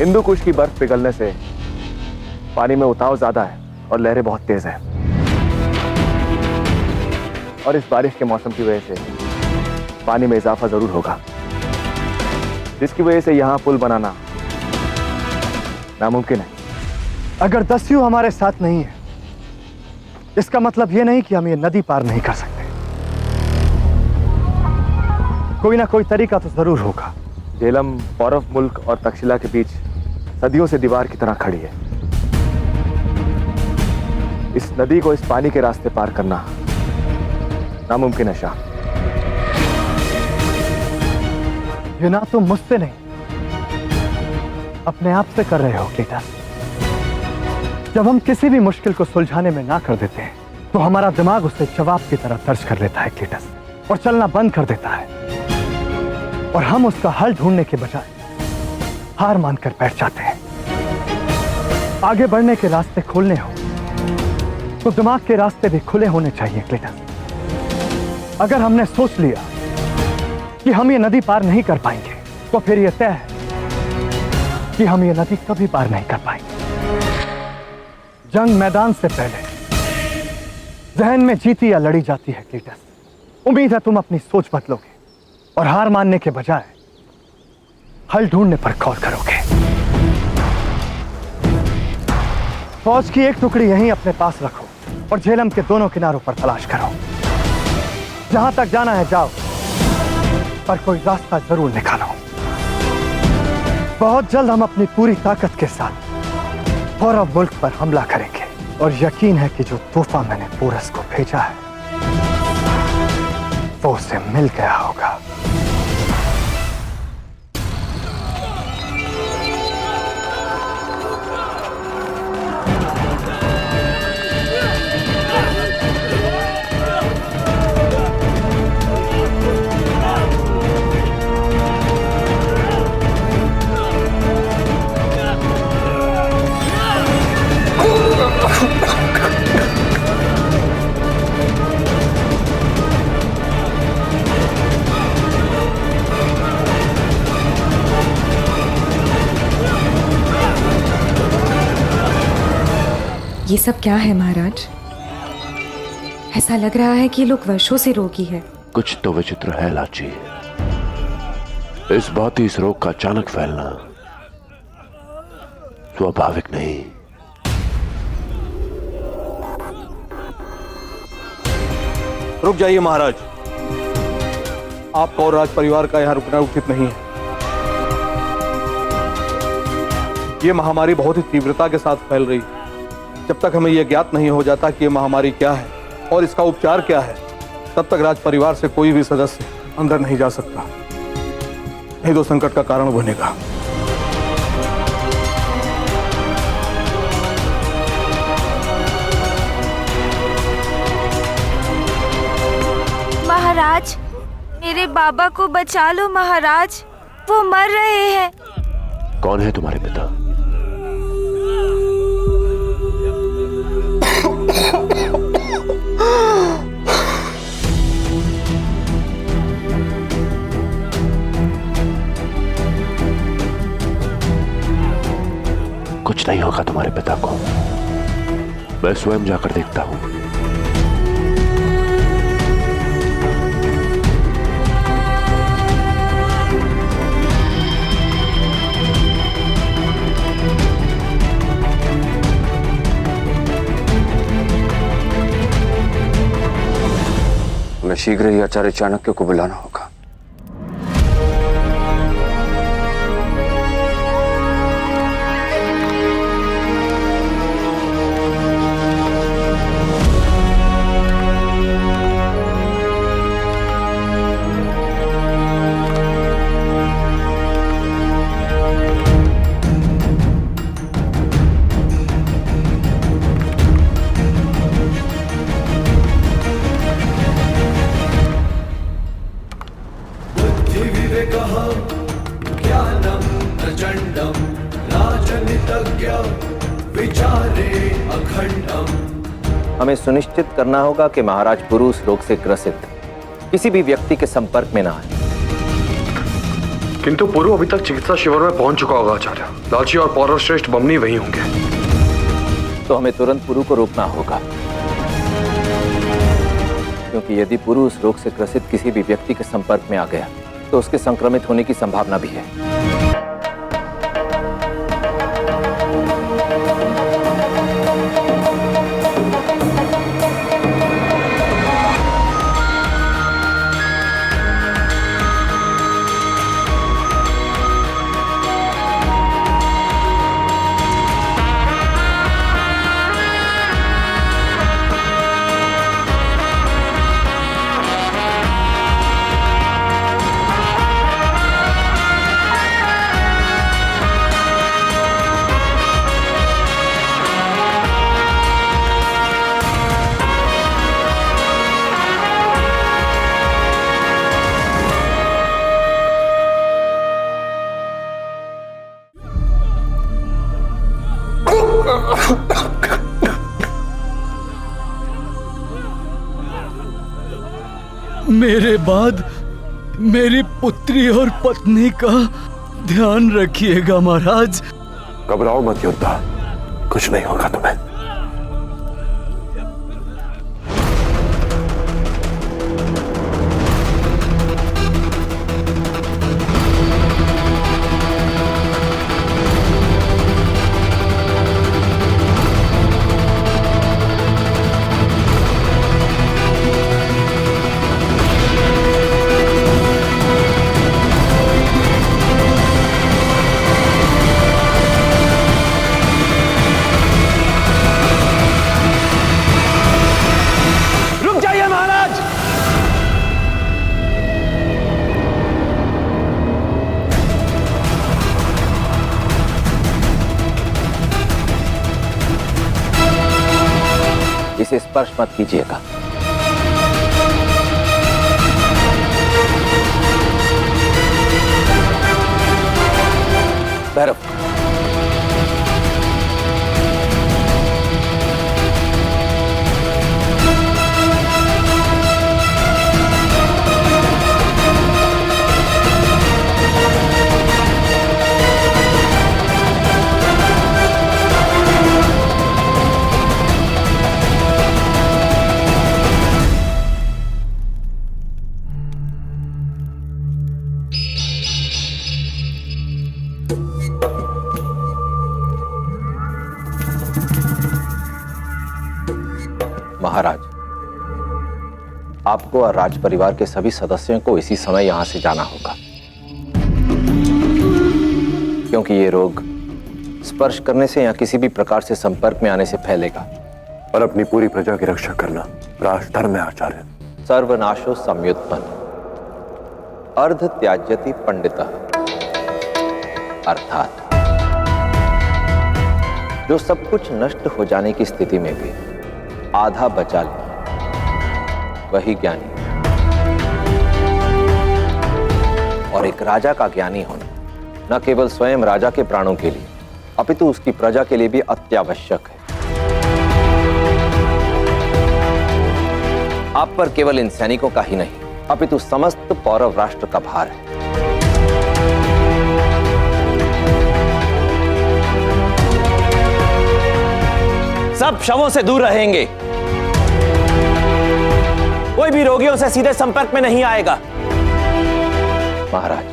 हिंदू कुश की बर्फ पिघलने से पानी में उताव ज्यादा है और लहरें बहुत तेज है। और इस बारिश के मौसम की वजह से पानी में इजाफा जरूर होगा, जिसकी वजह से यहां पुल बनाना नामुमकिन है। अगर दस्यु हमारे साथ नहीं है, इसका मतलब यह नहीं कि हम ये नदी पार नहीं कर सकते। कोई ना कोई तरीका तो जरूर होगा। झेलम पौरव मुल्क और तक्षशिला के बीच सदियों से दीवार की तरह खड़ी है। इस नदी को इस पानी के रास्ते पार करना नामुमकिन है शाह। ये ना तुम मुझसे नहीं, अपने आप से कर रहे हो क्लीटस। जब हम किसी भी मुश्किल को सुलझाने में ना कर देते हैं, तो हमारा दिमाग उसे जवाब की तरह दर्ज कर लेता है क्लीटस, और चलना बंद कर देता है। और हम उसका हल ढूंढने के बजाय हार मानकर बैठ जाते हैं। आगे बढ़ने के रास्ते खोलने हो तो दिमाग के रास्ते भी खुले होने चाहिए क्लीटस। अगर हमने सोच लिया कि हम ये नदी पार नहीं कर पाएंगे, तो फिर यह तय है कि हम ये नदी कभी पार नहीं कर पाएंगे। जंग मैदान से पहले जहन में जीती या लड़ी जाती है क्लीटस। उम्मीद है तुम अपनी सोच बदलोगे और हार मानने के बजाय हल ढूंढने पर गौर करोगे। फौज की एक टुकड़ी यहीं अपने पास रखो और झेलम के दोनों किनारों पर तलाश करो। जहां तक जाना है जाओ, पर कोई रास्ता जरूर निकालो। बहुत जल्द हम अपनी पूरी ताकत के साथ पौरव मुल्क पर हमला करेंगे, और यकीन है कि जो तोहफा मैंने पोरस को भेजा है वो उसे मिल गया होगा। ये सब क्या है महाराज? ऐसा लग रहा है कि ये लोग वर्षों से रोगी है। कुछ तो विचित्र है लाची। इस बात इस रोग का अचानक फैलना स्वाभाविक नहीं। रुक जाइए महाराज, आपका और राज परिवार का यहाँ रुकना उचित नहीं है। ये महामारी बहुत ही तीव्रता के साथ फैल रही है। जब तक हमें यह ज्ञात नहीं हो जाता कि ये महामारी क्या है और इसका उपचार क्या है, तब तक राज परिवार से कोई भी सदस्य अंदर नहीं जा सकता, नहीं तो संकट का कारण बनेगा। महाराज, मेरे बाबा को बचा लो महाराज, वो मर रहे हैं। कौन है तुम्हारे पिता? कुछ नहीं होगा तुम्हारे पिता को, मैं स्वयं जाकर देखता हूं। हमें शीघ्र ही आचार्य चाणक्य को बुलाना होगा। हमें सुनिश्चित करना होगा कि महाराज पुरुष रोग से ग्रसित किसी भी व्यक्ति के संपर्क में ना आए। किंतु पुरु अभी तक चिकित्सा शिविर में पहुंच चुका होगा आचार्य। लाची और पौरव श्रेष्ठ बमनी वहीं होंगे। तो हमें तुरंत पुरु को रोकना होगा, क्योंकि यदि पुरु उस रोग से ग्रसित किसी भी व्यक्ति के संपर्क में आ गया तो उसके संक्रमित होने की संभावना भी है। मेरे बाद मेरी पुत्री और पत्नी का ध्यान रखिएगा महाराज। घबराओ मत योद्धा, कुछ नहीं होगा तुम्हें। इसे स्पर्श मत कीजिएगा। भैरव, महाराज, आपको और राज परिवार के सभी सदस्यों को इसी समय यहां से जाना होगा, क्योंकि ये रोग स्पर्श करने से या किसी भी प्रकार से संपर्क में आने से फैलेगा। और अपनी पूरी प्रजा की रक्षा करना राजधर्म है आचार्य। सर्वनाशो संयुत्पन्न अर्ध त्याज्यति पंडितः, अर्थात जो सब कुछ नष्ट हो जाने की स्थिति में भी आधा बचा ले वही ज्ञानी। और एक राजा का ज्ञानी होना न केवल स्वयं राजा के प्राणों के लिए अपितु उसकी प्रजा के लिए भी अत्यावश्यक है। आप पर केवल इन सैनिकों का ही नहीं अपितु समस्त पौरव राष्ट्र का भार है। सब शवों से दूर रहेंगे, कोई भी रोगियों से सीधे संपर्क में नहीं आएगा। महाराज,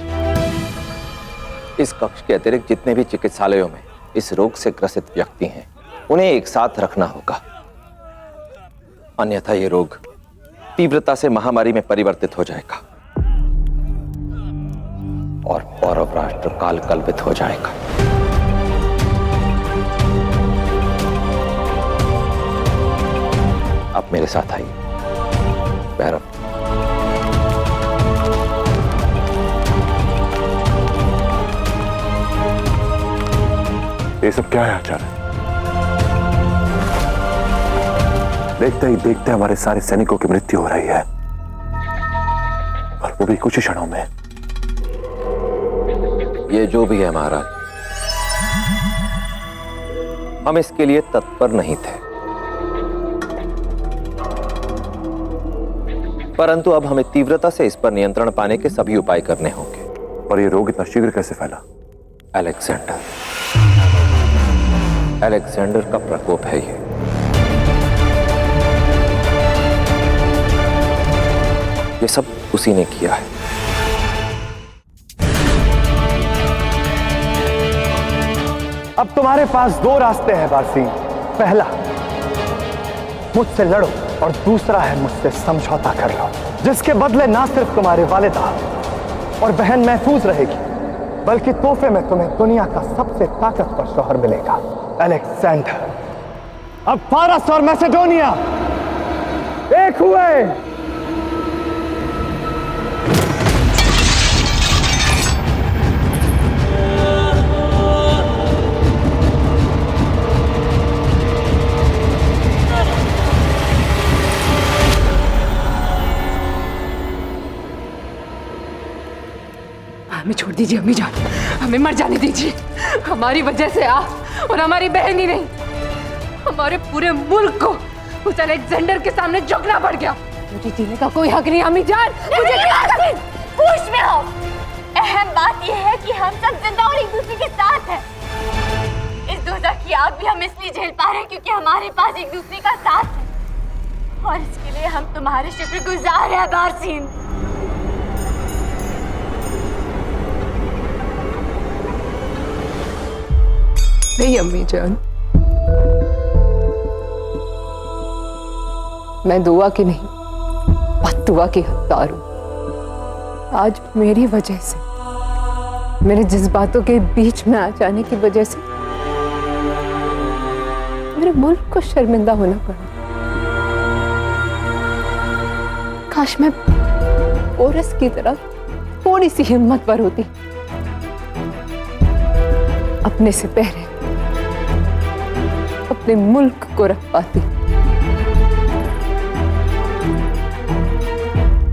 इस कक्ष के अतिरिक्त जितने भी चिकित्सालयों में इस रोग से ग्रसित व्यक्ति हैं, उन्हें एक साथ रखना होगा, अन्यथा यह रोग तीव्रता से महामारी में परिवर्तित हो जाएगा और पौरव राष्ट्र काल कल्पित हो जाएगा। आप मेरे साथ आइए। भैरव, ये सब क्या है आचार्य? देखते ही देखते हमारे सारे सैनिकों की मृत्यु हो रही है, और वो भी कुछ ही क्षणों में। ये जो भी है महाराज, हम इसके लिए तत्पर नहीं थे, परंतु अब हमें तीव्रता से इस पर नियंत्रण पाने के सभी उपाय करने होंगे। पर यह रोग इतना शीघ्र कैसे फैला? अलेक्जेंडर का प्रकोप है ये। ये सब उसी ने किया है। अब तुम्हारे पास दो रास्ते हैं बारसीन। पहला, मुझसे लड़ो और दूसरा है मुझसे समझौता कर लो, जिसके बदले ना सिर्फ तुम्हारे वालिदा और बहन महफूज रहेगी, बल्कि तोहफे में तुम्हें दुनिया का सबसे ताकतवर शौहर मिलेगा, अलेक्जेंडर। अब फारस और मैसेडोनिया एक हुए। हमें छोड़ दीजिए अम्मी जान, हमें मर जाने दीजिए। हमारी वजह से आप और हमारी बहन ही नहीं, हमारे पूरे मुल्क को उस अलेक्जेंडर के सामने झुकना पड़ गया। मुझे जीने का कोई हक नहीं अम्मी जान। मुझे होश में हो। अहम बात यह है कि हम सब जिंदा और एक दूसरे के साथ हैं। इस दोज़ख की आग भी हम इसलिए झेल पा रहे हैं क्योंकि हमारे पास एक दूसरे का साथ है, और इसके लिए हम तुम्हारे शुक्रगुजार हैं बारसीन। नहीं अम्मी जान, मैं दुआ की नहीं, बद्दुआ की हकदार हूं। आज मेरी वजह से, मेरे जज्बातों के बीच में आ जाने की वजह से मेरे मुल्क को शर्मिंदा होना पड़ा। काश मैं पोरस की तरह थोड़ी सी हिम्मतवर होती, अपने से पहले अपने मुल्क को रख पाती।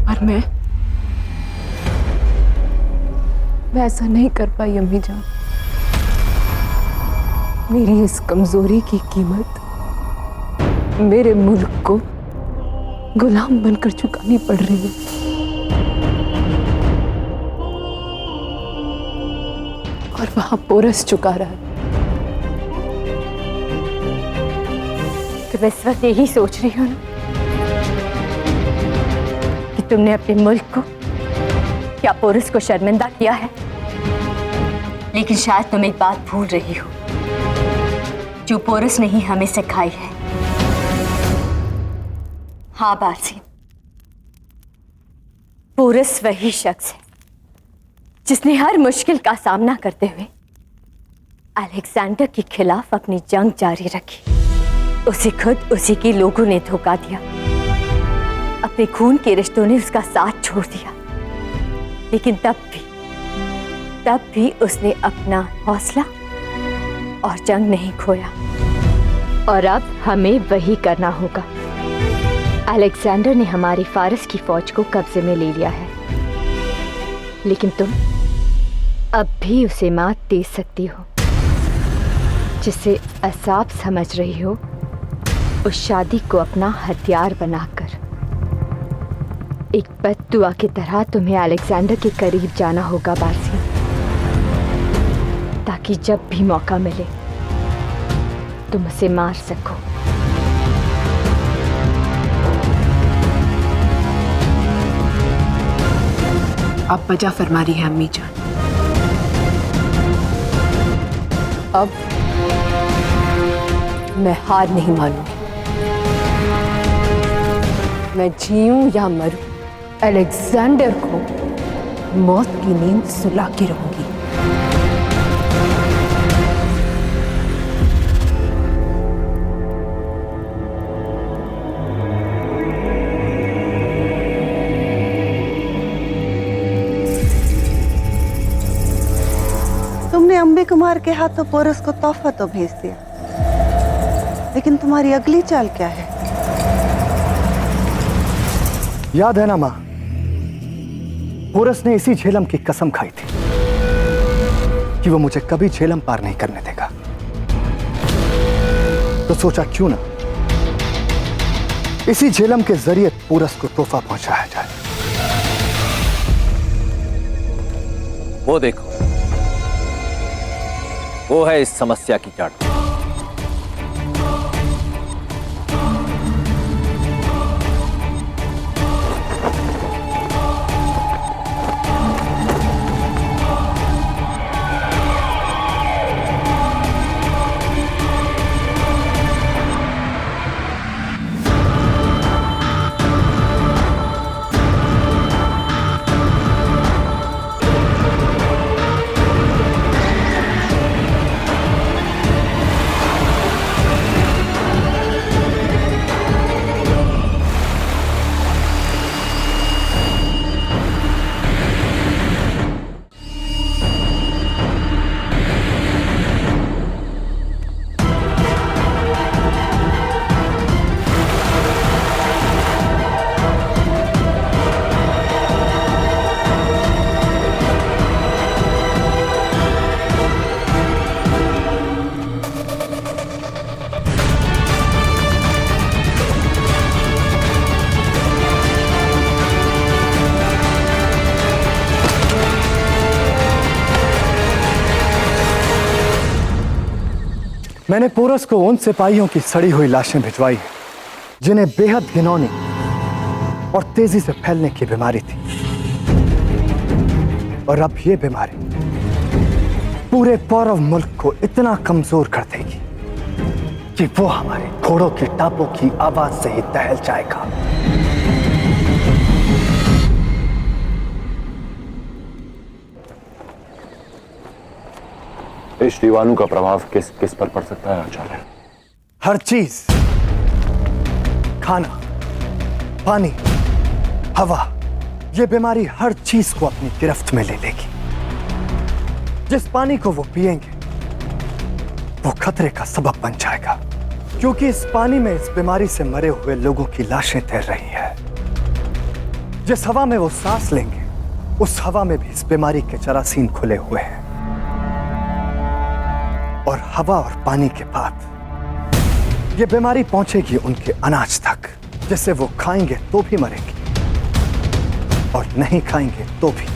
पर मैं ऐसा नहीं कर पाई अम्मी जान। मेरी इस कमजोरी की कीमत मेरे मुल्क को गुलाम बनकर चुकानी पड़ रही है। और वहां पोरस चुका रहा है। तुम इस वक्त यही सोच रही हो ना कि तुमने अपने मुल्क को या पोरस को शर्मिंदा किया है, लेकिन शायद तुम एक बात भूल रही हो जो पोरस ने ही हमें सिखाई है। हाँ बारसीन, पोरस वही शख्स है जिसने हर मुश्किल का सामना करते हुए अलेक्जेंडर के खिलाफ अपनी जंग जारी रखी। उसे खुद उसी के लोगों ने धोखा दिया, अपने खून के रिश्तों ने उसका साथ छोड़ दिया, लेकिन तब भी उसने अपना हौसला और जंग नहीं खोया। और अब हमें वही करना होगा। अलेक्जेंडर ने हमारी फारस की फौज को कब्जे में ले लिया है, लेकिन तुम अब भी उसे मात दे सकती हो, जिसे असाब समझ रही हो, उस शादी को अपना हथियार बनाकर। एक बद्दुआ की तरह तुम्हें अलेक्जेंडर के करीब जाना होगा बारसीन, ताकि जब भी मौका मिले तुम उसे मार सको। आप बजा फरमा रही है अम्मी जान। अब मैं हार नहीं मानूंगी। मैं जीऊं या मरूं, अलेक्जेंडर को मौत की नींद सुला के रहूंगी। तुमने अंबे कुमार के हाथों पोरस को तोहफा तो भेज दिया, लेकिन तुम्हारी अगली चाल क्या है? याद है ना मां, पोरस ने इसी झेलम की कसम खाई थी कि वो मुझे कभी झेलम पार नहीं करने देगा। तो सोचा क्यों ना इसी झेलम के जरिए पोरस को तोहफा पहुंचाया जाए। वो देखो, वो है इस समस्या की जड़। मैंने पोरस को उन सिपाहियों की सड़ी हुई लाशें भिजवाई हैं जिन्हें बेहद घिनौनी और तेजी से फैलने की बीमारी थी। और अब यह बीमारी पूरे पौरव मुल्क को इतना कमजोर कर देगी कि वो हमारे घोड़ों के टापों की आवाज से ही दहल जाएगा। इस जीवाणु का प्रभाव किस किस पर पड़ सकता है आचार्य? हर चीज, खाना, पानी, हवा, ये बीमारी हर चीज को अपनी गिरफ्त में ले लेगी। जिस पानी को वो पिएंगे वो खतरे का सबब बन जाएगा, क्योंकि इस पानी में इस बीमारी से मरे हुए लोगों की लाशें तैर रही हैं। जिस हवा में वो सांस लेंगे उस हवा में भी इस बीमारी के जरासीम खुले हुए हैं। और हवा और पानी के बाद ये बीमारी पहुंचेगी उनके अनाज तक, जिसे वो खाएंगे तो भी मरेंगे और नहीं खाएंगे तो भी।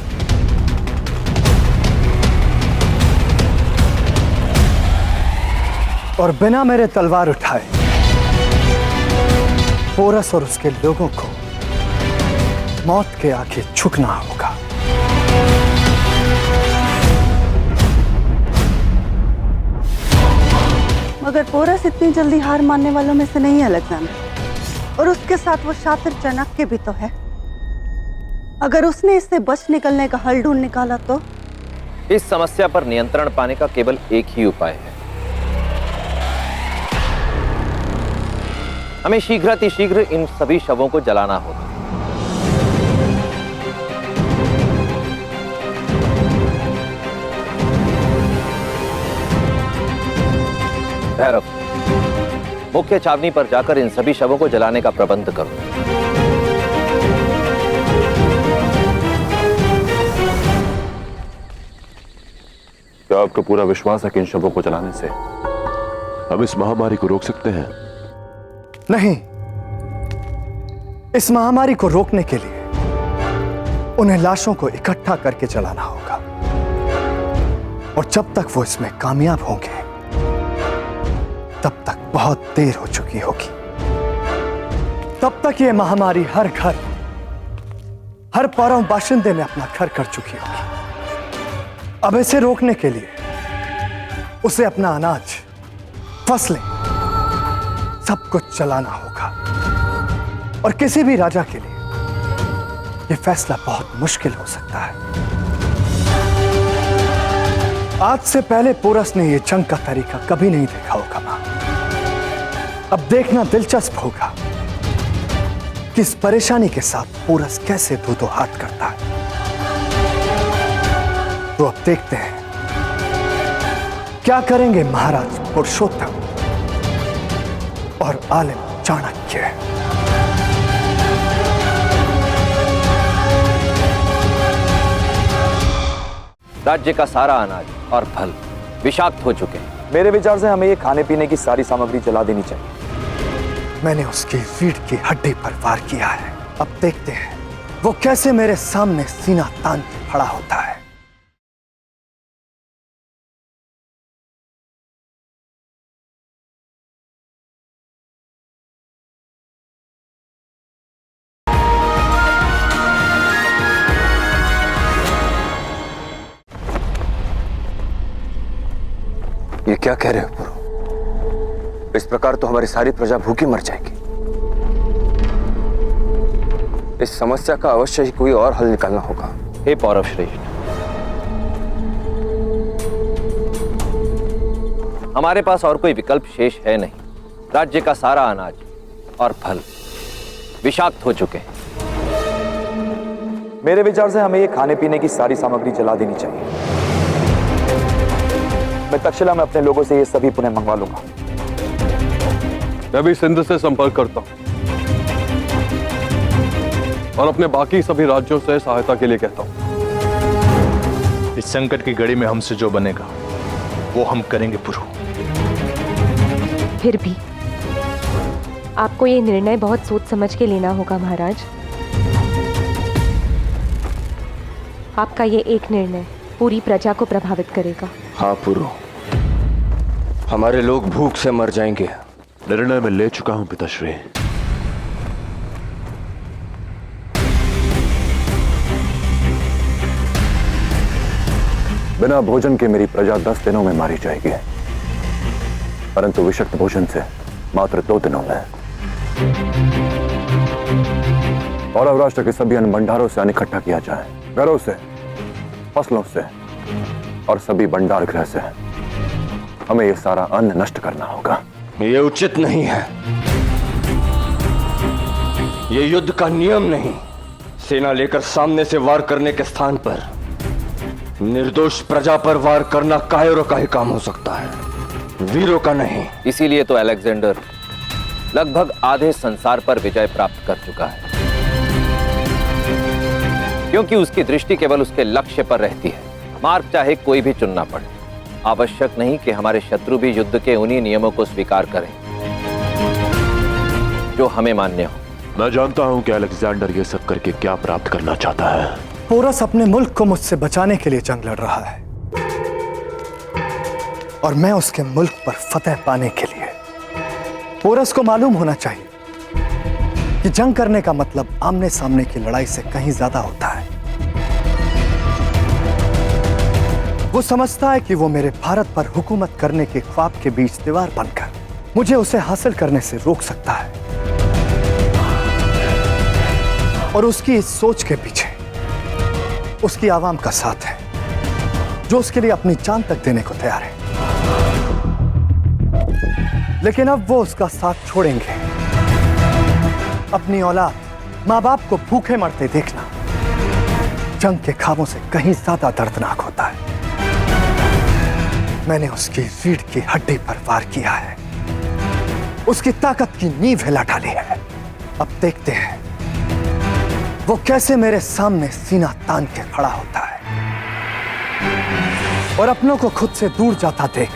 और बिना मेरे तलवार उठाए पोरस और उसके लोगों को मौत के आगे झुकना होगा। मगर पोरस इतनी जल्दी हार मानने वालों में से नहीं है अलेक्जेंडर, और उसके साथ वो शातिर चाणक्य भी तो है। अगर उसने इससे बच निकलने का हल ढूंढ निकाला तो? इस समस्या पर नियंत्रण पाने का केवल एक ही उपाय है। हमें शीघ्र इन सभी शवों को जलाना होगा। भैरव, मुख्य छावनी पर जाकर इन सभी शवों को जलाने का प्रबंध करो। क्या आपको पूरा विश्वास है कि इन शवों को जलाने से हम इस महामारी को रोक सकते हैं? नहीं, इस महामारी को रोकने के लिए उन्हें लाशों को इकट्ठा करके जलाना होगा, और जब तक वो इसमें कामयाब होंगे तब तक बहुत देर हो चुकी होगी। तब तक ये महामारी हर घर, हर पौरव बाशिंदे में अपना घर कर चुकी होगी। अब इसे रोकने के लिए उसे अपना अनाज, फसलें, सब कुछ जलाना होगा। और किसी भी राजा के लिए यह फैसला बहुत मुश्किल हो सकता है। आज से पहले पोरस ने यह जंग का तरीका कभी नहीं देखा होगा मां। अब देखना दिलचस्प होगा कि इस परेशानी के साथ पोरस कैसे दो हाथ करता है। तो अब देखते हैं क्या करेंगे महाराज पुरुषोत्तम और आलिम चाणक्य। राज्य का सारा अनाज और फल विषाक्त हो चुके हैं। मेरे विचार से हमें ये खाने पीने की सारी सामग्री जला देनी चाहिए। मैंने उसकी रीढ़ की हड्डी पर वार किया है। अब देखते हैं वो कैसे मेरे सामने सीना तान के खड़ा होता है। क्या कह रहे हो पुरु? इस प्रकार तो हमारी सारी प्रजा भूखी मर जाएगी। इस समस्या का अवश्य ही कोई और हल निकालना होगा। हे पौरव श्रेष्ठ, हमारे पास और कोई विकल्प शेष है नहीं। राज्य का सारा अनाज और फल विषाक्त हो चुके हैं। मेरे विचार से हमें ये खाने पीने की सारी सामग्री जला देनी चाहिए। मैं तक्षशिला में अपने लोगों से ये सभी पुनः मंगवा लूंगा। मैं भी सिंध से संपर्क करता हूं और अपने बाकी सभी राज्यों से सहायता के लिए कहता हूं। इस संकट की घड़ी में हमसे जो बनेगा वो हम करेंगे पुरु। फिर भी आपको ये निर्णय बहुत सोच समझ के लेना होगा महाराज। आपका ये एक निर्णय पूरी प्रजा को प्रभावित करेगा। हाँ पुरु, हमारे लोग भूख से मर जाएंगे। निर्णय मैं ले चुका हूं पिताश्री। बिना भोजन के मेरी प्रजा 10 दिनों में मारी जाएगी, परंतु विषक्त भोजन से मात्र 2 दिनों में। पौरव राष्ट्र के सभी अन्न भंडारों से अन्न इकट्ठा किया जाए, घरों से, फसलों से और सभी भंडार गृह से। हमें यह सारा अन्न नष्ट करना होगा। ये उचित नहीं है। ये युद्ध का नियम नहीं। सेना लेकर सामने से वार करने के स्थान पर निर्दोष प्रजा पर वार करना कायरों का ही काम हो सकता है, वीरों का नहीं। इसीलिए तो अलेक्जेंडर लगभग आधे संसार पर विजय प्राप्त कर चुका है, क्योंकि उसकी दृष्टि केवल उसके लक्ष्य पर रहती है। मार्ग चाहे कोई भी चुनना पड़े, आवश्यक नहीं कि हमारे शत्रु भी युद्ध के उन्हीं नियमों को स्वीकार करें जो हमें मान्य हो। मैं जानता हूं कि अलेक्जेंडर ये सब करके क्या प्राप्त करना चाहता है। पोरस अपने मुल्क को मुझसे बचाने के लिए जंग लड़ रहा है और मैं उसके मुल्क पर फतह पाने के लिए। पोरस को मालूम होना चाहिए कि जंग करने का मतलब आमने सामने की लड़ाई से कहीं ज्यादा होता है। वो समझता है कि वो मेरे भारत पर हुकूमत करने के ख्वाब के बीच दीवार बनकर मुझे उसे हासिल करने से रोक सकता है। और उसकी इस सोच के पीछे उसकी आवाम का साथ है, जो उसके लिए अपनी जान तक देने को तैयार है। लेकिन अब वो उसका साथ छोड़ेंगे। अपनी औलाद, माँ बाप को भूखे मरते देखना जंग के ख्वाबों से कहीं ज्यादा दर्दनाक होता है। मैंने उसकी रीढ़ की हड्डी पर वार किया है, उसकी ताकत की नींव हिला डाली है। अब देखते हैं वो कैसे मेरे सामने सीना तान के खड़ा होता है और अपनों को खुद से दूर जाता देख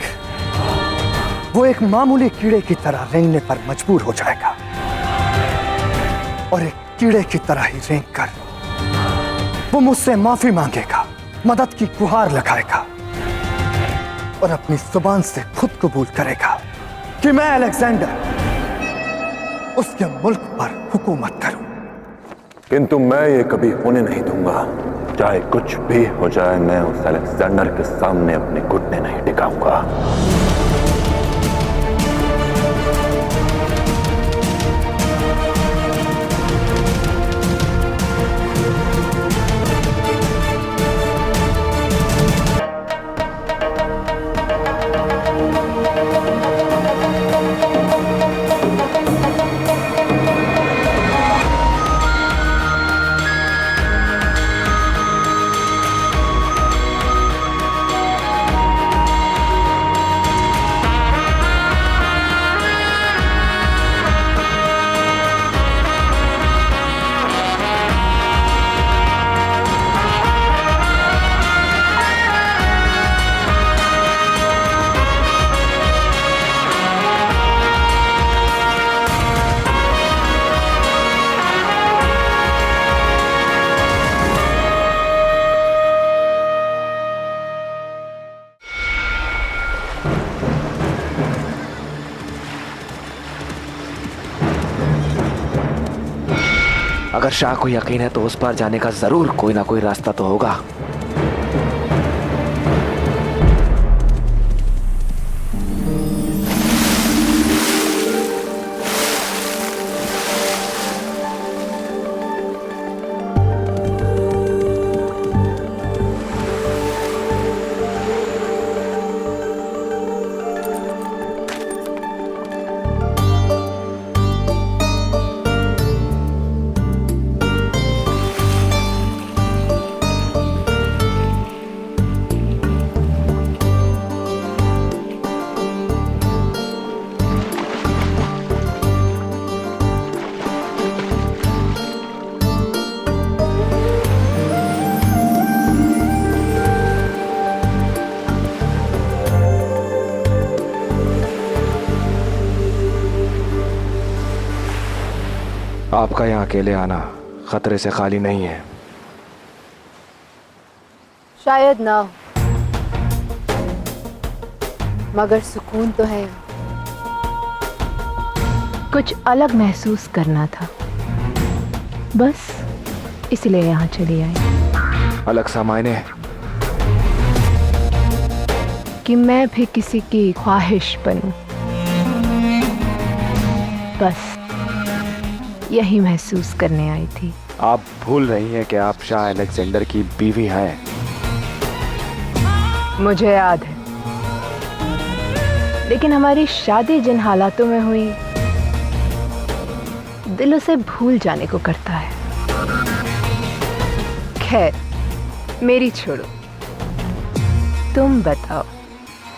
वो एक मामूली कीड़े की तरह रेंगने पर मजबूर हो जाएगा और एक कीड़े की तरह ही रेंग कर वो मुझसे माफी मांगेगा, मदद की गुहार लगाएगा और अपनी जुबान से खुद कबूल करेगा कि मैं अलेक्जेंडर उसके मुल्क पर हुकूमत करूं। किंतु मैं ये कभी होने नहीं दूंगा। चाहे कुछ भी हो जाए, मैं उस अलेक्जेंडर के सामने अपने घुटने नहीं टिकाऊंगा। अगर शाह को यकीन है तो उस पार जाने का जरूर कोई ना कोई रास्ता तो होगा। आपका यहाँ अकेले आना खतरे से खाली नहीं है। शायद ना हो, मगर सुकून तो है। कुछ अलग महसूस करना था, बस इसलिए यहाँ चली आई। अलग सा मायने कि मैं भी किसी की ख्वाहिश बनूं, बस यही महसूस करने आई थी। आप भूल रही हैं कि आप शाह अलेक्जेंडर की बीवी हैं। मुझे याद है, लेकिन हमारी शादी जिन हालातों में हुई, दिल उसे भूल जाने को करता है। खैर, मेरी छोड़ो, तुम बताओ,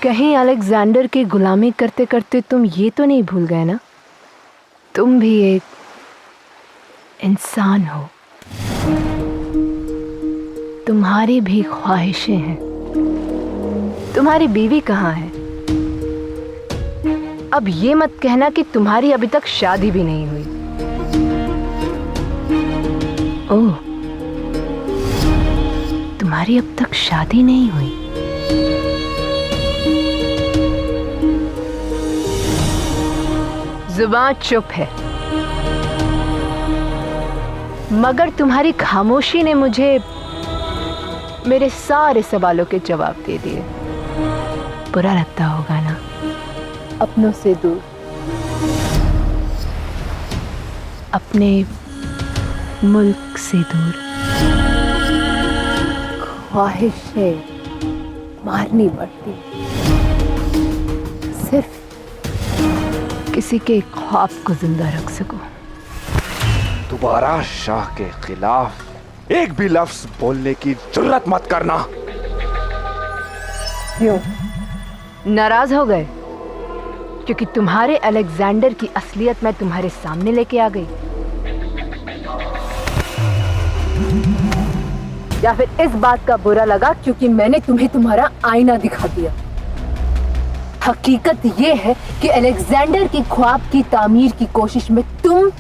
कहीं अलेक्जेंडर की गुलामी करते करते तुम ये तो नहीं भूल गए ना, तुम भी एक इंसान हो, तुम्हारी भी ख्वाहिशें हैं। तुम्हारी बीवी कहाँ है? अब ये मत कहना कि तुम्हारी अभी तक शादी भी नहीं हुई। ओह, तुम्हारी अब तक शादी नहीं हुई? जुबान चुप है, मगर तुम्हारी खामोशी ने मुझे मेरे सारे सवालों के जवाब दे दिए। बुरा लगता होगा ना, अपनों से दूर, अपने मुल्क से दूर, ख्वाहिशें मारनी पड़ती सिर्फ किसी के ख्वाब को जिंदा रख सको। दोबारा शाह के खिलाफ एक भी लफ्ज बोलने की जुर्रत मत करना। क्यों, नाराज हो गए क्योंकि तुम्हारे अलेक्जेंडर की असलियत मैं तुम्हारे सामने लेके आ गई? या फिर इस बात का बुरा लगा क्योंकि मैंने तुम्हें तुम्हारा आईना दिखा दिया? हकीकत ये है कि अलेक्जेंडर की ख्वाब की तामीर की कोशिश में तुम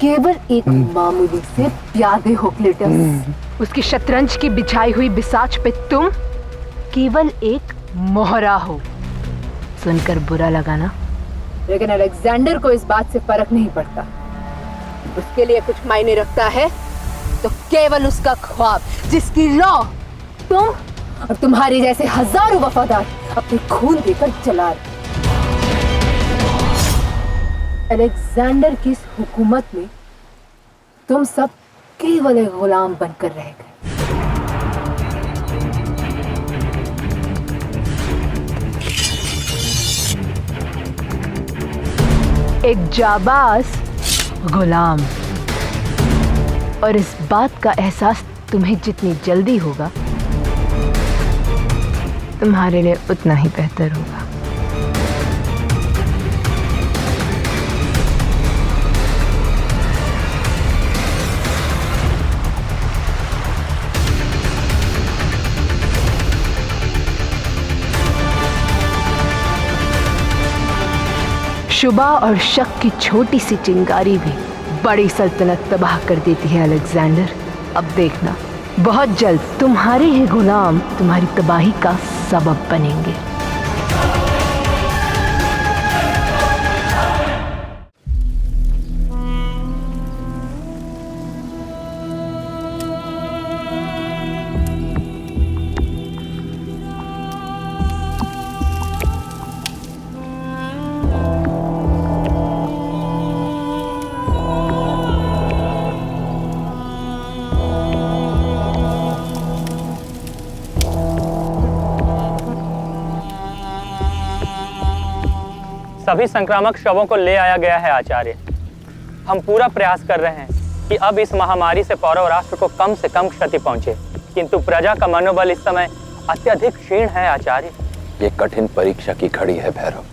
केवल एक मामूली से प्यादे हो क्लेटस। उसकी शतरंज की बिछाई हुई बिसाच पे तुम केवल एक मोहरा हो। सुनकर बुरा लगा ना? लेकिन अलेक्जेंडर को इस बात से फर्क नहीं पड़ता। उसके लिए कुछ मायने रखता है तो केवल उसका ख्वाब, जिसकी लौ तुम और तुम्हारे जैसे हजारों वफादार अपने खून देकर जला रहे। अलेक्जेंडर की इस हुकूमत में तुम सब केवल एक गुलाम बनकर रह गए। एक जाबाज गुलाम। और इस बात का एहसास तुम्हें जितनी जल्दी होगा, तुम्हारे लिए उतना ही बेहतर होगा। शुबा और शक की छोटी सी चिंगारी भी बड़ी सल्तनत तबाह कर देती है अलेक्जेंडर। अब देखना, बहुत जल्द तुम्हारे ही गुलाम तुम्हारी तबाही का सबब बनेंगे। सभी संक्रामक शवों को ले आया गया है आचार्य। हम पूरा प्रयास कर रहे हैं कि अब इस महामारी से कौरव राष्ट्र को कम से कम क्षति पहुंचे, किंतु प्रजा का मनोबल इस समय अत्यधिक क्षीण है आचार्य। ये कठिन परीक्षा की घड़ी है भैरव।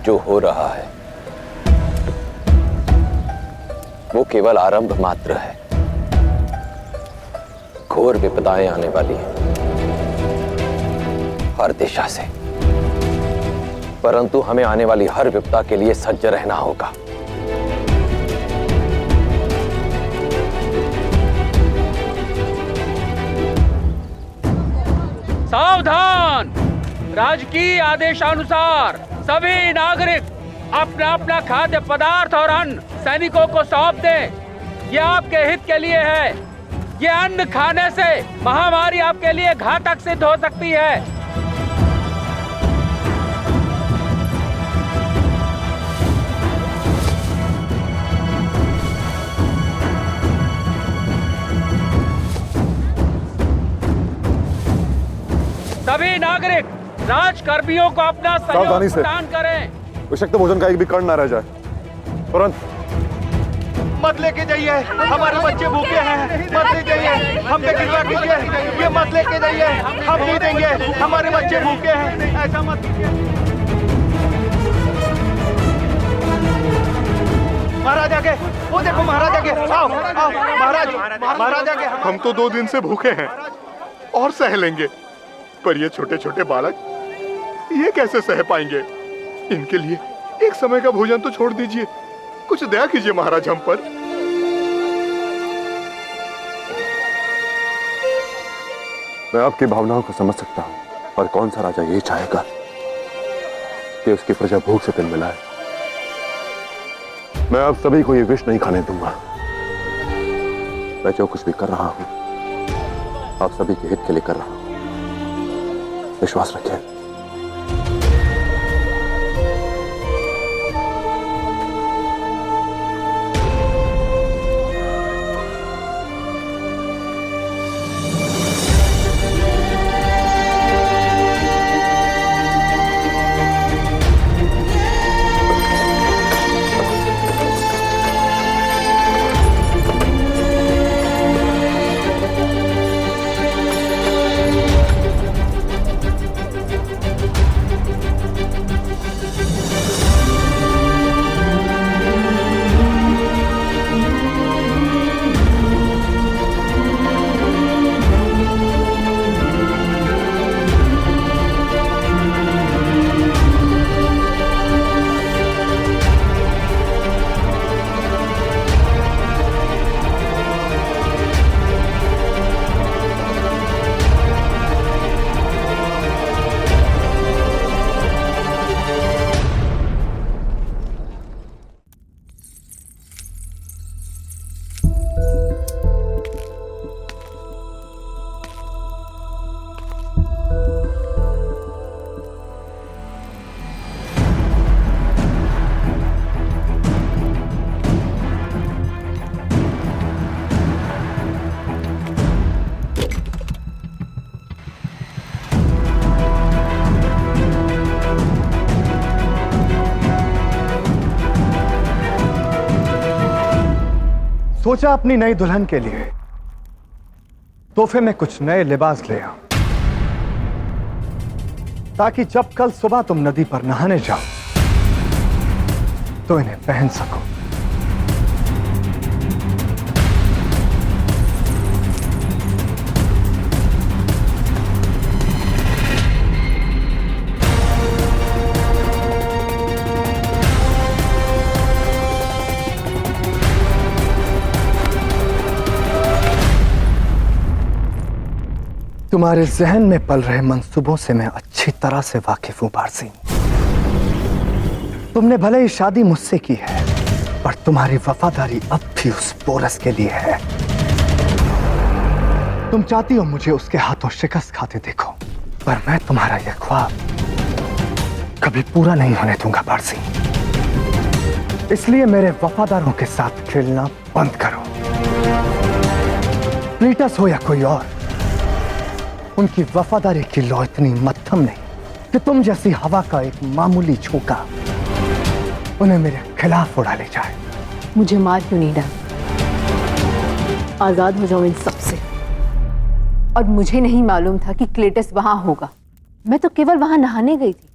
जो हो रहा है वो केवल आरंभ मात्र है। घोर विपदाएं आने वाली हैं हर दिशा से। परंतु हमें आने वाली हर विपदा के लिए सज्ज रहना होगा। सावधान! राजकीय आदेशानुसार सभी नागरिक अपना अपना खाद्य पदार्थ और अन्न सैनिकों को सौंप दें। यह आपके हित के लिए है। यह अन्न खाने से महामारी आपके लिए घातक सिद्ध हो सकती है। सभी नागरिक राजकर्मियों को अपना सावधानी सहयोग से प्रदान करें। विषाक्त भोजन का एक भी कण ना रह जाए। तुरंत मत लेके जाइए, हमारे बच्चे भूखे हैं। मत ले जाइए, हम पे कृपा कीजिए, ये मत लेके जाइए, हम नहीं देंगे, हमारे बच्चे भूखे हैं। ऐसा मत कीजिए। महाराज आगे, वो देखो महाराज आगे, आओ आओ महाराज, महाराज आगे। हम तो 2 दिन से भूखे हैं और सह लेंगे, पर ये छोटे छोटे बालक ये कैसे सह पाएंगे? इनके लिए एक समय का भोजन तो छोड़ दीजिए, कुछ दया कीजिए महाराज हम पर। मैं आपकी भावनाओं को समझ सकता हूं, और कौन सा राजा यही चाहेगा कि उसकी प्रजा भूख से दिन मिलाए। मैं आप सभी को ये विष नहीं खाने दूंगा। मैं जो कुछ भी कर रहा हूं आप सभी के हित के लिए कर रहा हूं, विश्वास रखें। सोचा अपनी नई दुल्हन के लिए तोहफे में कुछ नए लिबास ले आओ, ताकि जब कल सुबह तुम नदी पर नहाने जाओ तो इन्हें पहन सको। तुम्हारे जहन में पल रहे मंसूबों से मैं अच्छी तरह से वाकिफ हूं पारसी। तुमने भले ही शादी मुझसे की है, पर तुम्हारी वफादारी अब भी उस पोरस के लिए है। तुम चाहती हो मुझे उसके हाथों शिकस्त खाते देखो, पर मैं तुम्हारा यह ख्वाब कभी पूरा नहीं होने दूंगा पारसी। इसलिए मेरे वफादारों के साथ खेलना बंद करो। क्लीटस हो या कोई और, उनकी वफादारी की लौ इतनी मध्यम नहीं कि तुम जैसी हवा का एक मामूली झोंका उन्हें मेरे खिलाफ उड़ा ले जाए। मुझे मार क्यों नहीं डाल? आजाद हो जाओ इन सबसे। और मुझे नहीं मालूम था कि क्लेटस वहां होगा। मैं तो केवल वहां नहाने गई थी।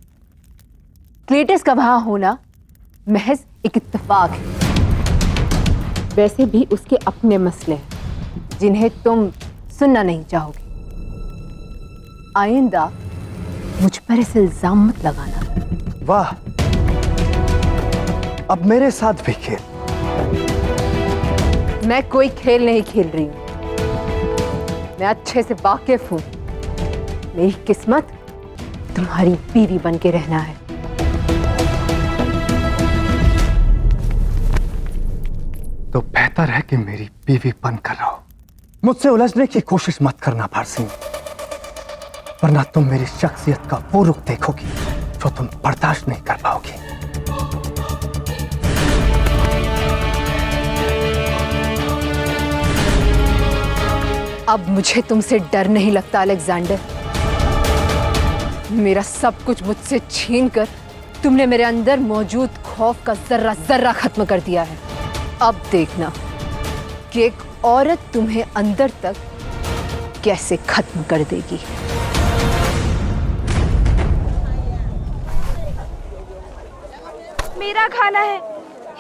क्लेटस का वहां होना महज एक इत्तेफाक है। वैसे भी उसके अपने मसले हैं जिन्हें तुम सुनना नहीं चाहोगे। आइंदा मुझ पर इस इल्जाम मत लगाना वाह, अब मेरे साथ भी खेल। मैं कोई खेल नहीं खेल रही हूं। मैं अच्छे से वाकिफ हूं। मेरी किस्मत तुम्हारी बीवी बन के रहना है। तो बेहतर है कि मेरी बीवी बनकर रहो। मुझसे उलझने की कोशिश मत करना पारसी, वरना तुम मेरी शख्सियत का वो रुख देखोगी जो तुम बर्दाश्त नहीं कर पाओगी। अब मुझे तुमसे डर नहीं लगता अलेक्जेंडर। मेरा सब कुछ मुझसे छीनकर तुमने मेरे अंदर मौजूद खौफ का जर्रा जर्रा खत्म कर दिया है। अब देखना कि एक औरत तुम्हें अंदर तक कैसे खत्म कर देगी। मेरा खाना है,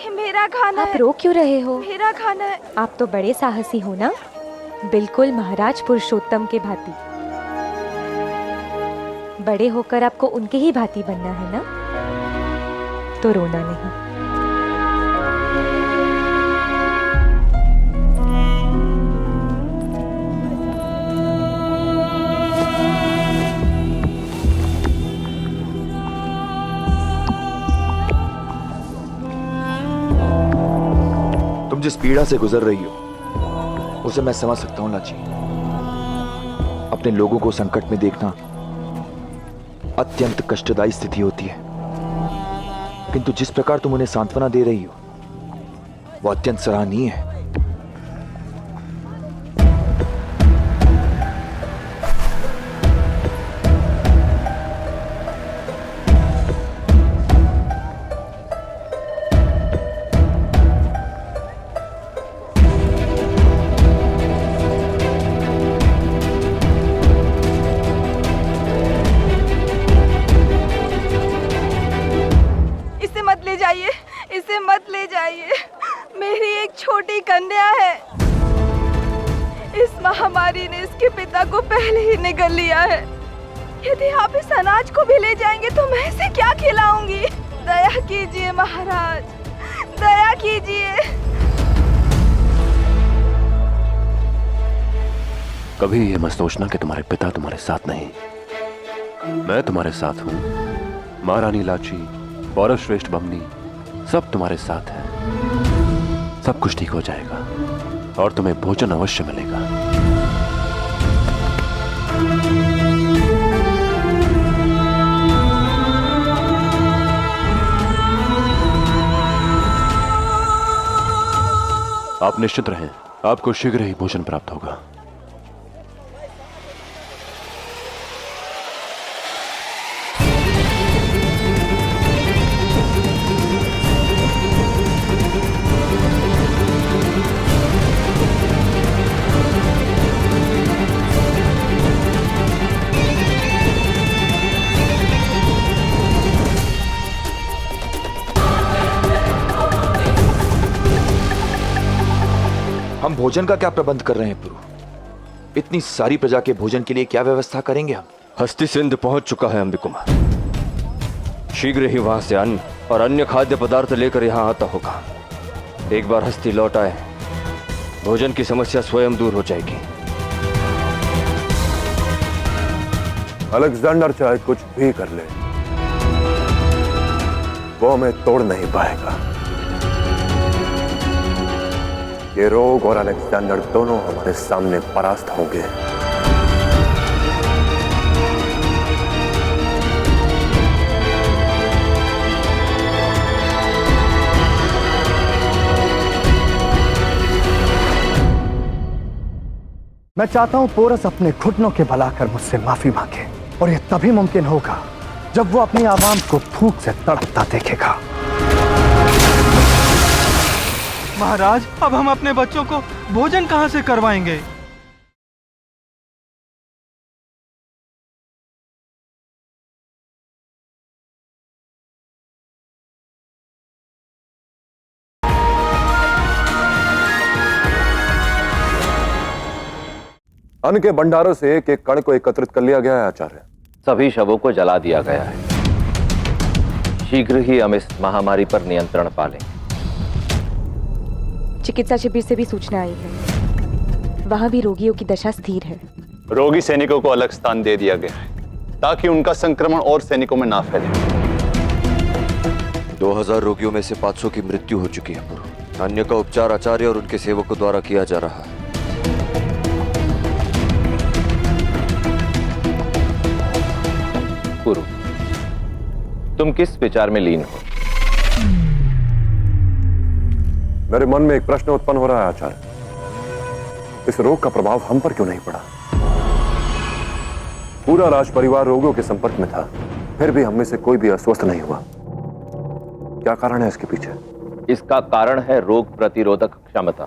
ये मेरा खाना है। आप रो क्यों रहे हो? मेरा खाना है। आप तो बड़े साहसी हो ना, बिल्कुल महाराज पुरुषोत्तम के भांति। बड़े होकर आपको उनके ही भांति बनना है ना, तो रोना नहीं। तुम जिस पीड़ा से गुजर रही हो उसे मैं समझ सकता हूं लाची। अपने लोगों को संकट में देखना अत्यंत कष्टदायी स्थिति होती है, किंतु जिस प्रकार तुम उन्हें सांत्वना दे रही हो वो अत्यंत सराहनीय है। इसे मत ले जाइए। मेरी एक छोटी कन्या है। इस महामारी ने इसके पिता को पहले ही निगल लिया है। यदि आप इस अनाज को भी ले जाएंगे तो मैं इसे क्या खिलाऊंगी? दया कीजिए महाराज, दया कीजिए। कभी ये मत सोचना कि तुम्हारे पिता तुम्हारे साथ नहीं, मैं तुम्हारे साथ हूं। महारानी लाची, पौरव श्रेष्ठ बमनी, सब तुम्हारे साथ है। सब कुछ ठीक हो जाएगा और तुम्हें भोजन अवश्य मिलेगा। आप निश्चित रहें, आपको शीघ्र ही भोजन प्राप्त होगा। हम भोजन का क्या प्रबंध कर रहे हैं प्रभु? इतनी सारी प्रजा के भोजन के लिए क्या व्यवस्था करेंगे हम? हस्ती सिंध पहुंच चुका है अंबी कुमार। शीघ्र ही वहां से अन्न और अन्य खाद्य पदार्थ लेकर यहां आता होगा। एक बार हस्ती लौट आए, भोजन की समस्या स्वयं दूर हो जाएगी। अलेक्जेंडर चाहे कुछ भी कर ले, वो हमें तोड़ नहीं पाएगा। ये रोग और अलेक्जेंडर दोनों हमारे सामने परास्त होंगे। मैं चाहता हूं पोरस अपने घुटनों के बल आकर मुझसे माफी मांगे, और यह तभी मुमकिन होगा जब वो अपनी आवाम को भूख से तड़पता देखेगा। महाराज, अब हम अपने बच्चों को भोजन कहां से करवाएंगे? अन्न के भंडारों से एक एक कण को एकत्रित कर लिया गया है आचार्य। सभी शवों को जला दिया गया है। शीघ्र ही हम इस महामारी पर नियंत्रण पा लें। चिकित्सा शिविर से भी सूचना आई है, वहां भी रोगियों की दशा स्थिर है। रोगी सैनिकों को अलग स्थान दे दिया गया है ताकि उनका संक्रमण और सैनिकों में ना फैले। 2000 रोगियों में से 500 की मृत्यु हो चुकी है पुरु। अन्य का उपचार आचार्य और उनके सेवकों द्वारा किया जा रहा है। पुरु, तुम किस विचार में लीन हो? मेरे मन में एक प्रश्न उत्पन्न हो रहा है आचार्य। इस रोग का प्रभाव हम पर क्यों नहीं पड़ा? पूरा राज परिवार रोगियों के संपर्क में था, फिर भी हम में से कोई भी अस्वस्थ नहीं हुआ। क्या कारण है इसके पीछे? इसका कारण है रोग प्रतिरोधक क्षमता।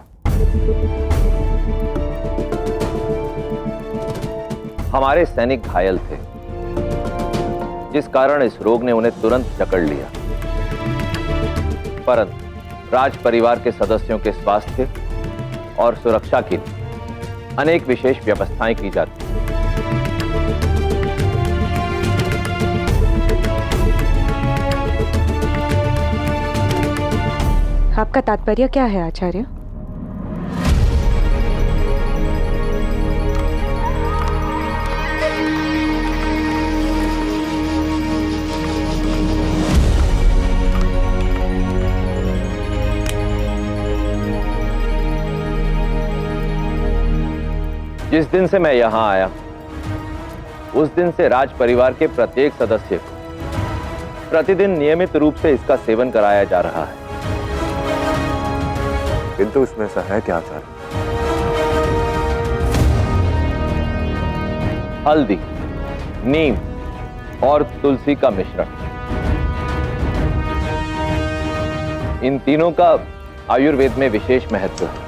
हमारे सैनिक घायल थे, जिस कारण इस रोग ने उन्हें तुरंत जकड़ लिया। परंतु राज परिवार के सदस्यों के स्वास्थ्य और सुरक्षा के लिए अनेक विशेष व्यवस्थाएं की जाती हैं। आपका तात्पर्य क्या है आचार्य? जिस दिन से मैं यहां आया, उस दिन से राज परिवार के प्रत्येक सदस्य को प्रतिदिन नियमित रूप से इसका सेवन कराया जा रहा है। किंतु इसमें ऐसा है क्या आचार्य? हल्दी, नीम और तुलसी का मिश्रण, इन तीनों का आयुर्वेद में विशेष महत्व है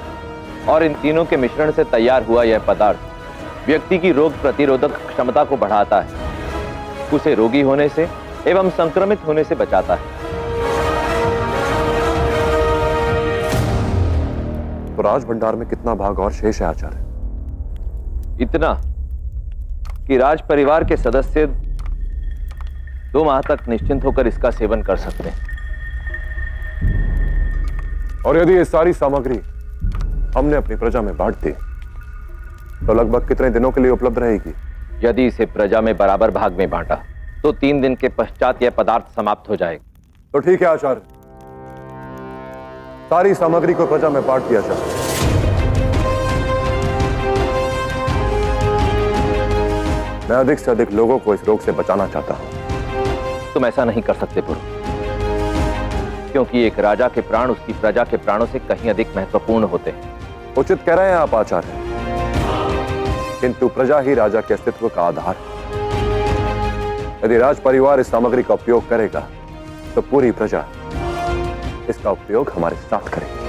और इन तीनों के मिश्रण से तैयार हुआ यह पदार्थ व्यक्ति की रोग प्रतिरोधक क्षमता को बढ़ाता है, उसे रोगी होने से एवं संक्रमित होने से बचाता है। तो राज भंडार में कितना भाग और शेष है आचार्य? इतना कि राज परिवार के सदस्य 2 माह तक निश्चिंत होकर इसका सेवन कर सकते हैं। और यदि ये सारी सामग्री हमने अपनी प्रजा में बांट दी तो लगभग कितने दिनों के लिए उपलब्ध रहेगी? यदि इसे प्रजा में बराबर भाग में बांटा तो 3 दिन के पश्चात यह पदार्थ समाप्त हो जाएगा। तो ठीक है आचार्य, सारी सामग्री को प्रजा में बांट दिया जाए। मैं अधिक से अधिक लोगों को इस रोग से बचाना चाहता हूं। तुम ऐसा नहीं कर सकते पुरु, क्योंकि एक राजा के प्राण उसकी प्रजा के प्राणों से कहीं अधिक महत्वपूर्ण होते हैं। उचित कह रहे हैं आप आचार्य, किंतु प्रजा ही राजा के अस्तित्व का आधार है। यदि राज परिवार इस सामग्री का उपयोग करेगा तो पूरी प्रजा इसका उपयोग हमारे साथ करेगी।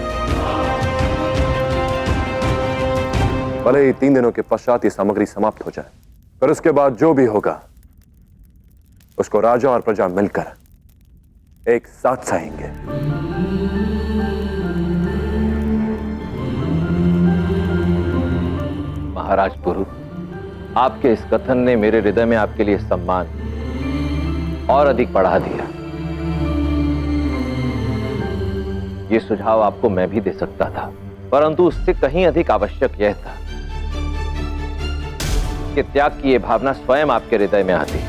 भले ही 3 दिनों के पश्चात ये सामग्री समाप्त हो जाए, पर उसके बाद जो भी होगा उसको राजा और प्रजा मिलकर एक साथ सहेंगे। महाराज पुरु, आपके इस कथन ने मेरे हृदय में आपके लिए सम्मान और अधिक बढ़ा दिया। ये सुझाव आपको मैं भी दे सकता था, परंतु उससे कहीं अधिक आवश्यक यह था कि त्याग की यह भावना स्वयं आपके हृदय में आती।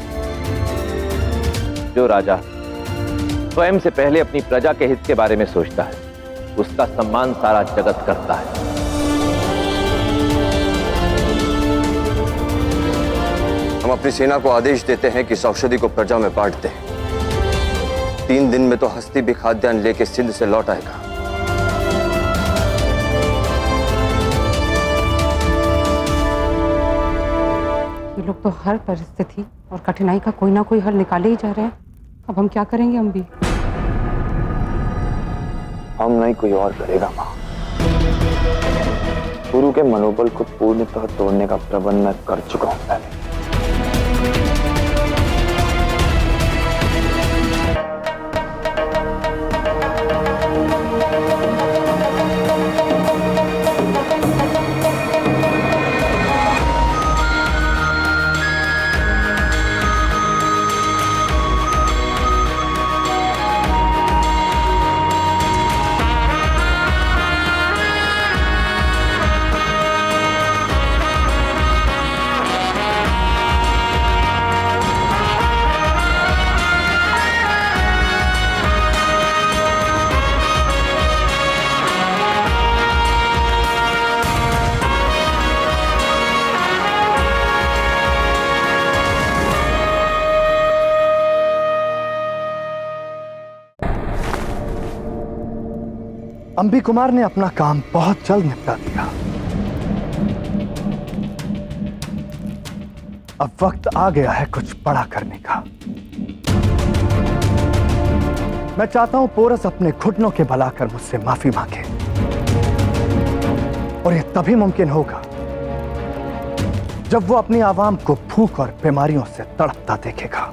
जो राजा स्वयं से पहले अपनी प्रजा के हित के बारे में सोचता है, उसका सम्मान सारा जगत करता है। हम अपनी सेना को आदेश देते हैं कि इस औषधि को प्रजा में बांट दें। 3 दिन में तो हस्ती भी खाद्यान्न लेके सिंध से लौट आएगा। ये लोग तो हर परिस्थिति और कठिनाई का कोई ना कोई हल निकाले ही जा रहे हैं। अब हम क्या करेंगे? हम भी हम नहीं, कोई और करेगा मां। गुरु के मनोबल को पूर्णतः तोड़ने का प्रबंध मैं कर चुका हूं पहले। अंबी कुमार ने अपना काम बहुत जल्द निपटा दिया। अब वक्त आ गया है कुछ बड़ा करने का। मैं चाहता हूं पोरस अपने घुटनों के बल आकर मुझसे माफी मांगे, और यह तभी मुमकिन होगा जब वो अपनी आवाम को भूख और बीमारियों से तड़पता देखेगा।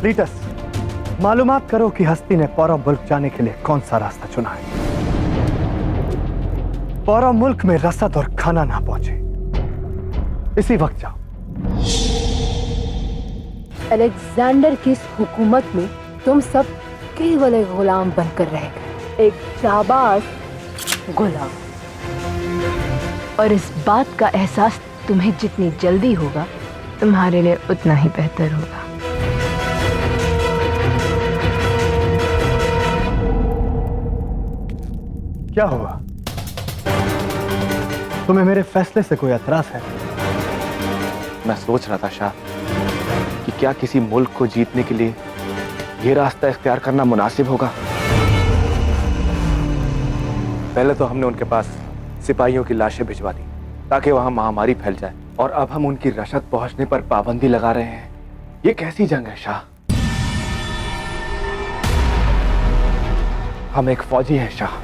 क्लीटस, मालूमात करो कि हस्ती ने पौरव मुल्क जाने के लिए कौन सा रास्ता चुना है। पौरव मुल्क में रसद और खाना ना पहुंचे, इसी वक्त जाओ। अलेक्जेंडर की इस हुकूमत में तुम सब केवल एक गुलाम बनकर रह गए, एक जाबाज गुलाम। और इस बात का एहसास तुम्हें जितनी जल्दी होगा, तुम्हारे लिए उतना ही बेहतर होगा। क्या हुआ? तुम्हें मेरे फैसले से कोई एतराज है? मैं सोच रहा था शाह कि क्या किसी मुल्क को जीतने के लिए यह रास्ता इख्तियार करना मुनासिब होगा। पहले तो हमने उनके पास सिपाहियों की लाशें भिजवा दी ताकि वहां महामारी फैल जाए, और अब हम उनकी रसद पहुंचने पर पाबंदी लगा रहे हैं। ये कैसी जंग है शाह? हम एक फौजी हैं शाह,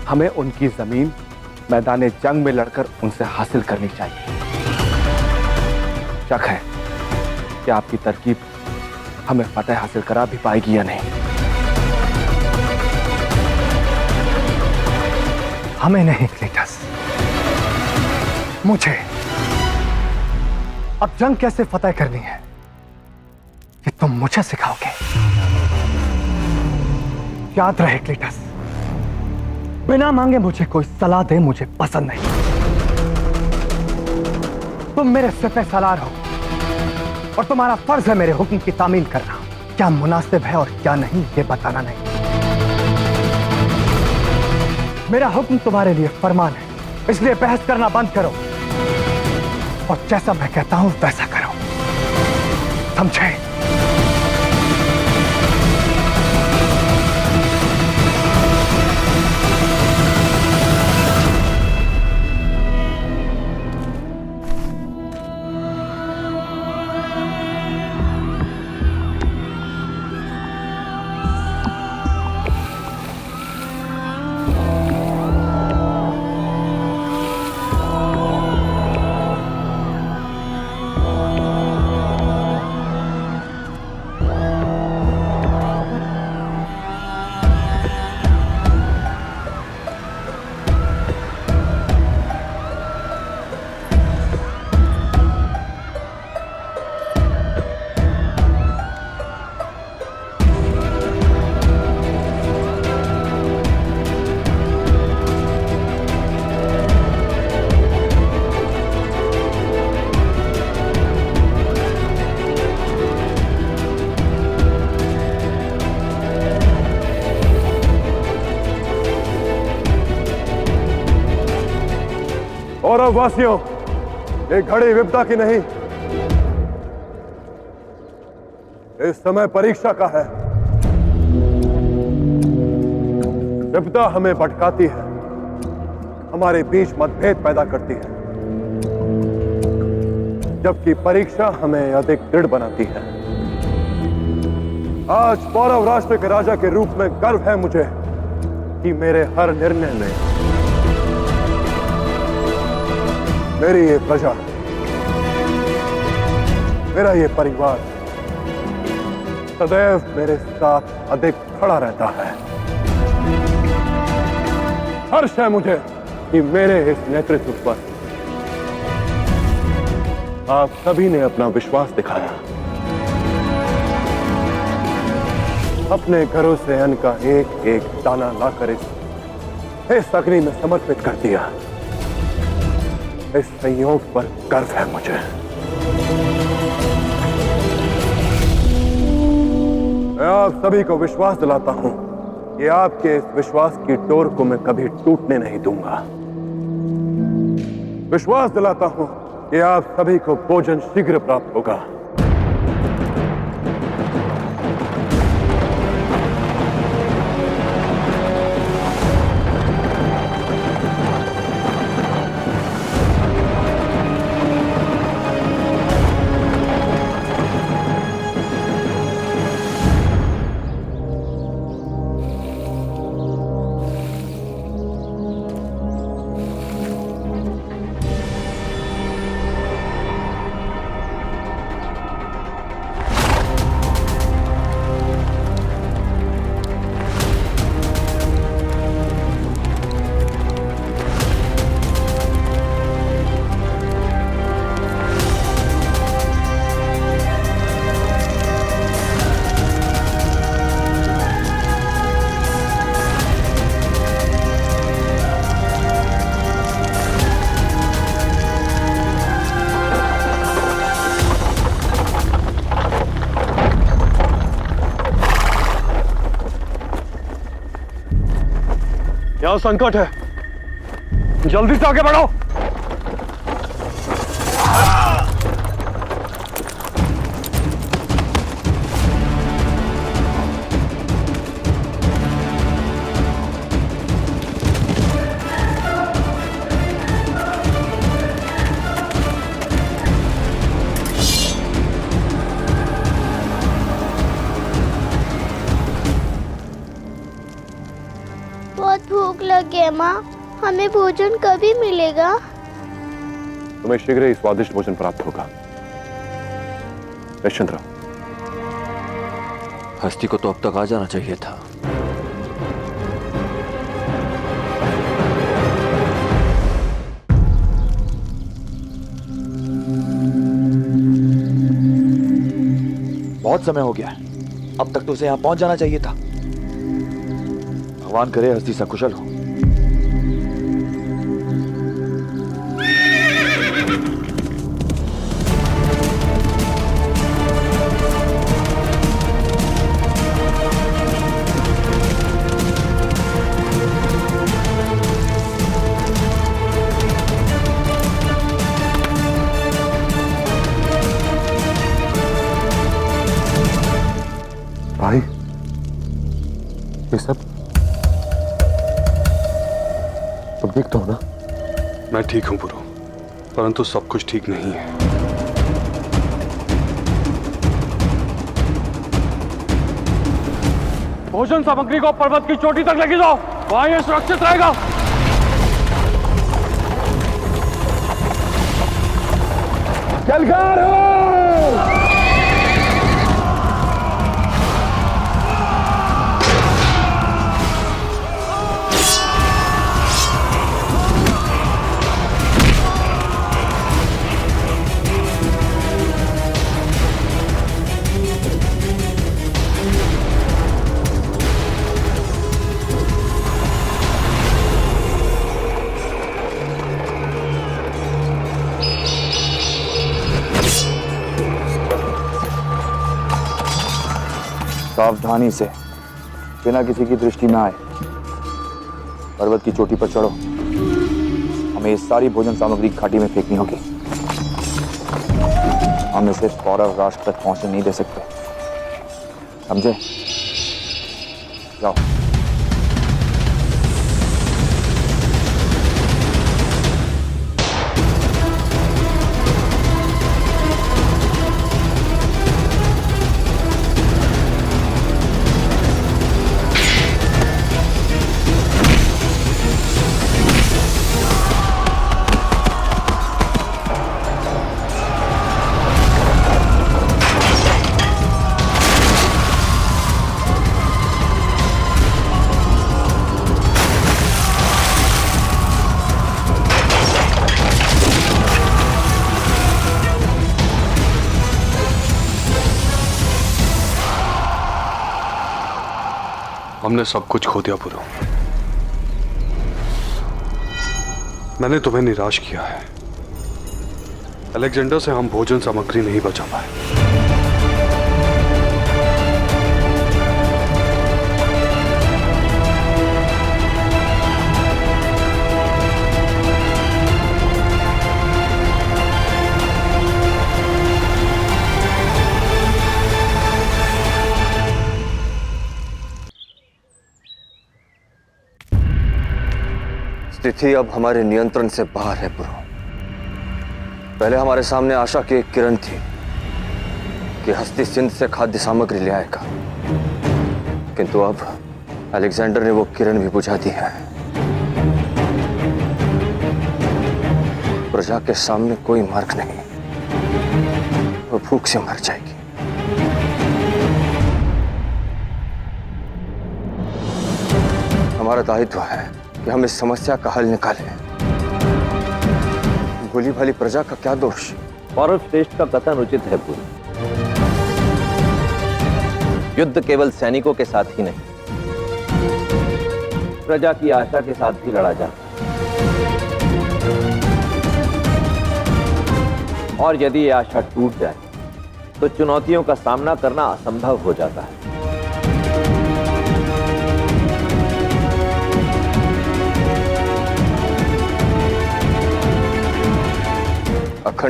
हमें उनकी जमीन मैदान जंग में लड़कर उनसे हासिल करनी चाहिए। शक है कि आपकी तरकीब हमें फतेह हासिल करा भी पाएगी या नहीं। हमें नहीं क्लीटस, मुझे। अब जंग कैसे फतेह करनी है ये तुम मुझे सिखाओगे। याद रहे क्लीटस, बिना मांगे मुझे कोई सलाह दे मुझे पसंद नहीं। तुम मेरे सिपह सालार हो और तुम्हारा फर्ज है मेरे हुक्म की तामील करना। क्या मुनासिब है और क्या नहीं ये बताना नहीं। मेरा हुक्म तुम्हारे लिए फरमान है, इसलिए बहस करना बंद करो और जैसा मैं कहता हूं वैसा करो, समझे? और अब वासियों, एक घड़ी विपदा की नहीं, इस समय परीक्षा का है। विपदा हमें भटकाती है, हमारे बीच मतभेद पैदा करती है, जबकि परीक्षा हमें अधिक दृढ़ बनाती है। आज पौरव राष्ट्र के राजा के रूप में गर्व है मुझे कि मेरे हर निर्णय में मेरी ये प्रजा, मेरा ये परिवार सदैव मेरे साथ अधिक खड़ा रहता है। हर्ष है मुझे कि मेरे इस नेतृत्व पर आप सभी ने अपना विश्वास दिखाया, अपने घरों से अन्न का एक एक दाना लाकर इस अग्नि में समर्पित कर दिया। इस संयोग पर गर्व है मुझे। मैं आप सभी को विश्वास दिलाता हूं कि आपके इस विश्वास की डोर को मैं कभी टूटने नहीं दूंगा। विश्वास दिलाता हूं कि आप सभी को भोजन शीघ्र प्राप्त होगा। यहाँ संकट है, जल्दी से आगे बढ़ो। बहुत भूख लगी है माँ, हमें भोजन कभी मिलेगा? तुम्हें शीघ्र ही स्वादिष्ट भोजन प्राप्त होगा। निश्चिंत रहो। हस्ती को तो अब तक आ जाना चाहिए था। बहुत समय हो गया है, अब तक तो उसे यहां पहुंच जाना चाहिए था। भगवान करे हस्ती सकुशल हो। भाई, ये सब तुम ठीक तो हो ना? मैं ठीक हूं पुरो, परंतु सब कुछ ठीक नहीं है। भोजन सामग्री को पर्वत की चोटी तक लेके जाओ, वहां ये सुरक्षित रहेगा। जलगार हो! सावधानी से, बिना किसी की दृष्टि में आए, पर्वत की चोटी पर चढ़ो। हमें ये सारी भोजन सामग्री घाटी में फेंकनी होगी। हम इसे कौरव राष्ट्र तक पहुंचने नहीं दे सकते, समझे? जाओ। हमने सब कुछ खो दिया पुरो। मैंने तुम्हें निराश किया है। अलेक्जेंडर से हम भोजन सामग्री नहीं बचा पाए। स्थिति अब हमारे नियंत्रण से बाहर है पुरो। पहले हमारे सामने आशा की एक किरण थी कि हस्ती सिंध से खाद्य सामग्री ले आएगा, किंतु अब अलेक्जेंडर ने वो किरण भी बुझा दी है। प्रजा के सामने कोई मार्ग नहीं, वो भूख से मर जाएगी। हमारा दायित्व है कि हम इस समस्या का हल निकालें। भोली भाली प्रजा का क्या दोष? पौरव श्रेष्ठ का कथन उचित है पुरो। युद्ध केवल सैनिकों के साथ ही नहीं, प्रजा की आशा के साथ भी लड़ा जाता है। और यदि ये आशा टूट जाए तो चुनौतियों का सामना करना असंभव हो जाता है।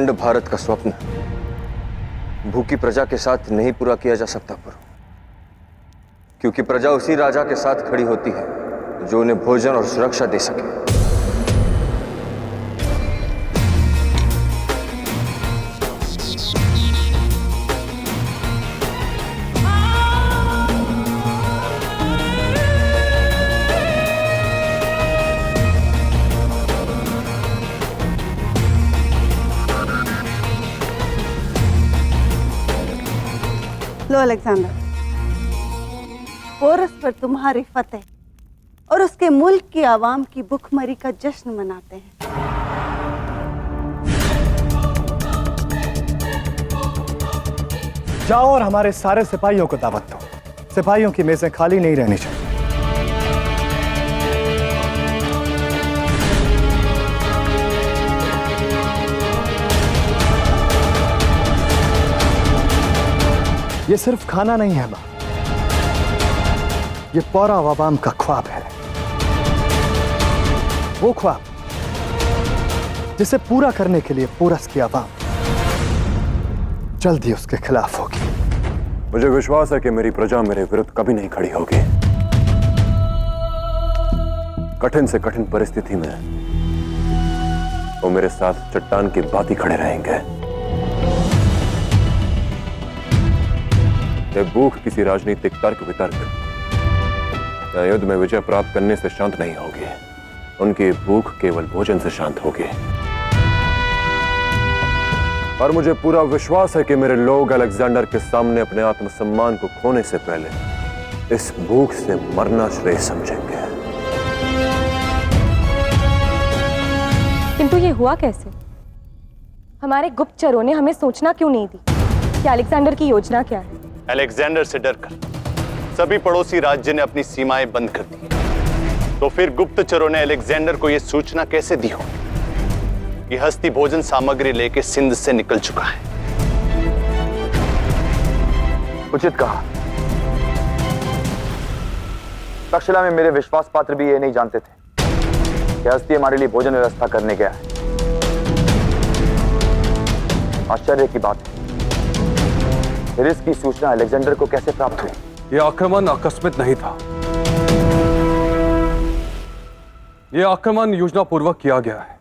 अखंड भारत का स्वप्न भूखी प्रजा के साथ नहीं पूरा किया जा सकता प्रभु, क्योंकि प्रजा उसी राजा के साथ खड़ी होती है जो उन्हें भोजन और सुरक्षा दे सके। लो अलेक्जेंडर, पोरस पर तुम्हारी फतेह और उसके मुल्क की आवाम की भुखमरी का जश्न मनाते हैं। जाओ और हमारे सारे सिपाहियों को दावत दो। सिपाहियों की मेजें खाली नहीं रहनी चाहिए। ये सिर्फ खाना नहीं है मां, ये पौरा आवाम का ख्वाब है। वो ख्वाब जिसे पूरा करने के लिए पोरस की आवाम जल्दी उसके खिलाफ होगी। मुझे विश्वास है कि मेरी प्रजा मेरे विरुद्ध कभी नहीं खड़ी होगी। कठिन से कठिन परिस्थिति में वो मेरे साथ चट्टान की भांति खड़े रहेंगे। ये भूख किसी राजनीतिक तर्क वितर्क या युद्ध में विजय प्राप्त करने से शांत नहीं होगी। उनकी भूख केवल भोजन से शांत होगी। और मुझे पूरा विश्वास है कि मेरे लोग अलेक्जेंडर के सामने अपने आत्मसम्मान को खोने से पहले इस भूख से मरना श्रेय समझेंगे। किंतु ये हुआ कैसे? हमारे गुप्तचरों ने हमें सोचना क्यों नहीं दी कि अलेक्जेंडर की योजना क्या है? अलेक्जेंडर से डरकर सभी पड़ोसी राज्य ने अपनी सीमाएं बंद कर दी, तो फिर गुप्तचरों ने अलेक्जेंडर को यह सूचना कैसे दी हो कि हस्ती भोजन सामग्री लेके सिंध से निकल चुका है? उचित कहा। तक्षशिला में मेरे विश्वास पात्र भी ये नहीं जानते थे कि हस्ती हमारे लिए भोजन व्यवस्था करने गया है। आश्चर्य की बात है, फिर इसकी सूचना अलेक्जेंडर को कैसे प्राप्त हुई? यह आक्रमण आकस्मिक नहीं था। यह आक्रमण योजनापूर्वक किया गया है।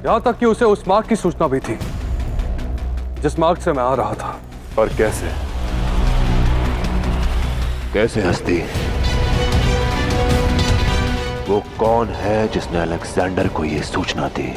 यहां तक कि उसे उस मार्ग की सूचना भी थी जिस मार्ग से मैं आ रहा था। पर कैसे? कैसे हस्ती? वो कौन है जिसने अलेक्जेंडर को यह सूचना दी?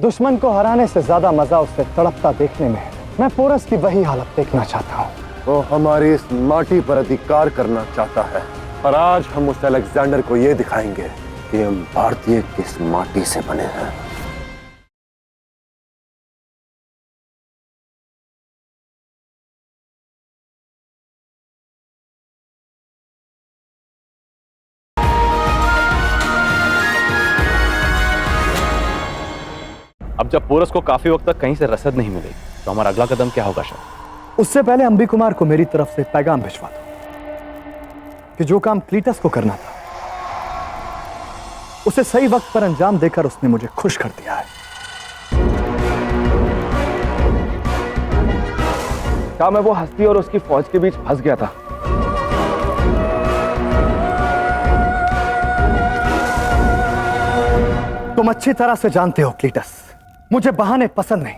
दुश्मन को हराने से ज्यादा मजा उसे तड़पता देखने में है। मैं पोरस की वही हालत देखना चाहता हूँ। वो हमारी इस माटी पर अधिकार करना चाहता है, और आज हम उस अलेक्जेंडर को यह दिखाएंगे कि हम भारतीय किस माटी से बने हैं। अब जब पोरस को काफी वक्त तक कहीं से रसद नहीं मिलेगी तो हमारा अगला कदम क्या होगा? शायद उससे पहले अंबी कुमार को मेरी तरफ से पैगाम भिजवा दो कि जो काम क्लीटस को करना था उसे सही वक्त पर अंजाम देकर उसने मुझे खुश कर दिया है। क्या मैं वो हस्ती और उसकी फौज के बीच फंस गया था? तुम अच्छी तरह से जानते हो क्लीटस, मुझे बहाने पसंद नहीं।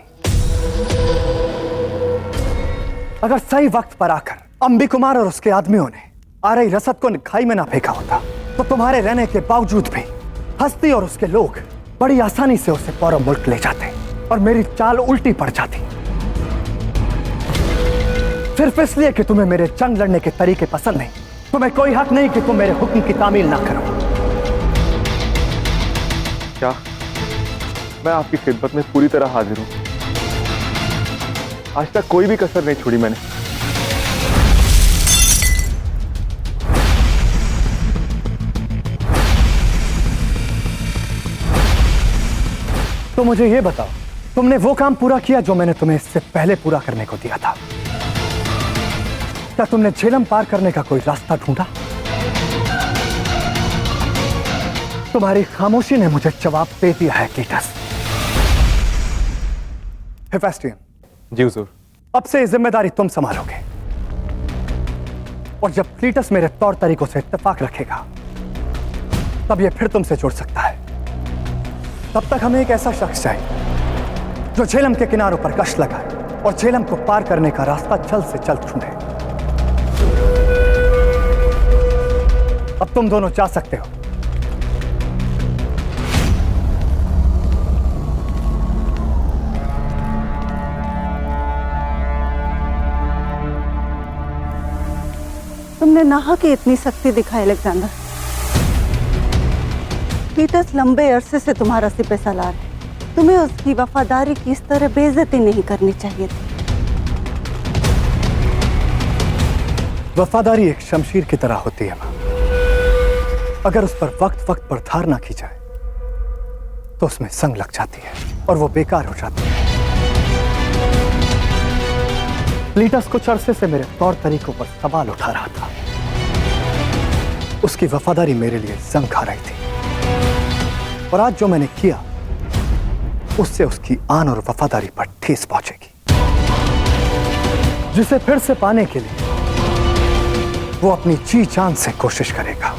अगर सही वक्त पर आकर अंबी कुमार और उसके आदमियों ने आ रही रसद को खाई में ना फेंका होता तो तुम्हारे रहने के बावजूद भी हस्ती और उसके लोग बड़ी आसानी से उसे पौरव मुल्क ले जाते और मेरी चाल उल्टी पड़ जाती। सिर्फ इसलिए कि तुम्हें मेरे जंग लड़ने के तरीके पसंद नहीं, तुम्हें कोई हक नहीं कि तुम मेरे हुक्म की तामील ना करो। क्या मैं आपकी खिदमत में पूरी तरह हाजिर हूं। आज तक कोई भी कसर नहीं छोड़ी मैंने। तो मुझे ये बताओ, तुमने वो काम पूरा किया जो मैंने तुम्हें इससे पहले पूरा करने को दिया था? क्या तुमने झेलम पार करने का कोई रास्ता ढूंढा? तुम्हारी खामोशी ने मुझे जवाब दे दिया है क्लीटस। हेफेस्टियन। जी हुजूर। अब से ये जिम्मेदारी तुम संभालोगे, और जब क्लीटस मेरे तौर तरीकों से इत्तेफाक रखेगा तब ये फिर तुमसे जुड़ सकता है। तब तक हमें एक ऐसा शख्स चाहिए जो झेलम के किनारों पर गश्त लगाए और झेलम को पार करने का रास्ता जल्द से जल्द ढूंढे। अब तुम दोनों जा सकते हो। तुमने नाहा की इतनी सख्ती दिखाई अलेक्जेंडर। क्लीटस लंबे अरसे से तुम्हारा सिपह सालार है, तुम्हें उसकी वफादारी की इस तरह बेइज्जती नहीं करनी चाहिए थी। वफादारी एक शमशीर की तरह होती है मां। अगर उस पर वक्त वक्त पर धार ना की जाए तो उसमें संग लग जाती है और वो बेकार हो जाती है। क्लीटस कुछ अरसे से मेरे तौर तरीकों पर सवाल उठा रहा था। उसकी वफादारी मेरे लिए जंग खा रही थी, और आज जो मैंने किया उससे उसकी आन और वफादारी पर ठेस पहुंचेगी, जिसे फिर से पाने के लिए वो अपनी जी जान से कोशिश करेगा।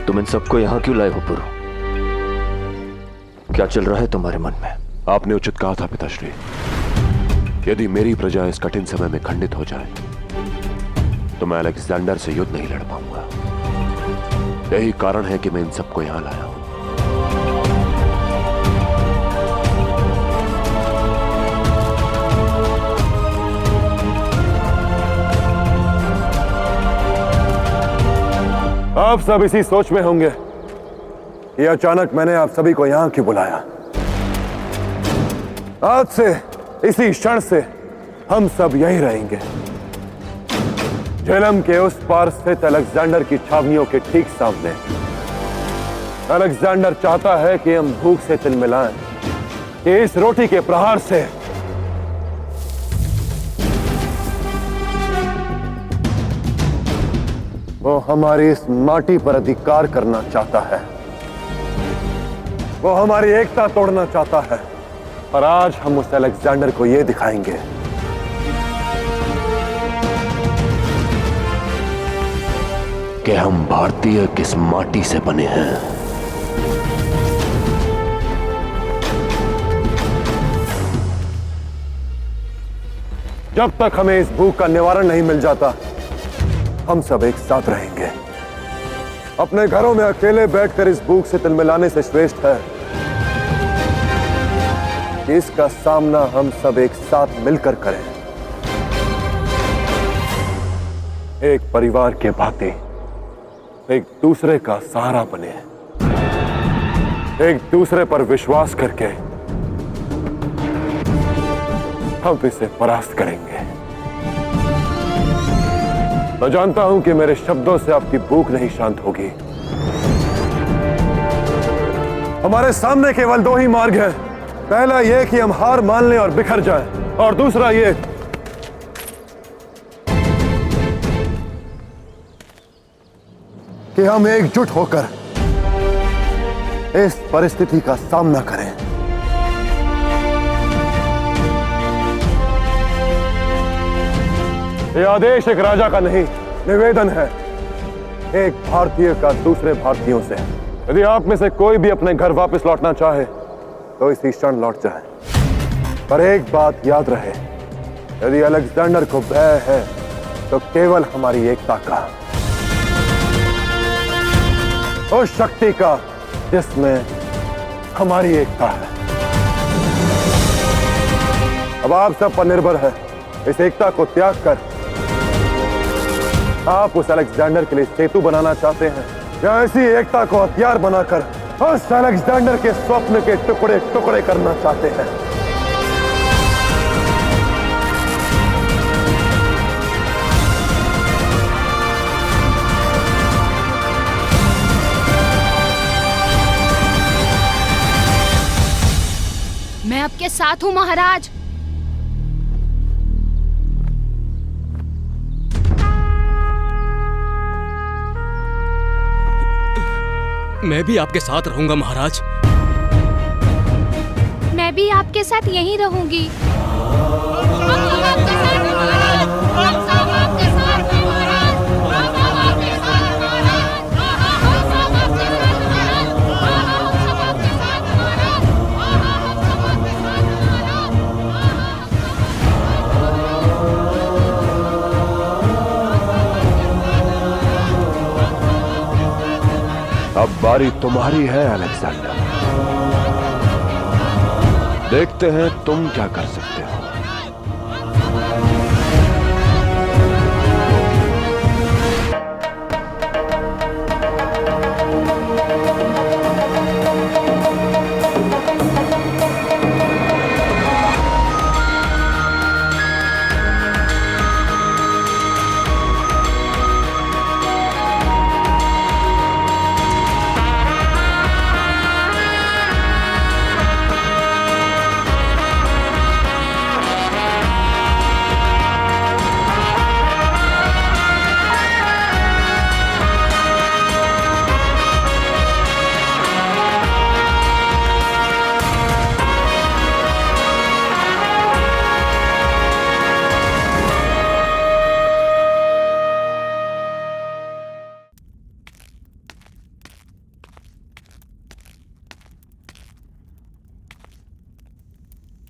तुम इन सबको यहां क्यों लाए हो पुरु? क्या चल रहा है तुम्हारे मन में? आपने उचित कहा था पिताश्री। यदि मेरी प्रजा इस कठिन समय में खंडित हो जाए तो मैं अलेक्जेंडर से युद्ध नहीं लड़ पाऊंगा। यही कारण है कि मैं इन सबको यहां लाया हूं। आप सब इसी सोच में होंगे कि अचानक मैंने आप सभी को यहां क्यों बुलाया। आज से इसी क्षण से हम सब यहीं रहेंगे, झेलम के उस पार स्थित अलेक्जेंडर की छावनियों के ठीक सामने। अलेक्जेंडर चाहता है कि हम भूख से तिलमिलाएं, कि इस रोटी के प्रहार से वो हमारी इस माटी पर अधिकार करना चाहता है। वो हमारी एकता तोड़ना चाहता है, और आज हम उस अलेक्जेंडर को यह दिखाएंगे कि हम भारतीय किस माटी से बने हैं। जब तक हमें इस भूख का निवारण नहीं मिल जाता हम सब एक साथ रहेंगे। अपने घरों में अकेले बैठकर इस भूख से तिलमिलाने से श्रेष्ठ है कि इसका सामना हम सब एक साथ मिलकर करें, एक परिवार के भांति एक दूसरे का सहारा बने, एक दूसरे पर विश्वास करके हम इसे परास्त करेंगे। मैं जानता हूं कि मेरे शब्दों से आपकी भूख नहीं शांत होगी। हमारे सामने केवल दो ही मार्ग हैं। पहला यह कि हम हार मान लें और बिखर जाएं, और दूसरा यह कि हम एकजुट होकर इस परिस्थिति का सामना करें। यह आदेश एक राजा का नहीं, निवेदन है एक भारतीय का दूसरे भारतीयों से। यदि आप में से कोई भी अपने घर वापस लौटना चाहे तो इसी क्षण लौट जाए। पर एक बात याद रहे, यदि अलेक्जेंडर को भय है तो केवल हमारी एकता का, उस शक्ति का जिसमें हमारी एकता है। अब आप सब पर निर्भर है इस एकता को त्याग कर आप उस अलेक्जेंडर के लिए सेतु बनाना चाहते हैं या ऐसी एकता को हथियार बनाकर उस अलेक्जेंडर के स्वप्न के टुकड़े टुकड़े करना चाहते हैं। मैं आपके साथ हूं महाराज। मैं भी आपके साथ रहूंगा महाराज। मैं भी आपके साथ यहीं रहूंगी। अब बारी तुम्हारी है अलेक्जेंडर। देखते हैं तुम क्या कर सकते हो।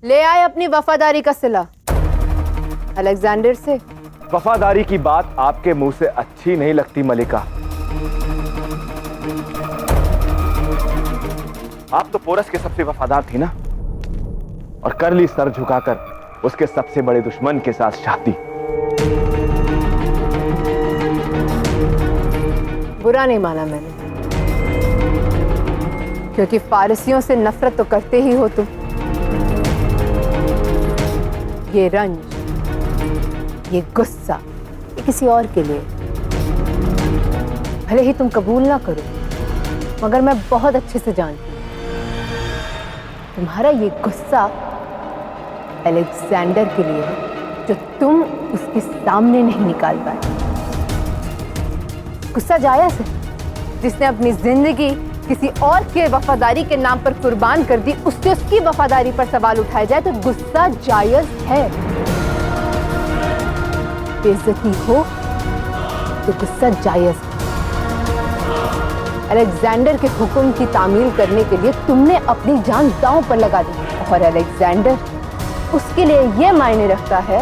ले आए अपनी वफादारी का सिला अलेक्जेंडर से। वफादारी की बात आपके मुंह से अच्छी नहीं लगती मलिका। आप तो पोरस के सबसे वफादार थी ना, और कर ली सर झुकाकर उसके सबसे बड़े दुश्मन के साथ शादी। बुरा नहीं माना मैंने, क्योंकि फारसियों से नफरत तो करते ही हो तुम। ये रंज, ये गुस्सा, ये किसी और के लिए। भले ही तुम कबूल ना करो, मगर मैं बहुत अच्छे से जानती हूँ तुम्हारा ये गुस्सा अलेक्जेंडर के लिए है, जो तुम उसके सामने नहीं निकाल पाए। गुस्सा जायज है। जिसने अपनी जिंदगी किसी और के वफादारी के नाम पर कुर्बान कर दी, उससे उसकी वफादारी पर सवाल उठाया जाए तो गुस्सा जायज है। बेइज्जती हो तो गुस्सा जायज है। अलेक्जेंडर के हुक्म की तामील करने के लिए तुमने अपनी जान दांव पर लगा दी, और अलेक्जेंडर उसके लिए यह मायने रखता है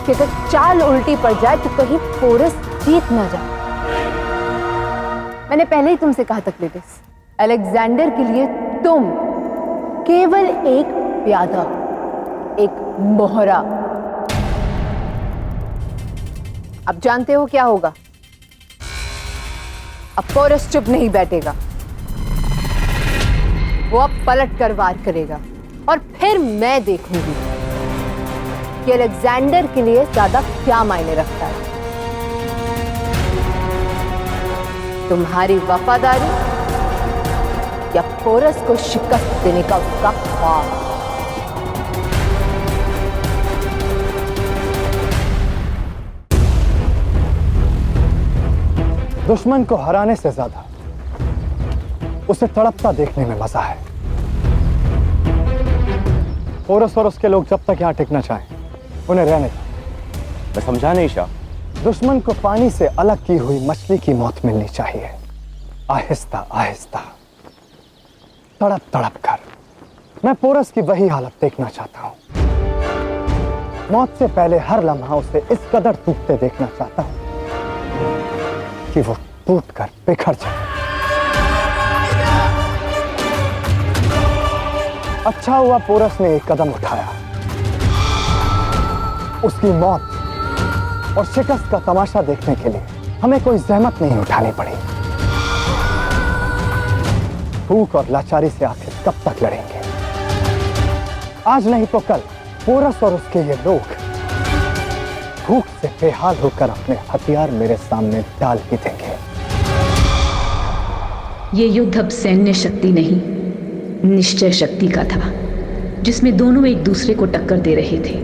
कि अगर चाल उल्टी पड़ जाए तो कहीं पोरस जीत ना जाए। मैंने पहले ही तुमसे कहा था क्लेटिस, अलेक्जेंडर के लिए तुम केवल एक प्यादा, एक मोहरा। अब जानते हो क्या होगा? अब पोरस चुप नहीं बैठेगा, वो अब पलट कर वार करेगा, और फिर मैं देखूंगी कि अलेक्जेंडर के लिए ज्यादा क्या मायने रखता है, तुम्हारी वफादारी या पोरस को शिकस्त देने का उसका ख्वाब। दुश्मन को हराने से ज्यादा उसे तड़पता देखने में मजा है। पोरस और उसके लोग जब तक यहां टिकना चाहें, उन्हें रहने दो। मैं समझा नहीं शाह। दुश्मन को पानी से अलग की हुई मछली की मौत मिलनी चाहिए, आहिस्ता आहिस्ता, तड़प तड़प कर। मैं पोरस की वही हालत देखना चाहता हूं। मौत से पहले हर लम्हा उसे इस कदर टूटते देखना चाहता हूं कि वो टूट कर बिखर जाए। अच्छा हुआ पोरस ने एक कदम उठाया। उसकी मौत और शिकस्त का तमाशा देखने के लिए हमें कोई जहमत नहीं उठानी पड़ी। भूख और लाचारी से आखिर कब तक लड़ेंगे? आज नहीं तो कल पोरस और उसके ये लोग भूख से बेहाल होकर अपने हथियार मेरे सामने डाल ही देंगे। ये युद्ध अब सैन्य शक्ति नहीं, निश्चय शक्ति का था, जिसमें दोनों एक दूसरे को टक्कर दे रहे थे।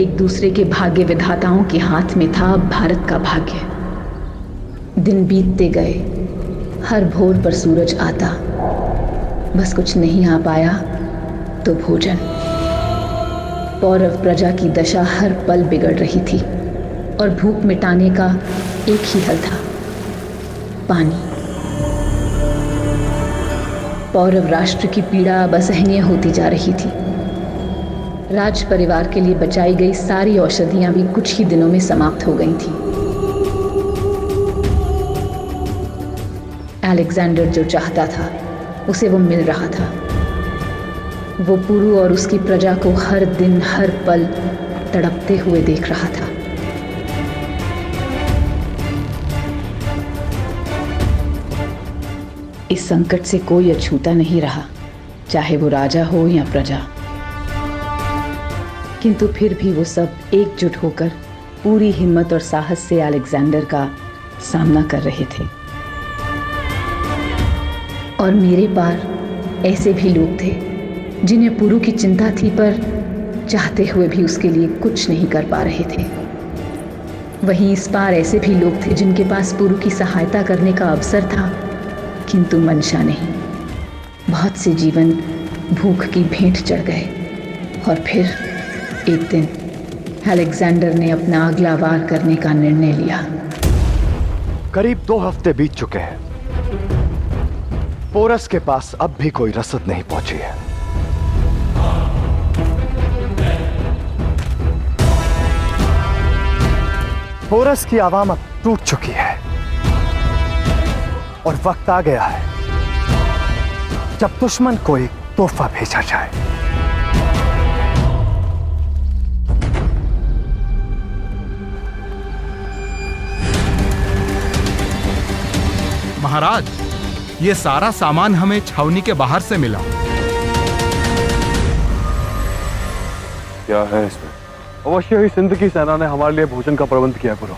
एक दूसरे के भाग्य विधाताओं के हाथ में था भारत का भाग्य। दिन बीतते गए, हर भोर पर सूरज आता, बस कुछ नहीं आ पाया तो भोजन। पौरव प्रजा की दशा हर पल बिगड़ रही थी और भूख मिटाने का एक ही हल था, पानी। पौरव राष्ट्र की पीड़ा अब असहनीय होती जा रही थी। राज परिवार के लिए बचाई गई सारी औषधियां भी कुछ ही दिनों में समाप्त हो गई थी। अलेक्जेंडर जो चाहता था उसे वो मिल रहा था। वो पुरु और उसकी प्रजा को हर दिन हर पल तड़पते हुए देख रहा था। इस संकट से कोई अछूता नहीं रहा, चाहे वो राजा हो या प्रजा। किंतु फिर भी वो सब एकजुट होकर पूरी हिम्मत और साहस से अलेक्जेंडर का सामना कर रहे थे। और मेरे पार ऐसे भी लोग थे जिन्हें पुरु की चिंता थी, पर चाहते हुए भी उसके लिए कुछ नहीं कर पा रहे थे। वहीं इस पार ऐसे भी लोग थे जिनके पास पुरु की सहायता करने का अवसर था, किंतु मंशा नहीं। बहुत से जीवन भूख की भेंट चढ़ गए। और फिर एक दिन अलेक्जेंडर ने अपना अगला वार करने का निर्णय लिया। करीब 2 हफ्ते बीत चुके हैं। पोरस के पास अब भी कोई रसद नहीं पहुंची है। पोरस की आवाम अब टूट चुकी है और वक्त आ गया है जब दुश्मन को एक तोहफा भेजा जाए। महाराज, ये सारा सामान हमें छावनी के बाहर से मिला। क्या है इसमें? अवश्य ही सिंध की सेना ने हमारे लिए भोजन का प्रबंध किया गुरु।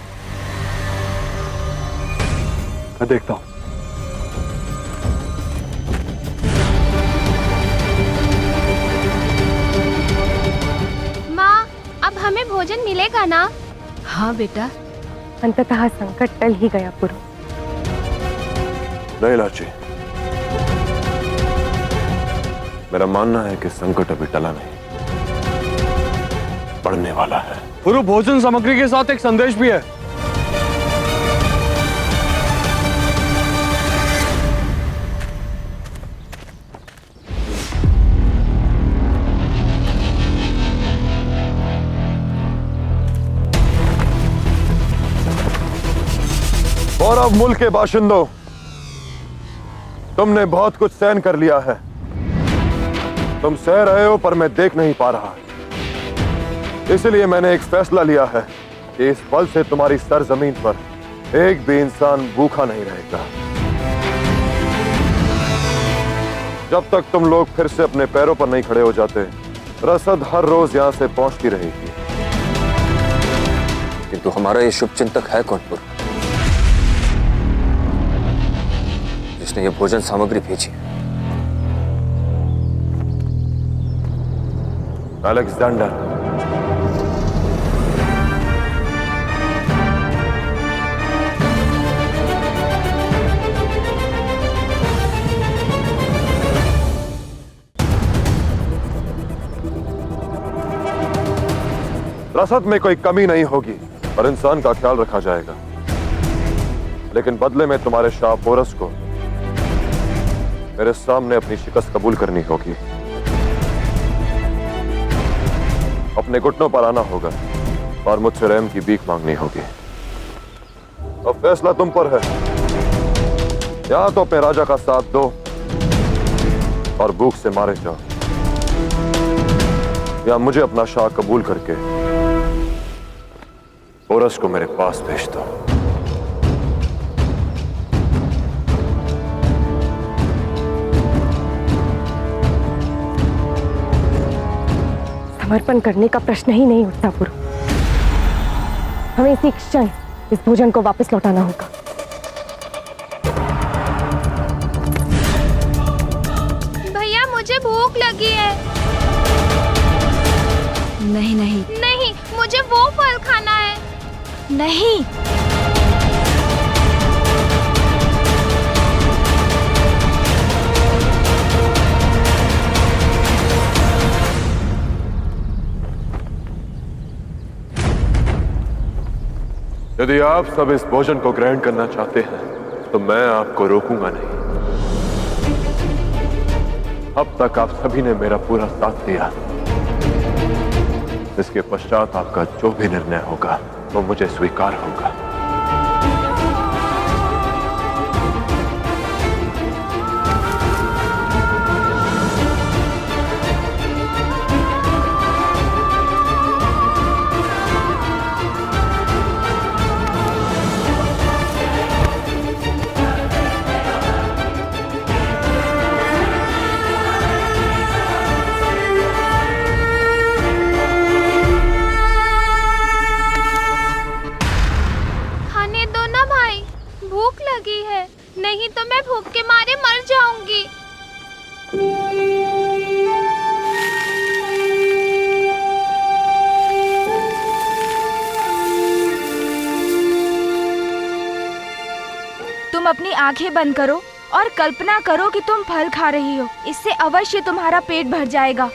मैं देखता हूं। माँ, अब हमें भोजन मिलेगा ना? हाँ बेटा, अंततः संकट टल ही गया पुरु। नहीं लाची, मेरा मानना है कि संकट अभी टला नहीं, बढ़ने वाला है। पुरु भोजन सामग्री के साथ एक संदेश भी है। पौरव मुल्क के बाशिंदों, तुमने बहुत कुछ सहन कर लिया है। तुम सह रहे हो पर मैं देख नहीं पा रहा। इसलिए मैंने एक फैसला लिया है कि इस पल से तुम्हारी सरजमीन पर एक भी इंसान भूखा नहीं रहेगा। जब तक तुम लोग फिर से अपने पैरों पर नहीं खड़े हो जाते, रसद हर रोज यहां से पहुंचती रहेगी। किंतु हमारा ये शुभ चिंतक है कौन पुरु, जिसने ये भोजन सामग्री भेजी? अलेक्जेंडर। रसद में कोई कमी नहीं होगी और इंसान का ख्याल रखा जाएगा, लेकिन बदले में तुम्हारे शाह पोरस को मेरे सामने अपनी शिकस्त कबूल करनी होगी। अपने घुटनों पर आना होगा और मुझसे रहम की भीख मांगनी होगी। अब फैसला तुम पर है, या तो अपने राजा का साथ दो और भूख से मारे जाओ, या मुझे अपना शाह कबूल करके पोरस को मेरे पास भेज दो। समर्पण करने का प्रश्न ही नहीं उठता पुरु। हमें इसी क्षण इस भोजन को वापस लौटाना होगा। भैया मुझे भूख लगी है। नहीं नहीं नहीं, मुझे वो फल खाना है। नहीं, यदि आप सब इस भोजन को ग्रहण करना चाहते हैं तो मैं आपको रोकूंगा नहीं। अब तक आप सभी ने मेरा पूरा साथ दिया। इसके पश्चात आपका जो भी निर्णय होगा वो मुझे स्वीकार होगा। नहीं तो मैं भूख के मारे मर जाऊंगी। तुम अपनी आंखें बंद करो और कल्पना करो कि तुम फल खा रही हो। इससे अवश्य तुम्हारा पेट भर जाएगा।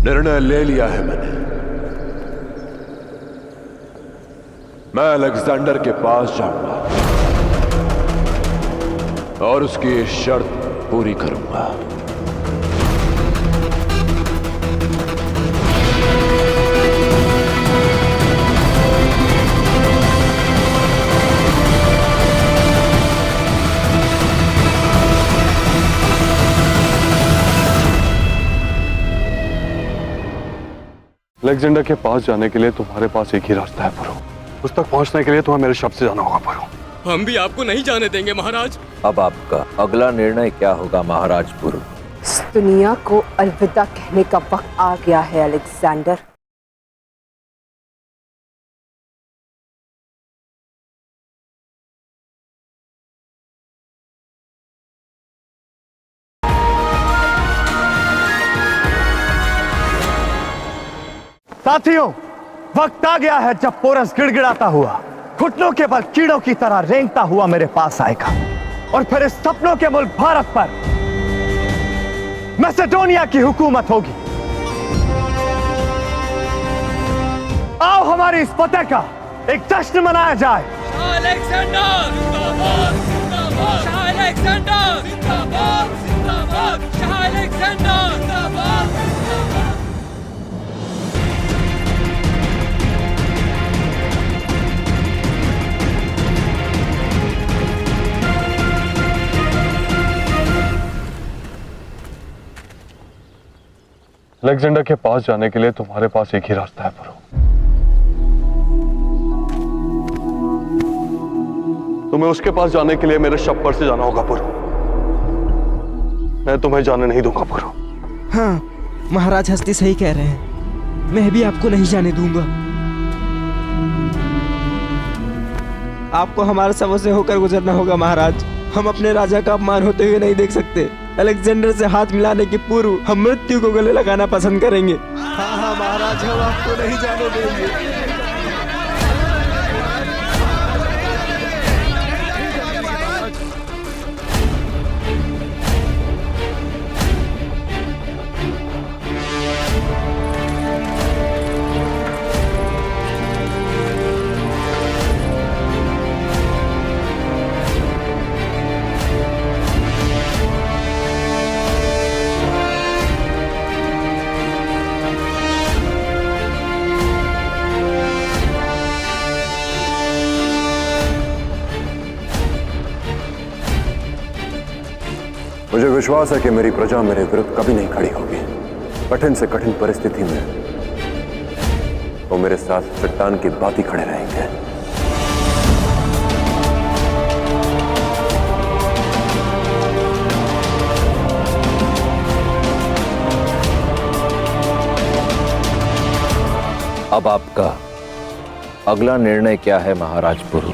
निर्णय ले लिया है मैंने। मैं अलेक्जेंडर के पास जाऊंगा और उसकी शर्त पूरी करूंगा। अलेक्जेंडर के पास जाने के लिए तुम्हारे पास एक ही रास्ता है पुरु। उस तक पहुंचने के लिए तुम्हें मेरे शब्द से जाना होगा पुरु। हम भी आपको नहीं जाने देंगे महाराज। अब आपका अगला निर्णय क्या होगा महाराज पुरु? इस दुनिया को अलविदा कहने का वक्त आ गया है अलेक्जेंडर। साथियों, वक्त आ गया है जब पोरस गिड़गिड़ाता हुआ घुटनों के बल कीड़ों की तरह रेंगता हुआ मेरे पास आएगा और फिर इस सपनों के मुल्क भारत पर मैसेडोनिया की हुकूमत होगी। आओ हमारी इस फतेह का एक जश्न मनाया जाए। शाह अलेक्जेंडर जिंदाबाद, जिंदाबाद। शाह अलेक्जेंडर जिंदाबाद, जिंदाबाद। शाह अलेक्जेंडर जिंदाबाद। अलेक्जेंडर के पास जाने के लिए तुम्हारे पास एक ही रास्ता है पुरु। तुम्हें उसके पास जाने के लिए मेरे शव पर से जाना होगा पुरु। मैं तुम्हें जाने नहीं दूंगा पुरु। हाँ, महाराज हस्ती सही कह रहे हैं। मैं भी आपको नहीं जाने दूंगा। आपको हमारे सबों से होकर गुजरना होगा महाराज। हम अपने राजा का अपमान होते हुए नहीं देख सकते। अलेक्जेंडर से हाथ मिलाने के पूर्व हम मृत्यु को गले लगाना पसंद करेंगे। हाँ हाँ महाराज, हम आपको नहीं जाने देंगे। मुझे विश्वास है कि मेरी प्रजा मेरे विरुद्ध कभी नहीं खड़ी होगी। कठिन से कठिन परिस्थिति में वो मेरे साथ चट्टान की बात ही खड़े रहेंगे। अब आपका अगला निर्णय क्या है महाराज पुरु?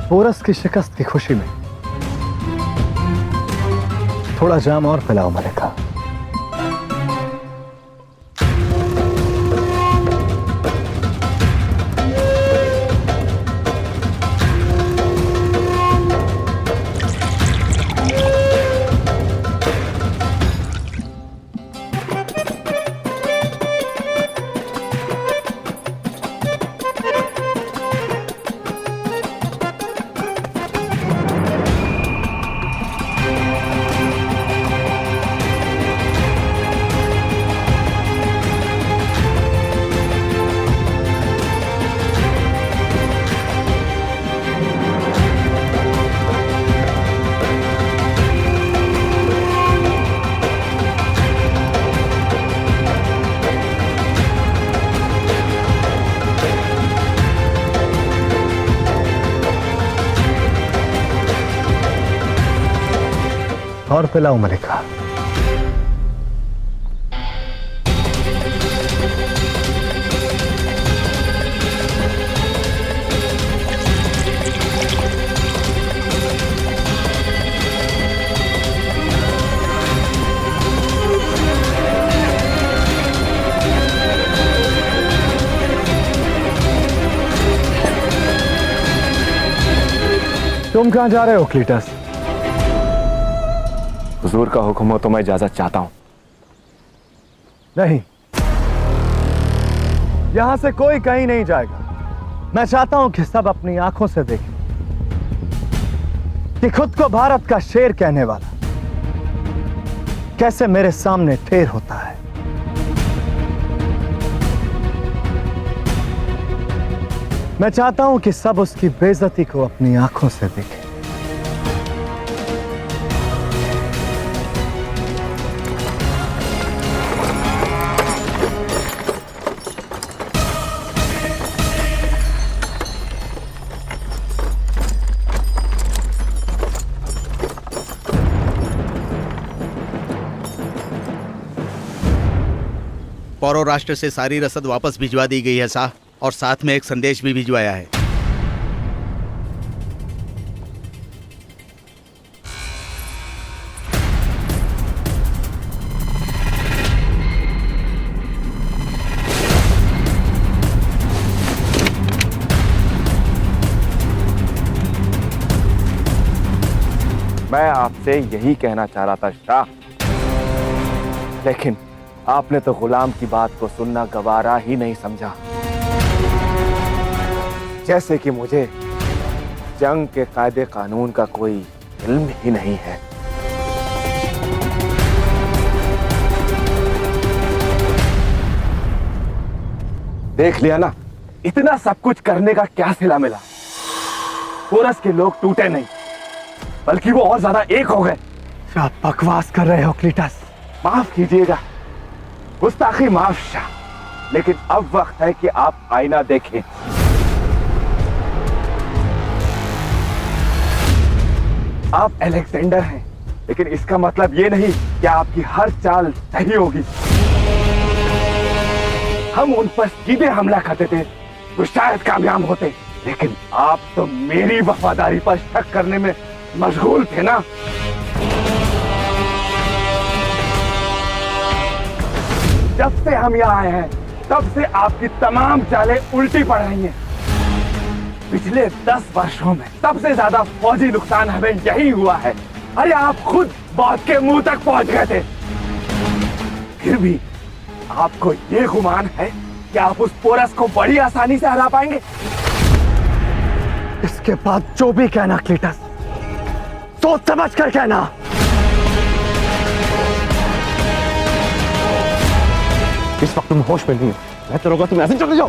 पोरस की शिकस्त की खुशी में थोड़ा जाम और फैलाओ मलिका। और पिलाओ मलिका। तुम कहां जा रहे हो क्लीटस? हुजूर का हुक्म हो तो मैं इजाजत चाहता हूं। नहीं, यहां से कोई कहीं नहीं जाएगा। मैं चाहता हूं कि सब अपनी आंखों से देखें कि खुद को भारत का शेर कहने वाला कैसे मेरे सामने ठेर होता है। मैं चाहता हूं कि सब उसकी बेइज्जती को अपनी आंखों से देखें। पौरव राष्ट्र से सारी रसद वापस भिजवा दी गई है साहब, और साथ में एक संदेश भी भिजवाया है। मैं आपसे यही कहना चाह रहा था शाह, लेकिन आपने तो गुलाम की बात को सुनना गवारा ही नहीं समझा। जैसे कि मुझे जंग के कायदे कानून का कोई इल्म ही नहीं है। देख लिया ना, इतना सब कुछ करने का क्या सिला मिला। पोरस के लोग टूटे नहीं, बल्कि वो और ज्यादा एक हो गए। क्या बकवास कर रहे हो क्लीटस? माफ कीजिएगा, गुस्ताखी माफ शाह, लेकिन अब वक्त है कि आप आईना देखें। आप अलेक्जेंडर हैं, लेकिन इसका मतलब ये नहीं कि आपकी हर चाल सही होगी। हम उन पर सीधे हमला करते थे तो शायद कामयाब होते, लेकिन आप तो मेरी वफादारी पर शक करने में मशगूल थे ना। जब से हम यहाँ आए हैं, तब से आपकी तमाम चालें उल्टी पड़ रही हैं। पिछले 10 वर्षों में सबसे ज्यादा फौजी नुकसान हमें यही हुआ है। अरे आप खुद मौत के मुंह तक पहुंच गए थे, फिर भी आपको ये गुमान है कि आप उस पोरस को बड़ी आसानी से हरा पाएंगे। इसके बाद जो भी कहना क्लीटस, सोच समझ कर कहना। इस वक्त तुम होश में नहीं हो, मैं तो रोका तुम ऐसे चले जाओ।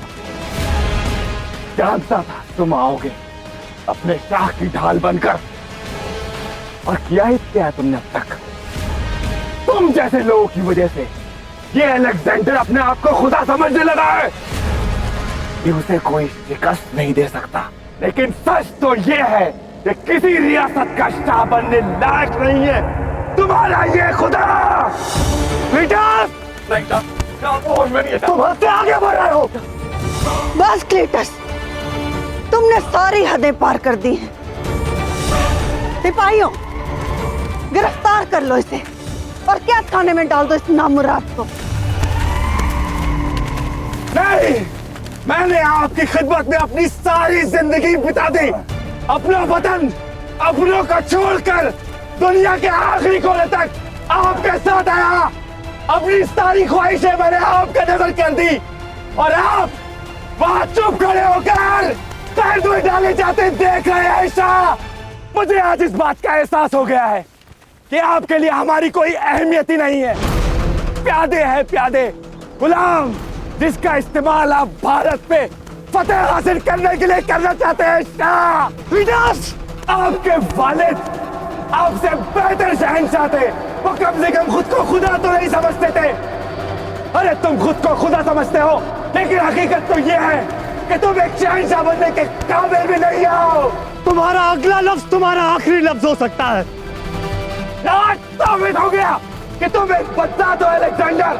जानता था तुम आओगे अपने शाह की ढाल बनकर, और किया ही क्या है तुमने अब तक। तुम जैसे लोगों की वजह से ये अलेक्जेंडर अपने आप को खुदा समझने लगा है कि उसे कोई शिकस्त नहीं दे सकता। लेकिन सच तो ये है कि किसी रियासत का शाह बनने लायक नहीं है तुम्हारा ये खुदा। तुम हमसे आगे बढ़ रहे हो। बस क्लीटस, तुमने सारी हदें पार कर दी हैं। सिपाहियों, गिरफ्तार कर लो इसे और कैद खाने में डाल दो इस नामुराद को। नहीं, मैंने आपकी खिदमत में अपनी सारी जिंदगी बिता दी। अपना वतन अपनों का छोड़कर दुनिया के आखिरी कोने तक आपके साथ आया। अपनी सारी ख्वाहिशें मैंने आपके नजर कर दी, और आप वहां चुप खड़े होकर पैर धुए डाले जाते देख रहे हैं। शाह, मुझे आज इस बात का एहसास हो गया है कि आपके लिए हमारी कोई अहमियत ही नहीं है। प्यादे हैं प्यादे, गुलाम जिसका इस्तेमाल आप भारत पे फतेह हासिल करने के लिए करना चाहते हैं। शाह, आपके वालिद आपसे बेहतर शहंशाह थे। वो कम से कम खुद को खुदा तो नहीं समझते थे। अरे तुम खुद को खुदा समझते हो, लेकिन हकीकत तो ये है कि तुम एक शहंशाह बनने के काबिल भी नहीं हो। तुम्हारा अगला लफ्ज तुम्हारा आखिरी लफ्ज हो सकता है। आज साबित हो गया कि तुम एक बदसात हो अलेक्जेंडर।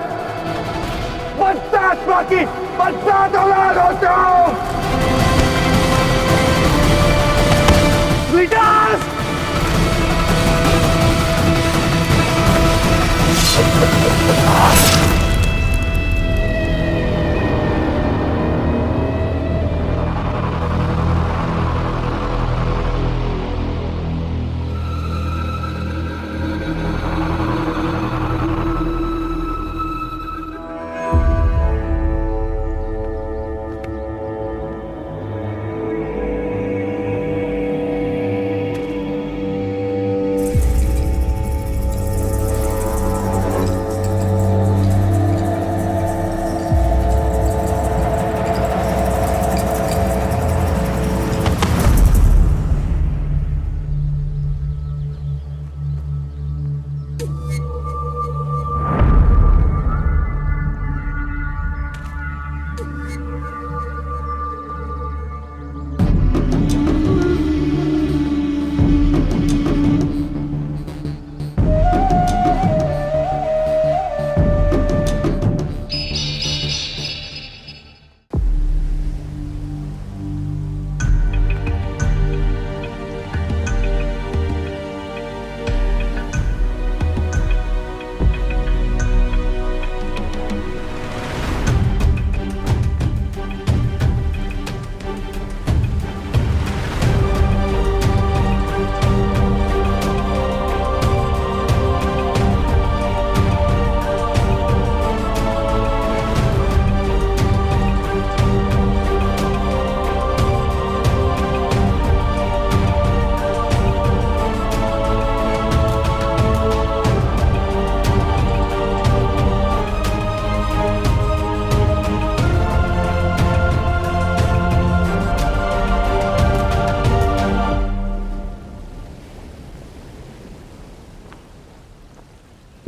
बदसात बाकी बदसात औलाद होते हो।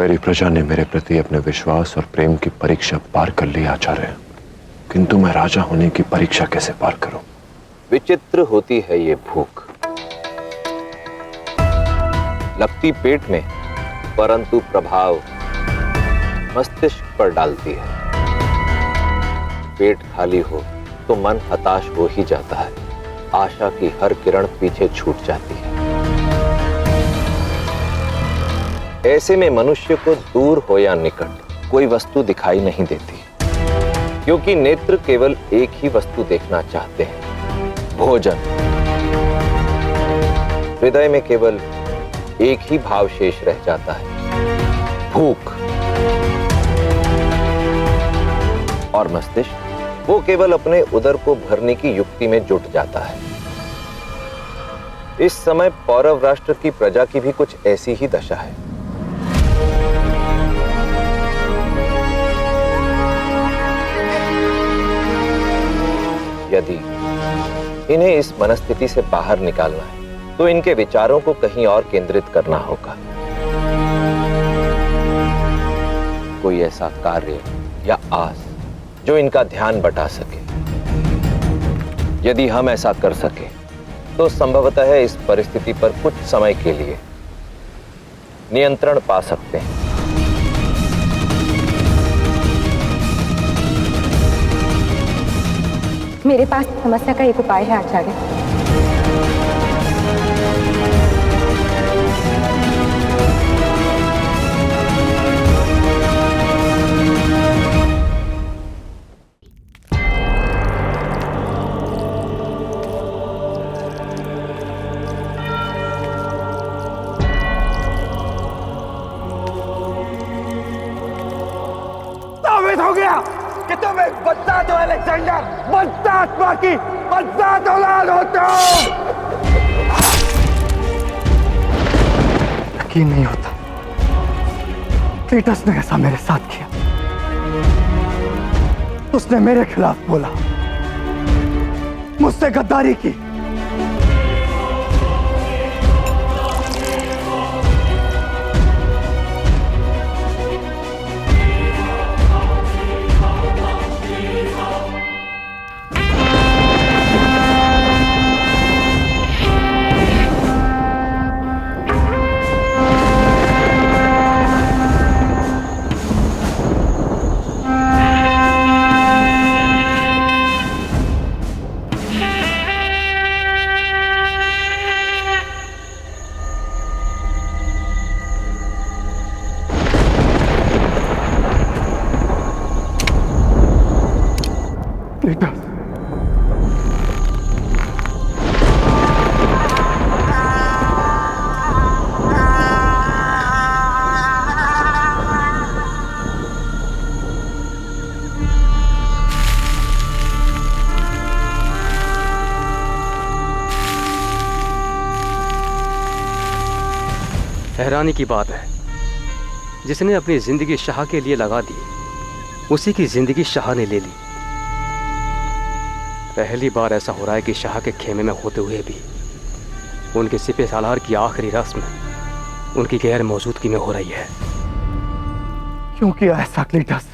मेरी प्रजा ने मेरे प्रति अपने विश्वास और प्रेम की परीक्षा पार कर ली आचार्य, किंतु मैं राजा होने की परीक्षा कैसे पार करूं? विचित्र होती है ये भूख, लगती पेट में परंतु प्रभाव मस्तिष्क पर डालती है। पेट खाली हो तो मन हताश हो ही जाता है, आशा की हर किरण पीछे छूट जाती है। ऐसे में मनुष्य को दूर हो या निकट कोई वस्तु दिखाई नहीं देती, क्योंकि नेत्र केवल एक ही वस्तु देखना चाहते हैं, भोजन। हृदय में केवल एक ही भाव शेष रह जाता है, भूख। और मस्तिष्क वो केवल अपने उदर को भरने की युक्ति में जुट जाता है। इस समय पौरव राष्ट्र की प्रजा की भी कुछ ऐसी ही दशा है। यदि इन्हें इस मनस्थिति से बाहर निकालना है तो इनके विचारों को कहीं और केंद्रित करना होगा। कोई ऐसा कार्य या आस जो इनका ध्यान बटा सके। यदि हम ऐसा कर सके तो संभवतः इस परिस्थिति पर कुछ समय के लिए नियंत्रण पा सकते हैं। मेरे पास समस्या का एक उपाय है आचार्य। साबित हो गया कि तुम एक बददात हो अलेक्जेंडर, बददात बाकी बददात औलाद होते हो। यकीन नहीं होता क्लीटस ने ऐसा मेरे साथ किया। उसने मेरे खिलाफ बोला, मुझसे गद्दारी की। हैरानी की बात है, जिसने अपनी जिंदगी शाह के लिए लगा दी, उसी की जिंदगी शाह ने ले ली। पहली बार ऐसा हो रहा है कि शाह के खेमे में होते हुए भी उनके सिपह सालार की आखिरी रस्म उनकी गैर मौजूदगी में हो रही है। क्यों किया ऐसा क्लीटस?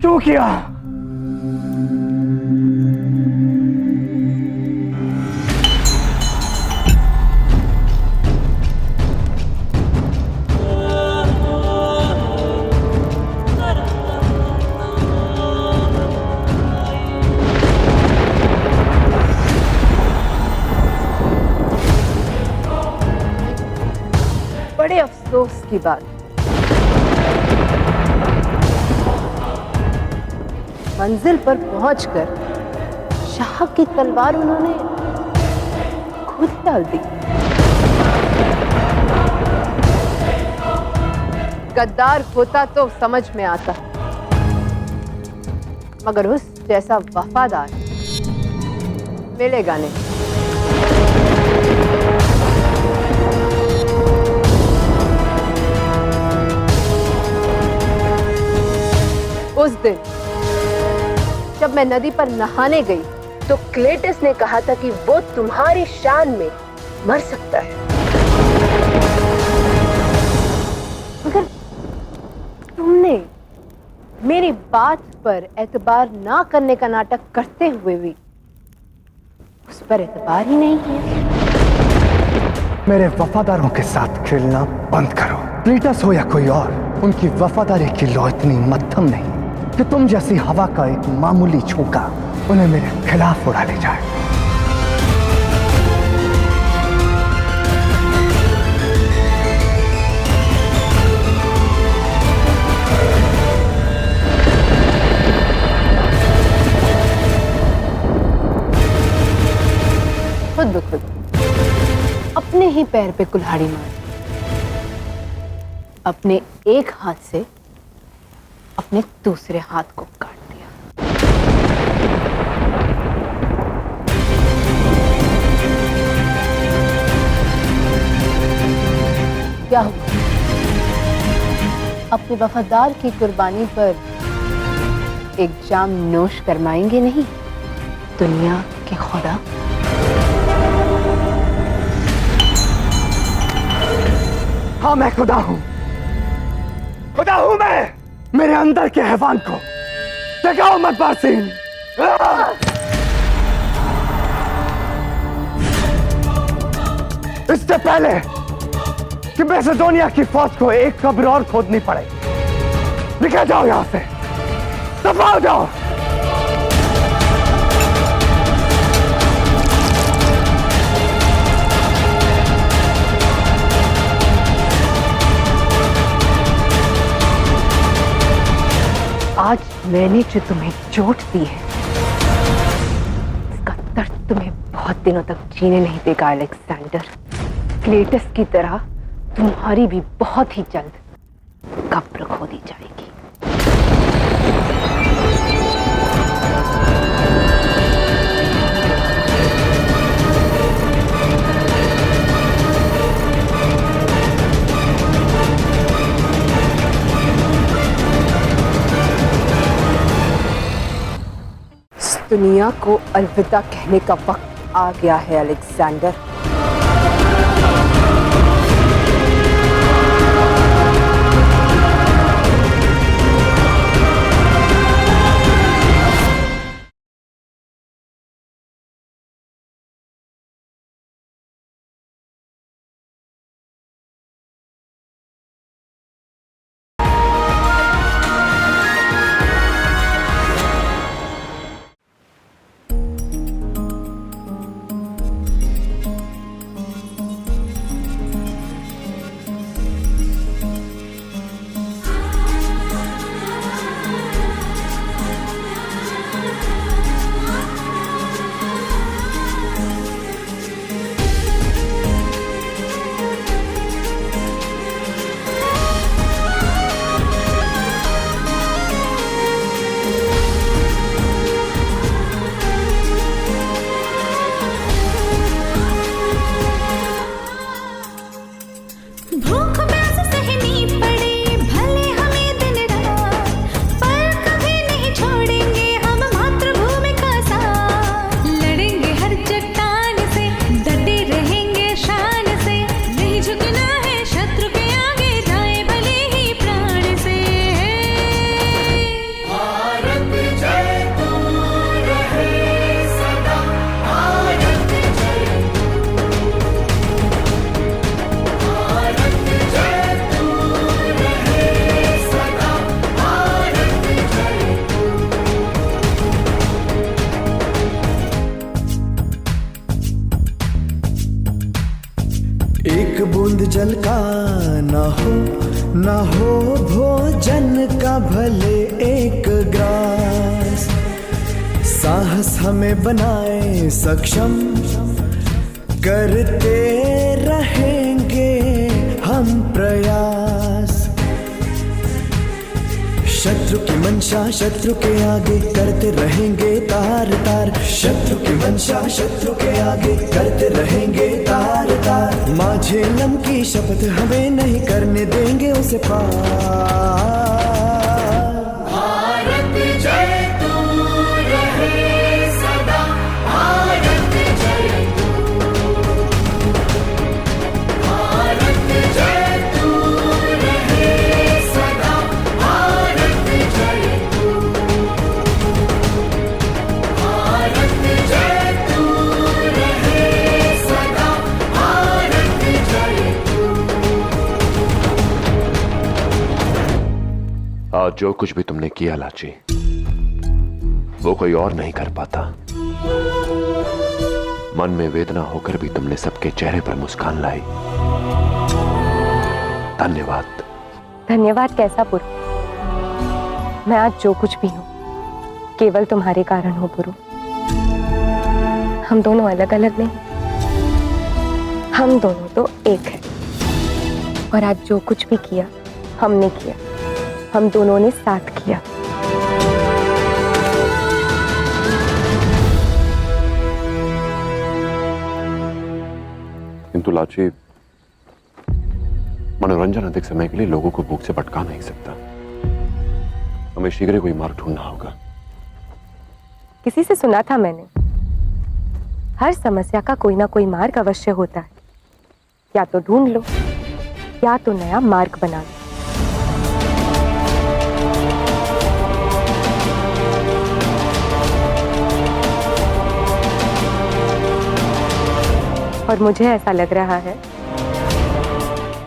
क्यों किया? बड़े अफसोस की बात, मंजिल पर पहुंचकर शाह की तलवार उन्होंने खुद डाल दी। गद्दार होता तो समझ में आता, मगर उस जैसा वफादार मिलेगा नहीं। उस दिन जब मैं नदी पर नहाने गई तो क्लेटस ने कहा था कि वो तुम्हारी शान में मर सकता है, मगर बात पर एतबार ना करने का नाटक करते हुए भी उस पर एतबार ही नहीं किया। मेरे वफादारों के साथ खेलना बंद करो। क्लीटस हो या कोई और, उनकी वफादारी की लौ इतनी मध्यम नहीं कि तुम जैसी हवा का एक मामूली झोंका उन्हें मेरे खिलाफ उड़ा ले जाए। खुद ब खुद अपने ही पैर पे कुल्हाड़ी मार, अपने एक हाथ से अपने दूसरे हाथ को काट दिया। क्या हुआ? अपने वफादार की कुर्बानी पर एक जाम नोश करवाएंगे नहीं दुनिया के खुदा? हाँ, मैं खुदा हूं। खुदा हूं मैं। मेरे अंदर के हैवान को जगाओ मत बारसीन। इससे पहले कि मैसेडोनिया की फौज को एक कब्र और खोदनी पड़े, निकल जाओ यहां से, दफा हो जाओ। आज मैंने जो तुम्हें चोट दी है, इसका दर्द तुम्हें बहुत दिनों तक जीने नहीं देगा अलेक्जेंडर। क्लेटस की तरह तुम्हारी भी बहुत ही जल्द कब्र खोदी जाएगी। दुनिया को अलविदा कहने का वक्त आ गया है अलेक्जेंडर। एक बूंद जल का ना हो भोजन का भले एक ग्रास, साहस हमें बनाए सक्षम, करते रहेंगे हम प्रयास। शत्रु की मंशा शत्रु के आगे करते रहेंगे तार तार, शत्रु की मंशा शत्रु के आगे करते रहेंगे तार तार। माँ झेलम की शपथ हमें नहीं करने देंगे उसे पार। भारत जय तू रहे सदा, भारत जय तू, भारत जय तू रहे सदा, भारत जय तू। आज जो कुछ भी तुमने किया लाची, वो कोई और नहीं कर पाता। मन में वेदना होकर भी तुमने सबके चेहरे पर मुस्कान लाई। धन्यवाद। धन्यवाद कैसा पुरु? मैं आज जो कुछ भी हूं केवल तुम्हारे कारण हो पुरु। हम दोनों अलग अलग नहीं, हम दोनों तो एक है। और आज जो कुछ भी किया हमने किया, हम दोनों ने साथ किया। किंतु लाची, मनोरंजन अधिक समय के लिए लोगों को भूख से भटका नहीं सकता। हमें शीघ्र कोई मार्ग ढूंढना होगा। किसी से सुना था मैंने, हर समस्या का कोई ना कोई मार्ग अवश्य होता है। या तो ढूंढ लो या तो नया मार्ग बना लो। और मुझे ऐसा लग रहा है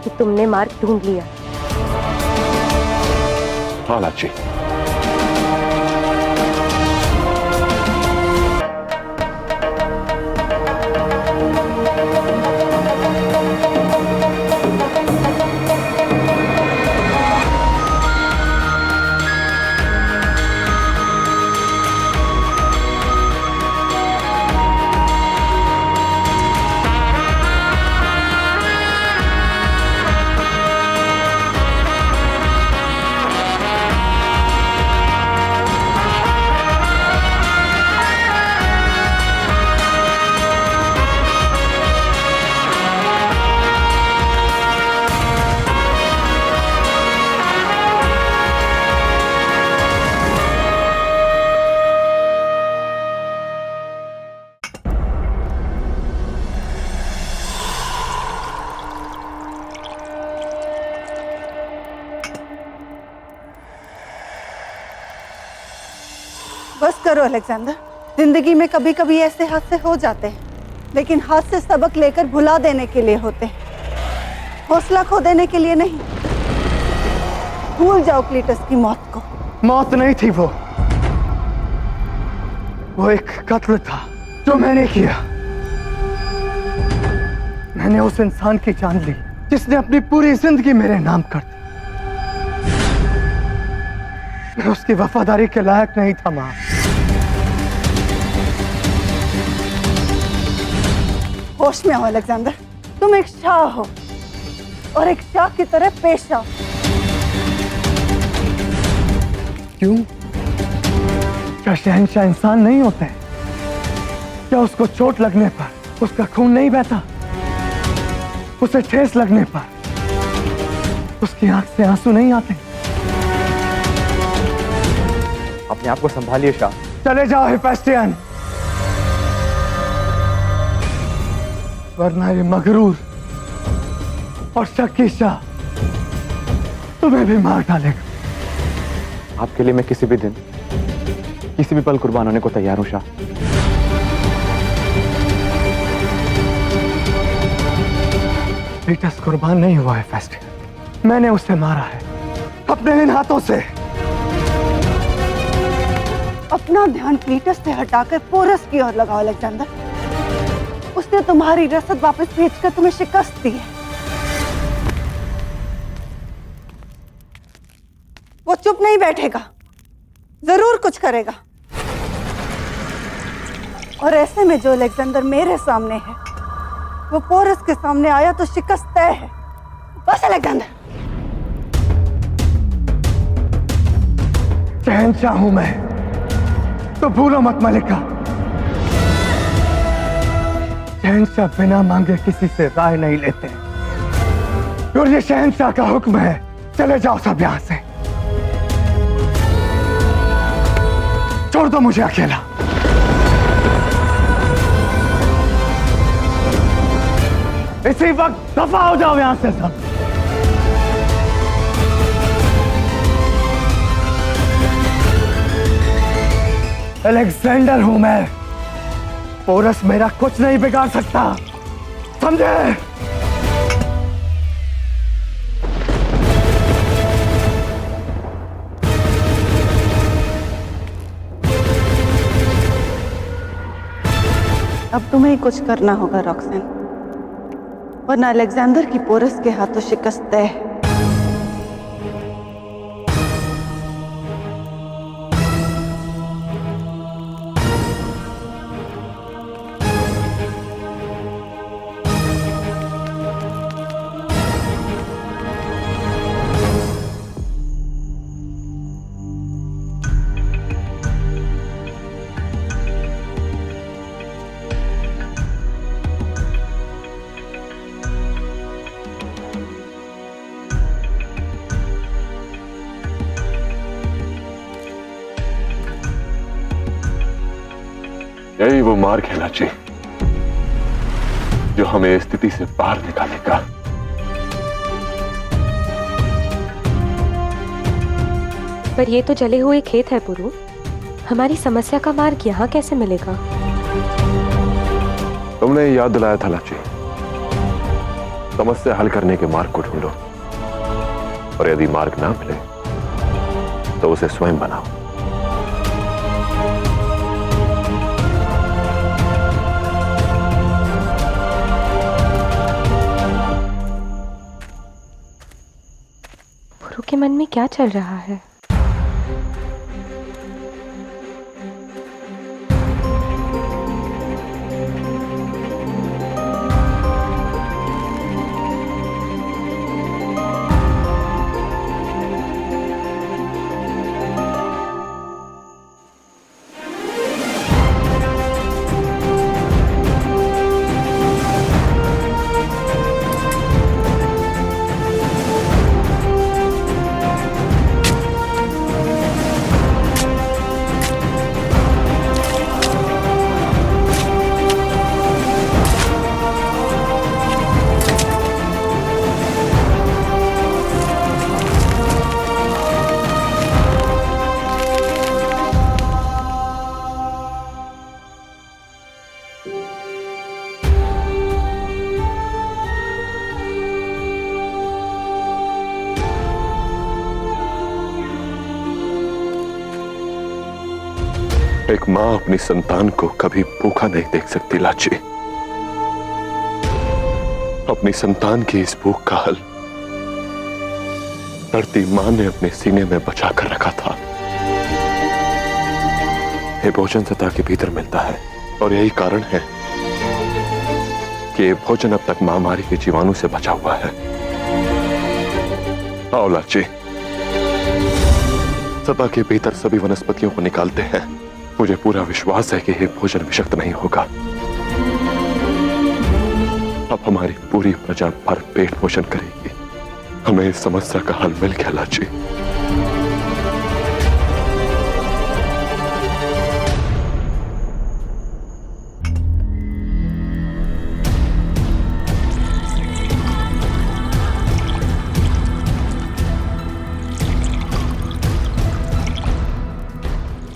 कि तुमने मार्ग ढूंढ लिया। हाँ लाची, बस करो अलेक्जेंडर। जिंदगी में कभी कभी ऐसे हादसे हो जाते हैं, लेकिन हादसे सबक लेकर भुला देने के लिए होते हैं, हौसला खो देने के लिए नहीं। भूल जाओ क्लीटस की मौत को। मौत नहीं थी वो एक कत्ल था जो मैंने किया। मैंने उस इंसान की जान ली जिसने अपनी पूरी जिंदगी मेरे नाम कर दी। मैं उसकी वफादारी के लायक नहीं था मां। होश में हो अलेक्जेंडर, तुम एक शाह हो और एक शाह की तरह पेश आओ। क्यों? क्या शहंशाह इंसान नहीं होते? क्या उसको चोट लगने पर उसका खून नहीं बहता? उसे ठेस लगने पर उसकी आंख से आंसू नहीं आते? अपने आप को संभालिए शाह। चले जाओ हेफेस्टियन, वरना ये मगरूर और शक्की शाह तुम्हें भी मार डालेगा। आपके लिए मैं किसी भी दिन, किसी भी पल कुर्बान होने को तैयार हूं शाह। क्लीटस कुर्बान नहीं हुआ है हेफेस्टियन, मैंने उसे मारा है अपने इन हाथों से। अपना ध्यान क्लीटस से हटाकर पोरस की ओर लगाओ अलेक्जेंडर। उसने तुम्हारी रसद वापस भेजकर तुम्हें शिकस्त दी है। वो चुप नहीं बैठेगा, जरूर कुछ करेगा। और ऐसे में जो अलेक्जेंडर मेरे सामने है वो पोरस के सामने आया तो शिकस्त तय है। बस अलेक्जेंडर। शहंशाह हूं मैं, तो भूलो मत मलिका, शहंशाह बिना मांगे किसी से राय नहीं लेते। और ये शहंशाह का हुक्म है। चले जाओ सब यहां से, छोड़ दो मुझे अकेला। इसी वक्त दफा हो जाओ यहां से सब। अलेक्जेंडर हूं मैं, पोरस मेरा कुछ नहीं बिगाड़ सकता, समझे? अब तुम्हें ही कुछ करना होगा रॉक्सन, वरना अलेक्जेंडर की पोरस के हाथों शिकस्त तय है। यही वो मार्ग है लाची, जो हमें इस स्थिति से बाहर निकालेगा। पर ये तो जले हुए खेत है पुरु, हमारी समस्या का मार्ग यहाँ कैसे मिलेगा? तुमने याद दिलाया था लाची, समस्या हल करने के मार्ग को ढूंढो, और यदि मार्ग ना मिले तो उसे स्वयं बनाओ। के मन में क्या चल रहा है? एक मां अपनी संतान को कभी भूखा नहीं देख सकती लाची। अपनी संतान की इस भूख का हल धरती मां ने अपने सीने में बचा कर रखा था। ये भोजन सतह के भीतर मिलता है, और यही कारण है कि ये भोजन अब तक महामारी के जीवाणु से बचा हुआ है। आओ लाची, सतह के भीतर सभी वनस्पतियों को निकालते हैं। मुझे पूरा विश्वास है कि यह भोजन विषाक्त नहीं होगा। अब हमारी पूरी प्रजा भर पेट भोजन करेगी। हमें इस समस्या का हल मिल गया लाची।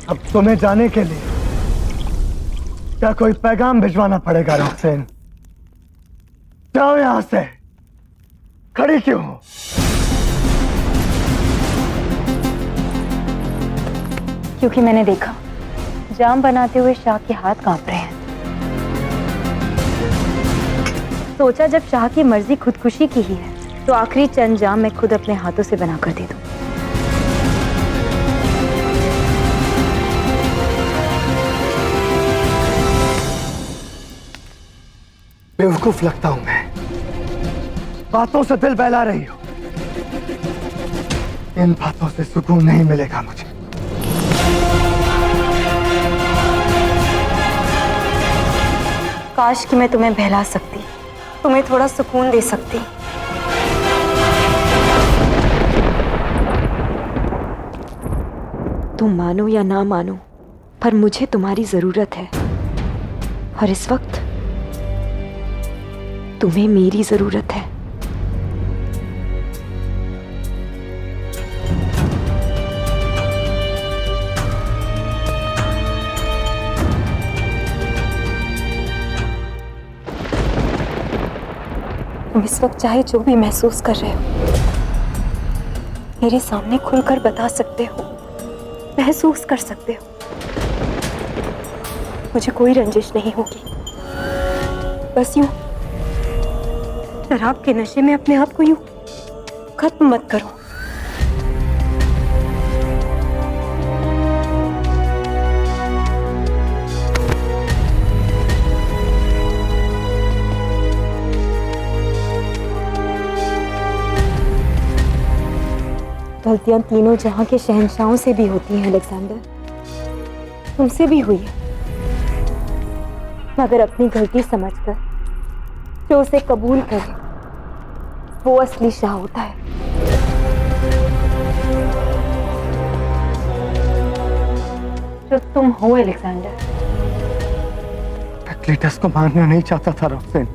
अब तुम्हें जाने के लिए क्या कोई पैगाम भिजवाना पड़ेगा रॉक्सेन? जाओ यहां से, खड़ी क्यों हो? क्योंकि मैंने देखा जाम बनाते हुए शाह के हाथ कांप रहे हैं। सोचा जब शाह की मर्जी खुदकुशी की ही है तो आखिरी चंद जाम मैं खुद अपने हाथों से बनाकर दे दूं। बेवकूफ लगता हूं मैं, बातों से दिल बहला रही हो। इन बातों से सुकून नहीं मिलेगा मुझे। काश कि मैं तुम्हें बहला सकती, तुम्हें थोड़ा सुकून दे सकती। तुम मानो या ना मानो, पर मुझे तुम्हारी जरूरत है, और इस वक्त तुम्हें मेरी जरूरत है। तुम इस वक्त चाहे जो भी महसूस कर रहे हो मेरे सामने खुलकर बता सकते हो, महसूस कर सकते हो। मुझे कोई रंजिश नहीं होगी। बस यूं शराब के नशे में अपने आप को यूं खत्म मत करो। गलतियां तीनों जहां के शहंशाहों से भी होती हैं अलेक्जेंडर, तुमसे भी हुई है, मगर अपनी गलती समझकर जो उसे कबूल करे वो असली शाह होता है। जो तुम हो अलेक्जेंडर। मैं क्लीटस को मारना नहीं चाहता था रोक्सेन,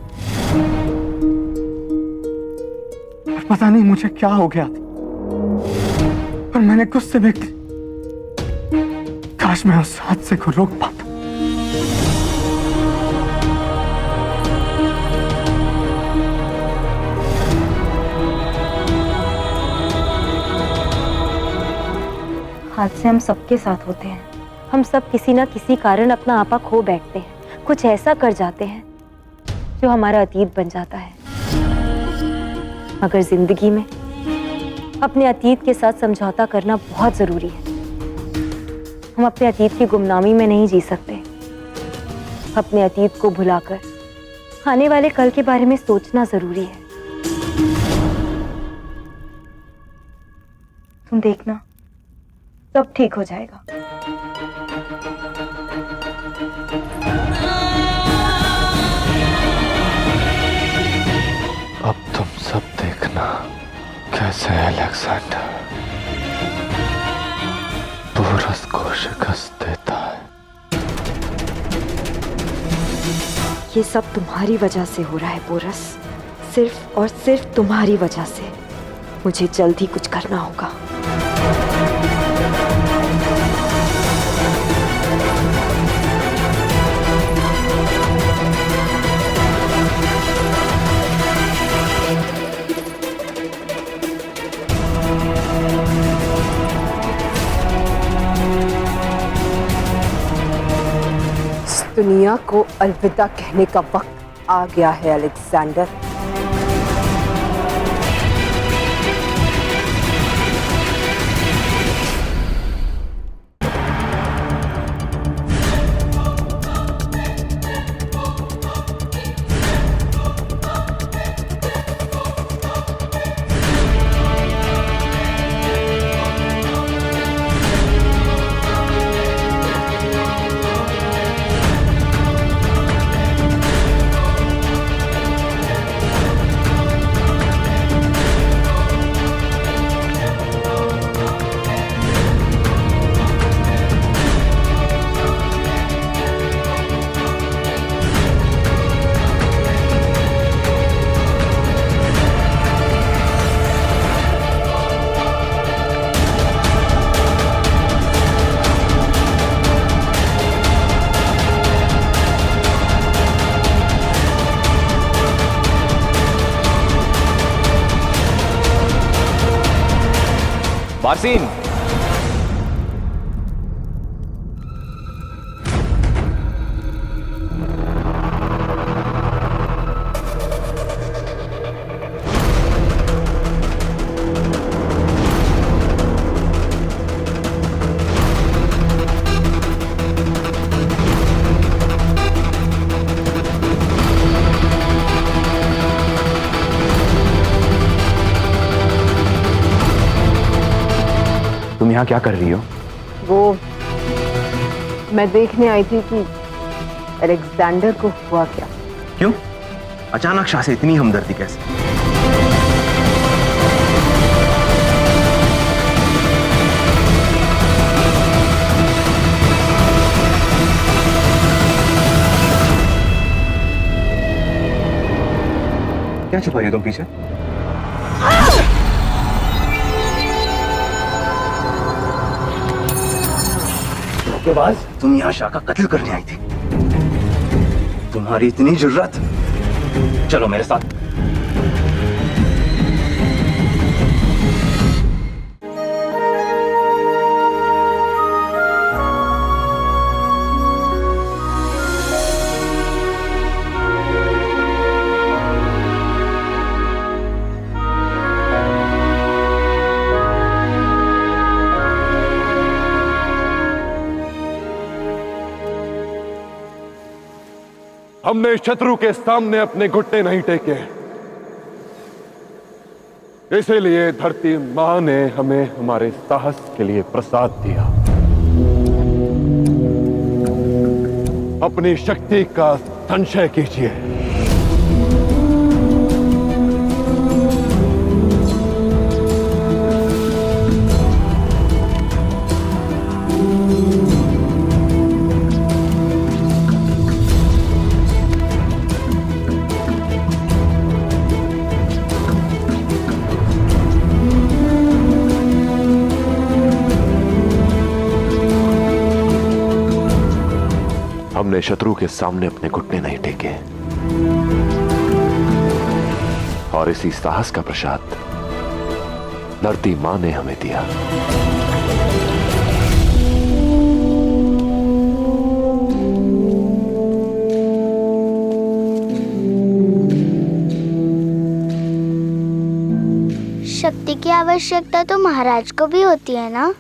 पर पता नहीं मुझे क्या हो गया था, और मैंने गुस्से में काश मैं उस हादसे को रोक पाता। हादसे हम सबके साथ होते हैं। हम सब किसी ना किसी कारण अपना आपा खो बैठते हैं, कुछ ऐसा कर जाते हैं जो हमारा अतीत बन जाता है। मगर जिंदगी में अपने अतीत के साथ समझौता करना बहुत जरूरी है। हम अपने अतीत की गुमनामी में नहीं जी सकते। अपने अतीत को भुलाकर आने वाले कल के बारे में सोचना जरूरी है। तुम देखना, सब ठीक हो जाएगा। अब तुम सब देखना कैसे अलेक्जेंडर पोरस को शिकस्त देता है। ये सब तुम्हारी वजह से हो रहा है पोरस, सिर्फ और सिर्फ तुम्हारी वजह से। मुझे जल्द ही कुछ करना होगा। दुनिया को अलविदा कहने का वक्त आ गया है अलेक्जेंडर। बारसीन, तुम यहाँ क्या कर रही हो? वो मैं देखने आई थी कि अलेक्जेंडर को हुआ क्या। क्यों अचानक शाह से इतनी हमदर्दी कैसे? क्या छुपा रही हो तुम पीछे? के बाद तुम यहाँ शाह का कत्ल करने आई थी। तुम्हारी इतनी जुर्रत, चलो मेरे साथ। हमने शत्रु के सामने अपने घुटने नहीं टेके, इसीलिए धरती मां ने हमें हमारे साहस के लिए प्रसाद दिया। अपनी शक्ति का संशय कीजिए। हमने शत्रु के सामने अपने घुटने नहीं टेके और इसी साहस का प्रसाद धरती मां ने हमें दिया। शक्ति की आवश्यकता तो महाराज को भी होती है ना?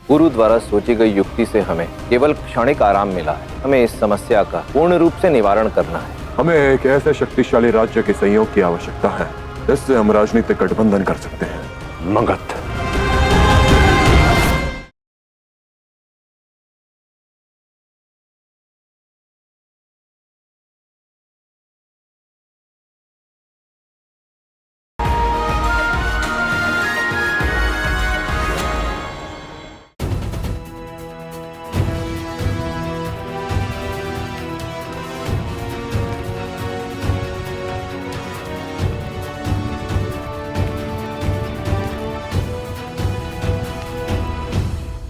गुरु द्वारा सोची गई युक्ति से हमें केवल क्षणिक आराम मिला है। हमें इस समस्या का पूर्ण रूप से निवारण करना है। हमें एक ऐसे शक्तिशाली राज्य के सहयोग की आवश्यकता है जिससे हम राजनीतिक गठबंधन कर सकते हैं। मगध।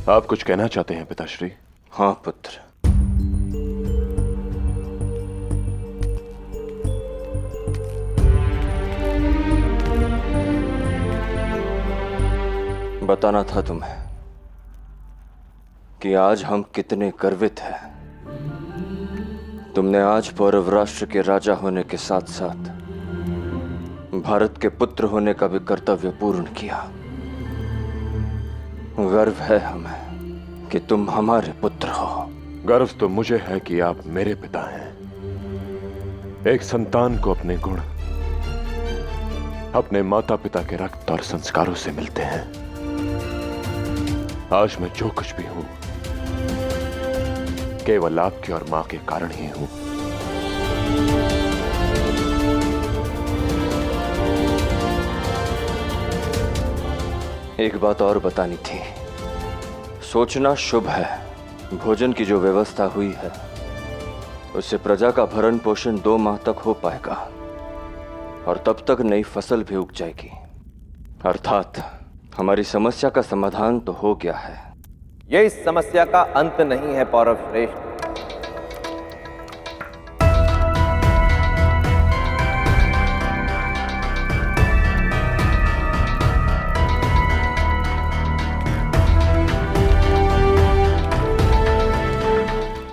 आप कुछ कहना चाहते हैं पिताश्री? हाँ पुत्र, बताना था तुम्हें कि आज हम कितने गर्वित हैं। तुमने आज पौरव राष्ट्र के राजा होने के साथ साथ भारत के पुत्र होने का भी कर्तव्य पूर्ण किया। गर्व है हमें कि तुम हमारे पुत्र हो। गर्व तो मुझे है कि आप मेरे पिता हैं। एक संतान को अपने गुण अपने माता पिता के रक्त और संस्कारों से मिलते हैं। आज मैं जो कुछ भी हूं केवल आपके और मां के कारण ही हूं। एक बात और बतानी थी। सोचना शुभ है, भोजन की जो व्यवस्था हुई है उससे प्रजा का भरण पोषण 2 माह तक हो पाएगा और तब तक नई फसल भी उग जाएगी। अर्थात हमारी समस्या का समाधान तो हो गया है। यह इस समस्या का अंत नहीं है पौरव श्रेष्ठ।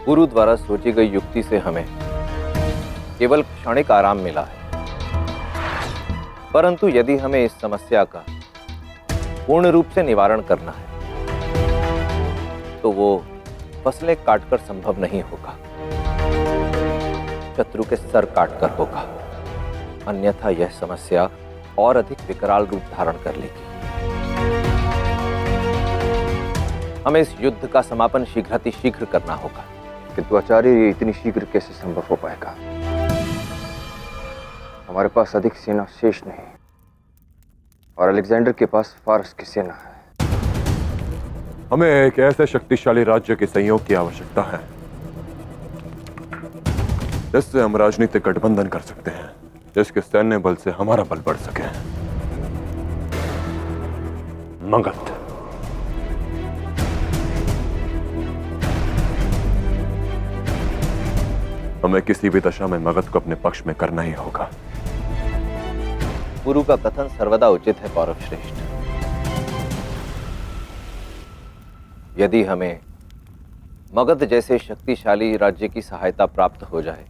गुरु द्वारा सोची गई युक्ति से हमें केवल क्षणिक आराम मिला है, परंतु यदि हमें इस समस्या का पूर्ण रूप से निवारण करना है तो वो फसलें काटकर संभव नहीं होगा, शत्रु के सर काटकर होगा, अन्यथा यह समस्या और अधिक विकराल रूप धारण कर लेगी। हमें इस युद्ध का समापन शीघ्रातिशीघ्र करना होगा। किंतु आचार्य, ये इतनी शीघ्र कैसे संभव हो पाएगा? हमारे पास अधिक सेना शेष नहीं और अलेक्जेंडर के पास फारस की सेना है। हमें एक ऐसे शक्तिशाली राज्य के सहयोग की आवश्यकता है जिससे हम राजनीतिक गठबंधन कर सकते हैं, जिसके सैन्य बल से हमारा बल बढ़ सके। मगध। हमें किसी भी दशा में मगध को अपने पक्ष में करना ही होगा। गुरु का कथन सर्वदा उचित है पौरव श्रेष्ठ। यदि हमें मगध जैसे शक्तिशाली राज्य की सहायता प्राप्त हो जाए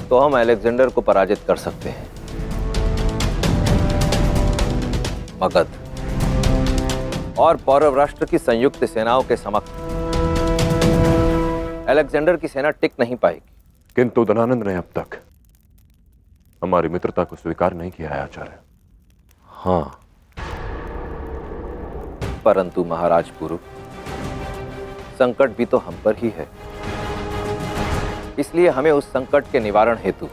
तो हम अलेक्जेंडर को पराजित कर सकते हैं। मगध और पौरव राष्ट्र की संयुक्त सेनाओं के समक्ष अलेक्जेंडर की सेना टिक नहीं पाएगी। किंतु धनानंद ने अब तक हमारी मित्रता को स्वीकार नहीं किया है आचार्य। हाँ, परंतु महाराज पुरु, संकट भी तो हम पर ही है, इसलिए हमें उस संकट के निवारण हेतु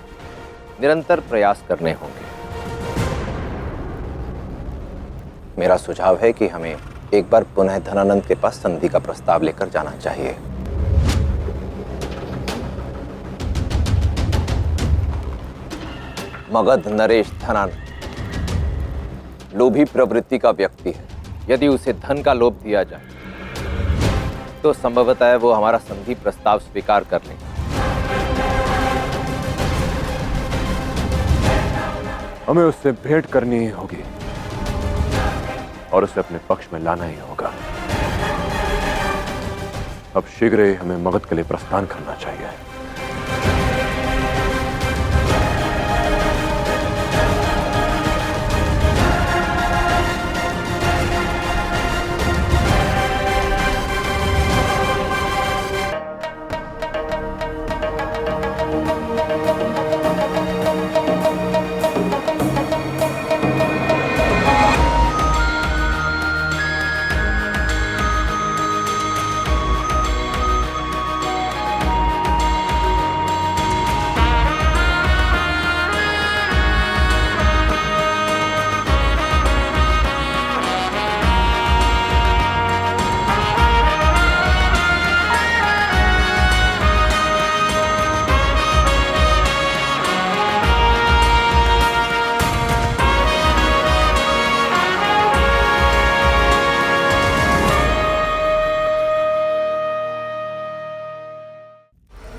निरंतर प्रयास करने होंगे। मेरा सुझाव है कि हमें एक बार पुनः धनानंद के पास संधि का प्रस्ताव लेकर जाना चाहिए। मगध नरेश धनानंद लोभी प्रवृत्ति का व्यक्ति है। यदि उसे धन का लोभ दिया जाए तो संभवतः वो हमारा संधि प्रस्ताव स्वीकार कर लेगा। हमें उससे भेंट करनी ही होगी और उसे अपने पक्ष में लाना ही होगा। अब शीघ्र ही हमें मगध के लिए प्रस्थान करना चाहिए।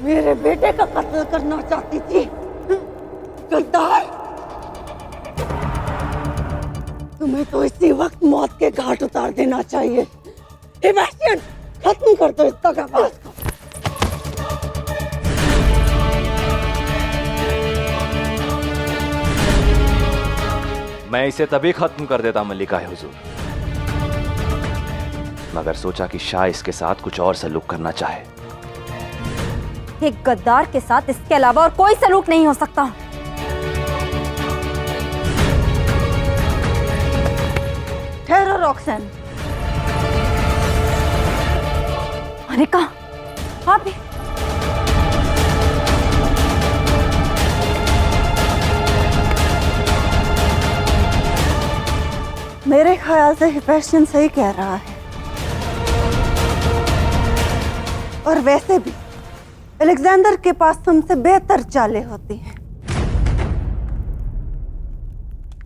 मेरे बेटे का कत्ल करना चाहती थी, गद्दार। तुम्हें तो इसी वक्त मौत के घाट उतार देना चाहिए। सेबेस्टियन, खत्म कर दो इस दगाबाज को। मैं इसे तभी खत्म कर देता मल्लिका है हुजूर, मगर सोचा कि शाह इसके साथ कुछ और सलूक करना चाहे। एक गद्दार के साथ इसके अलावा और कोई सलूक नहीं हो सकता। ठहरो रॉक्सन। अनिका, आप भी। मेरे ख्याल से हिफेस्टियन सही कह रहा है। और वैसे भी अलेक्जेंडर के पास हमसे बेहतर चालें होती हैं।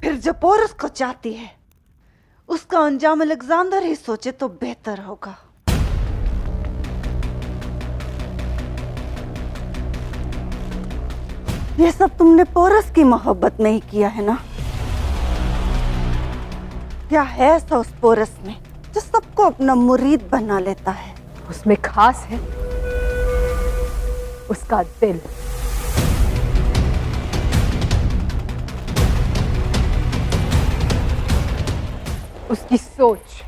फिर जो पोरस को चाहती है उसका अंजाम अलेक्जेंडर ही सोचे तो बेहतर होगा। ये सब तुमने पोरस की मोहब्बत में ही किया है ना? क्या है ऐसा उस पोरस में जो सबको अपना मुरीद बना लेता है? उसमें खास है उसका दिल। उसकी सोच,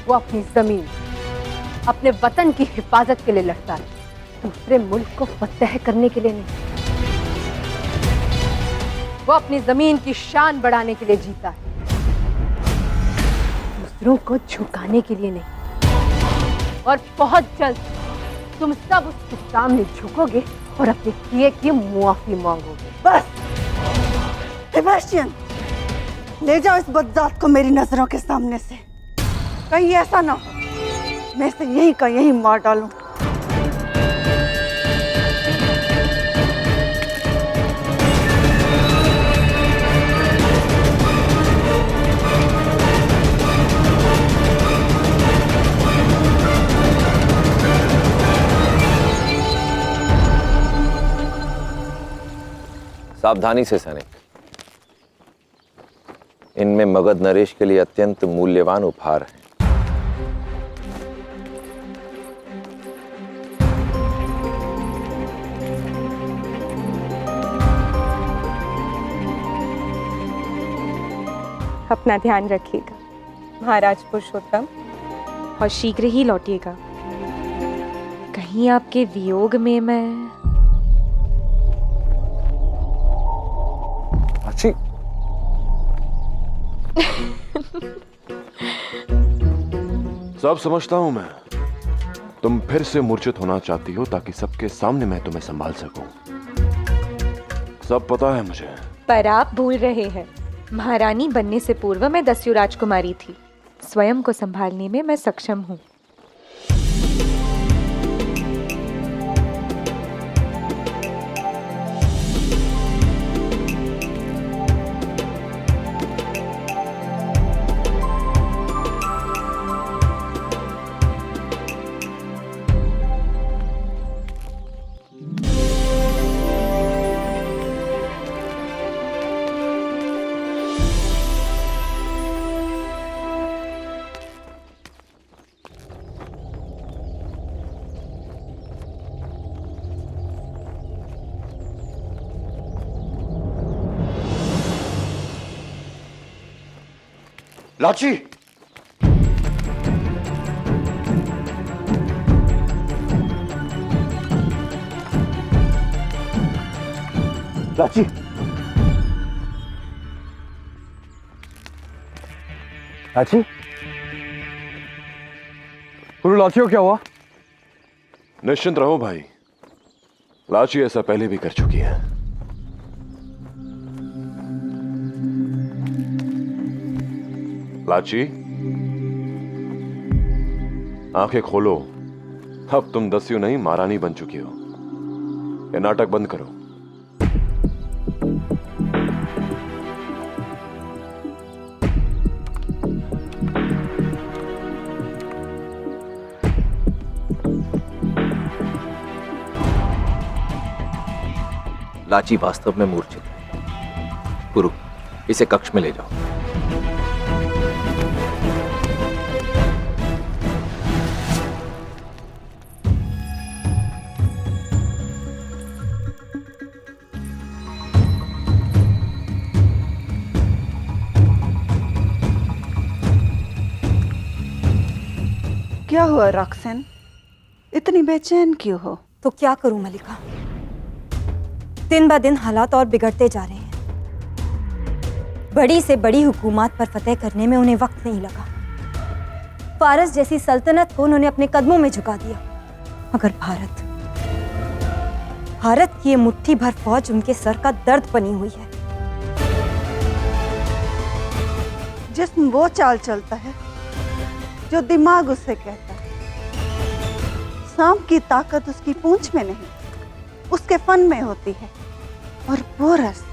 वो अपनी जमीन, अपने वतन की हिफाजत के लिए लड़ता है, दूसरे मुल्क को फतह करने के लिए नहीं। वो अपनी जमीन की शान बढ़ाने के लिए जीता है, दूसरों को झुकाने के लिए नहीं। और बहुत जल्द तुम सब उसके सामने झुकोगे और अपने किए की मुआफी मांगोगे। बस सेबेस्टियन, ले जाओ इस बदजात को मेरी नजरों के सामने से। कहीं ऐसा ना हो मैं इसे यहीं का यहीं मार डालूं। सावधानी से सैनिक, इनमें मगध नरेश के लिए अत्यंत मूल्यवान उपहार है। अपना ध्यान रखिएगा महाराज पुरुषोत्तम, और शीघ्र ही लौटिएगा। कहीं आपके वियोग में मैं अच्छी सब समझता हूं मैं। तुम फिर से मूर्छित होना चाहती हो ताकि सबके सामने मैं तुम्हें संभाल सकूं। सब पता है मुझे। पर आप भूल रहे हैं, महारानी बनने से पूर्व मैं दस्यु राजकुमारी थी। स्वयं को संभालने में मैं सक्षम हूँ। लाची, लाची, लाची, गुरु लाची को क्या हुआ? निश्चिंत रहो भाई, लाची ऐसा पहले भी कर चुकी है। लाची, आंखें खोलो। अब तुम दस्यु नहीं महारानी बन चुकी हो। ये नाटक बंद करो। लाची वास्तव में मूर्छित है। पुरु, इसे कक्ष में ले जाओ। क्या हुआ रॉक्सन? इतनी बेचैन क्यों हो? तो क्या करूं मलिका, दिन ब दिन हालात और बिगड़ते जा रहे हैं। बड़ी से बड़ी हुकूमत पर फतेह करने में उन्हें वक्त नहीं लगा। फारस जैसी सल्तनत को उन्होंने अपने कदमों में झुका दिया, मगर भारत की ये मुट्ठी भर फौज उनके सर का दर्द बनी हुई है। जिस्म वो चाल चलता है जो दिमाग उसे कहता है। सांप की ताकत उसकी पूंछ में नहीं, उसके फन में होती है, और वो रस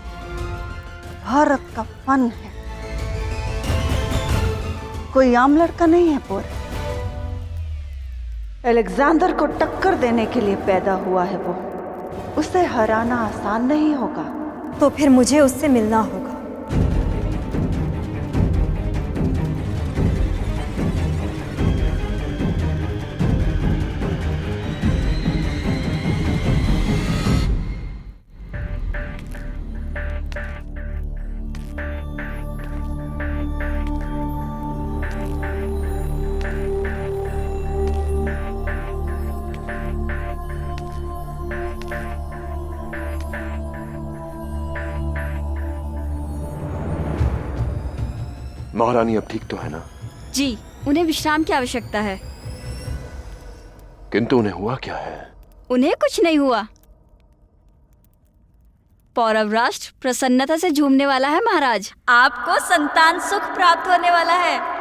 भारत का फन है। कोई आम लड़का नहीं है पोरस। अलेक्जेंडर को टक्कर देने के लिए पैदा हुआ है वो। उसे हराना आसान नहीं होगा। तो फिर मुझे उससे मिलना होगा। महारानी अब ठीक तो है ना? जी, उन्हें विश्राम की आवश्यकता है। किंतु उन्हें हुआ क्या है? उन्हें कुछ नहीं हुआ। पौरव राष्ट्र प्रसन्नता से झूमने वाला है महाराज। आपको संतान सुख प्राप्त होने वाला है।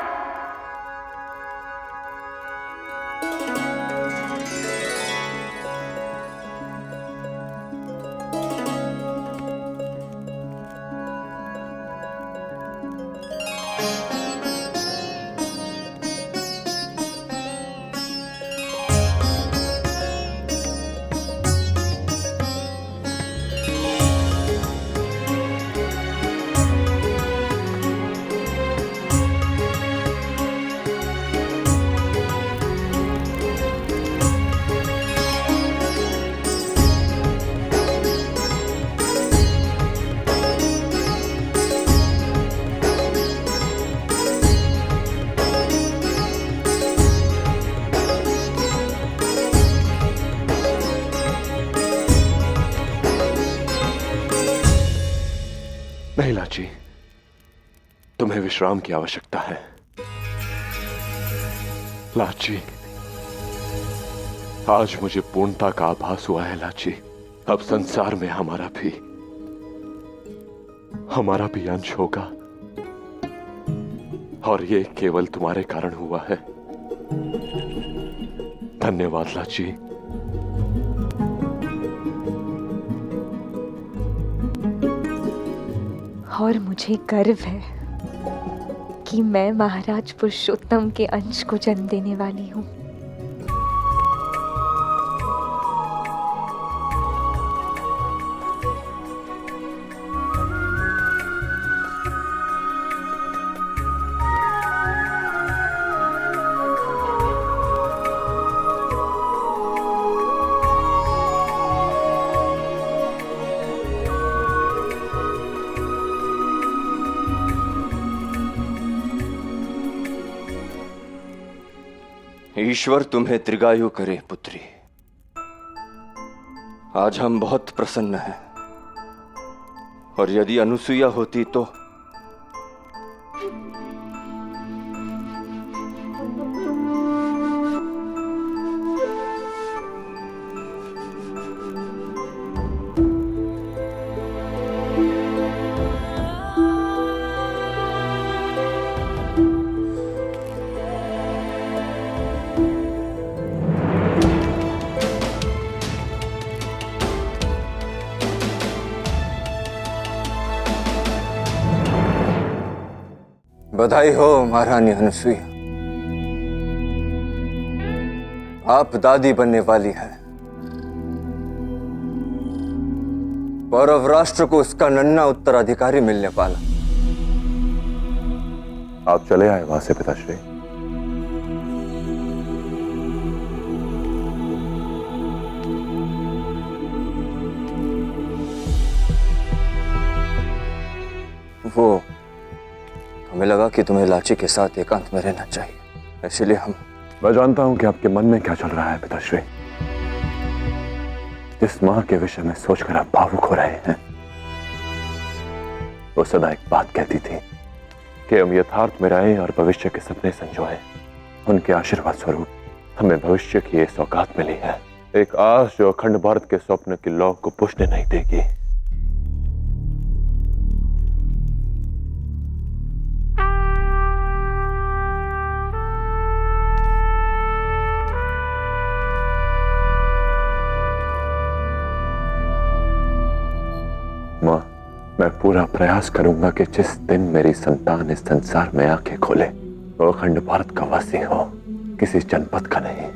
नहीं लाची, तुम्हें विश्राम की आवश्यकता है। लाची, आज मुझे पूर्णता का आभास हुआ है लाची। अब संसार में हमारा भी अंश होगा, और ये केवल तुम्हारे कारण हुआ है। धन्यवाद लाची। और मुझे गर्व है कि मैं महाराज पुरुषोत्तम के अंश को जन्म देने वाली हूँ। ईश्वर तुम्हें दीर्घायु करे पुत्री। आज हम बहुत प्रसन्न हैं, और यदि अनुसुईया होती तो बधाई हो महारानी अनुसुईया, आप दादी बनने वाली हैं। पौरव राष्ट्र को उसका नन्हा उत्तराधिकारी मिलने वाला। आप चले आए वहां से पिताश्री। वो हमें लगा कि तुम्हें लाची के साथ एकांत में रहना चाहिए, इसलिए हम। मैं जानता हूं कि आपके मन में क्या चल रहा है पिताश्री। जिस मां के विषय में सोचकर आप भावुक हो रहे हैं, वो सदा एक बात कहती थी कि हम यथार्थ में रहें और भविष्य के सपने संजोएं। उनके आशीर्वाद स्वरूप हमें भविष्य की ये सौगात मिली है, एक आस जो अखंड भारत के स्वप्न की लौ को पुष्टि नहीं देगी। मां, मैं पूरा प्रयास करूंगा कि जिस दिन मेरी संतान इस संसार में आंखें खोले, वो अखंड भारत का वासी हो, किसी जनपद का नहीं।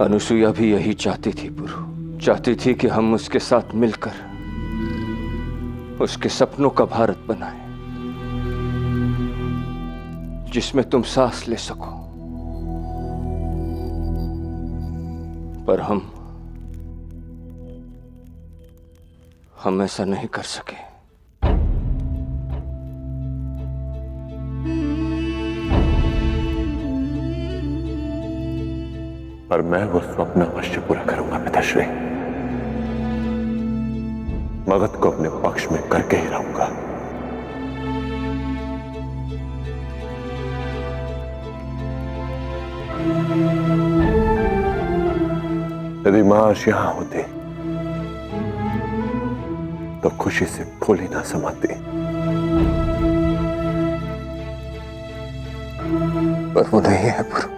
अनुसुईया भी यही चाहती थी पुरु, चाहती थी कि हम उसके साथ मिलकर उसके सपनों का भारत बनाएं, जिसमें तुम सांस ले सको। पर हम ऐसा नहीं कर सके। पर मैं वो स्वप्न अवश्य पूरा करूंगा पिताश्री। मगध को अपने पक्ष में करके ही रहूंगा। यदि मां आज यहां होती तो खुशी से फूल ही ना समाती, पर वो नहीं है पुरु।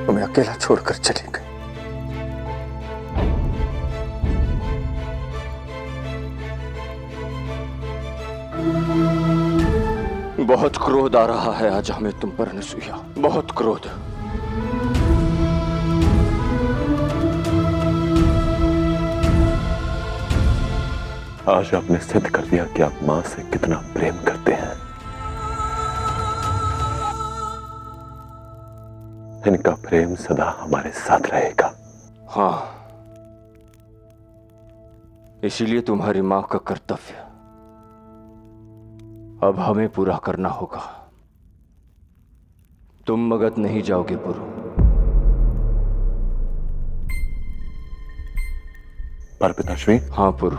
तुम्हें अकेला छोड़कर चली गई। बहुत क्रोध आ रहा है आज हमें तुम पर अनसुईया, बहुत क्रोध। आज आपने सिद्ध कर दिया कि आप मां से कितना प्रेम करते हैं। इनका प्रेम सदा हमारे साथ रहेगा। हाँ, इसीलिए तुम्हारी मां का कर्तव्य अब हमें पूरा करना होगा। तुम मगध नहीं जाओगे पुरु। पर पिताश्री? हाँ पुरु।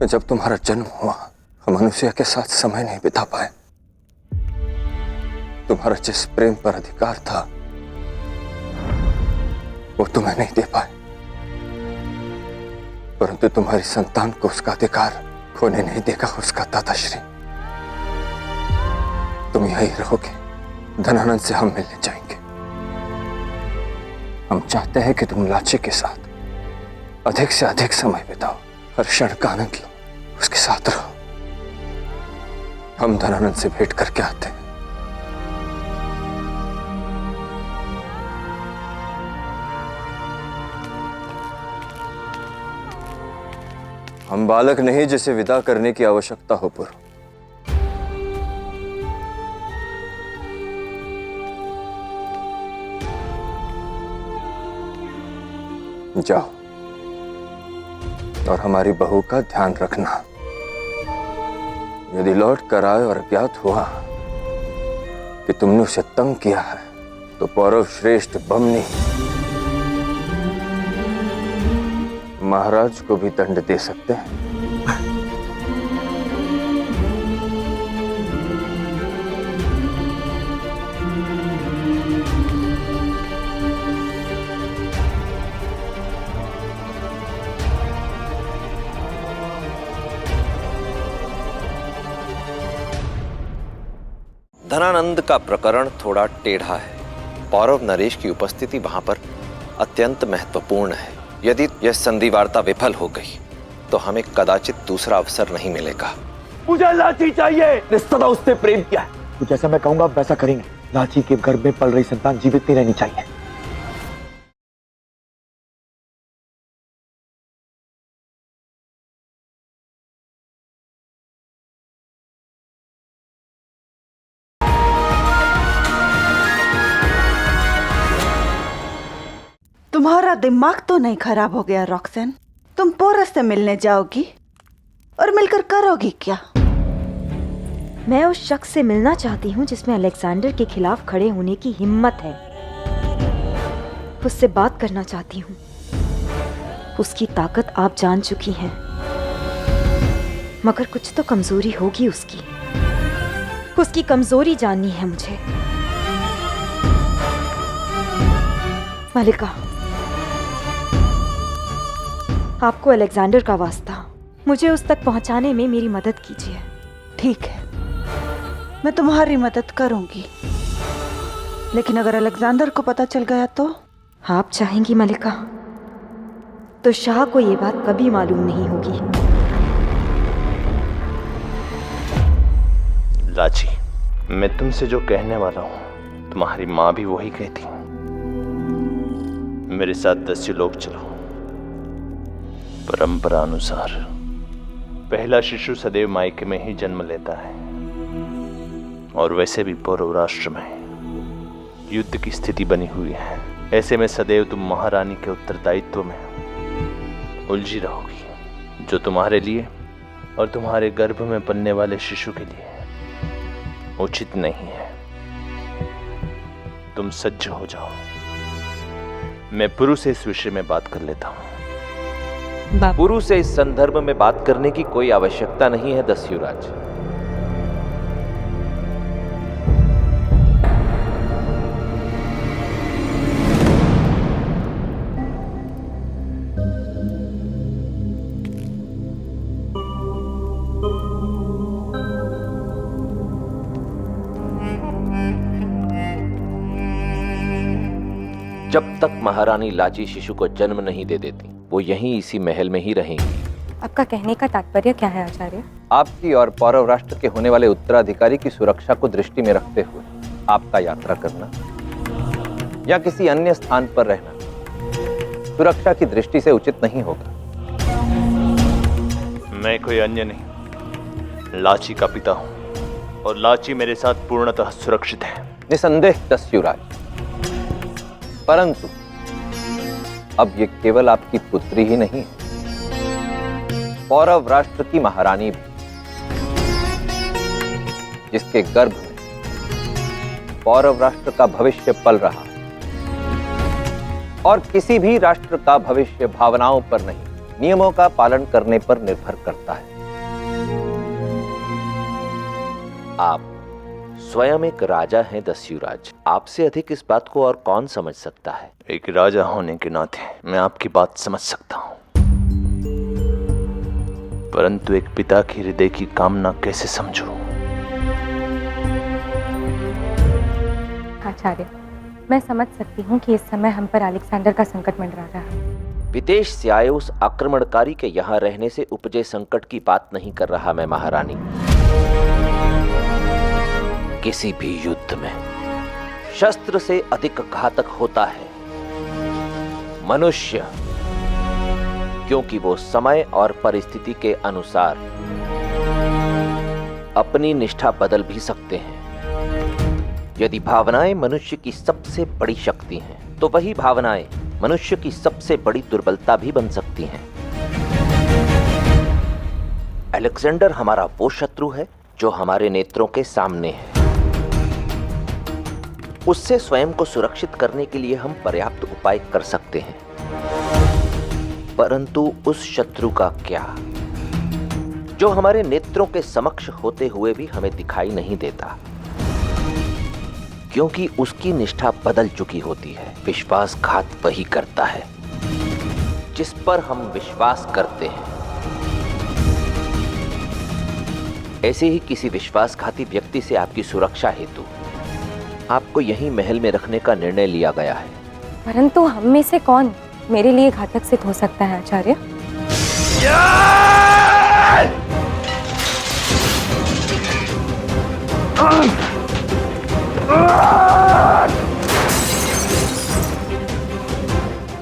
जब तुम्हारा जन्म हुआ हम अनुसुईया के साथ समय नहीं बिता पाए। तुम्हारा जिस प्रेम पर अधिकार था वो तुम्हें नहीं दे पाए, परंतु तुम्हारी संतान को उसका अधिकार खोने नहीं देगा उसका दाताश्री। तुम यहीं रहोगे, धनानंद से हम मिलने जाएंगे। हम चाहते हैं कि तुम लाची के साथ अधिक से अधिक समय बिताओ, हर क्षण का आनंद लो, उसके साथ रहो। हम धनानंद से भेंट करके आते हैं। हम बालक नहीं जिसे विदा करने की आवश्यकता हो पुरु। जाओ और हमारी बहू का ध्यान रखना। यदि लौट कर आए और ज्ञात हुआ कि तुमने उसे तंग किया है तो पौरव श्रेष्ठ बमनी महाराज को भी दंड दे सकते हैं। धनानंद का प्रकरण थोड़ा टेढ़ा है। पौरव नरेश की उपस्थिति वहां पर अत्यंत महत्वपूर्ण है। यदि यह संधि वार्ता विफल हो गई तो हमें कदाचित दूसरा अवसर नहीं मिलेगा। मुझे लाची चाहिए। सदा उससे प्रेम किया है। तो जैसा मैं कहूंगा वैसा करेंगे। लाची के गर्भ में पल रही संतान जीवित नहीं रहनी चाहिए। तुम्हारा दिमाग तो नहीं खराब हो गया रॉक्सन? तुम पोरस से मिलने जाओगी और मिलकर करोगी क्या? मैं उस शख्स से मिलना चाहती हूँ जिसमें अलेक्जेंडर के खिलाफ खड़े होने की हिम्मत है। उससे बात करना चाहती हूँ। उसकी ताकत आप जान चुकी हैं, मगर कुछ तो कमजोरी होगी उसकी। उसकी कमजोरी जाननी है मुझे। मलिका, आपको अलेक्जेंडर का वास्ता, मुझे उस तक पहुंचाने में मेरी मदद कीजिए। ठीक है, मैं तुम्हारी मदद करूंगी, लेकिन अगर अलेक्जेंडर को पता चल गया तो? आप चाहेंगी मलिका, तो शाह को ये बात कभी मालूम नहीं होगी। लाची, मैं तुमसे जो कहने वाला हूं तुम्हारी माँ भी वही कहती। मेरे साथ 10 लोग चलो। परंपरा अनुसार पहला शिशु सदैव मायके में ही जन्म लेता है, और वैसे भी पौरव राष्ट्र में युद्ध की स्थिति बनी हुई है। ऐसे में सदैव तुम महारानी के उत्तरदायित्व में उलझी रहोगी, जो तुम्हारे लिए और तुम्हारे गर्भ में पलने वाले शिशु के लिए उचित नहीं है। तुम सज्ज हो जाओ, मैं पुरु से इस विषय में बात कर लेता हूं। पुरु से इस संदर्भ में बात करने की कोई आवश्यकता नहीं है दस्युराज। जब तक महारानी लाची शिशु को जन्म नहीं दे देती, वो यहीं इसी महल में ही रहेंगी। आपका कहने का तात्पर्य क्या है आचार्य? आपकी और पौरव राष्ट्र के होने वाले उत्तराधिकारी की सुरक्षा को दृष्टि में रखते हुए आपका यात्रा करना या किसी अन्य स्थान पर रहना सुरक्षा की दृष्टि से उचित नहीं होगा। मैं कोई अन्य नहीं, लाची का पिता हूं और लाची मेरे साथ पूर्णतः सुरक्षित है। निसंदेह दस्युराज, परंतु अब ये केवल आपकी पुत्री ही नहीं है, पौरव राष्ट्र की महारानी भी, जिसके गर्भ में पौरव राष्ट्र का भविष्य पल रहा और किसी भी राष्ट्र का भविष्य भावनाओं पर नहीं, नियमों का पालन करने पर निर्भर करता है। आप स्वयं एक राजा हैं दस्युराज, आपसे अधिक इस बात को और कौन समझ सकता है? एक राजा होने के नाते मैं आपकी बात समझ सकता हूं, परंतु एक पिता की हृदय की कामना कैसे समझूं? आचार्य, मैं समझ सकती हूँ कि इस समय हम पर अलेक्जेंडर का संकट मंडरा रहा है। विदेश से आए उस आक्रमणकारी के यहाँ रहने से उपजे संकट की बात नहीं कर रहा मैं महारानी। किसी भी युद्ध में शस्त्र से अधिक घातक होता है मनुष्य, क्योंकि वो समय और परिस्थिति के अनुसार अपनी निष्ठा बदल भी सकते हैं। यदि भावनाएं मनुष्य की सबसे बड़ी शक्ति हैं, तो वही भावनाएं मनुष्य की सबसे बड़ी दुर्बलता भी बन सकती हैं। अलेक्जेंडर हमारा वो शत्रु है जो हमारे नेत्रों के सामने है। उससे स्वयं को सुरक्षित करने के लिए हम पर्याप्त उपाय कर सकते हैं, परंतु उस शत्रु का क्या जो हमारे नेत्रों के समक्ष होते हुए भी हमें दिखाई नहीं देता, क्योंकि उसकी निष्ठा बदल चुकी होती है। विश्वासघात वही करता है जिस पर हम विश्वास करते हैं। ऐसे ही किसी विश्वासघाती व्यक्ति से आपकी सुरक्षा हेतु आपको यहीं महल में रखने का निर्णय लिया गया है। परंतु हम में से कौन मेरे लिए घातक सिद्ध हो सकता है आचार्य?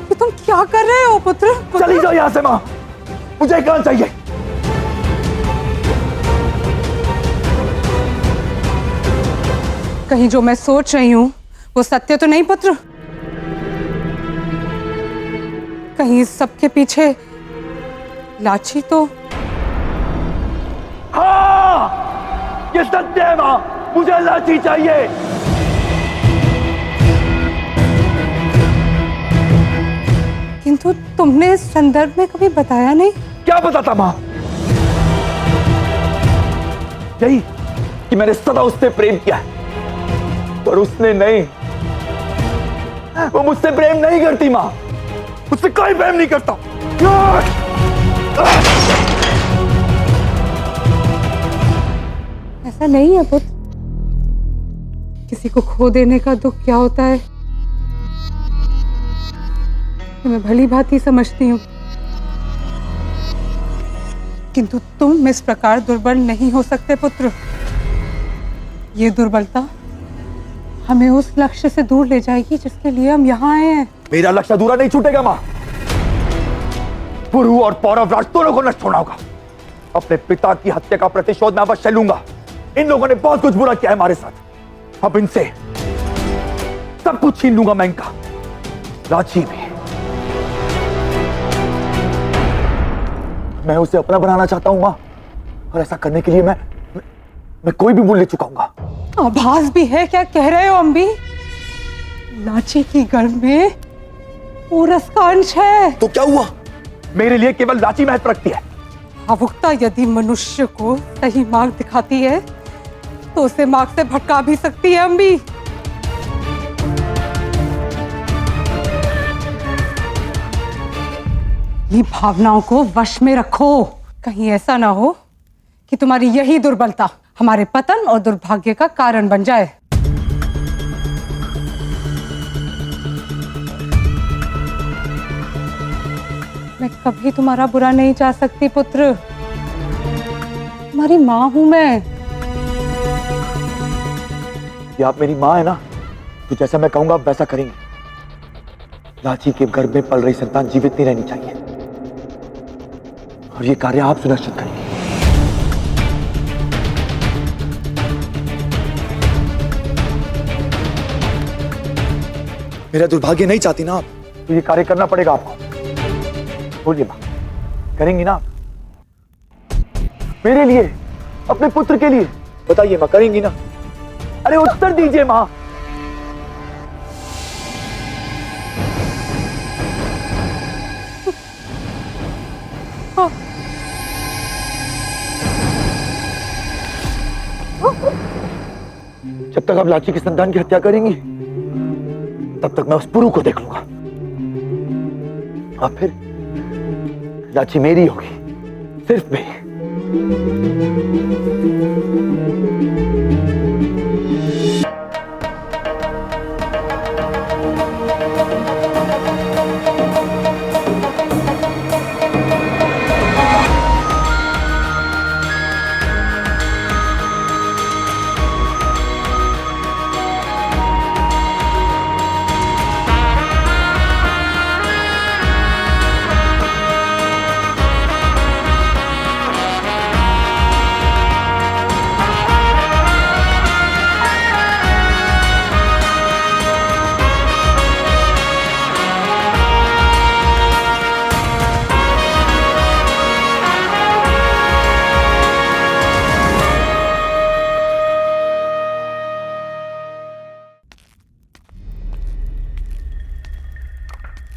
ये तुम क्या कर रहे हो पुत्र? चली जाओ यहाँ से माँ, मुझे कहाँ चाहिए। कहीं जो मैं सोच रही हूँ वो सत्य तो नहीं पुत्र? कहीं इस सबके पीछे लाची तो? हाँ, ये सत्य है माँ, मुझे लाची चाहिए। किंतु तुमने इस संदर्भ में कभी बताया नहीं। क्या बताता माँ? यही कि मैंने सदा उससे प्रेम किया है, पर उसने नहीं। वो मुझसे प्रेम नहीं करती माँ, मुझसे कोई प्रेम नहीं करता। ऐसा नहीं है पुत्र, किसी को खो देने का दुख क्या होता है मैं भली भांति समझती हूँ, किंतु तुम इस प्रकार दुर्बल नहीं हो सकते पुत्र। ये दुर्बलता हमें उस लक्ष्य से दूर ले जाएगी जिसके लिए हम यहाँ आए हैं। मेरा लक्ष्य अधूरा नहीं छूटेगा माँ। पुरु और पौरव राज दोनों को नष्ट होना होगा। अपने पिता की हत्या का प्रतिशोध मैं अवश्य लूंगा। इन लोगों ने बहुत कुछ बुरा किया है हमारे साथ, अब इनसे सब कुछ छीन लूंगा मैं, इनका लाची भी। मैं उसे अपना बनाना चाहता हूं मां, और ऐसा करने के लिए मैं कोई भी मूल्य चुकाऊंगा। आभास भी है। क्या कह रहे हो अम्बी? लाची की गर्भ में ओरस का अंश है। तो क्या हुआ? मेरे लिए केवल लाची महत्व रखती है। भावुकता यदि मनुष्य को सही मार्ग दिखाती है तो उसे मार्ग से भटका भी सकती है अम्बी। ये भावनाओं को वश में रखो। कहीं ऐसा ना हो कि तुम्हारी यही दुर्बलता हमारे पतन और दुर्भाग्य का कारण बन जाए। मैं कभी तुम्हारा बुरा नहीं चाह सकती पुत्र। तुम्हारी माँ हूं मैं। ये आप मेरी माँ है ना, तो जैसा मैं कहूंगा आप वैसा करेंगे। लाची के गर्भ में पल रही संतान जीवित नहीं रहनी चाहिए, और ये कार्य आप सुनिश्चित करेंगे। मेरा दुर्भाग्य नहीं चाहती ना आप, तो ये कार्य करना पड़ेगा आपको। बोलिए माँ, करेंगी ना आप? मेरे लिए, अपने पुत्र के लिए बताइए माँ, करेंगी ना? अरे उत्तर दीजिए माँ। जब तक आप लाची की संतान की हत्या करेंगी तब तक मैं उस पुरु को देख लूंगा, और फिर लाची मेरी होगी, सिर्फ मेरी।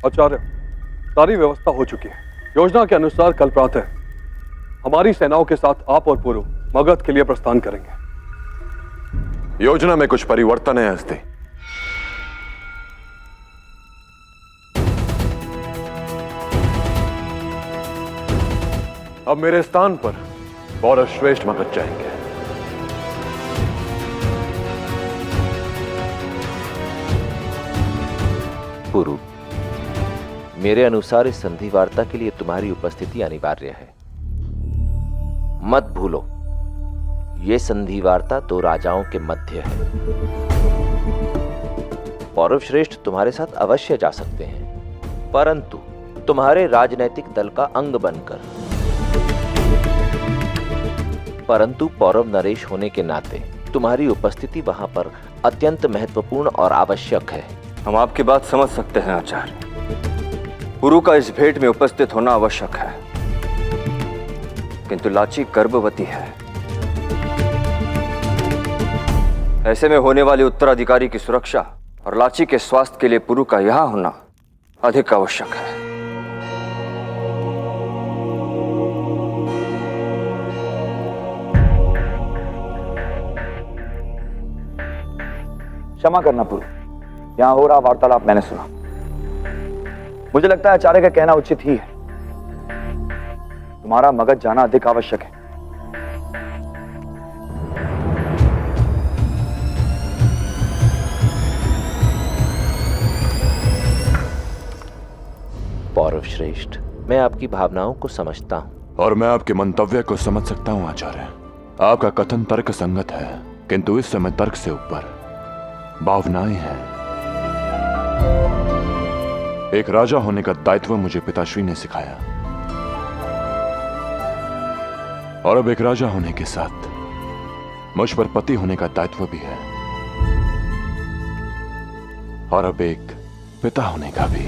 आचार्य, सारी व्यवस्था हो चुकी है। योजना के अनुसार कल प्रातः हमारी सेनाओं के साथ आप और पुरु मगध के लिए प्रस्थान करेंगे। योजना में कुछ परिवर्तन है हस्ती। अब मेरे स्थान पर पौरव श्रेष्ठ मगध जाएंगे। पुरु, मेरे अनुसार इस संधि वार्ता के लिए तुम्हारी उपस्थिति अनिवार्य है। मत भूलो, ये संधि वार्ता दो राजाओं के मध्य है। पौरव श्रेष्ठ तुम्हारे साथ अवश्य जा सकते हैं, परंतु तुम्हारे राजनैतिक दल का अंग बनकर। परंतु पौरव नरेश होने के नाते तुम्हारी उपस्थिति वहां पर अत्यंत महत्वपूर्ण और आवश्यक है। हम आपकी बात समझ सकते हैं आचार्य। पुरु का इस भेंट में उपस्थित होना आवश्यक है, किंतु लाची गर्भवती है। ऐसे में होने वाले उत्तराधिकारी की सुरक्षा और लाची के स्वास्थ्य के लिए पुरु का यहां होना अधिक आवश्यक है। क्षमा करना पुरु, यहां हो रहा वार्तालाप मैंने सुना। मुझे लगता है आचार्य का कहना उचित ही है। तुम्हारा मगध जाना अधिक आवश्यक है। पौरव श्रेष्ठ, मैं आपकी भावनाओं को समझता हूं, और मैं आपके मंतव्य को समझ सकता हूं आचार्य। आपका कथन तर्क संगत है, किंतु इस समय तर्क से ऊपर भावनाएं हैं। एक राजा होने का दायित्व मुझे पिताश्री ने सिखाया, और अब एक राजा होने के साथ मुझ पर पति होने का दायित्व भी है, और अब एक पिता होने का भी।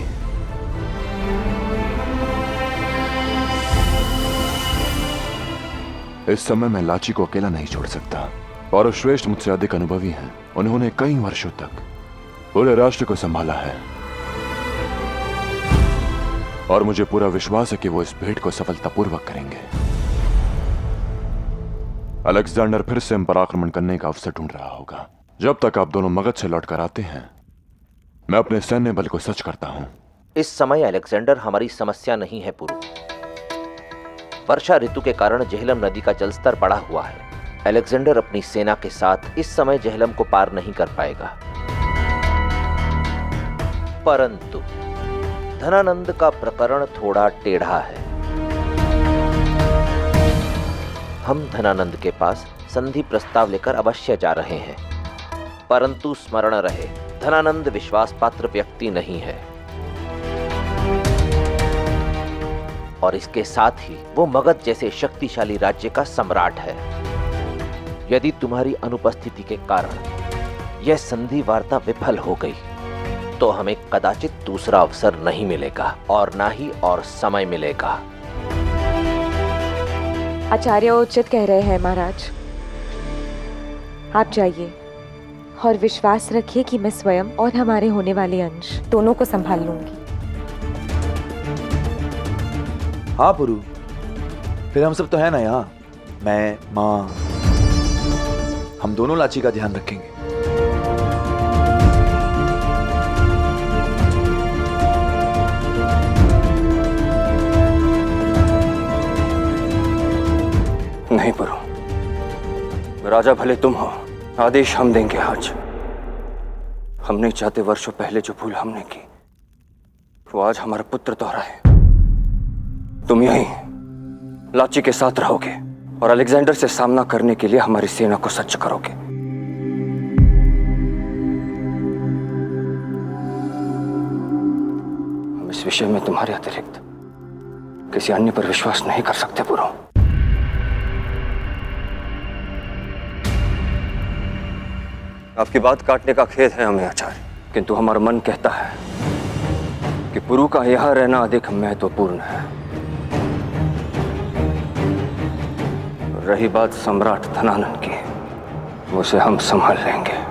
इस समय मैं लाची को अकेला नहीं छोड़ सकता। पौरश्रेष्ठ मुझसे अधिक अनुभवी हैं। उन्होंने कई वर्षों तक पूरे राष्ट्र को संभाला है और मुझे पूरा विश्वास है कि वो इस भेंट को सफलतापूर्वक करेंगे। अलेक्जेंडर फिर से हम पर आक्रमण करने का अवसर ढूंढ रहा होगा। जब तक आप दोनों मगध से लौटकर आते हैं, मैं अपने सैन्य बल को सच करता हूं। इस समय अलेक्जेंडर हमारी समस्या नहीं है पुरु। वर्षा ऋतु के कारण झेलम नदी का जलस्तर बढ़ा हुआ है। अलेक्जेंडर अपनी सेना के साथ इस समय झेलम को पार नहीं कर पाएगा। परंतु धनानंद का प्रकरण थोड़ा टेढ़ा है। हम धनानंद के पास संधि प्रस्ताव लेकर अवश्य जा रहे हैं, परंतु स्मरण रहे, धनानंद विश्वास पात्र व्यक्ति नहीं है और इसके साथ ही वो मगध जैसे शक्तिशाली राज्य का सम्राट है। यदि तुम्हारी अनुपस्थिति के कारण यह संधि वार्ता विफल हो गई तो हमें कदाचित दूसरा अवसर नहीं मिलेगा और ना ही और समय मिलेगा। आचार्य उचित कह रहे हैं महाराज। आप जाइए और विश्वास रखिए कि मैं स्वयं और हमारे होने वाले अंश दोनों को संभाल लूंगी। हाँ पुरु, फिर हम सब तो है ना यहाँ। मैं, माँ, हम दोनों लाची का ध्यान रखेंगे। नहीं पुरु, राजा भले तुम हो, आदेश हम देंगे आज। हम नहीं चाहते वर्षों पहले जो भूल हमने की वो आज हमारा पुत्र दोहराए। तुम यहीं लाची के साथ रहोगे और अलेक्जेंडर से सामना करने के लिए हमारी सेना को सज्ज करोगे। हम इस विषय में तुम्हारे अतिरिक्त किसी अन्य पर विश्वास नहीं कर सकते पुरु। आपकी बात काटने का खेद है हमें आचार्य, किंतु हमारा मन कहता है कि पुरु का यहां रहना अधिक महत्वपूर्ण है। रही बात सम्राट धनानंद की, उसे हम संभाल लेंगे।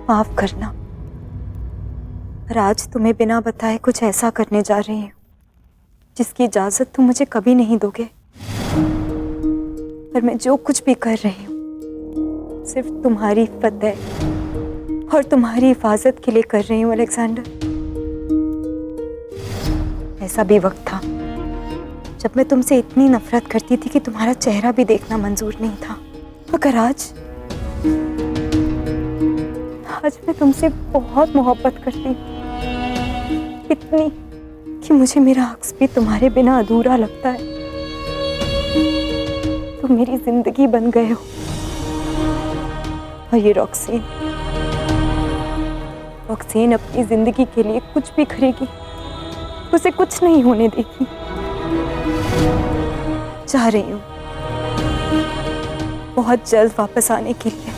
माफ करना राज, तुम्हें बिना बताए कुछ ऐसा करने जा रही हूँ जिसकी इजाजत तुम मुझे कभी नहीं दोगे। पर मैं जो कुछ भी कर रही हूँ सिर्फ तुम्हारी फतेह और तुम्हारी हिफाजत के लिए कर रही हूँ अलेक्जेंडर। ऐसा भी वक्त था जब मैं तुमसे इतनी नफरत करती थी कि तुम्हारा चेहरा भी देखना मंजूर नहीं था। मगर आज मैं तुमसे बहुत मोहब्बत करती हूँ, इतनी कि मुझे मेरा अक्स भी तुम्हारे बिना अधूरा लगता है। तुम मेरी जिंदगी बन गए हो और ये रॉक्सेन अपनी जिंदगी के लिए कुछ भी करेगी, उसे कुछ नहीं होने देगी। चाह रही हूँ बहुत जल्द वापस आने के लिए।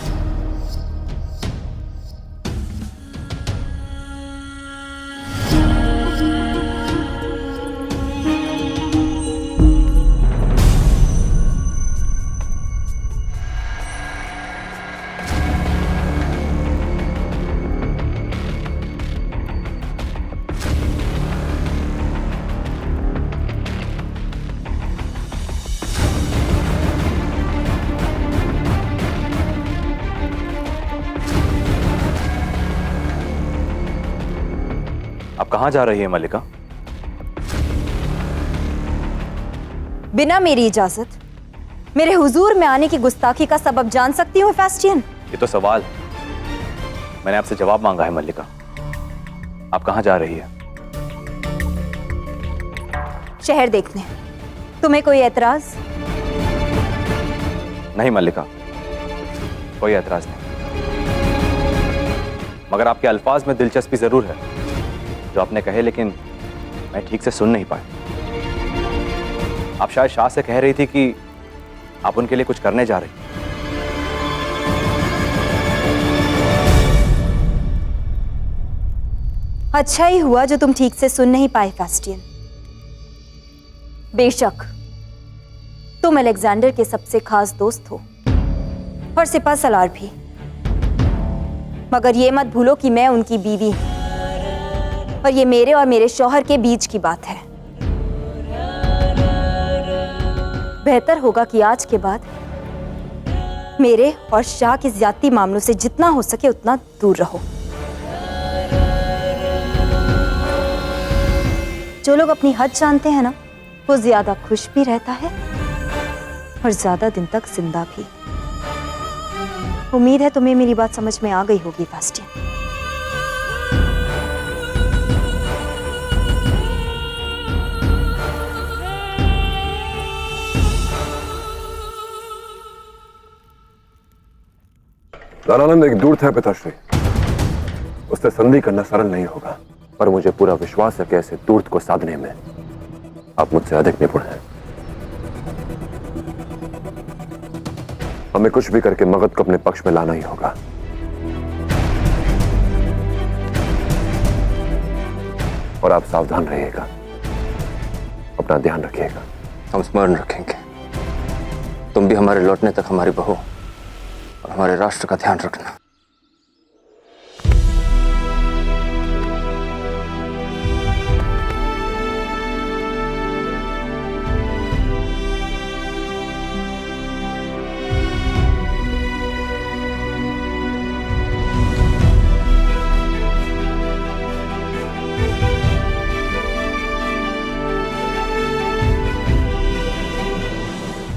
आप कहां जा रही है मल्लिका? बिना मेरी इजाजत मेरे हुजूर में आने की गुस्ताखी का सबब जान सकती हूँ फेस्टियन? ये तो सवाल। मैंने आपसे जवाब मांगा है मल्लिका। आप कहाँ जा रही है? शहर देखने। तुम्हें कोई एतराज? नहीं मल्लिका, कोई एतराज नहीं, मगर आपके अल्फाज में दिलचस्पी जरूर है जो आपने कहे, लेकिन मैं ठीक से सुन नहीं पाया। आप शायद शाह से कह रही थी कि आप उनके लिए कुछ करने जा रही। अच्छा ही हुआ जो तुम ठीक से सुन नहीं पाए फास्टियन। बेशक तुम अलेक्जेंडर के सबसे खास दोस्त हो और सिपा सलार भी, मगर ये मत भूलो कि मैं उनकी बीवी हूं और ये मेरे और मेरे शौहर के बीच की बात है। बेहतर होगा कि आज के बाद मेरे और शाह के ज्यादती मामलों से जितना हो सके उतना दूर रहो। जो लोग अपनी हद जानते हैं ना, वो ज्यादा खुश भी रहता है और ज्यादा दिन तक जिंदा भी। उम्मीद है तुम्हें मेरी बात समझ में आ गई होगी फास्टियन। दानानंद एक दूर था पिताश्री, उससे संधि करना सरल नहीं होगा, पर मुझे पूरा विश्वास है कि ऐसे दूर्त को साधने में आप मुझसे अधिक निपुण हैं। हमें कुछ भी करके मगध को अपने पक्ष में लाना ही होगा। और आप सावधान रहिएगा, अपना ध्यान रखिएगा। हम स्मरण रखेंगे। तुम भी हमारे लौटने तक हमारी बहू और हमारे राष्ट्र का ध्यान रखना।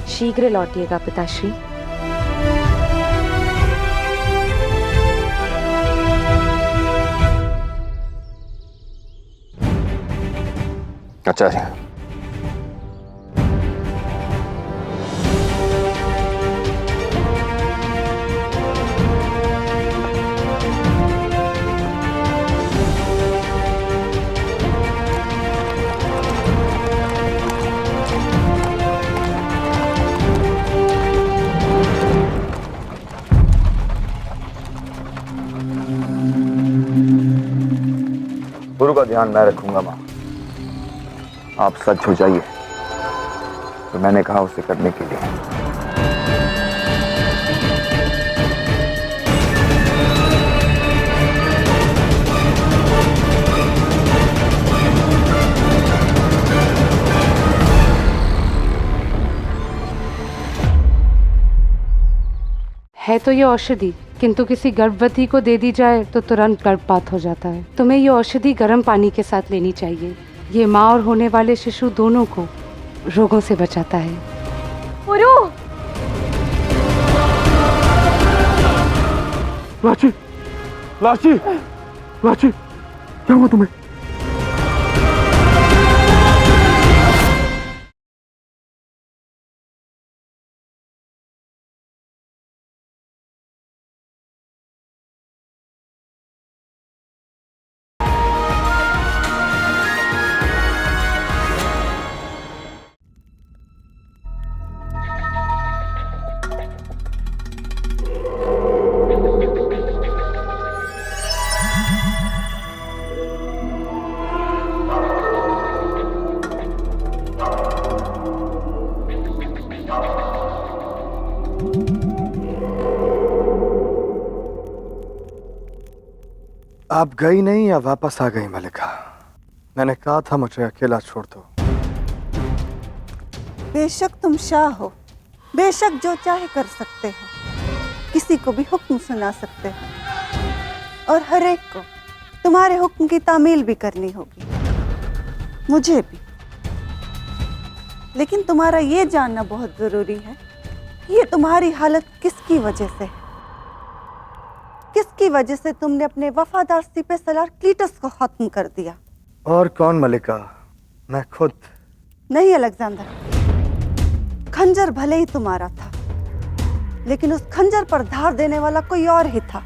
शीघ्र लौटिएगा पिताश्री। आचार्य, गुरु का ध्यान मैं रखूंगा मां। आप सच हो जाइए तो मैंने कहा उसे करने के लिए। है तो ये औषधि, किंतु किसी गर्भवती को दे दी जाए तो तुरंत गर्भपात हो जाता है। तुम्हें ये औषधि गर्म पानी के साथ लेनी चाहिए। ये माँ और होने वाले शिशु दोनों को रोगों से बचाता है। पुरु! लाची, लाची, लाची, क्या हुआ तुम्हें? आप गई नहीं या वापस आ गई मलिका? मैंने कहा था मुझे अकेला छोड़ दो। बेशक तुम शाह हो, बेशक जो चाहे कर सकते हो, किसी को भी हुक्म सुना सकते हो और हर एक को तुम्हारे हुक्म की तामील भी करनी होगी, मुझे भी। लेकिन तुम्हारा ये जानना बहुत जरूरी है कि ये तुम्हारी हालत किसकी वजह से है, किसके आपकी वजह से तुमने अपने वफादार सिपह सलार क्लीटस को खत्म कर दिया। और कौन मलिका? मैं खुद। नहीं अलेक्जेंडर, खंजर भले ही तुम्हारा था, लेकिन उस खंजर पर धार देने वाला कोई और ही था।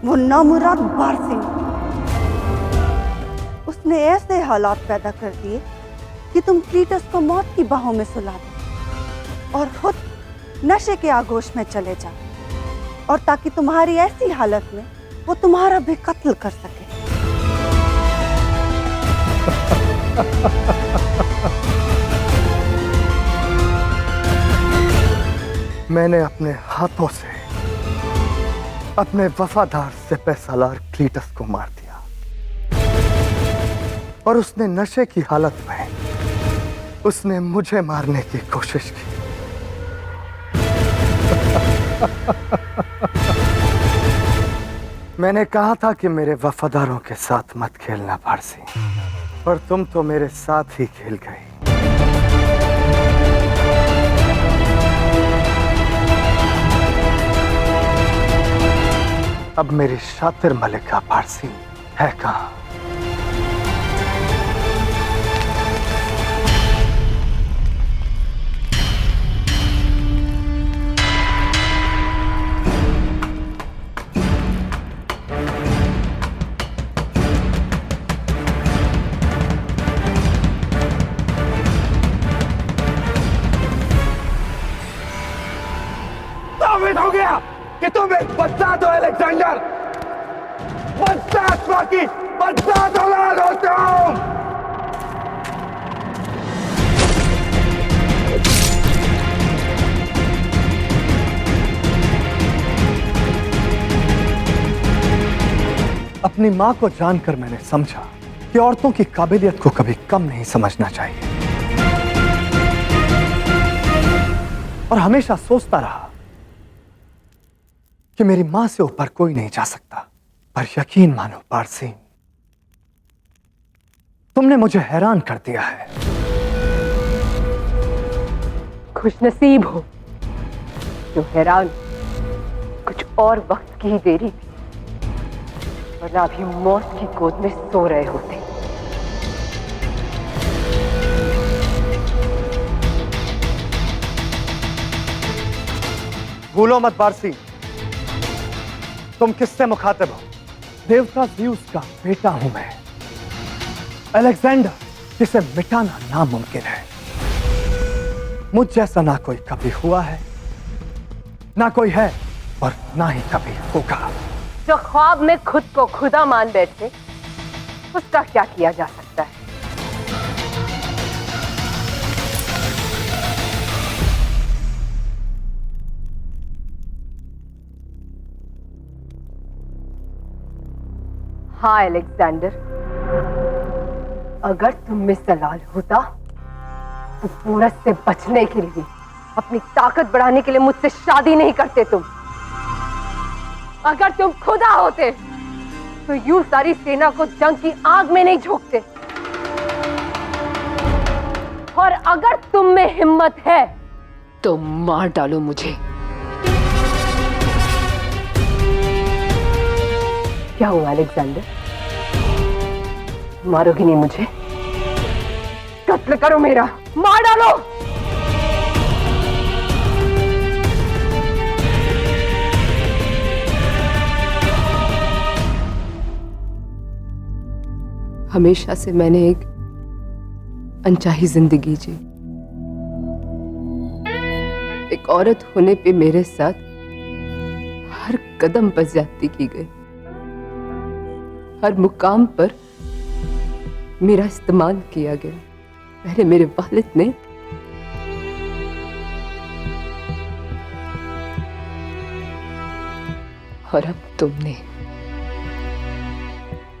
वो नामुराद बारसिंह। उसने ऐसे हालात पैदा कर दिए कि तुम क्लीटस को मौत की बाहों में सुला दो और खुद नशे के आगोश में चले जाओ, और ताकि तुम्हारी ऐसी हालत में वो तुम्हारा भी कत्ल कर सके। मैंने अपने हाथों से अपने वफादार सिपह सालार क्लीटस को मार दिया, और उसने नशे की हालत में उसने मुझे मारने की कोशिश की। मैंने कहा था कि मेरे वफादारों के साथ मत खेलना पारसी, पर तुम तो मेरे साथ ही खेल गई। अब मेरी शातिर मलिका पारसी है कहां? साबित हो गया कि तुम एक बदसात हो अलेक्जेंडर। बदसात बाकी बदसात औलाद हो तुम। अपनी मां को जानकर मैंने समझा कि औरतों की काबिलियत को कभी कम नहीं समझना चाहिए, और हमेशा सोचता रहा कि मेरी मां से ऊपर कोई नहीं जा सकता। पर यकीन मानो पारसी, तुमने मुझे हैरान कर दिया है। खुशनसीब हो जो हैरान कुछ और वक्त की ही देरी थी, वरना अभी मौत की गोद में सो रहे होते। भूलो मत पारसी, तुम किससे मुखातिब हो? देवता ज़्यूस का बेटा हूं मैं, अलेक्जेंडर, जिसे मिटाना नामुमकिन है। मुझ जैसा ना कोई कभी हुआ है, ना कोई है, और ना ही कभी होगा। जो ख्वाब में खुद को खुदा मान बैठे, उसका क्या किया जा सकता है? हाँ अलेक्जेंडर, अगर तुम में सलाल होता तो पूरस से बचने के लिए, अपनी ताकत बढ़ाने के लिए मुझसे शादी नहीं करते तुम। अगर तुम खुदा होते तो यूं सारी सेना को जंग की आग में नहीं झोंकते, और अगर तुम में हिम्मत है तो मार डालो मुझे। क्या हुआ अलेक्जेंडर, मारोगी नहीं मुझे? कत्ल करो मेरा, मार डालो। हमेशा से मैंने एक अनचाही जिंदगी जी। एक औरत होने पे मेरे साथ हर कदम पर ज्यादती की गई, हर मुकाम पर मेरा इस्तेमाल किया गया। पहले मेरे वालिद ने, और अब तुमने।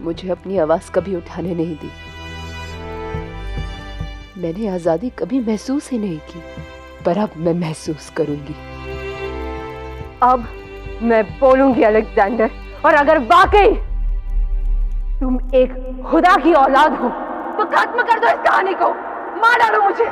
मुझे अपनी आवाज कभी उठाने नहीं दी। मैंने आजादी कभी महसूस ही नहीं की, पर अब मैं महसूस करूंगी। अब मैं बोलूंगी अलेक्जेंडर, और अगर वाकई तुम एक खुदा की औलाद हो तो खत्म कर दो इस कहानी को, मार डालो मुझे।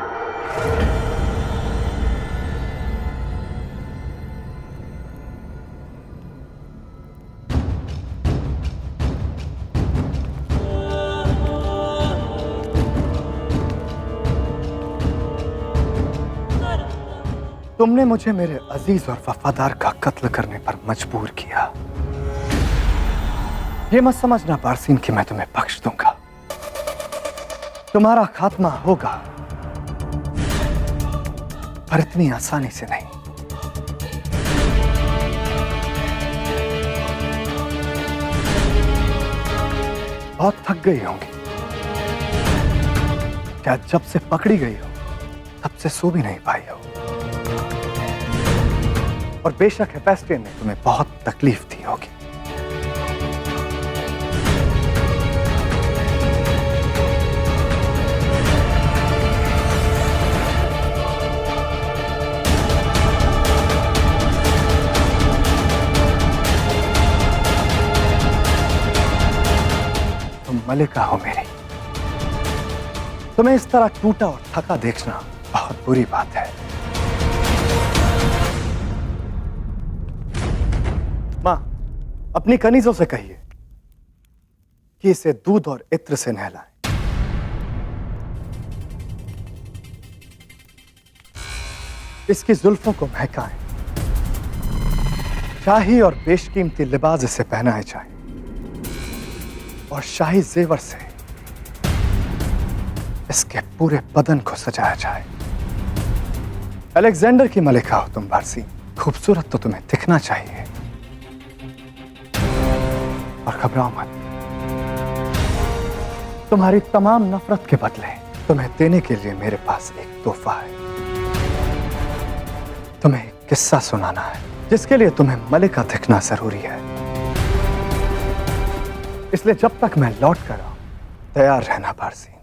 तुमने मुझे मेरे अजीज और वफादार का कत्ल करने पर मजबूर किया। ये मत समझना बारसीन कि मैं तुम्हें बख्श दूंगा। तुम्हारा खात्मा होगा, पर इतनी आसानी से नहीं। बहुत थक गई होंगी। क्या जब से पकड़ी गई हो तब से सो भी नहीं पाई हो। और बेशक हेफेस्टियन ने तुम्हें बहुत तकलीफ दी होगी। तुम मलिका हो मेरी। तुम्हें इस तरह टूटा और थका देखना बहुत बुरी बात है। मां, अपनी कनीजों से कहिए कि इसे दूध और इत्र से नहलाएं। इसकी जुल्फों को महकाएं। शाही और बेशकीमती लिबास इसे पहनाए जाए और शाही जेवर से इसके पूरे बदन को सजाया जाए। अलेक्जेंडर की मलिका हो तुम बारसीन। खूबसूरत तो तुम्हें दिखना चाहिए। और घबराओ मत, तुम्हारी तमाम नफरत के बदले तुम्हें देने के लिए मेरे पास एक तोहफा है। तुम्हें एक किस्सा सुनाना है जिसके लिए तुम्हें मलिका दिखना जरूरी है। इसलिए जब तक मैं लौट कर आऊं तैयार रहना बारसीन।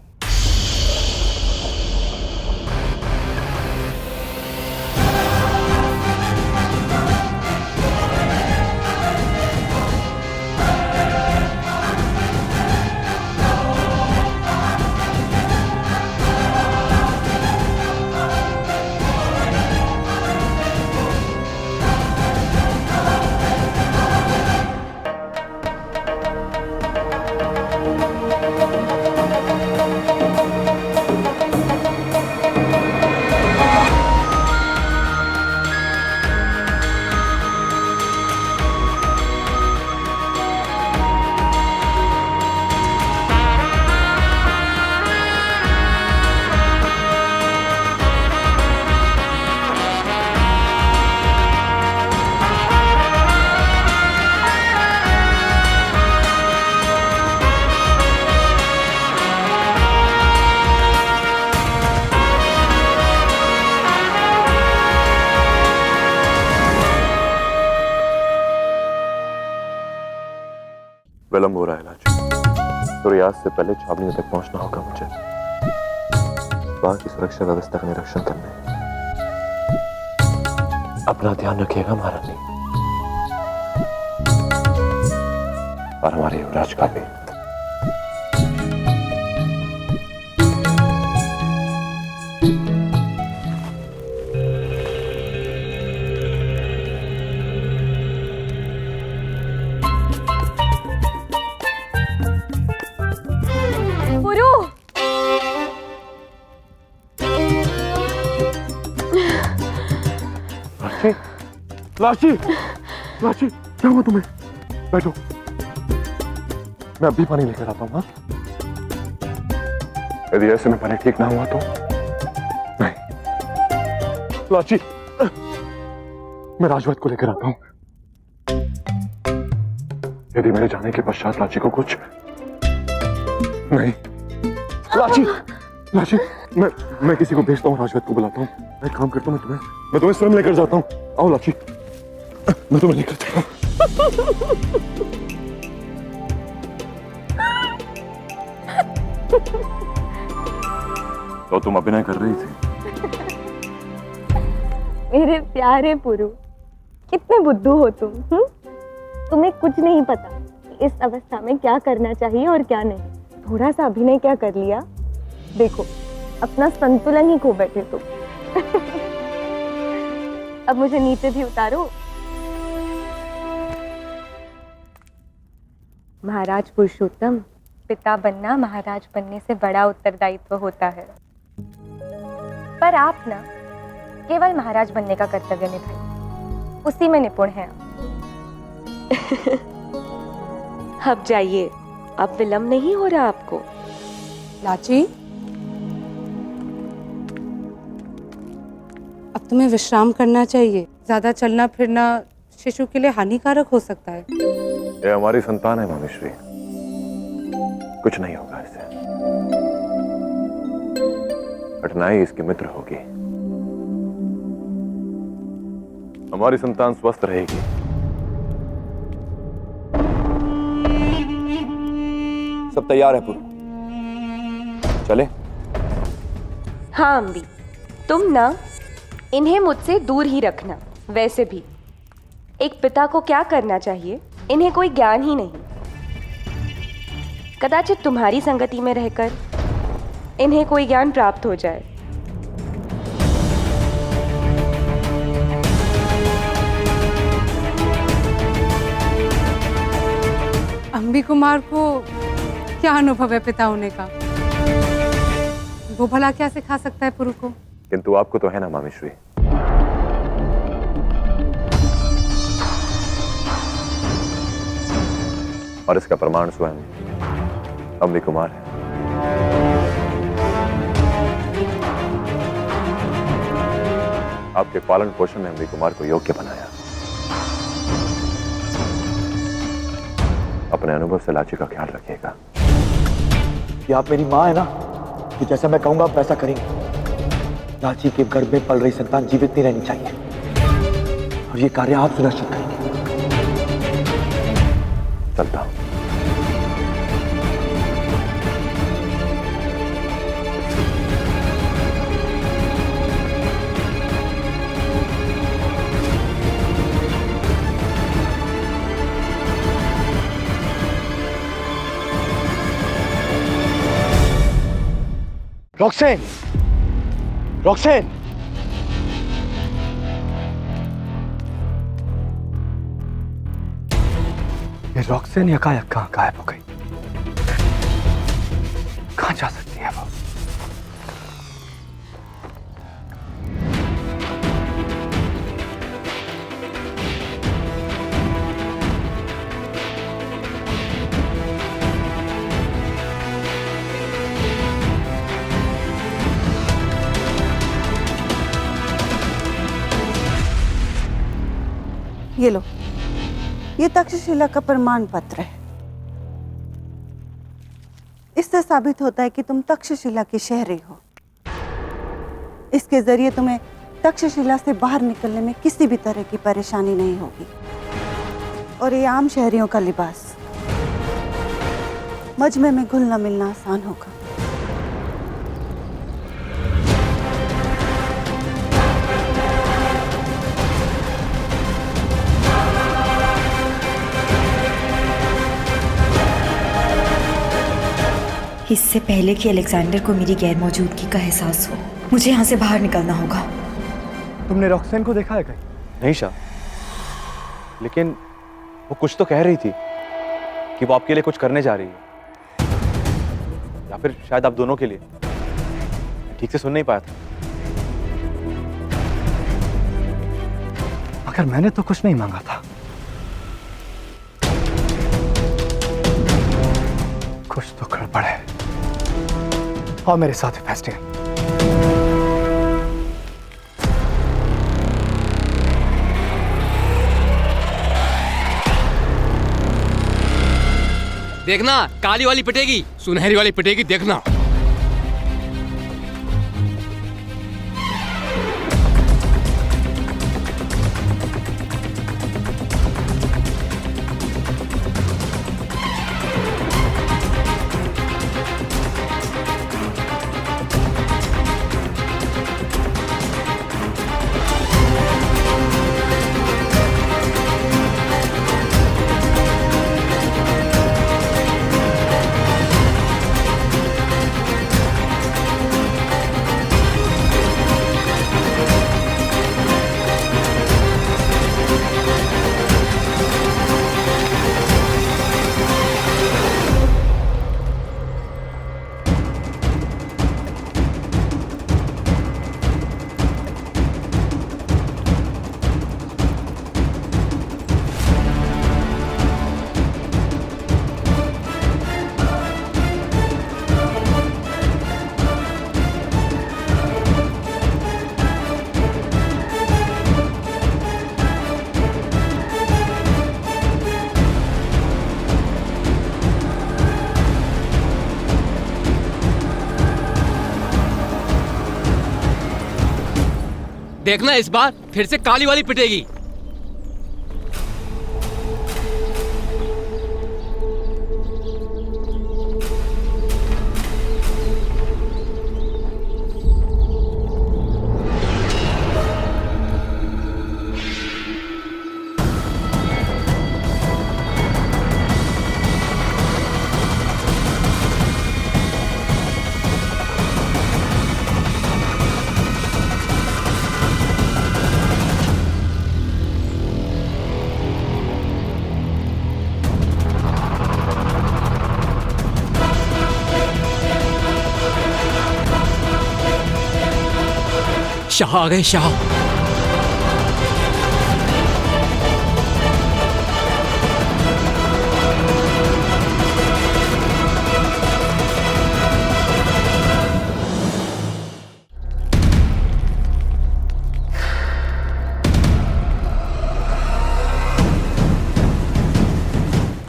विलंब हो रहा है लाची। तो रियाज से पहले छावनियों तक पहुंचना होगा मुझे। वहां की सुरक्षा व्यवस्था का निरीक्षण करने। अपना ध्यान रखिएगा महारानी, और हमारे युवराज का भी। लाची, लाची, क्या हुआ तुम्हें? बैठो, मैं अभी पानी लेकर आता हूं। हाँ, यदि ऐसे में पानी ठीक ना हुआ तो नहीं। लाची, मैं राजवत को लेकर आता हूं। यदि मेरे जाने के पश्चात लाची को कुछ नहीं। लाची, लाची, मैं किसी को भेजता हूँ, राजवत को बुलाता हूँ। मैं काम करता हूँ, मैं तुम्हें स्वयं लेकर जाता हूँ। आओ लाची, मैं तुम्हें लेकर जाता हूँ। तो तुम अभिनय कर रही थी? मेरे प्यारे पुरु, कितने बुद्धू हो तुम। तुम्हें कुछ नहीं पता कि इस अवस्था में क्या करना चाहिए और क्या नहीं। थोड़ा सा अभिनय क्या कर लिया, देखो अपना संतुलन ही खो बैठे तुम। अब मुझे नीचे भी उतारो। महाराज पुरुषोत्तम, पिता बनना महाराज बनने से बड़ा उत्तरदायित्व होता है। पर आप ना केवल महाराज बनने का कर्तव्य निभाइए, उसी में निपुण हैं आप। अब जाइए, अब विलंब नहीं हो रहा आपको। लाची, अब तुम्हें विश्राम करना चाहिए। ज्यादा चलना फिरना शिशु के लिए हानिकारक हो सकता है। ये हमारी संतान है मामीश्री, कुछ नहीं होगा इसे। कठिनाई इसके मित्र होगी। हमारी संतान स्वस्थ रहेगी। सब तैयार है पुरु, चले? हाँ अम्बी, तुम ना इन्हें मुझसे दूर ही रखना। वैसे भी एक पिता को क्या करना चाहिए, इन्हें कोई ज्ञान ही नहीं। कदाचित तुम्हारी संगति में रहकर इन्हें कोई ज्ञान प्राप्त हो जाए। अम्बी कुमार को क्या अनुभव है पिता होने का? वो भला क्या सिखा सकता है पुरु को? किंतु आपको तो है ना मामीश्री। और इसका प्रमाण स्वयं अम्बी कुमार है। आपके पालन पोषण ने अम्बी कुमार को योग्य बनाया। अपने अनुभव से लाची का ख्याल रखिएगा। कि आप मेरी माँ है ना, कि जैसा मैं कहूंगा आप वैसा करेंगे। लाची के गर्भ में पल रही संतान जीवित नहीं रहनी चाहिए, और ये कार्य आप सुनिश्चित करेंगे। चलता हूं। रॉक्सेन, रॉक्सेन, ये रॉक्सेन यकायक कहाँ गायब हो गई? कहाँ जा सकती है वो? ये लो, ये तक्षशिला का प्रमाण पत्र है। इससे साबित होता है कि तुम तक्षशिला की शहरी हो। इसके जरिए तुम्हें तक्षशिला से बाहर निकलने में किसी भी तरह की परेशानी नहीं होगी। और ये आम शहरियों का लिबास, मजमे में घुलना मिलना आसान होगा। इससे पहले कि अलेक्जेंडर को मेरी गैर मौजूदगी का एहसास हो, मुझे यहाँ से बाहर निकलना होगा। तुमने रॉक्सेन को देखा है कहीं? नहीं शाह, लेकिन वो कुछ तो कह रही थी कि वो आपके लिए कुछ करने जा रही है, या फिर शायद आप दोनों के लिए। ठीक से सुन नहीं पाया था। मगर मैंने तो कुछ नहीं मांगा था। कुछ तो गड़बड़ है। और मेरे साथ है फेस्टियन। देखना, काली वाली पिटेगी, सुनहरी वाली पिटेगी, देखना। देखना इस बार फिर से काली वाली पिटेगी। शाह आ गए शाह।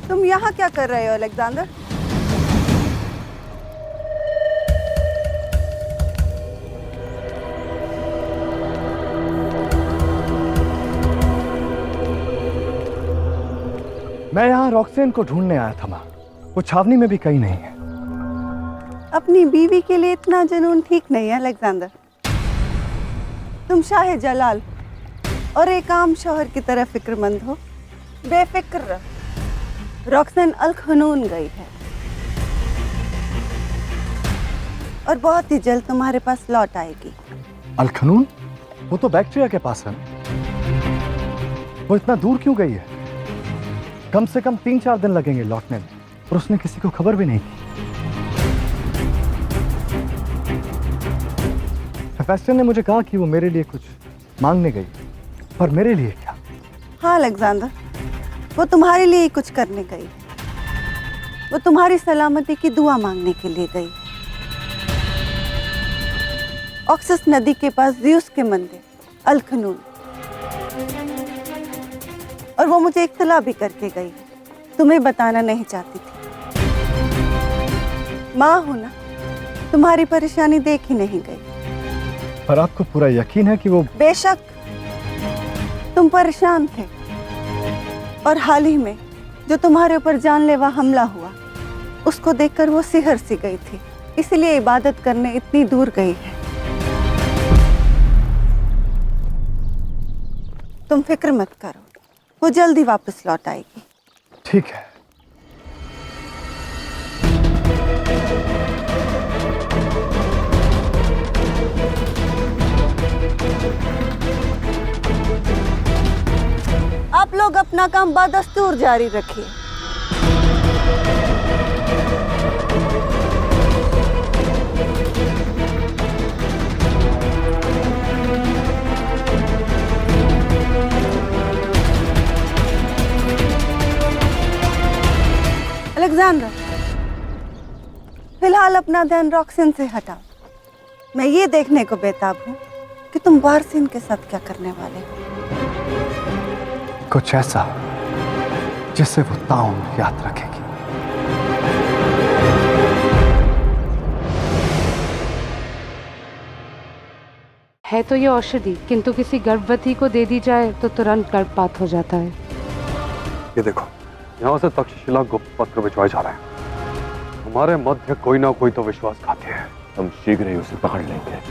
तुम यहाँ क्या कर रहे हो अलेक्जेंडर? मैं यहाँ रॉक्सेन को ढूंढने आया था माँ। वो छावनी में भी कहीं नहीं है। अपनी बीवी के लिए इतना जुनून ठीक नहीं है अलेक्जेंडर। तुम शाह जलाल और एक आम शौहर की तरह फिक्रमंद हो। बेफिक्र रहो। रॉक्सेन अल खनून गई है और बहुत ही जल्द तुम्हारे पास लौट आएगी। अल खनून? वो तो बैक्टीरिया के पास है। वो इतना दूर क्यों गई है? कम से कम 3-4 दिन लगेंगे लौटने में, और उसने किसी को खबर भी नहीं की। प्रोफेसर ने मुझे कहा कि वो मेरे लिए कुछ मांगने गई, पर मेरे लिए क्या? हाँ अलेक्जेंडर, वो तुम्हारे लिए ही कुछ करने गई है। वो तुम्हारी सलामती की दुआ मांगने के लिए गई। ऑक्सस नदी के पास ज़्यूस के मंदिर अल खनून, और वो मुझे इत्तला भी करके गई है। तुम्हें बताना नहीं चाहती थी। माँ हूं ना, तुम्हारी परेशानी देख ही नहीं गई। पर आपको पूरा यकीन है कि वो? बेशक तुम परेशान थे, और हाल ही में जो तुम्हारे ऊपर जानलेवा हमला हुआ उसको देखकर वो सिहर सी गई थी, इसलिए इबादत करने इतनी दूर गई है। तुम फिक्र मत करो, वो जल्दी वापस लौट आएगी। ठीक है। आप लोग अपना काम बदस्तूर जारी रखिए। अलेक्जेंडर, फिलहाल अपना ध्यान रॉक्सेन से हटाओ। मैं ये देखने को बेताब हूँ कि तुम बारसिन के साथ क्या करने वाले हो। कुछ ऐसा जिससे वो ताउम्र याद रखेगी। है तो ये औषधि, किंतु किसी गर्भवती को दे दी जाए तो तुरंत गर्भपात हो जाता है। ये देखो, यहाँ से तक्षशिला गुप्त पत्र भिजवाए जा रहे हैं। हमारे मध्य कोई ना कोई तो विश्वासघाती है। हम शीघ्र ही उसे पकड़ लेंगे।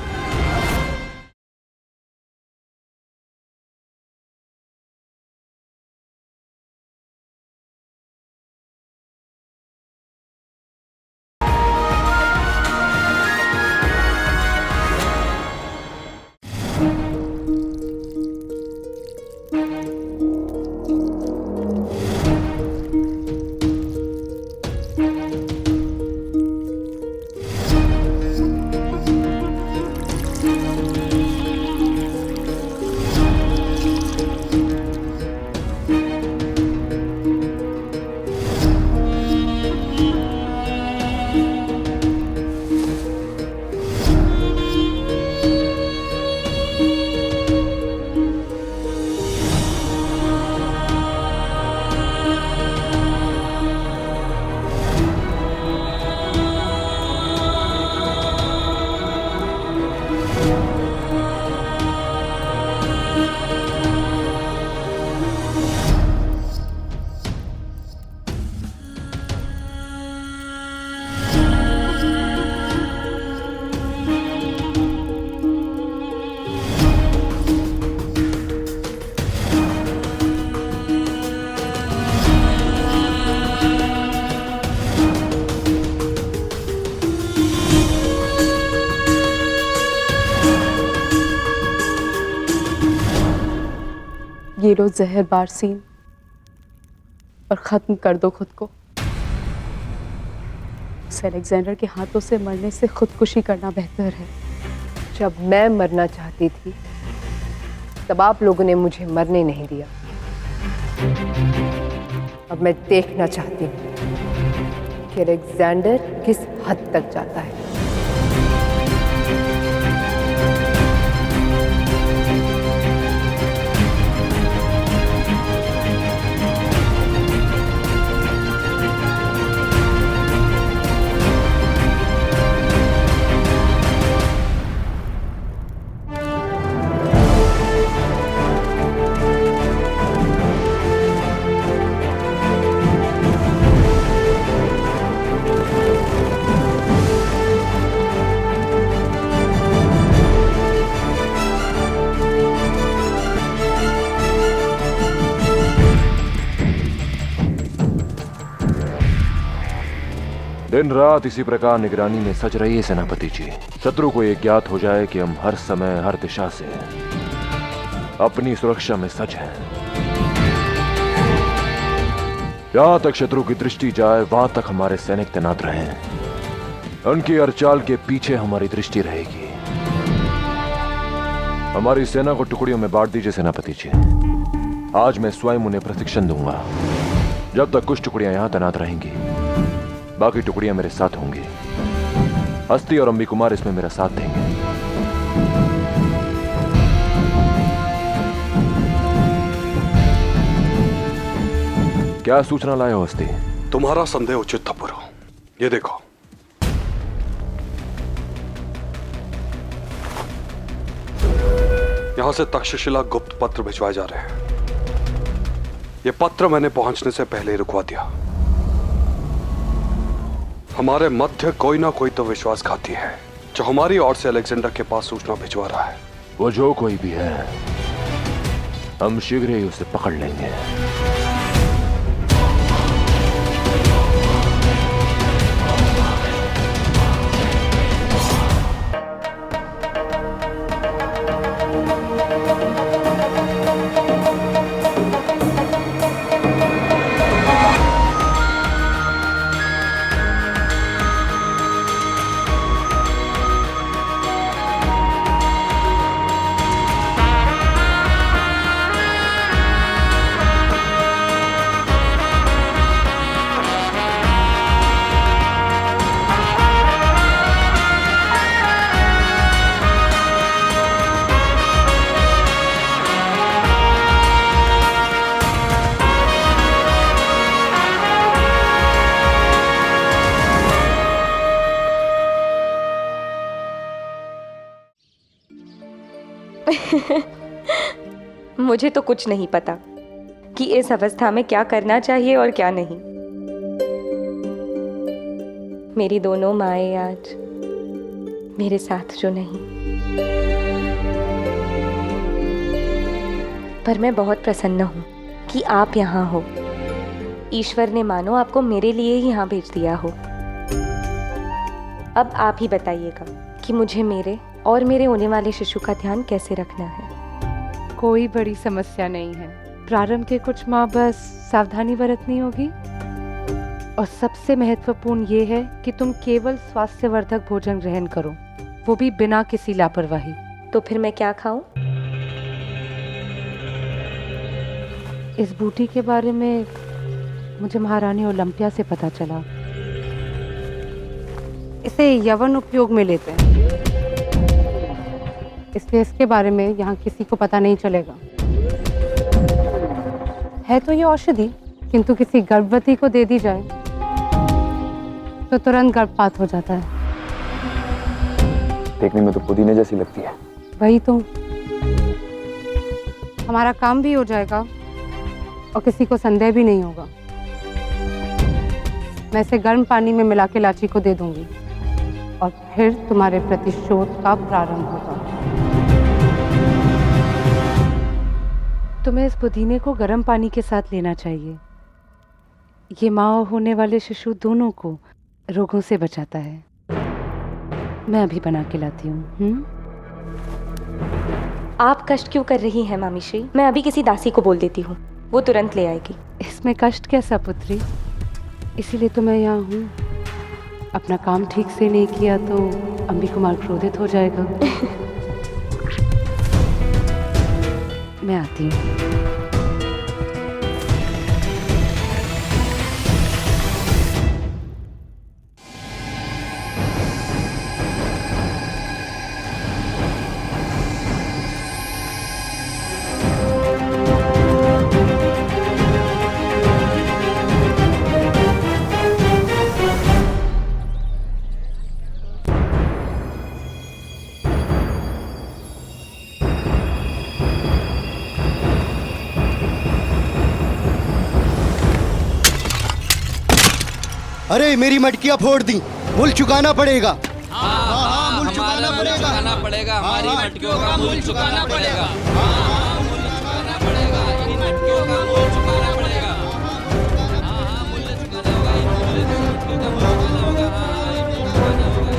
ये लो जहर बारसीन और खत्म कर दो खुद को। उस अलेक्जेंडर के हाथों से मरने से खुदकुशी करना बेहतर है। जब मैं मरना चाहती थी तब आप लोगों ने मुझे मरने नहीं दिया। अब मैं देखना चाहती हूँ कि अलेक्जेंडर किस हद तक जाता है। दिन रात इसी प्रकार निगरानी में सज रही है सेनापति जी। शत्रु को यह ज्ञात हो जाए कि हम हर समय हर दिशा से अपनी सुरक्षा में सज हैं। जहां तक शत्रु की दृष्टि जाए वहां तक हमारे सैनिक तैनात रहें। उनकी हर चाल के पीछे हमारी दृष्टि रहेगी। हमारी सेना को टुकड़ियों में बांट दीजिए सेनापति जी। आज मैं स्वयं उन्हें प्रशिक्षण दूंगा। जब तक कुछ टुकड़ियां यहां तैनात रहेंगी, बाकी टुकड़ियां मेरे साथ होंगी। हस्ती और अंबी कुमार इसमें मेरा साथ देंगे। क्या सूचना लाए हो हस्ती? तुम्हारा संदेह उचित था पुरो। ये देखो, यहां से तक्षशिला गुप्त पत्र भिजवाए जा रहे हैं। ये पत्र मैंने पहुंचने से पहले ही रुकवा दिया। हमारे मध्य कोई ना कोई तो विश्वासघाती है जो हमारी ओर से अलेक्जेंडर के पास सूचना भिजवा रहा है। वो जो कोई भी है, हम शीघ्र ही उसे पकड़ लेंगे। मुझे तो कुछ नहीं पता कि इस अवस्था में क्या करना चाहिए और क्या नहीं। मेरी दोनों माएँ आज मेरे साथ जो नहीं, पर मैं बहुत प्रसन्न हूँ कि आप यहाँ हो। ईश्वर ने मानो आपको मेरे लिए ही यहाँ भेज दिया हो। अब आप ही बताइएगा कि मुझे मेरे और मेरे होने वाले शिशु का ध्यान कैसे रखना है। कोई बड़ी समस्या नहीं है। प्रारंभ के कुछ माह बस सावधानी बरतनी होगी और सबसे महत्वपूर्ण ये है कि तुम केवल स्वास्थ्यवर्धक भोजन ग्रहण करो, वो भी बिना किसी लापरवाही। तो फिर मैं क्या खाऊं? इस बूटी के बारे में मुझे महारानी ओलंपिया से पता चला। इसे यवन उपयोग में लेते हैं, इसलिए इसके बारे में यहाँ किसी को पता नहीं चलेगा। है तो ये औषधि, किंतु किसी गर्भवती को दे दी जाए तो तुरंत गर्भपात हो जाता है। देखने में तो पुदीने जैसी लगती है। वही तो, हमारा काम भी हो जाएगा और किसी को संदेह भी नहीं होगा। मैं इसे गर्म पानी में मिला के लाची को दे दूंगी और फिर तुम्हारे प्रतिशोध का प्रारंभ होगा। तुम्हें इस पुदीने को गर्म पानी के साथ लेना चाहिए। ये माँ और होने वाले शिशु दोनों को रोगों से बचाता है। मैं अभी बना के लाती हूँ। आप कष्ट क्यों कर रही हैं मामी श्री? मैं अभी किसी दासी को बोल देती हूँ, वो तुरंत ले आएगी। इसमें कष्ट कैसा पुत्री? इसीलिए तो मैं यहाँ हूँ। अपना काम ठीक से नहीं किया तो अम्बी कुमार क्रोधित हो जाएगा। मैं आती हूँ। अरे मेरी मटकियां फोड़ दी, मूल चुकाना पड़ेगा। हाँ, मूल चुकाना पड़ेगा। हमारी मटकियों का मूल चुकाना पड़ेगा। हाँ, मूल चुकाना पड़ेगा। इन मटकियों का मूल चुकाना पड़ेगा। हाँ, मूल्य चुकाना होगा। इन मटकियों का मूल चुकाना होगा। हाँ, इन मूल चुकाना होगा।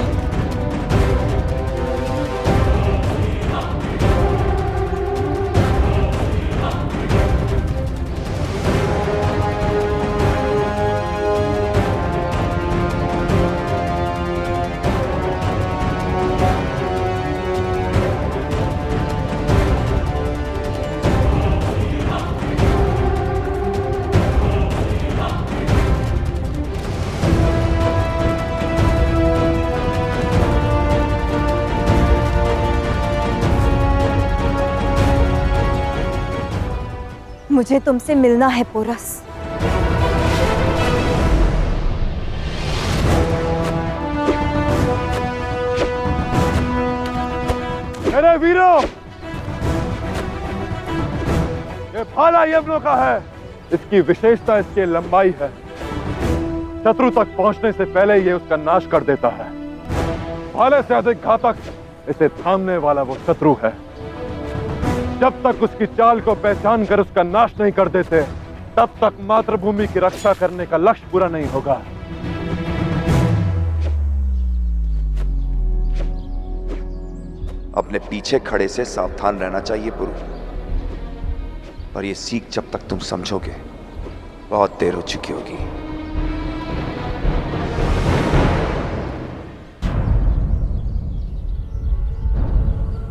मुझे तुमसे मिलना है पोरस। मेरे वीरों, ये भाला यमनों का है। इसकी विशेषता इसकी लंबाई है। शत्रु तक पहुंचने से पहले ये उसका नाश कर देता है। भाले से अधिक घातक इसे थामने वाला वो शत्रु है। जब तक उसकी चाल को पहचान कर उसका नाश नहीं कर देते, तब तक मातृभूमि की रक्षा करने का लक्ष्य पूरा नहीं होगा। अपने पीछे खड़े से सावधान रहना चाहिए पुरु, पर यह सीख जब तक तुम समझोगे बहुत देर हो चुकी होगी।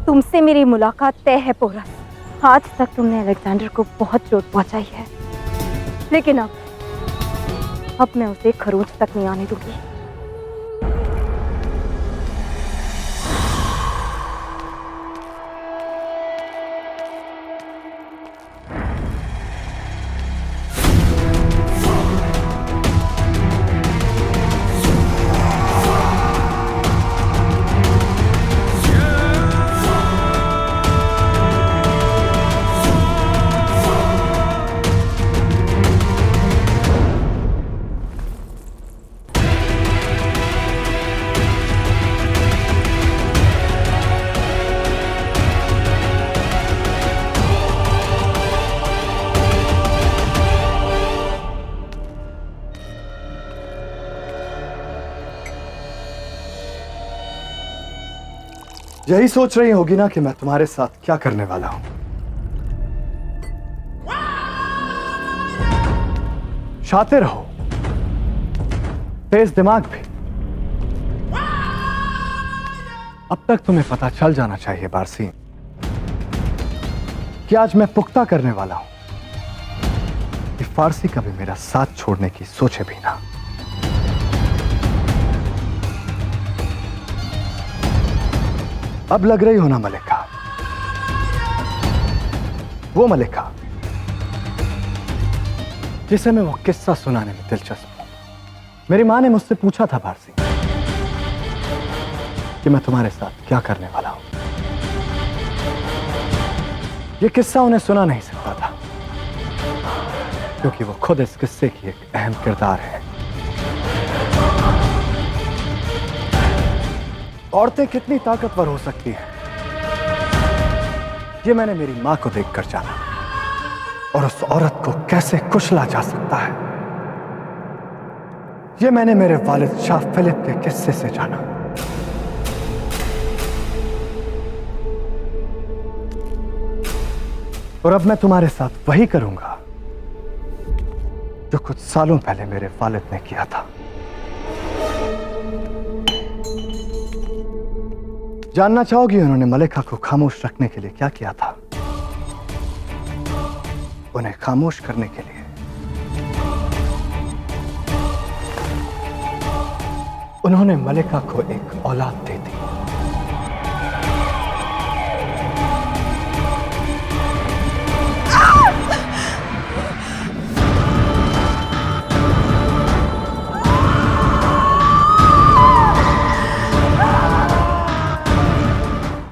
तुमसे मेरी मुलाकात तय है पोरस। आज तक तुमने अलेक्जेंडर को बहुत चोट पहुंचाई है, लेकिन अब मैं उसे खरोंच तक नहीं आने दूंगी। यही सोच रही होगी ना कि मैं तुम्हारे साथ क्या करने वाला हूं। शातिर हो, तेज दिमाग भी। अब तक तुम्हें पता चल जाना चाहिए बारसीन कि आज मैं पुख्ता करने वाला हूं कि फारसी कभी मेरा साथ छोड़ने की सोचे भी ना। अब लग रही हो ना मलिका, वो मलिका जिसे मैं वो किस्सा सुनाने में दिलचस्प हूं। मेरी मां ने मुझसे पूछा था बारसी कि मैं तुम्हारे साथ क्या करने वाला हूं। ये किस्सा उन्हें सुना नहीं सकता था, क्योंकि वो खुद इस किस्से की एक अहम किरदार है। औरतें कितनी ताकतवर हो सकती हैं, ये मैंने मेरी मां को देखकर जाना, और उस औरत को कैसे कुचला जा सकता है, ये मैंने मेरे वालिद शाह फिलिप के किस्से से जाना। और अब मैं तुम्हारे साथ वही करूंगा जो कुछ सालों पहले मेरे वालिद ने किया था। जानना चाहोगी उन्होंने मलिका को खामोश रखने के लिए क्या किया था? उन्हें खामोश करने के लिए उन्होंने मलिका को एक औलाद दे दी।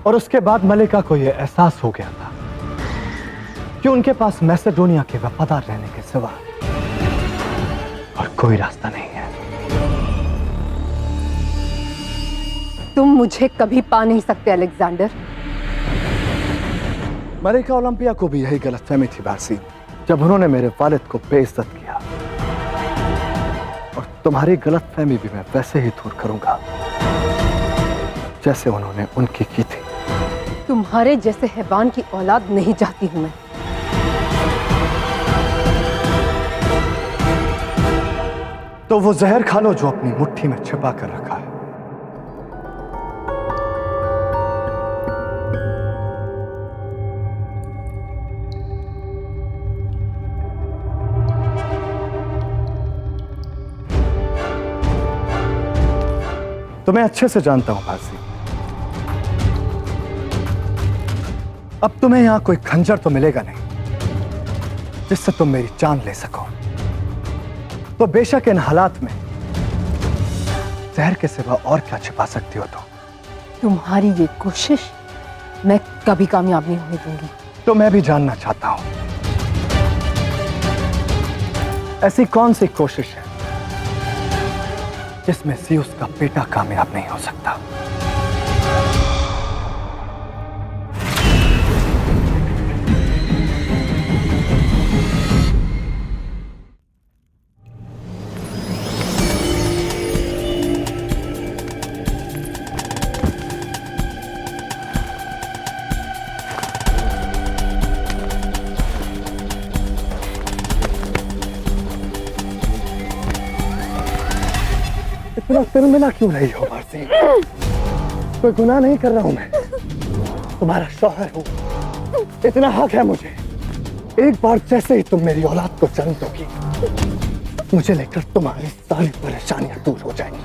और उसके बाद मलिका को यह एहसास हो गया था कि उनके पास मैसेडोनिया के वफादार रहने के सिवा और कोई रास्ता नहीं है। तुम मुझे कभी पा नहीं सकते अलेक्जेंडर। मलिका ओलंपिया को भी यही गलतफहमी थी बासी, जब उन्होंने मेरे वालिद को बेइज्जत किया। और तुम्हारी गलतफहमी भी मैं वैसे ही दूर करूंगा जैसे उन्होंने उनकी की थी। तुम्हारे जैसे हैवान की औलाद नहीं चाहती हूं मैं। तो वो जहर खा लो जो अपनी मुट्ठी में छिपा कर रखा है। तो मैं अच्छे से जानता हूं बाजी, अब तुम्हें यहां कोई खंजर तो मिलेगा नहीं जिससे तुम मेरी जान ले सको। तो बेशक इन हालात में जहर के सिवा और क्या छिपा सकती हो तुम? तुम्हारी ये कोशिश मैं कभी कामयाब नहीं होने दूंगी। तो मैं भी जानना चाहता हूं, ऐसी कौन सी कोशिश है जिसमें ज़ीउस का बेटा कामयाब नहीं हो सकता? इतना तिरमिला क्यों रही हो बासी? कोई गुनाह नहीं कर रहा हूं मैं, तुम्हारा शौहर हूं। इतना हक है मुझे, एक बार जैसे ही तुम मेरी औलाद को जन्म दोगी, मुझे लेकर तुम्हारी सारी परेशानियां दूर हो जाएंगी।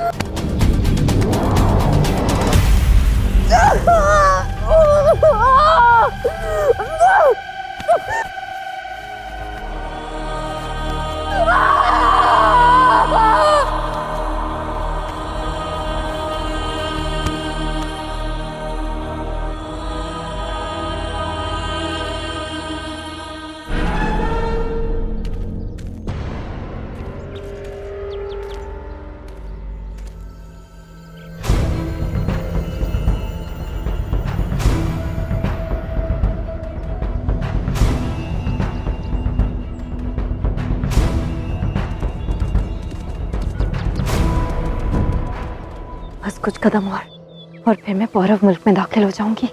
बस कुछ कदम और फिर मैं पौरव मुल्क में दाखिल हो जाऊंगी।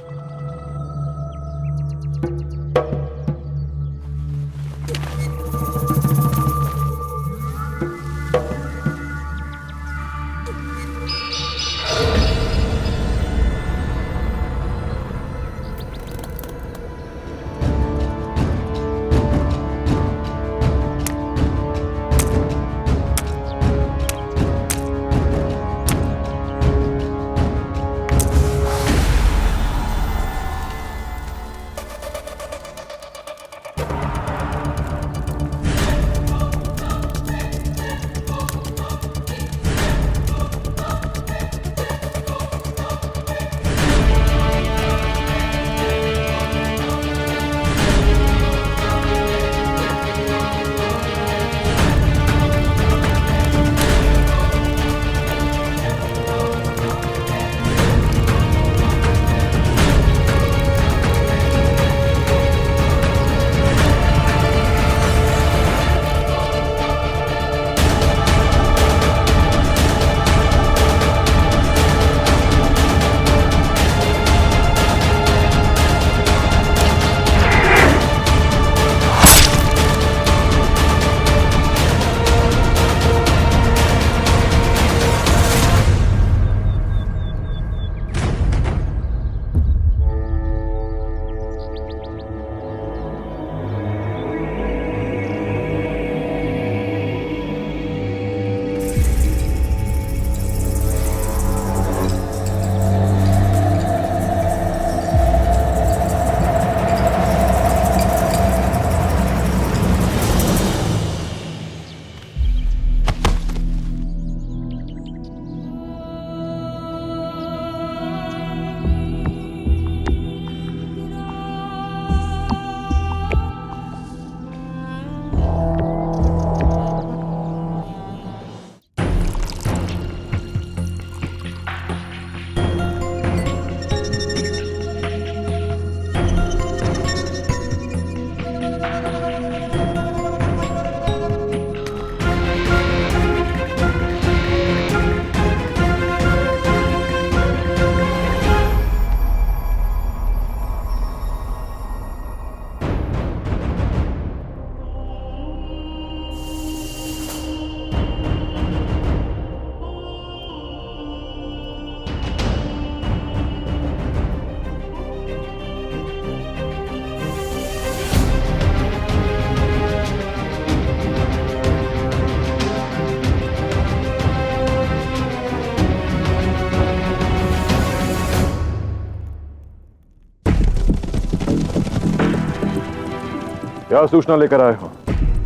क्या सूचना लेकर आए हो?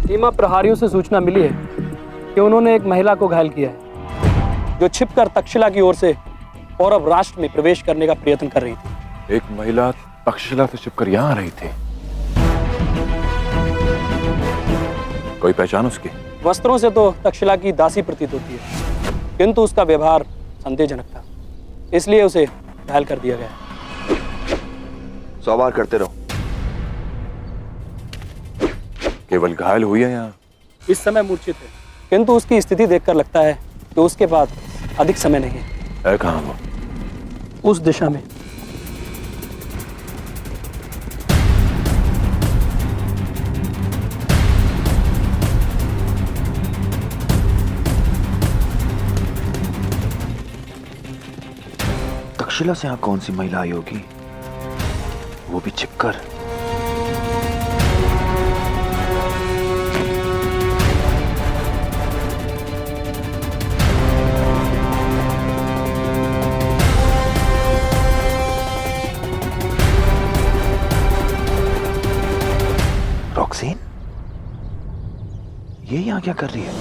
सीमा प्रहरियों से सूचना मिली है कि उन्होंने एक महिला को घायल किया है, जो छिपकर तक्षशिला की ओर से पौरव राष्ट्र में प्रवेश करने का प्रयत्न कर रही थी। एक महिला तक्षशिला से छिपकर यहाँ आ रही थी। कोई पहचान उसकी? वस्त्रों से तो तक्षशिला की दासी प्रतीत होती है, किंतु उसका व्यवहार संदेहजनक था, इसलिए उसे घायल कर दिया गया। सवार करते रहो। केवल घायल हुई है यहाँ? इस समय मूर्छित है, किंतु उसकी स्थिति देखकर लगता है कि उसके पास अधिक समय नहीं है। कहाँ वो? उस दिशा में। तक्षशिला से यहाँ कौन सी महिला आई होगी, वो भी छिपकर? रॉक्सीन, ये यहाँ क्या कर रही है?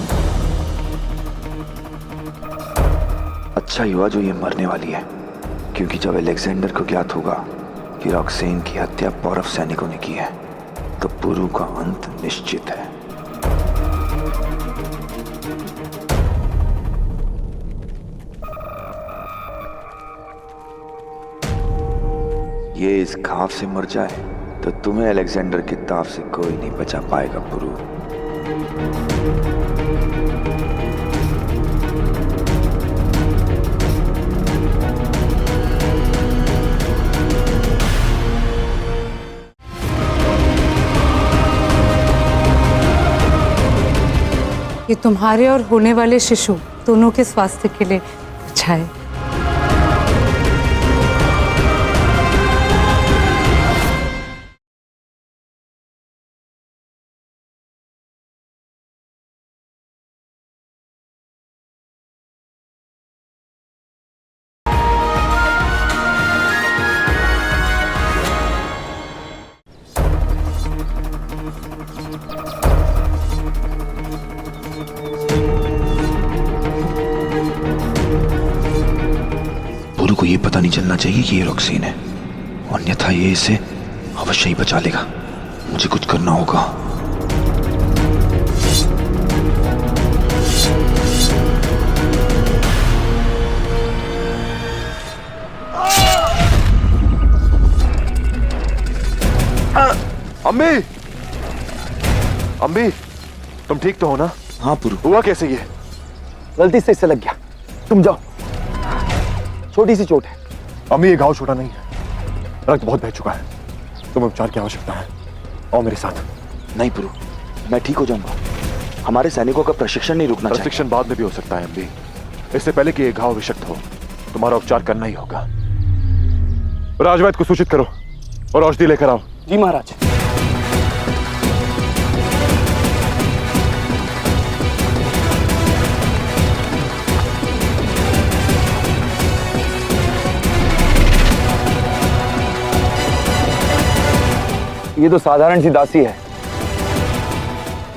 अच्छा ही हुआ जो ये मरने वाली है, क्योंकि जब अलेक्जेंडर को ज्ञात होगा कि रॉक्सेन की हत्या पौरव सैनिकों ने की है, तो पुरु का अंत निश्चित है। ये इस घाव से मर जाए तो तुम्हें अलेक्जेंडर के ताव से कोई नहीं बचा पाएगा पुरु। ये तुम्हारे और होने वाले शिशु दोनों के स्वास्थ्य के लिए अच्छा है। पुरु को ये पता नहीं चलना चाहिए कि ये रॉक्सीन है, अन्यथा ये इसे अवश्य ही बचा लेगा। मुझे कुछ करना होगा। अम्मी, अम्मी, तुम ठीक तो हो ना? हाँ पुरु। हुआ कैसे ये? गलती से इससे लग गया, तुम जाओ, छोटी सी चोट है। अम्मी, ये घाव छोटा नहीं है, रक्त बहुत बह चुका है, तुम्हें उपचार की आवश्यकता है। आओ मेरे साथ। नहीं पुरु, मैं ठीक हो जाऊंगा। हमारे सैनिकों का प्रशिक्षण नहीं रुकना चाहिए। प्रशिक्षण बाद में भी हो सकता है अम्मी, इससे पहले कि ये घाव विषाक्त हो तुम्हारा उपचार करना ही होगा। राजवैद्य को सूचित करो और औषधि लेकर आओ। जी महाराज। ये तो साधारण सी दासी है,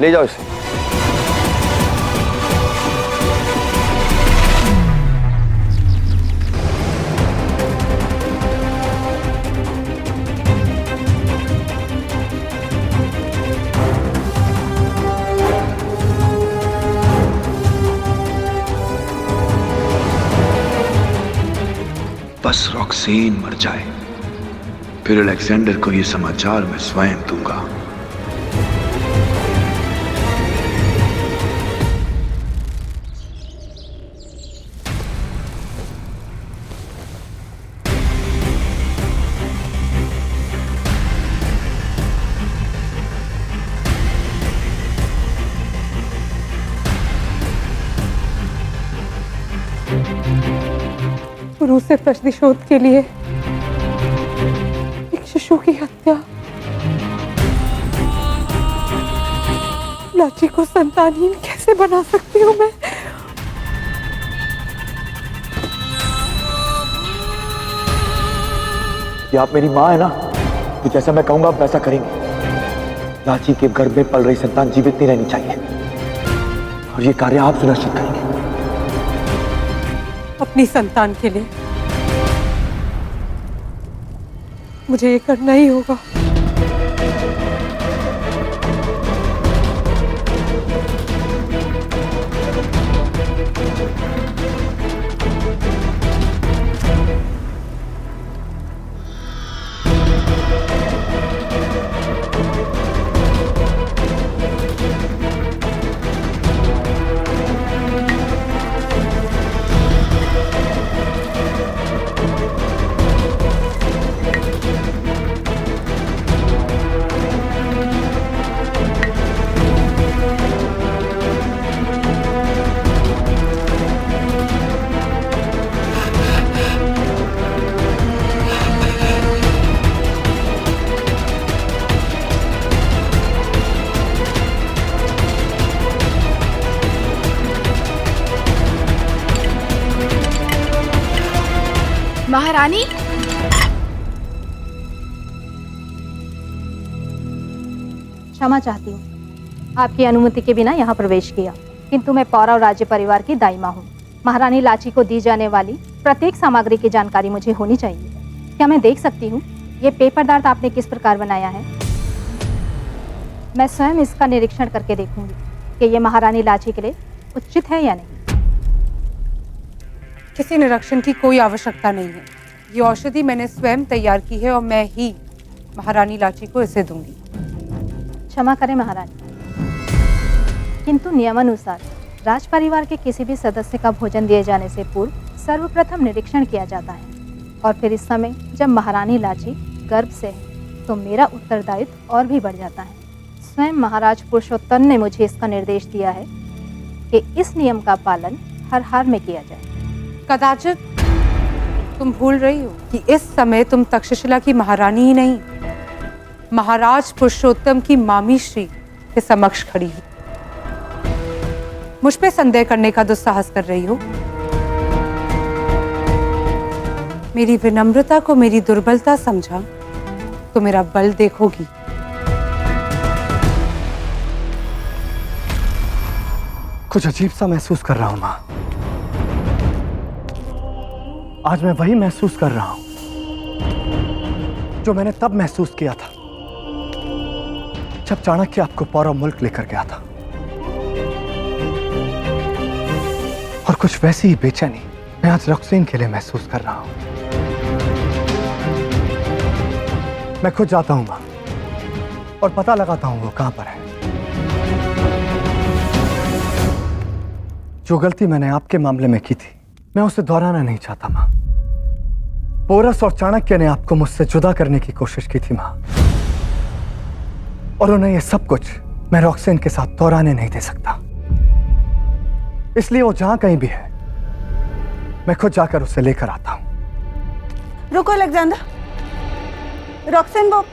ले जाओ इसे। बस रॉक्सीन मर जाए, फिर अलेक्जेंडर को यह समाचार मैं स्वयं दूंगा। पुरु से प्रतिशोध के लिए एक शिशु की हत्या, लाची को संतानहीन कैसे बना सकती हूँ मैं? कि आप मेरी माँ है ना, तो जैसा मैं कहूंगा आप वैसा करेंगे। लाची के गर्भ में पल रही संतान जीवित नहीं रहनी चाहिए, और ये कार्य आप सुनिश्चित करेंगे। अपनी संतान के लिए मुझे ये करना ही होगा। महारानी, क्षमा चाहती हूँ, आपकी अनुमति के बिना यहाँ प्रवेश किया, किंतु मैं पौरव राज्य परिवार की दाइमा हूँ। महारानी लाची को दी जाने वाली प्रत्येक सामग्री की जानकारी मुझे होनी चाहिए। क्या मैं देख सकती हूँ ये पेय पदार्थ आपने किस प्रकार बनाया है? मैं स्वयं इसका निरीक्षण करके देखूंगी कि ये महारानी लाची के लिए उचित है या नहीं। किसी निरीक्षण की कोई आवश्यकता नहीं है। ये औषधि मैंने स्वयं तैयार की है और मैं ही महारानी लाची को इसे दूंगी। क्षमा करें महारानी, किंतु नियमानुसार राज परिवार के किसी भी सदस्य का भोजन दिए जाने से पूर्व सर्वप्रथम निरीक्षण किया जाता है, और फिर इस समय जब महारानी लाची गर्भ से है तो मेरा उत्तरदायित्व और भी बढ़ जाता है। स्वयं महाराज पुरुषोत्तम ने मुझे इसका निर्देश दिया है कि इस नियम का पालन हर हाल में किया जाए। कदाचित तुम भूल रही हो कि इस समय तुम तक्षशिला की महारानी ही नहीं, महाराज पुरुषोत्तम की मामी श्री के समक्ष खड़ी हो। मुझ पे संदेह करने का दुस्साहस कर रही हो। मेरी विनम्रता को मेरी दुर्बलता समझा तो मेरा बल देखोगी। कुछ अजीब सा महसूस कर रहा हूं मां। आज मैं वही महसूस कर रहा हूं जो मैंने तब महसूस किया था जब चाणक्य आपको पौरव मुल्क लेकर गया था, और कुछ वैसी ही बेचैनी मैं आज रॉक्सेन के लिए महसूस कर रहा हूं। मैं खुद जाता हूं मां और पता लगाता हूं वो कहां पर है। जो गलती मैंने आपके मामले में की थी मैं उसे दोहराना नहीं चाहता मां। पोरस और चाणक्य ने आपको मुझसे जुदा करने की कोशिश की थी मां, और उन्हें यह सब कुछ मैं रॉक्सेन के साथ दोहराने नहीं दे सकता। इसलिए वो जहां कहीं भी है मैं खुद जाकर उसे लेकर आता हूं। रुको अलेक्जेंडर, रॉक्सेन वो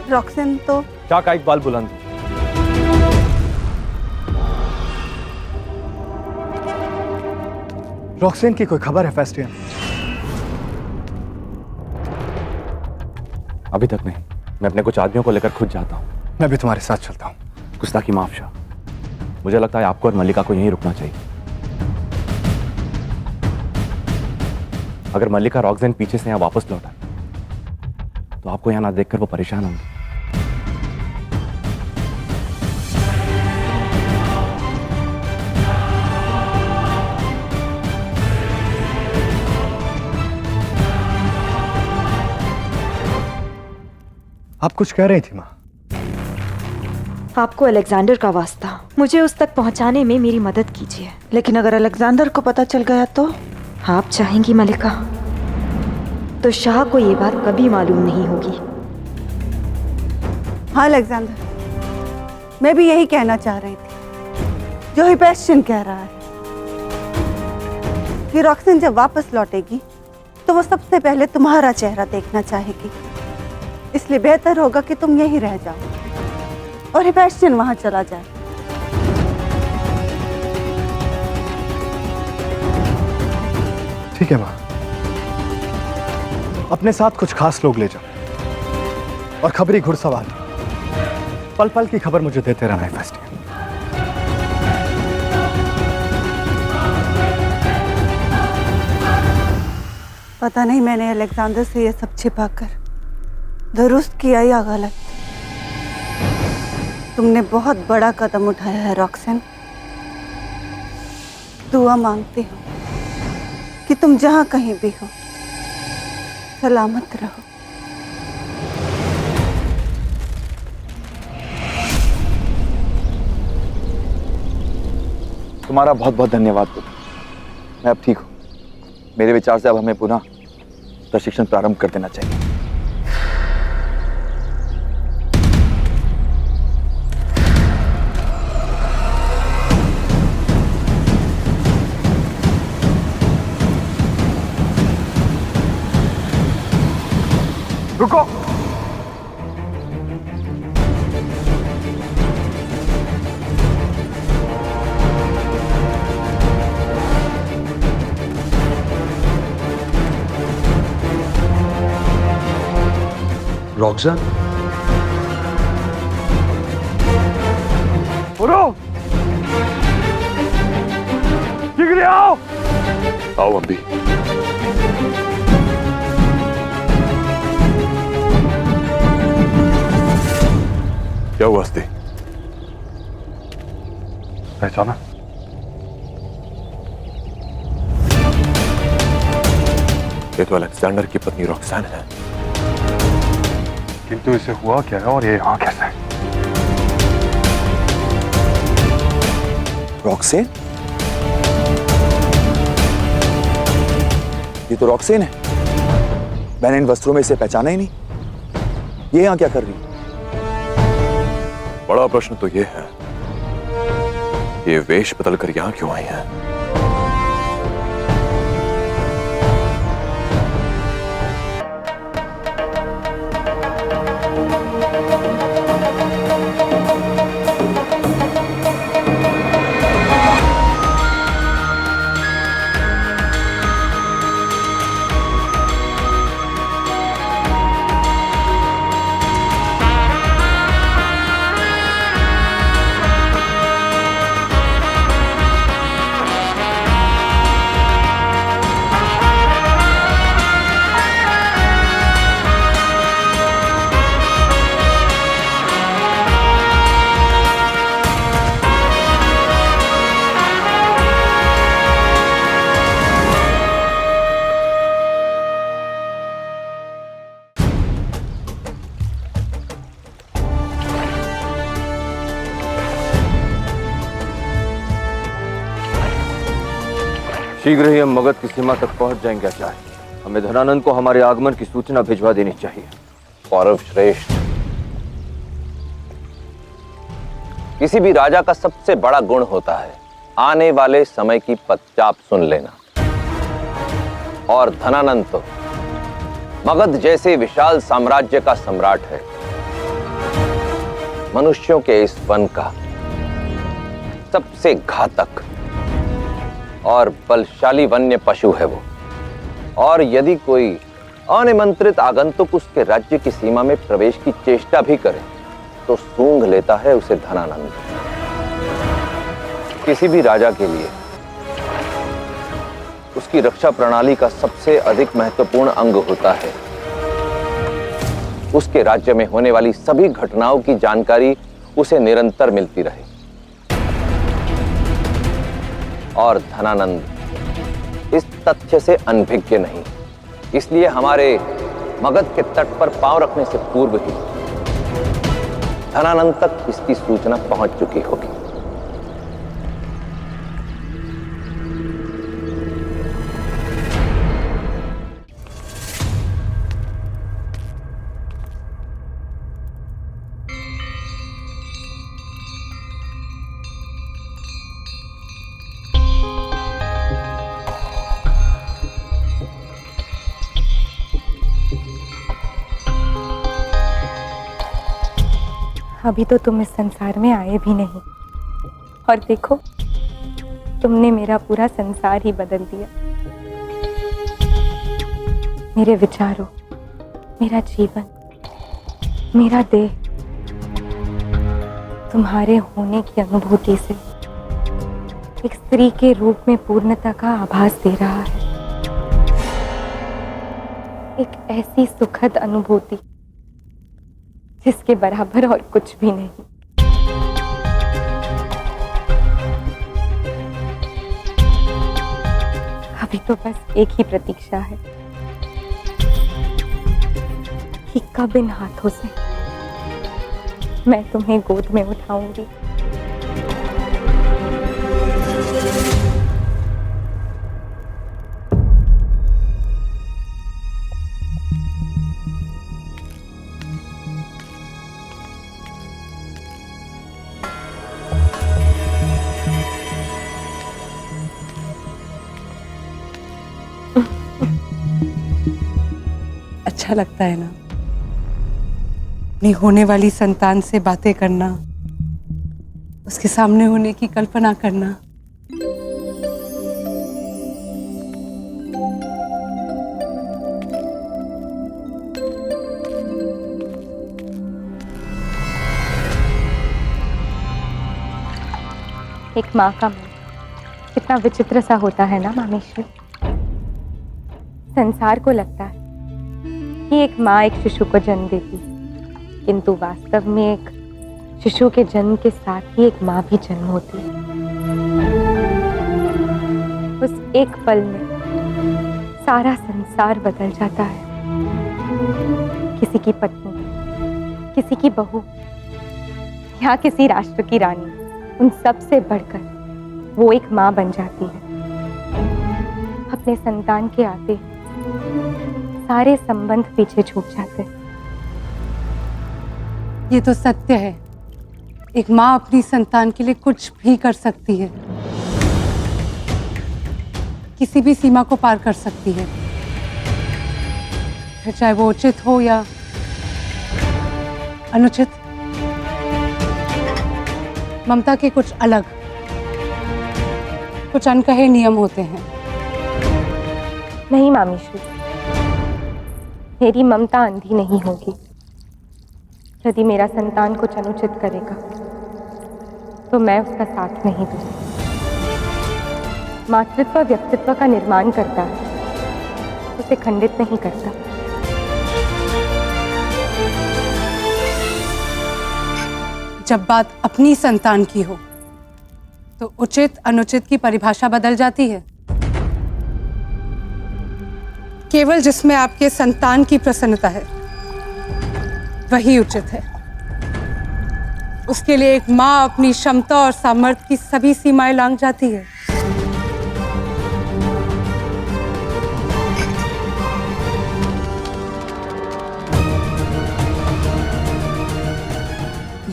रॉक्सेन तो क्या का इकबाल बुलंद। रॉक्सेन की कोई खबर है फेस्टियन? अभी तक नहीं। मैं अपने कुछ आदमियों को लेकर खुद जाता हूँ। मैं भी तुम्हारे साथ चलता हूँ। गुस्ताखी माफ शाह, मुझे लगता है आपको और मल्लिका को यहीं रुकना चाहिए। अगर मल्लिका रॉक्सेन पीछे से यहाँ वापस लौटा तो आपको यहाँ ना देखकर वो परेशान होंगी। आप कुछ कह रही थी मां। आपको अलेक्जेंडर का वास्ता, मुझे उस तक पहुंचाने में मेरी मदद कीजिए। लेकिन अगर अलेक्जेंडर को पता चल गया तो? आप चाहेंगी मल्लिका तो शाह को ये बात कभी मालूम नहीं होगी। हाँ अलेक्जेंडर, मैं भी यही कहना चाह रही थी जो हिफेस्टियन कह रहा है कि रॉक्सेन जब वापस लौटेगी तो वो सबसे पहले तुम्हारा चेहरा देखना चाहेगी। इसलिए बेहतर होगा कि तुम यहीं रह जाओ और हिफेस्टियन वहां चला जाए। ठीक है माँ, अपने साथ कुछ खास लोग ले जाओ और खबरी घुड़सवार पल पल की खबर मुझे देते रहना है फेस्टिवल। पता नहीं मैंने अलेक्जेंडर से ये सब छिपाकर दुरुस्त किया या गलत। तुमने बहुत बड़ा कदम उठाया है रॉक्सन। दुआ मांगती हूँ कि तुम जहां कहीं भी हो सलामत रहो। तुम्हारा बहुत बहुत धन्यवाद पुत्र। मैं अब ठीक हूँ। मेरे विचार से अब हमें पुनः प्रशिक्षण प्रारंभ कर देना चाहिए। रुको। रॉक्सन, बोलो। जिगरी आओ। आओ अम्बी। क्या हुआ अस्ति? पहचाना? ये तो अलेक्जेंडर की पत्नी रॉक्सन है। किंतु इसे हुआ क्या है और ये यहाँ कैसे है? रॉक्सेन? ये तो रॉक्सेन है। मैंने इन वस्त्रों में इसे पहचाना ही नहीं। ये यहाँ क्या कर रही है? बड़ा प्रश्न तो ये है, ये वेश बदलकर यहां क्यों आई है? शीघ्र ही हम मगध की सीमा तक पहुंच जाएंगे आचार्य। हमें धनानंद को हमारे आगमन की सूचना भिजवा देनी चाहिए। पौरव श्रेष्ठ, किसी भी राजा का सबसे बड़ा गुण होता है आने वाले समय की पदचाप सुन लेना। और धनानंद तो मगध जैसे विशाल साम्राज्य का सम्राट है। मनुष्यों के इस वन का सबसे घातक और बलशाली वन्य पशु है वो। और यदि कोई अनिमंत्रित आगंतुक उसके राज्य की सीमा में प्रवेश की चेष्टा भी करे तो सूंघ लेता है उसे धनानंद। किसी भी राजा के लिए उसकी रक्षा प्रणाली का सबसे अधिक महत्वपूर्ण अंग होता है उसके राज्य में होने वाली सभी घटनाओं की जानकारी उसे निरंतर मिलती रहे। और धनानंद इस तथ्य से अनभिज्ञ नहीं। इसलिए हमारे मगध के तट पर पांव रखने से पूर्व ही धनानंद तक इसकी सूचना पहुंच चुकी होगी। अभी तो तुम इस संसार में आए भी नहीं और देखो तुमने मेरा पूरा संसार ही बदल दिया। मेरे विचारों, मेरा जीवन, मेरा देह तुम्हारे होने की अनुभूति से एक स्त्री के रूप में पूर्णता का आभास दे रहा है। एक ऐसी सुखद अनुभूति जिसके बराबर और कुछ भी नहीं। अभी तो बस एक ही प्रतीक्षा है कि कब इन हाथों से मैं तुम्हें गोद में उठाऊंगी। अच्छा लगता है ना अपनी होने वाली संतान से बातें करना, उसके सामने होने की कल्पना करना। एक माँ का मन कितना विचित्र सा होता है ना मामेश्वर। संसार को लगता है कि एक माँ एक शिशु को जन्म देती, किंतु वास्तव में एक शिशु के जन्म के साथ ही एक माँ भी जन्म होती है। उस एक पल में सारा संसार बदल जाता है। किसी की पत्नी, किसी की बहू या किसी राष्ट्र की रानी, उन सब से बढ़कर वो एक माँ बन जाती है। अपने संतान के आते सारे संबंध पीछे छूट जाते हैं। ये तो सत्य है, एक माँ अपनी संतान के लिए कुछ भी कर सकती है, किसी भी सीमा को पार कर सकती है, फिर चाहे वो उचित हो या अनुचित। ममता के कुछ अलग, कुछ अनकहे नियम होते हैं। नहीं मामीश्री, मेरी ममता अंधी नहीं होगी। यदि मेरा संतान कुछ अनुचित करेगा तो मैं उसका साथ नहीं दूंगी। मातृत्व व्यक्तित्व का निर्माण करता है, उसे खंडित नहीं करता। जब बात अपनी संतान की हो तो उचित अनुचित की परिभाषा बदल जाती है। केवल जिसमें आपके संतान की प्रसन्नता है वही उचित है। उसके लिए एक माँ अपनी क्षमता और सामर्थ्य की सभी सीमाएं लांघ जाती है।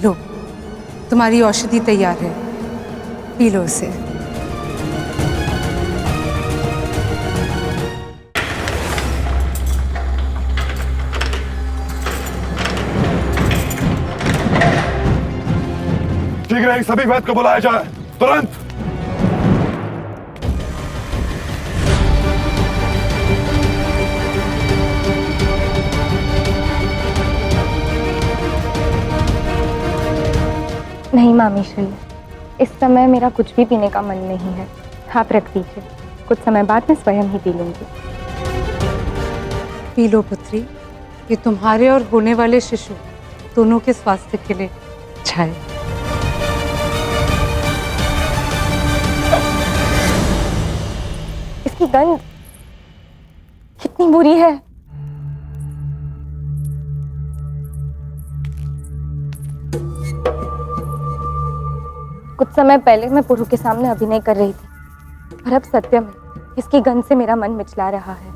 लो, तुम्हारी औषधि तैयार है, पी लो इसे। ठीक है, सभी वैद्य को बुलाया जाए तुरंत। नहीं मामीश्री, इस समय मेरा कुछ भी पीने का मन नहीं है। आप रख दीजिए, कुछ समय बाद मैं स्वयं ही पी लूंगी। पी लो पुत्री, ये तुम्हारे और होने वाले शिशु दोनों के स्वास्थ्य के लिए अच्छा है। इसकी गंध कितनी बुरी है। कुछ समय पहले मैं पुरु के सामने अभिनय कर रही थी, पर अब सत्य में इसकी गंध से मेरा मन मिचला रहा है।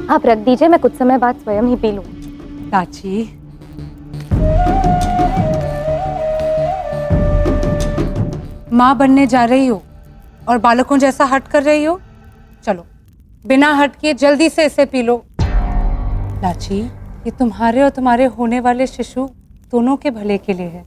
आप रख दीजिए, मैं कुछ समय बाद स्वयं ही पी लूं। लाची, माँ बनने जा रही हो और बालकों जैसा हट कर रही हो। चलो, बिना हट के जल्दी से इसे पी लो। लाची, ये तुम्हारे और तुम्हारे होने वाले शिशु दोनों के भले के लिए है।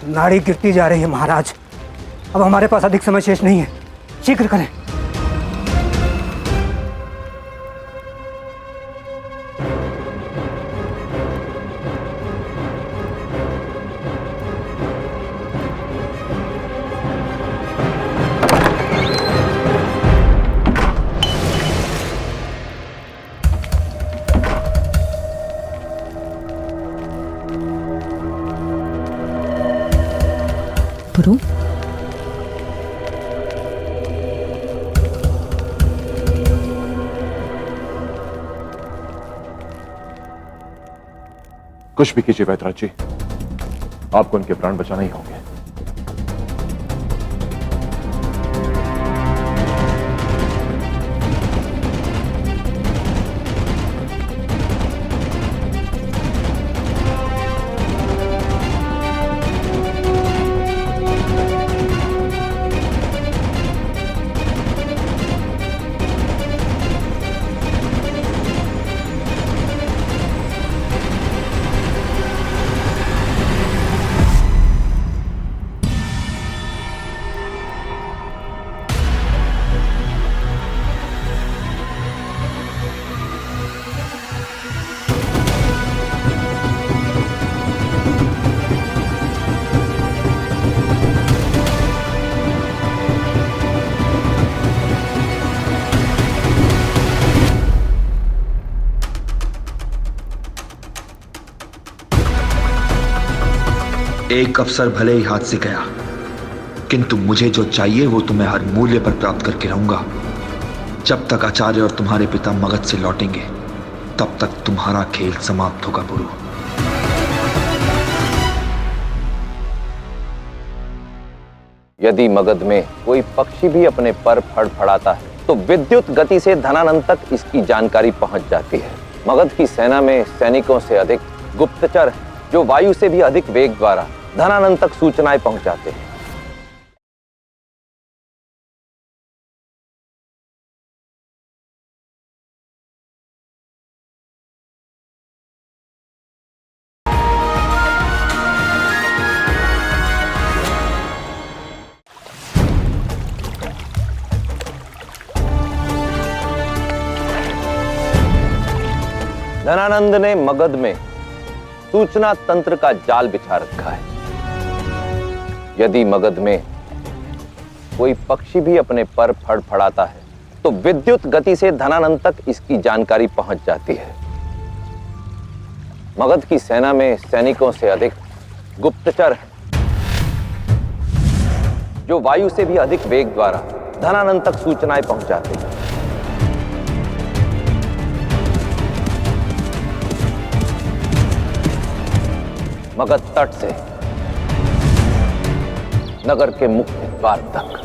नाड़ी गिरती जा रही है महाराज। अब हमारे पास अधिक समय शेष नहीं है, शीघ्र करें। पुरु, कुछ भी कीजिए वैदराज जी, आपको उनके प्राण बचाना ही होंगे। एक अवसर भले ही हाथ से गया, किंतु मुझे जो चाहिए वो तुम्हें हर मूल्य पर प्राप्त करके रहूंगा। जब तक आचार्य और तुम्हारे पिता मगध से लौटेंगे, तब तक तुम्हारा खेल समाप्त होगा पुरु। यदि मगध में कोई पक्षी भी अपने पर फड़फड़ाता है तो विद्युत गति से धनानंद तक इसकी जानकारी पहुंच जाती है। मगध की सेना में सैनिकों से अधिक गुप्तचर हैं, जो वायु से भी अधिक वेग द्वारा धनानंद तक सूचनाएं पहुंचाते हैं। धनानंद ने मगध में सूचना तंत्र का जाल बिछा रखा है। यदि मगध में कोई पक्षी भी अपने पर फड़फड़ाता है तो विद्युत गति से धनानंद तक इसकी जानकारी पहुंच जाती है। मगध की सेना में सैनिकों से अधिक गुप्तचर हैं, जो वायु से भी अधिक वेग द्वारा धनानंद तक सूचनाएं पहुंचाते हैं। मगध तट से नगर के मुख्य द्वार तक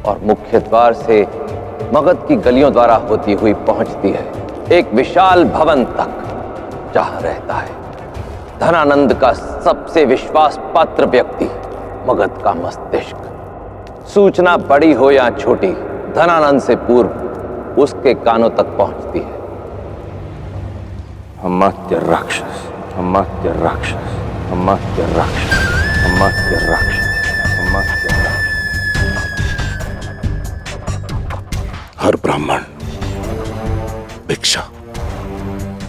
और मुख्य द्वार से मगध की गलियों द्वारा होती हुई पहुंचती है एक विशाल भवन तक, जहां रहता है धनानंद का सबसे विश्वास पात्र व्यक्ति, मगध का मस्तिष्क। सूचना बड़ी हो या छोटी, धनानंद से पूर्व उसके कानों तक पहुंचती है। अमात्य राक्षस, अमात्य राक्षस, अमात्य राक्षस, अमात्य राक्षस, अमात्य राक्षस। हर ब्राह्मण भिक्षा,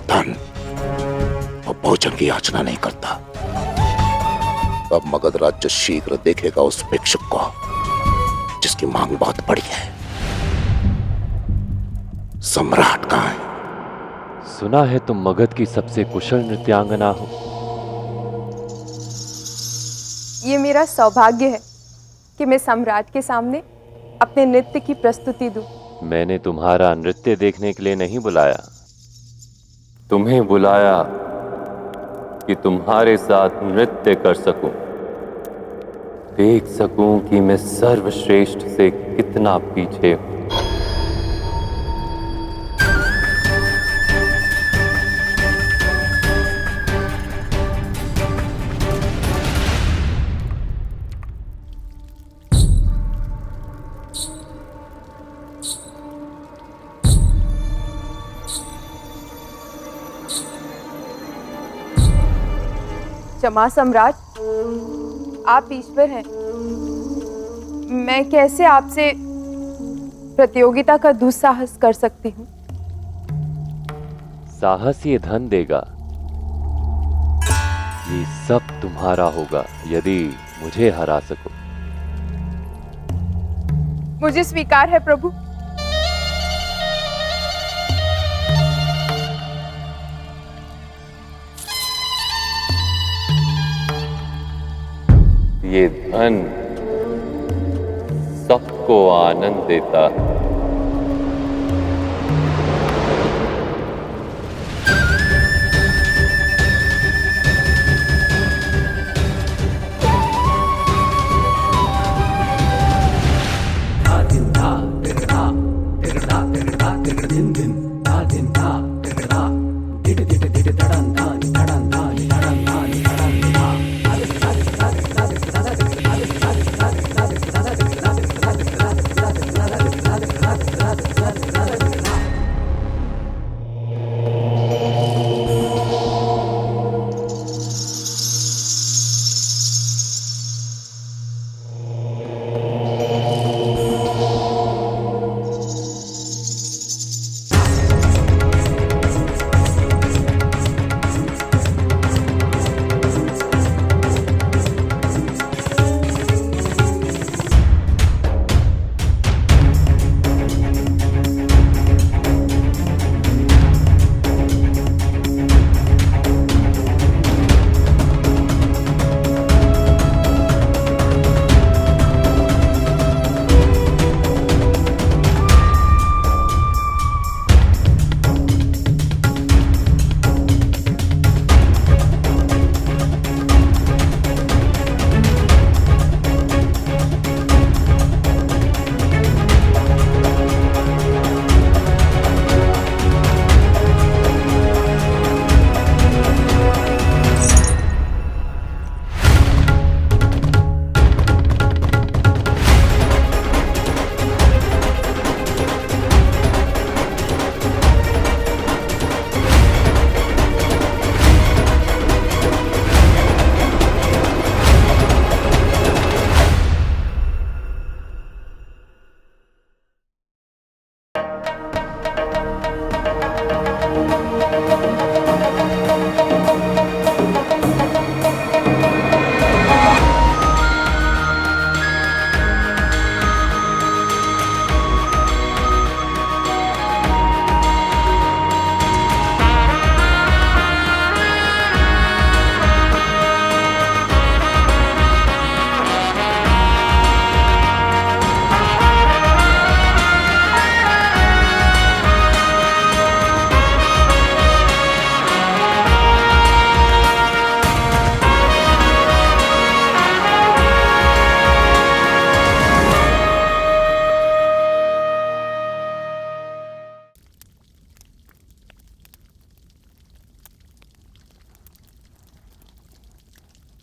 धन और भोजन की याचना नहीं करता। अब मगध राज्य शीघ्र देखेगा उस भिक्षुक को जिसकी मांग बहुत बड़ी है। सम्राट कहाँ है? सुना है तुम मगध की सबसे कुशल नृत्यांगना हो। ये मेरा सौभाग्य है कि मैं सम्राट के सामने अपने नृत्य की प्रस्तुति दूं। मैंने तुम्हारा नृत्य देखने के लिए नहीं बुलाया, तुम्हें बुलाया कि तुम्हारे साथ नृत्य कर सकूं, देख सकूं कि मैं सर्वश्रेष्ठ से कितना पीछे हूं। क्षमा सम्राट, आप ईश्वर हैं। मैं कैसे आपसे प्रतियोगिता का दुस्साहस कर सकती हूँ? साहस ये धन देगा। ये सब तुम्हारा होगा यदि मुझे हरा सको। मुझे स्वीकार है प्रभु। ये धन सबको आनंद देता है।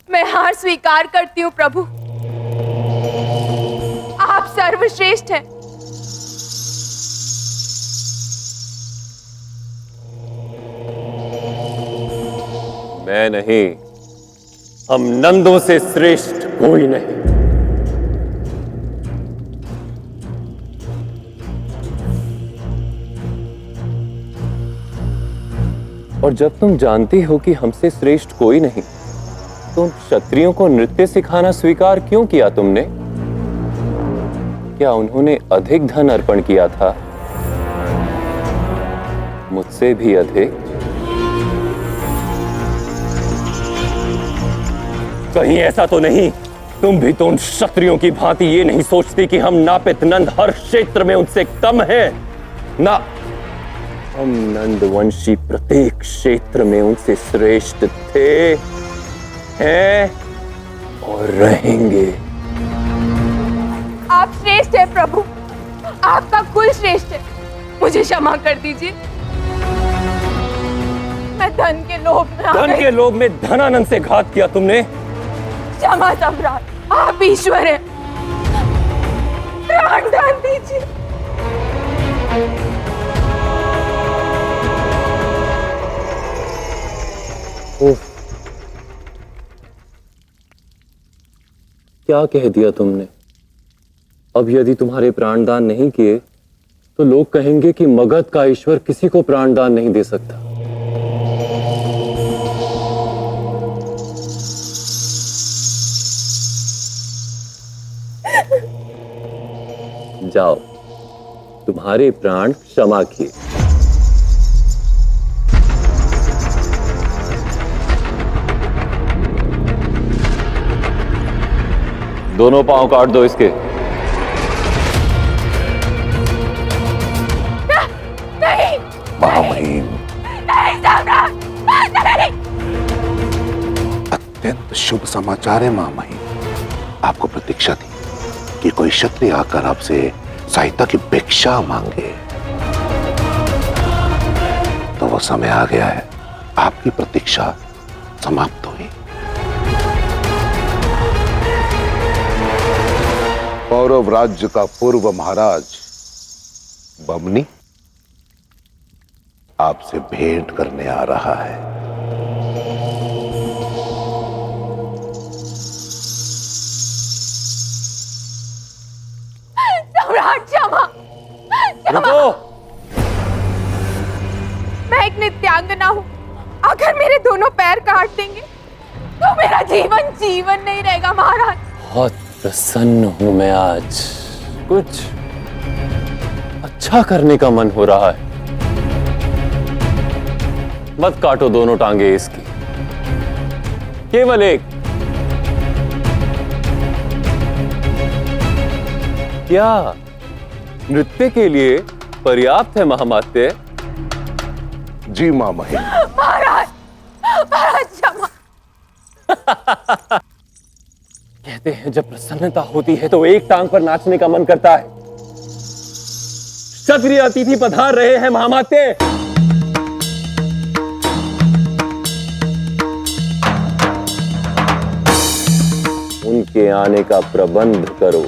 मैं हार स्वीकार करती हूँ प्रभु। आप सर्वश्रेष्ठ हैं। मैं नहीं, हम नंदों से श्रेष्ठ कोई नहीं। और जब तुम जानती हो कि हमसे श्रेष्ठ कोई नहीं, तो क्षत्रियों को नृत्य सिखाना स्वीकार क्यों किया तुमने? क्या उन्होंने अधिक धन अर्पण किया था? मुझसे भी अधिक? कहीं ऐसा तो नहीं तुम भी तो उन क्षत्रियों की भांति ये नहीं सोचती कि हम नापित नंद हर क्षेत्र में उनसे कम हैं? ना, हम नंदवंशी प्रत्येक क्षेत्र में उनसे श्रेष्ठ थे, हैं और रहेंगे। आप श्रेष्ठ हैं प्रभु, आपका कुल श्रेष्ठ है। मुझे क्षमा कर दीजिए। मैं धन के लोभ में धन के लोभ में धनानंद से घात किया तुमने। क्षमा सम्राट, आप ईश्वर हैं। प्राण दान दीजिए। क्या कह दिया तुमने? अब यदि तुम्हारे प्राणदान नहीं किए तो लोग कहेंगे कि मगध का ईश्वर किसी को प्राणदान नहीं दे सकता। जाओ, तुम्हारे प्राण क्षमा किए। दोनों पांव काट दो इसके। नहीं, महामहिम, नहीं सम्राट, नहीं। अत्यंत शुभ समाचार है महामहिम। आपको प्रतीक्षा थी कि कोई क्षत्रिय आकर आपसे सहायता की भिक्षा मांगे, तो वो समय आ गया है। आपकी प्रतीक्षा समाप्त हुई। कौरव राज्य का पूर्व महाराज बमनी आपसे भेंट करने आ रहा है। सम्राट क्षमा। रुको। मैं एक नित्यांगना हूँ। अगर मेरे दोनों पैर काट देंगे तो मेरा जीवन जीवन नहीं रहेगा महाराज। बहुत प्रसन्न हूं मैं आज। कुछ अच्छा करने का मन हो रहा है। मत काटो दोनों टांगे इसकी, केवल एक। क्या नृत्य के लिए पर्याप्त है महामात्य? जी महामहिम। महाराज, महाराज क्षमा। कहते हैं जब प्रसन्नता होती है तो एक टांग पर नाचने का मन करता है। क्षत्रिय अतिथि पधार रहे हैं महामात्य। उनके आने का प्रबंध करो।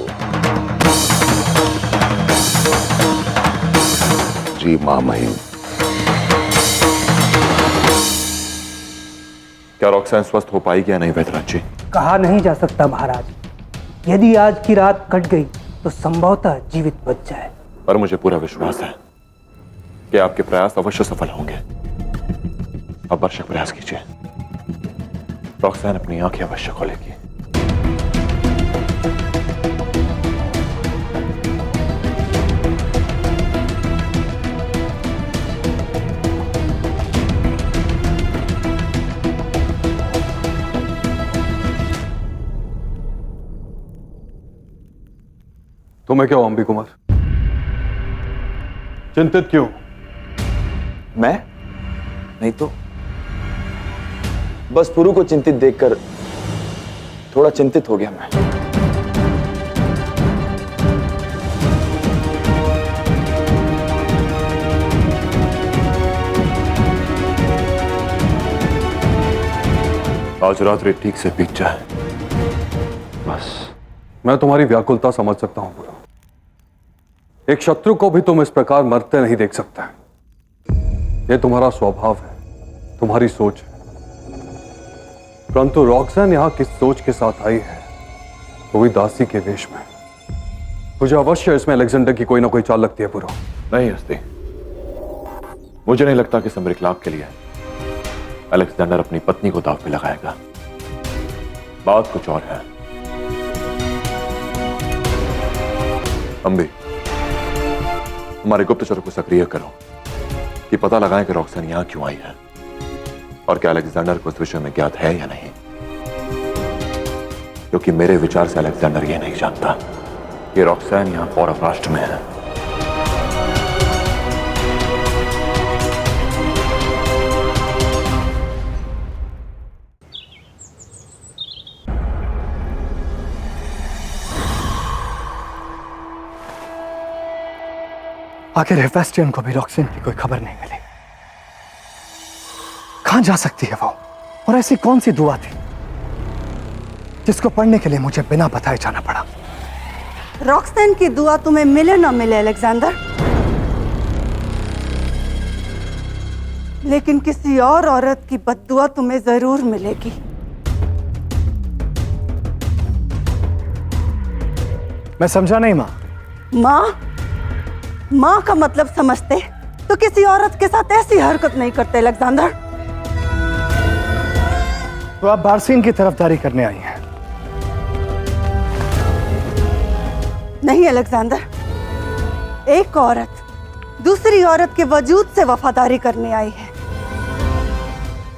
जी महामहिम। क्या रॉक्सैन स्वस्थ हो पाएगी या नहीं वैदराज जी? कहा नहीं जा सकता महाराज। यदि आज की रात कट गई तो संभवतः जीवित बच जाए। पर मुझे पूरा विश्वास है कि आपके प्रयास अवश्य सफल होंगे। अब भरसक प्रयास कीजिए। रॉक्सैन अपनी आंखें अवश्य खोलेगी। तुम्हें क्या हुआ अंबी कुमार? चिंतित क्यों? मैं? नहीं तो बस पुरु को चिंतित देखकर थोड़ा चिंतित हो गया मैं। आज रात्रि ठीक से बीत जाए बस। मैं तुम्हारी व्याकुलता समझ सकता हूं पुरु। एक शत्रु को भी तुम इस प्रकार मरते नहीं देख सकता है। यह तुम्हारा स्वभाव है, तुम्हारी सोच है। परंतु रॉक्सैन यहां किस सोच के साथ आई है, वो भी दासी के वेश में। मुझे अवश्य इसमें अलेक्जेंडर की कोई ना कोई चाल लगती है पुरु। नहीं हस्ती, मुझे नहीं लगता कि समरिकलाप के लिए अलेक्जेंडर अपनी पत्नी को दांव पे लगाएगा। बात कुछ और है। अंबी, हमारे गुप्तचरों को सक्रिय करो कि पता लगाएं कि रॉक्सैन यहां क्यों आई है और क्या अलेक्जेंडर को इस विषय में ज्ञात है या नहीं। क्योंकि मेरे विचार से अलेक्जेंडर यह नहीं जानता कि रॉक्सैन यहां पौरव राष्ट्र में है। आखिर हेफेस्टियन को भी रॉक्सैन की कोई खबर नहीं मिली। कहां जा सकती है वो? और ऐसी कौन सी दुआ थी जिसको पढ़ने के लिए मुझे बिना बताए जाना पड़ा? रॉक्सैन की दुआ तुम्हें मिले ना मिले अलेक्जेंडर, लेकिन किसी और औरत की बद्दुआ तुम्हें जरूर मिलेगी। मैं समझा नहीं माँ। माँ का मतलब समझते तो किसी औरत के साथ ऐसी हरकत नहीं करते अलेक्जेंडर। तो आप बारसीन की तरफदारी करने आई हैं? नहीं अलेक्जेंडर, एक औरत दूसरी औरत के वजूद से वफादारी करने आई है।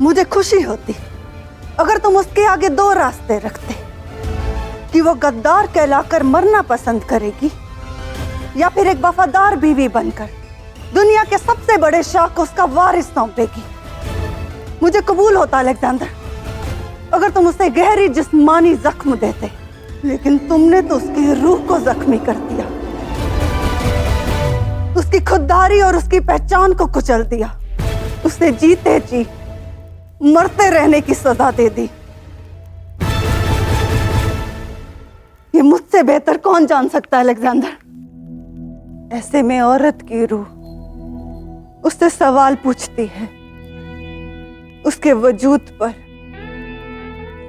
मुझे खुशी होती अगर तुम उसके आगे दो रास्ते रखते कि वो गद्दार कहलाकर मरना पसंद करेगी या फिर एक वफादार बीवी बनकर दुनिया के सबसे बड़े शाह को उसका वारिस सौंपेगी। मुझे कबूल होता अलेक्जेंडर अगर तुम उसे गहरी जिस्मानी जख्म देते, लेकिन तुमने तो उसकी रूह को जख्मी कर दिया, उसकी खुददारी और उसकी पहचान को कुचल दिया, उसे जीते जी मरते रहने की सजा दे दी। ये मुझसे बेहतर कौन जान सकता है अलेक्जेंडर? ऐसे में औरत की रूह उससे सवाल पूछती है, उसके वजूद पर,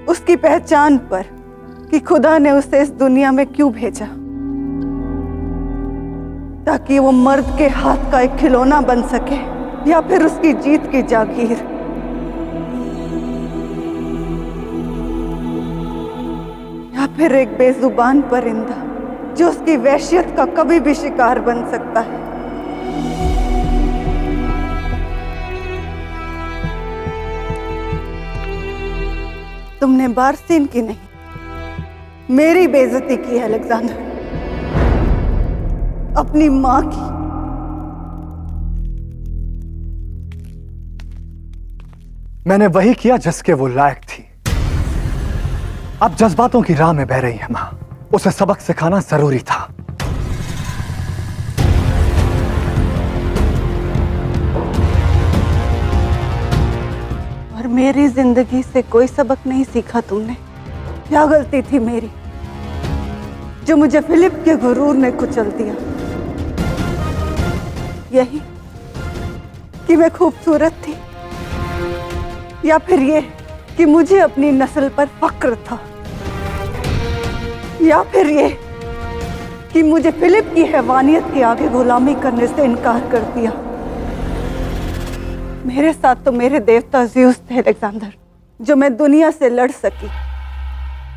उसकी पहचान पर, कि खुदा ने उसे इस दुनिया में क्यों भेजा, ताकि वो मर्द के हाथ का एक खिलौना बन सके या फिर उसकी जीत की जागीर। या फिर एक बेजुबान परिंदा जो उसकी वहशियत का कभी भी शिकार बन सकता है। तुमने बारसीन की नहीं, मेरी बेइज्जती की है अलेक्जेंडर, अपनी मां की। मैंने वही किया जिसके वो लायक थी। अब जज्बातों की राह में बह रही है मां, उसे सबक सिखाना जरूरी था। और मेरी जिंदगी से कोई सबक नहीं सीखा तुमने? क्या गलती थी मेरी जो मुझे फिलिप के गुरूर ने कुचल दिया? यही कि मैं खूबसूरत थी, या फिर ये कि मुझे अपनी नस्ल पर फक्र था, या फिर ये कि मुझे फिलिप की हैवानियत के आगे गुलामी करने से इनकार कर दिया? मेरे साथ तो मेरे देवता ज़्यूस थे अलेक्जेंडर, जो मैं दुनिया से लड़ सकी,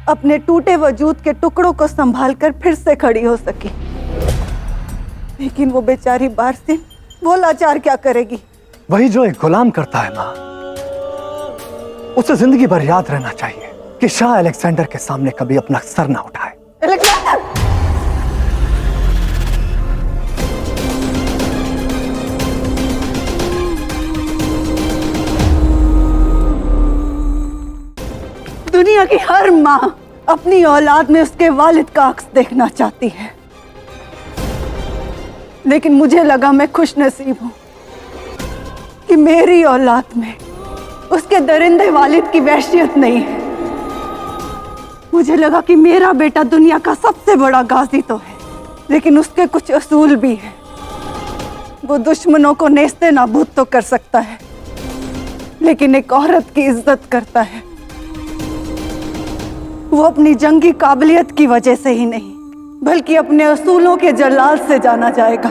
अपने टूटे वजूद के टुकड़ों को संभालकर फिर से खड़ी हो सकी। लेकिन वो बेचारी बारसीन, वो लाचार क्या करेगी? वही जो एक गुलाम करता है मां, उसे जिंदगी भर याद रहना चाहिए कि शाह अलेक्जेंडर के सामने कभी अपना सर ना उठाए। अलेक्जेंडर! दुनिया की हर मां अपनी औलाद में उसके वालिद का अक्स देखना चाहती है, लेकिन मुझे लगा मैं खुशनसीब हूं कि मेरी औलाद में उसके दरिंदे वालिद की वहशियत नहीं है। मुझे लगा कि मेरा बेटा दुनिया का सबसे बड़ा गाजी तो है, लेकिन उसके कुछ असूल भी हैं। वो दुश्मनों को नेस्ते नाबूद तो कर सकता है, लेकिन एक औरत की इज्जत करता है। वो अपनी जंगी काबिलियत की वजह से ही नहीं, बल्कि अपने असूलों के जलाल से जाना जाएगा।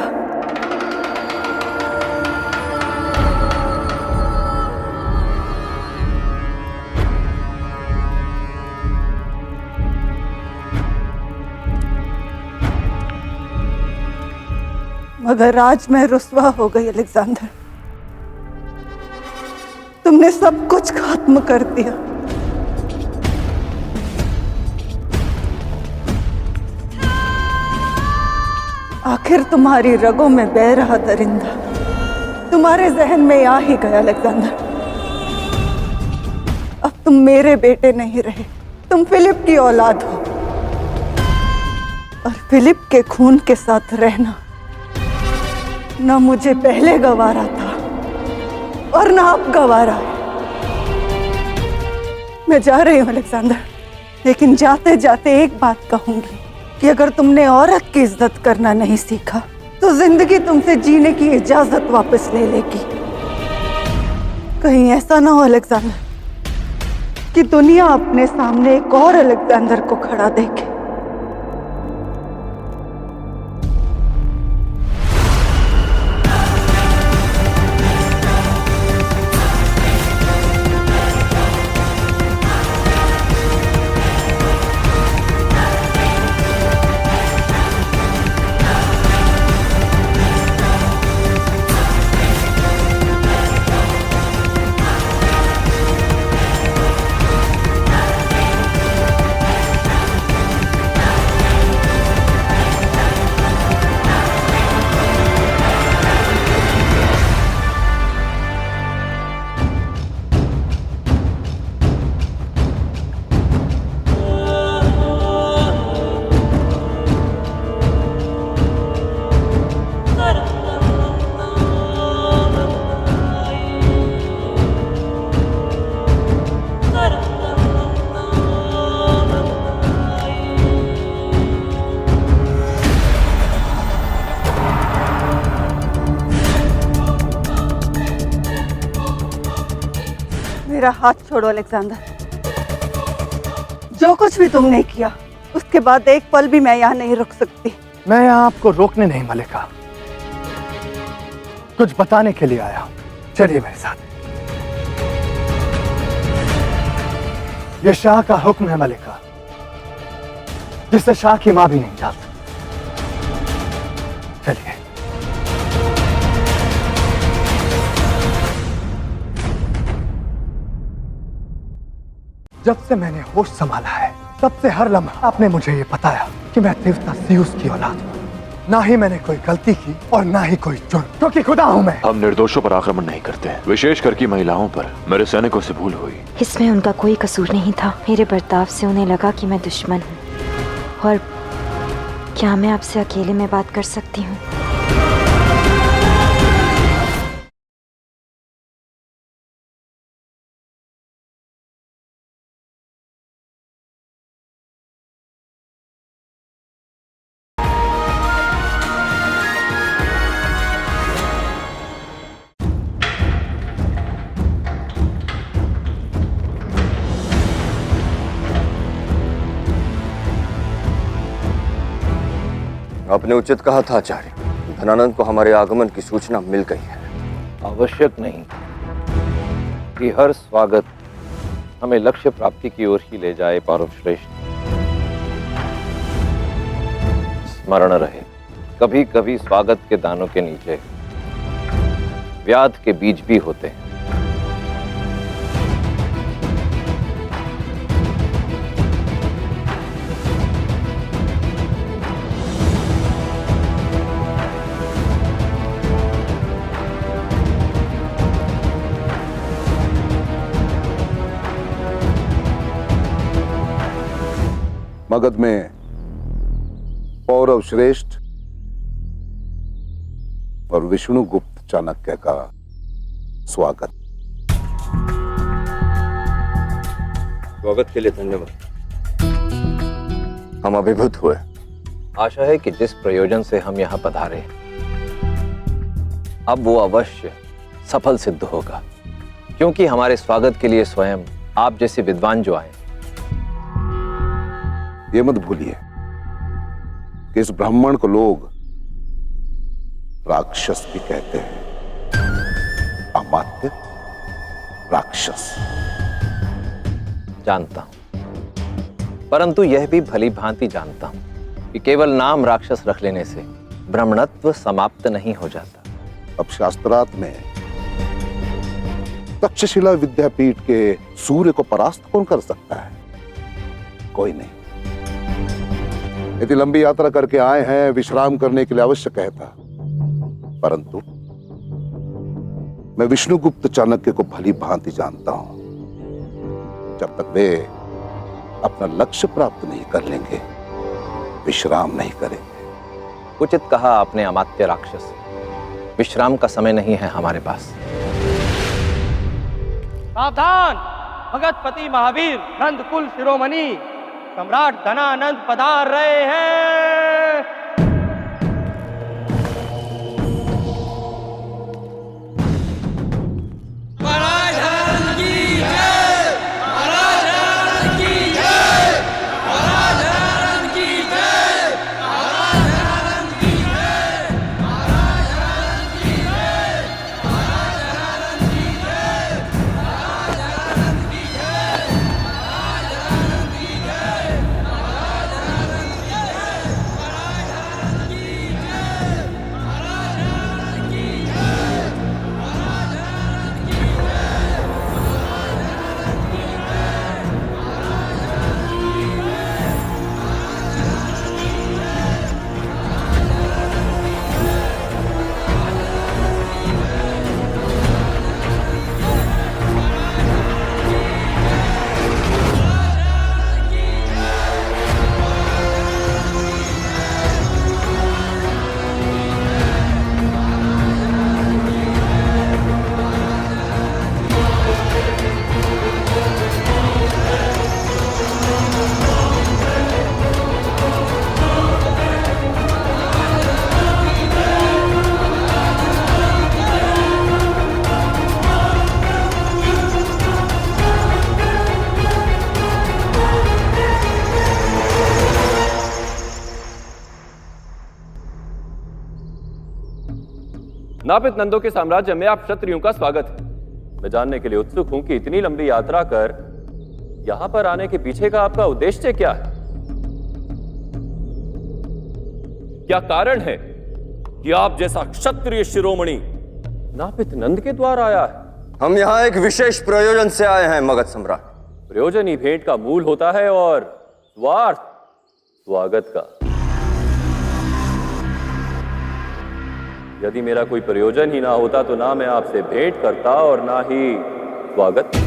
मगर आज मैं रुस्वा हो गई अलेक्जेंडर। तुमने सब कुछ खत्म कर दिया। आखिर तुम्हारी रगों में बह रहा दरिंदा तुम्हारे जहन में आ ही गया अलेक्जेंडर। अब तुम मेरे बेटे नहीं रहे, तुम फिलिप की औलाद हो, और फिलिप के खून के साथ रहना न मुझे पहले गवारा था और न अब गवारा है। मैं जा रही हूं अलेक्जेंडर, लेकिन जाते जाते एक बात कहूंगी कि अगर तुमने औरत की इज्जत करना नहीं सीखा तो जिंदगी तुमसे जीने की इजाजत वापस ले लेगी। कहीं ऐसा ना हो अलेक्जेंडर कि दुनिया अपने सामने एक और अलेक्जेंडर को खड़ा देखे। मेरा हाथ छोड़ो अलेक्जेंडर। जो कुछ भी तुमने किया उसके बाद एक पल भी मैं यहाँ नहीं रुक सकती। मैं यहाँ आपको रोकने नहीं मलिका, कुछ बताने के लिए आया हूं। चलिए मेरे साथ। ये शाह का हुक्म है मलिका, जिसे शाह की मां भी नहीं डाल सकती। चलिए। जब से मैंने होश संभाला है तब से हर लम्हा आपने मुझे ये बताया कि मैं देवता जिउस की औलाद हूं। ना ही मैंने कोई गलती की और ना ही कोई जुर्म, क्योंकि खुदा हूं मैं। हम निर्दोषों पर आक्रमण नहीं करते, विशेष करके महिलाओं पर। मेरे सैनिकों से भूल हुई। इसमें उनका कोई कसूर नहीं था। मेरे बर्ताव से उन्हें लगा कि मैं दुश्मन हूँ। और क्या मैं आपसे अकेले में बात कर सकती हूँ? आपने उचित कहा था आचार्य, धनानंद को हमारे आगमन की सूचना मिल गई है। आवश्यक नहीं कि हर स्वागत हमें लक्ष्य प्राप्ति की ओर ही ले जाए। पौरव श्रेष्ठ, स्मरण रहे, कभी कभी स्वागत के दानों के नीचे व्याध के बीज भी होते हैं। मगध में पौरव श्रेष्ठ और विष्णुगुप्त चाणक्य का स्वागत। स्वागत के लिए धन्यवाद। हम अभिभूत हुए। आशा है कि जिस प्रयोजन से हम यहाँ पधारे अब वो अवश्य सफल सिद्ध होगा, क्योंकि हमारे स्वागत के लिए स्वयं आप जैसे विद्वान जो आए। ये मत भूलिए कि इस ब्राह्मण को लोग राक्षस भी कहते हैं। अमात्य राक्षस। जानता हूं, परंतु यह भी भली भांति जानता हूं कि केवल नाम राक्षस रख लेने से ब्राह्मणत्व समाप्त नहीं हो जाता। अब शास्त्रार्थ में तक्षशिला विद्यापीठ के सूर्य को परास्त कौन कर सकता है? कोई नहीं। इतनी लंबी यात्रा करके आए हैं, विश्राम करने के लिए अवश्य कहता, परंतु मैं विष्णुगुप्त चाणक्य को भली भांति जानता हूं। जब तक वे अपना लक्ष्य प्राप्त नहीं कर लेंगे, विश्राम नहीं करेंगे। उचित कहा आपने अमात्य राक्षस। विश्राम का समय नहीं है हमारे पास। सावधान! भगतपति महावीर नंदकुल शिरोमणि सम्राट धनानंद पधार रहे हैं। नापित नंदों के साम्राज्य में आप क्षत्रियों का स्वागत है। मैं जानने के लिए उत्सुक हूं कि इतनी लंबी यात्रा कर यहां पर आने के पीछे का आपका उद्देश्य क्या है? क्या कारण है कि आप जैसा क्षत्रिय शिरोमणि नापित नंद के द्वार आया है? हम यहाँ एक विशेष प्रयोजन से आए हैं मगध सम्राट। प्रयोजन ही भेंट का मूल होता है और स्वार्थ स्वागत का। यदि मेरा कोई प्रयोजन ही ना होता तो ना मैं आपसे भेंट करता और ना ही स्वागत।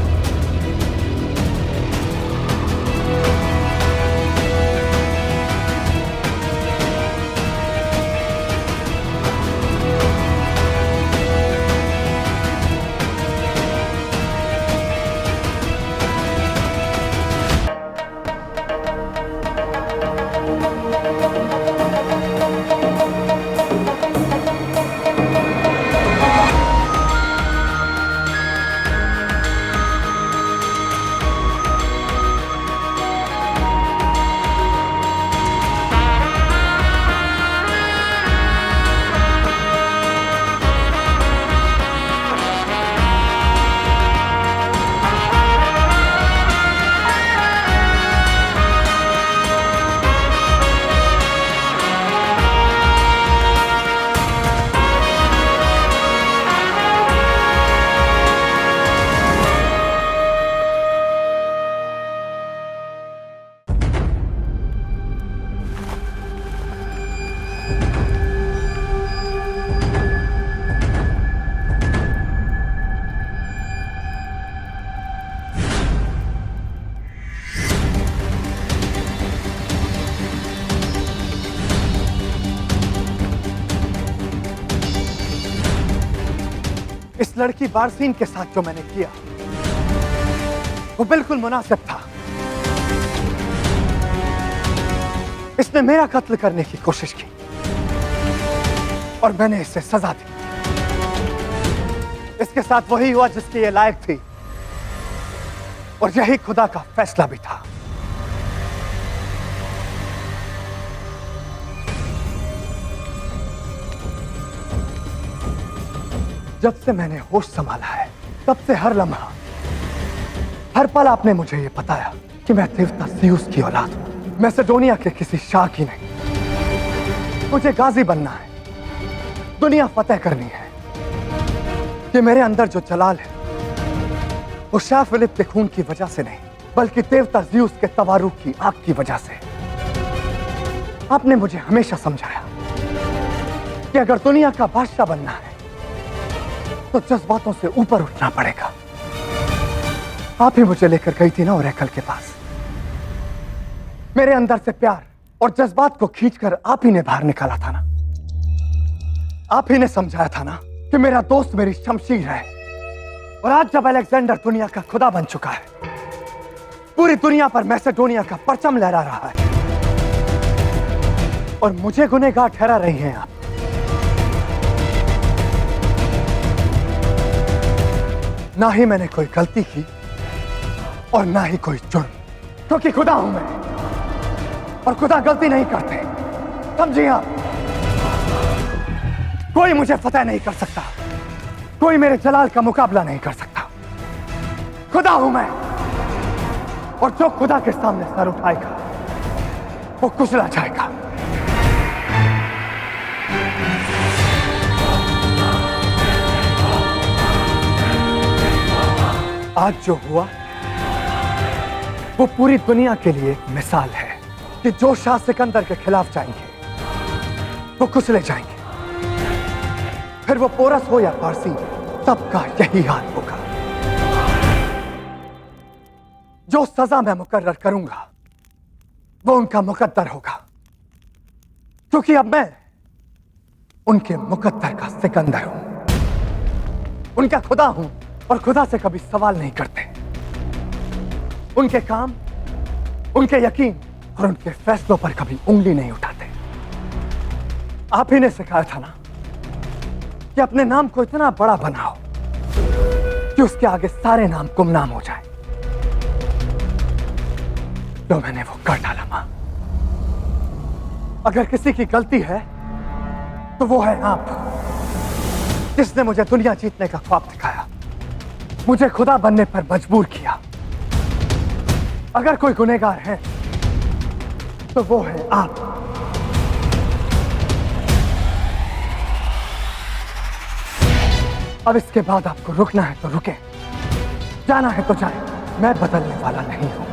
इस लड़की बारसीन के साथ जो मैंने किया वो बिल्कुल मुनासिब था। इसने मेरा कत्ल करने की कोशिश की और मैंने इसे सजा दी। इसके साथ वही हुआ जिसकी ये लायक थी और यही खुदा का फैसला भी था। जब से मैंने होश संभाला है तब से हर लम्हा हर पल आपने मुझे ये बताया कि मैं देवता ज़्यूस की औलाद हूं। मैं सिडोनिया के किसी शाह की नहीं। मुझे गाजी बनना है, दुनिया फतेह करनी है। कि मेरे अंदर जो जलाल है वो शाह फिलिप के खून की वजह से नहीं बल्कि देवता ज़्यूस के तवारूक की आग की वजह से। आपने मुझे हमेशा समझाया कि अगर दुनिया का बादशाह बनना है तो जज्बातों से ऊपर उठना पड़ेगा। आप ही मुझे लेकर गई थी ना ओरेकल के पास। मेरे अंदर से प्यार और जज्बात को खींचकर आप ही ने बाहर निकाला था ना। आप ही ने समझाया था ना कि मेरा दोस्त मेरी शमशीर है। और आज जब अलेक्जेंडर दुनिया का खुदा बन चुका है, पूरी दुनिया पर मैसेडोनिया का परचम लहरा रहा है और मुझे गुनहगार ठहरा रही हैं आप। ना ही मैंने कोई गलती की और ना ही कोई जुर्म, क्योंकि खुदा हूं मैं और खुदा गलती नहीं करते। समझिए आप, कोई मुझे फतेह नहीं कर सकता, कोई मेरे जलाल का मुकाबला नहीं कर सकता। खुदा हूं मैं और जो खुदा के सामने सर उठाएगा वो कुचला जाएगा। आज जो हुआ वो पूरी दुनिया के लिए एक मिसाल है कि जो शाह सिकंदर के खिलाफ जाएंगे वो कुचले जाएंगे। फिर वो पोरस हो या पारसी, सबका यही हाल होगा। जो सजा मैं मुकर्रर करूंगा वो उनका मुकद्दर होगा, क्योंकि अब मैं उनके मुकद्दर का सिकंदर हूं, उनका खुदा हूं और खुदा से कभी सवाल नहीं करते। उनके काम, उनके यकीन और उनके फैसलों पर कभी उंगली नहीं उठाते। आप ही ने सिखाया था ना कि अपने नाम को इतना बड़ा बनाओ कि उसके आगे सारे नाम गुमनाम हो जाए। तो मैंने वो कर डाला मां। अगर किसी की गलती है तो वो है आप, जिसने मुझे दुनिया जीतने का ख्वाब दिखाया, मुझे खुदा बनने पर मजबूर किया। अगर कोई गुनहगार है तो वो है आप। अब इसके बाद आपको रुकना है तो रुके, जाना है तो जाए। मैं बदलने वाला नहीं हूं।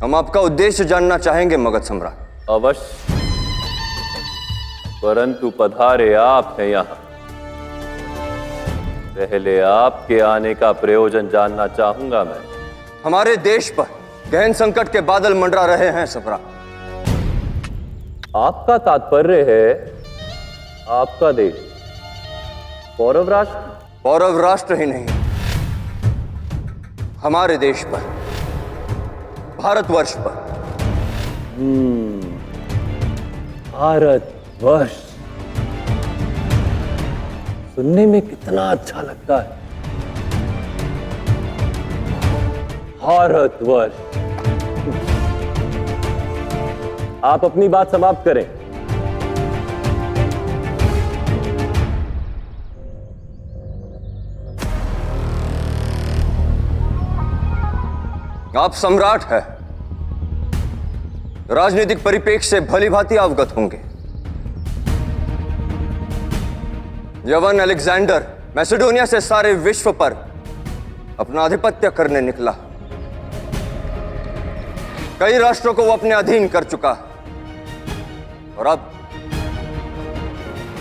हम आपका उद्देश्य जानना चाहेंगे मगध सम्राट। अवश्य, परंतु पधारे आप हैं यहां, पहले आपके आने का प्रयोजन जानना चाहूंगा मैं। हमारे देश पर गहन संकट के बादल मंडरा रहे हैं सम्राट। आपका तात्पर्य है आपका देश पौरव राष्ट्र? पौरव राष्ट्र ही नहीं, हमारे देश पर, भारतवर्ष पर। भारतवर्ष सुनने में कितना अच्छा लगता है। भारतवर्ष। आप अपनी बात समाप्त करें। आप सम्राट हैं, राजनीतिक परिप्रेक्ष्य से भली भांति अवगत होंगे। यवन अलेक्जेंडर मैसेडोनिया से सारे विश्व पर अपना आधिपत्य करने निकला। कई राष्ट्रों को वो अपने अधीन कर चुका और अब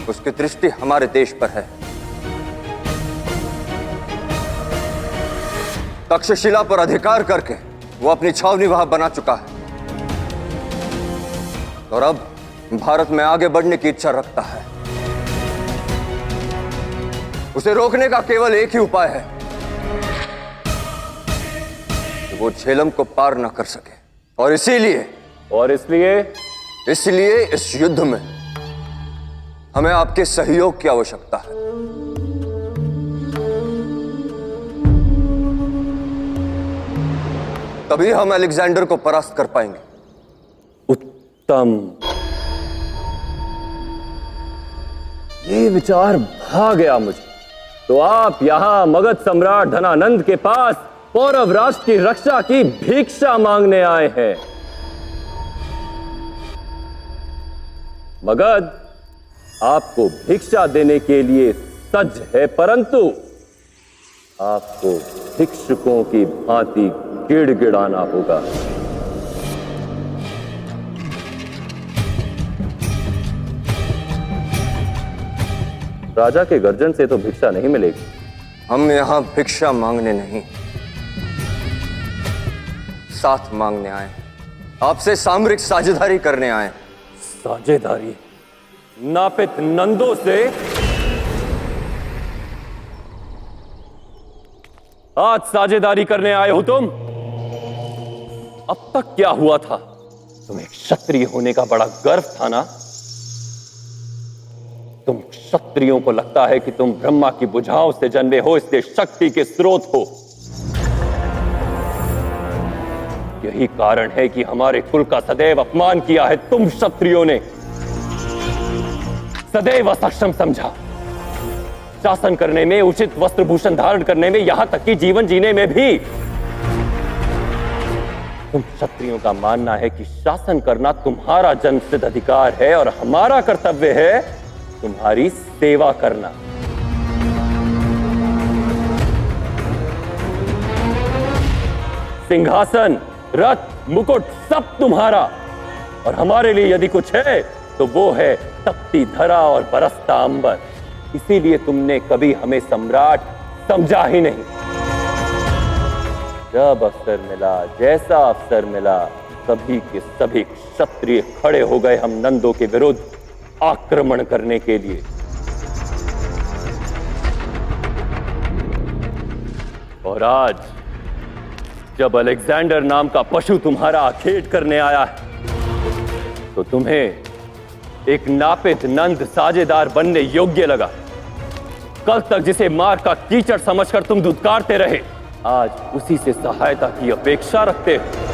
उसकी दृष्टि हमारे देश पर है। तक्षशिला पर अधिकार करके वो अपनी छावनी वहां बना चुका है और अब भारत में आगे बढ़ने की इच्छा रखता है। उसे रोकने का केवल एक ही उपाय है कि वो झेलम को पार ना कर सके। और इसलिए इस युद्ध में हमें आपके सहयोग की आवश्यकता है। तभी हम अलेक्जेंडर को परास्त कर पाएंगे। उत्तम। ये विचार भा गया मुझे। तो आप यहां मगध सम्राट धनानंद के पास पौरव राष्ट्र की रक्षा की भिक्षा मांगने आए हैं। मगध आपको भिक्षा देने के लिए सज्ज है, परंतु आपको भिक्षुकों की भांति गिड़गिड़ाना होगा। राजा के गर्जन से तो भिक्षा नहीं मिलेगी। हम यहां भिक्षा मांगने नहीं, साथ मांगने आए। आपसे सामरिक साझेदारी करने आए। साझेदारी? नापित नंदों से? आज साझेदारी करने आए हो तुम? अब तक क्या हुआ था? तुम्हें क्षत्रिय होने का बड़ा गर्व था ना? तुम क्षत्रियों को लगता है कि तुम ब्रह्मा की भुजाओं से जन्मे हो, इसलिए शक्ति के स्रोत हो। यही कारण है कि हमारे कुल का सदैव अपमान किया है तुम क्षत्रियों ने। सदैव असक्षम समझा, शासन करने में, उचित वस्त्र भूषण धारण करने में, यहां तक कि जीवन जीने में भी। तुम क्षत्रियों का मानना है कि शासन करना तुम्हारा जन्मसिद्ध अधिकार है और हमारा कर्तव्य है तुम्हारी सेवा करना। सिंहासन, रथ, मुकुट सब तुम्हारा, और हमारे लिए यदि कुछ है तो वो है तपती धरा और बरसता अंबर। इसीलिए तुमने कभी हमें सम्राट समझा ही नहीं। जब अवसर मिला, जैसा अवसर मिला, सभी के सभी क्षत्रिय खड़े हो गए हम नंदों के विरुद्ध आक्रमण करने के लिए। और आज जब अलेक्जेंडर नाम का पशु तुम्हारा आखेट करने आया है तो तुम्हें एक नापित नंद साझेदार बनने योग्य लगा। कल तक जिसे मार का कीचड़ समझकर तुम धुतकारते रहे, आज उसी से सहायता की अपेक्षा रखते हो।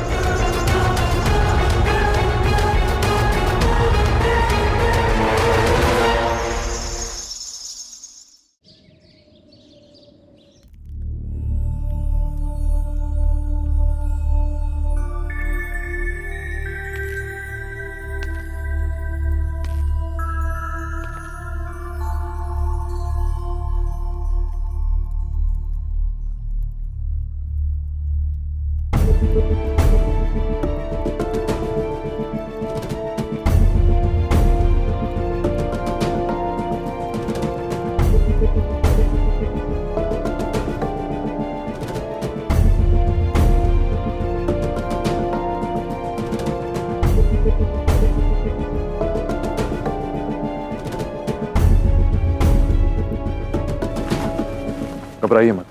घबराइए मत,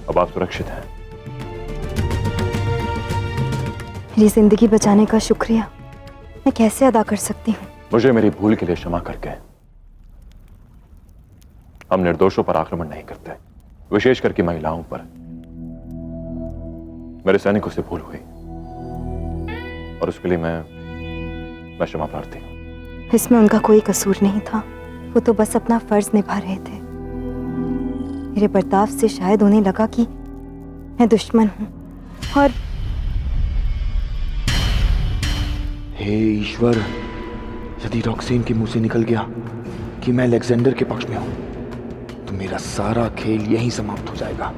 अब आप सुरक्षित हैं। मेरी जिंदगी बचाने का शुक्रिया मैं कैसे अदा कर सकती हूँ? मुझे मेरी भूल के लिए क्षमा करके। हम निर्दोषों पर आक्रमण नहीं करते, विशेष करके महिलाओं पर। मेरे सैनिकों से भूल हुई और उसके लिए मैं क्षमा प्रार्थी हूं। इसमें उनका कोई कसूर नहीं था, वो तो बस अपना फर्ज निभा रहे थे। मेरे बर्ताव से शायद उन्हें लगा कि मैं दुश्मन हूं और हे ईश्वर, यदि रॉक्सेन के मुंह से निकल गया कि मैं अलेक्जेंडर के पक्ष में हूं तो मेरा सारा खेल यहीं समाप्त हो जाएगा।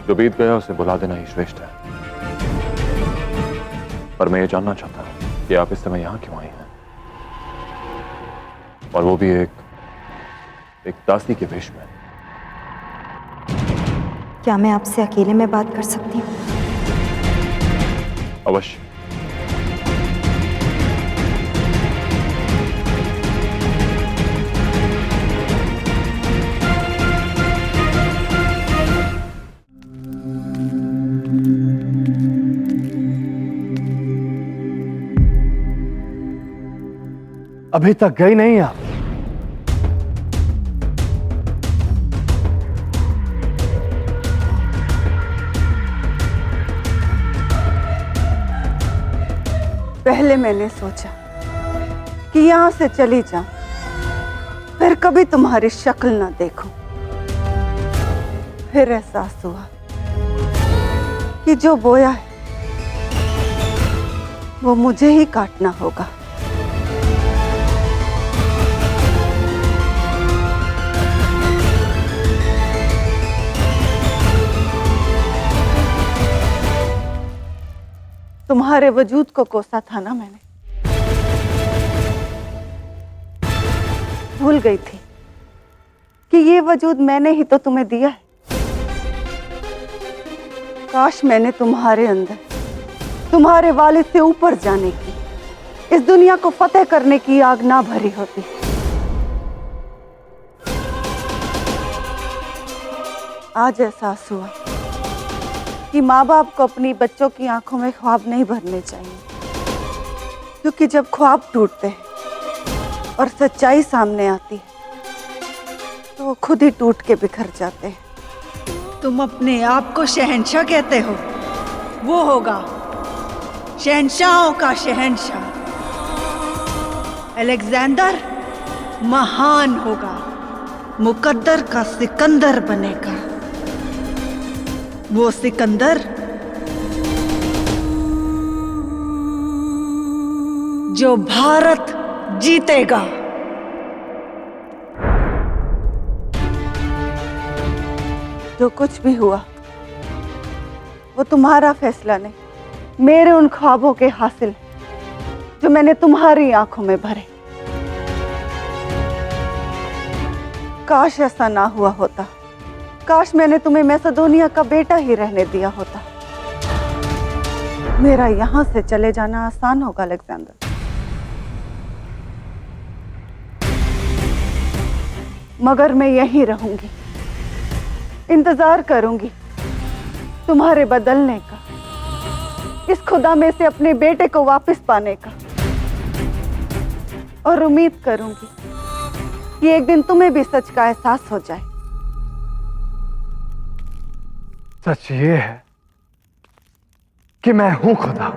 जो बीत गया उसे भुला देना ही श्रेष्ठ है। पर मैं ये जानना चाहता हूं कि आप इस समय यहां क्यों आई हैं, और वो भी एक दासी के वेश में। क्या मैं आपसे अकेले में बात कर सकती हूँ? अवश्य। अभी तक गई नहीं आप? पहले मैंने सोचा कि यहां से चली जाऊं, फिर कभी तुम्हारी शक्ल ना देखूं। फिर एहसास हुआ कि जो बोया है वो मुझे ही काटना होगा। तुम्हारे वजूद को कोसा था ना मैंने, भूल गई थी कि ये वजूद मैंने ही तो तुम्हें दिया है। काश मैंने तुम्हारे अंदर तुम्हारे वालिद से ऊपर जाने की, इस दुनिया को फतेह करने की आग ना भरी होती। आज एहसास हुआ कि माँ बाप को अपनी बच्चों की आंखों में ख्वाब नहीं भरने चाहिए, क्योंकि जब ख्वाब टूटते हैं और सच्चाई सामने आती है तो वो खुद ही टूट के बिखर जाते हैं। तुम अपने आप को शहंशाह कहते हो, वो होगा शहंशाहों का शहंशाह। अलेक्जेंडर महान होगा, मुकद्दर का सिकंदर बनेगा। वो सिकंदर जो भारत जीतेगा। जो कुछ भी हुआ वो तुम्हारा फैसला नहीं, मेरे उन ख्वाबों के हासिल जो मैंने तुम्हारी आंखों में भरे। काश ऐसा ना हुआ होता, काश मैंने तुम्हें मैसेडोनिया का बेटा ही रहने दिया होता। मेरा यहां से चले जाना आसान होगा अलेक्जेंडर, मगर मैं यहीं रहूंगी, इंतजार करूंगी तुम्हारे बदलने का, इस खुदा में से अपने बेटे को वापस पाने का, और उम्मीद करूंगी कि एक दिन तुम्हें भी सच का एहसास हो जाए। सच ये है कि मैं हूं खुदा।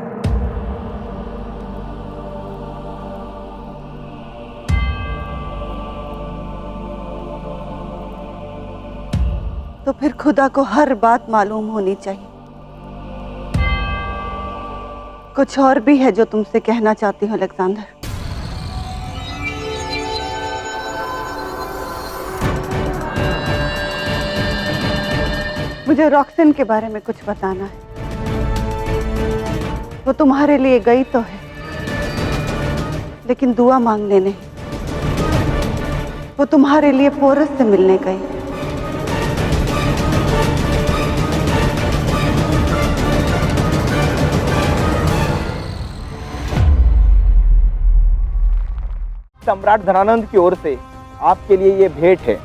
तो फिर खुदा को हर बात मालूम होनी चाहिए। कुछ और भी है जो तुमसे कहना चाहती हूँ अलेक्जेंडर। मुझे रॉक्सिन के बारे में कुछ बताना है। वो तुम्हारे लिए गई तो है, लेकिन दुआ मांगने नहीं। वो तुम्हारे लिए पोरस से मिलने गई। सम्राट धनानंद की ओर से आपके लिए ये भेंट है।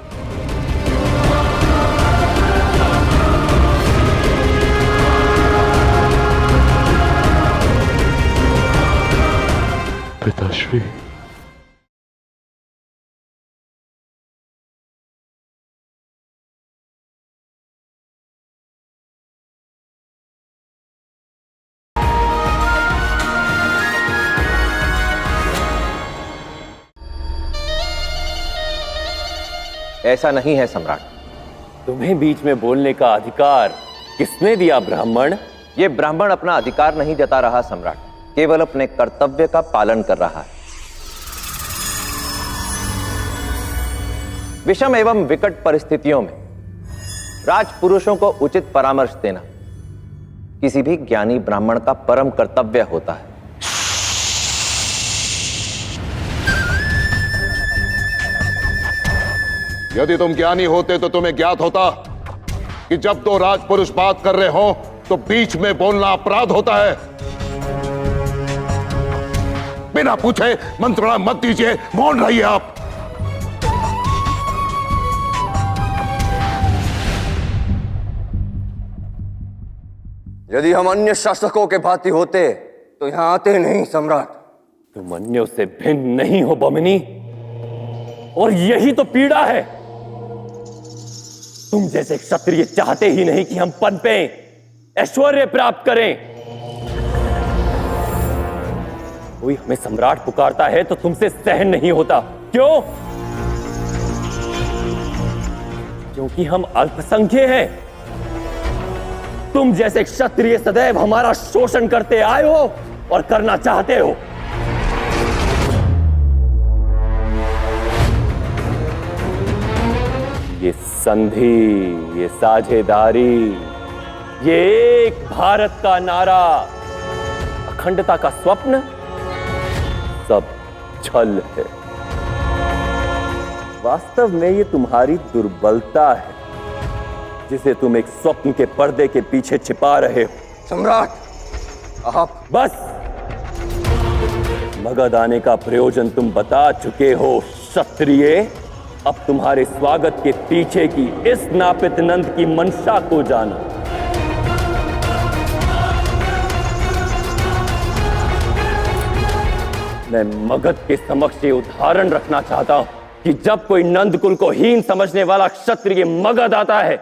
पिताश्री, ऐसा नहीं है सम्राट। तुम्हें बीच में बोलने का अधिकार किसने दिया ब्राह्मण? ये ब्राह्मण अपना अधिकार नहीं जता रहा सम्राट, केवल अपने कर्तव्य का पालन कर रहा है। विषम एवं विकट परिस्थितियों में राजपुरुषों को उचित परामर्श देना किसी भी ज्ञानी ब्राह्मण का परम कर्तव्य होता है। यदि तुम ज्ञानी होते तो तुम्हें ज्ञात होता कि जब दो राजपुरुष बात कर रहे हो तो बीच में बोलना अपराध होता है। बिना पूछे मंत्रणा मत दीजिए, मौन रहिए आप। यदि हम अन्य शासकों के भांति होते तो यहां आते नहीं सम्राट। तुम अन्यों से भिन्न नहीं हो बमिनी, और यही तो पीड़ा है। तुम जैसे क्षत्रिय चाहते ही नहीं कि हम पनपे, ऐश्वर्य प्राप्त करें। कोई हमें सम्राट पुकारता है तो तुमसे सहन नहीं होता। क्यों? क्योंकि हम अल्पसंख्य हैं। तुम जैसे क्षत्रिय सदैव हमारा शोषण करते आए हो और करना चाहते हो। ये संधि, ये साझेदारी, ये एक भारत का नारा, अखंडता का स्वप्न, सब छल है। वास्तव में ये तुम्हारी दुर्बलता है, जिसे तुम एक स्वप्न के पर्दे के पीछे छिपा रहे हो। सम्राट, आप बस। मगध आने का प्रयोजन तुम बता चुके हो क्षत्रिय। अब तुम्हारे स्वागत के पीछे की इस नापित नंद की मंशा को जाना। मैं मगध के समक्ष ये उदाहरण रखना चाहता हूं कि जब कोई नंदकुल को हीन समझने वाला क्षत्रिय मगध आता है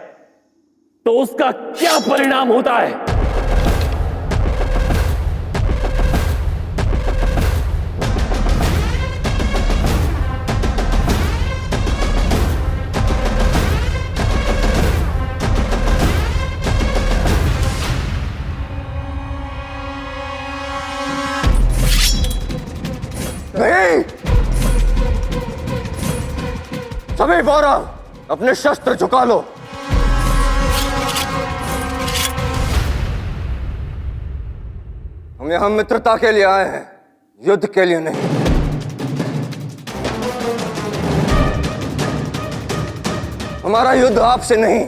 तो उसका क्या परिणाम होता है। नहीं, सभी कौरव अपने शस्त्र झुका लो। हम यहां मित्रता के लिए आए हैं, युद्ध के लिए नहीं। हमारा युद्ध आपसे नहीं,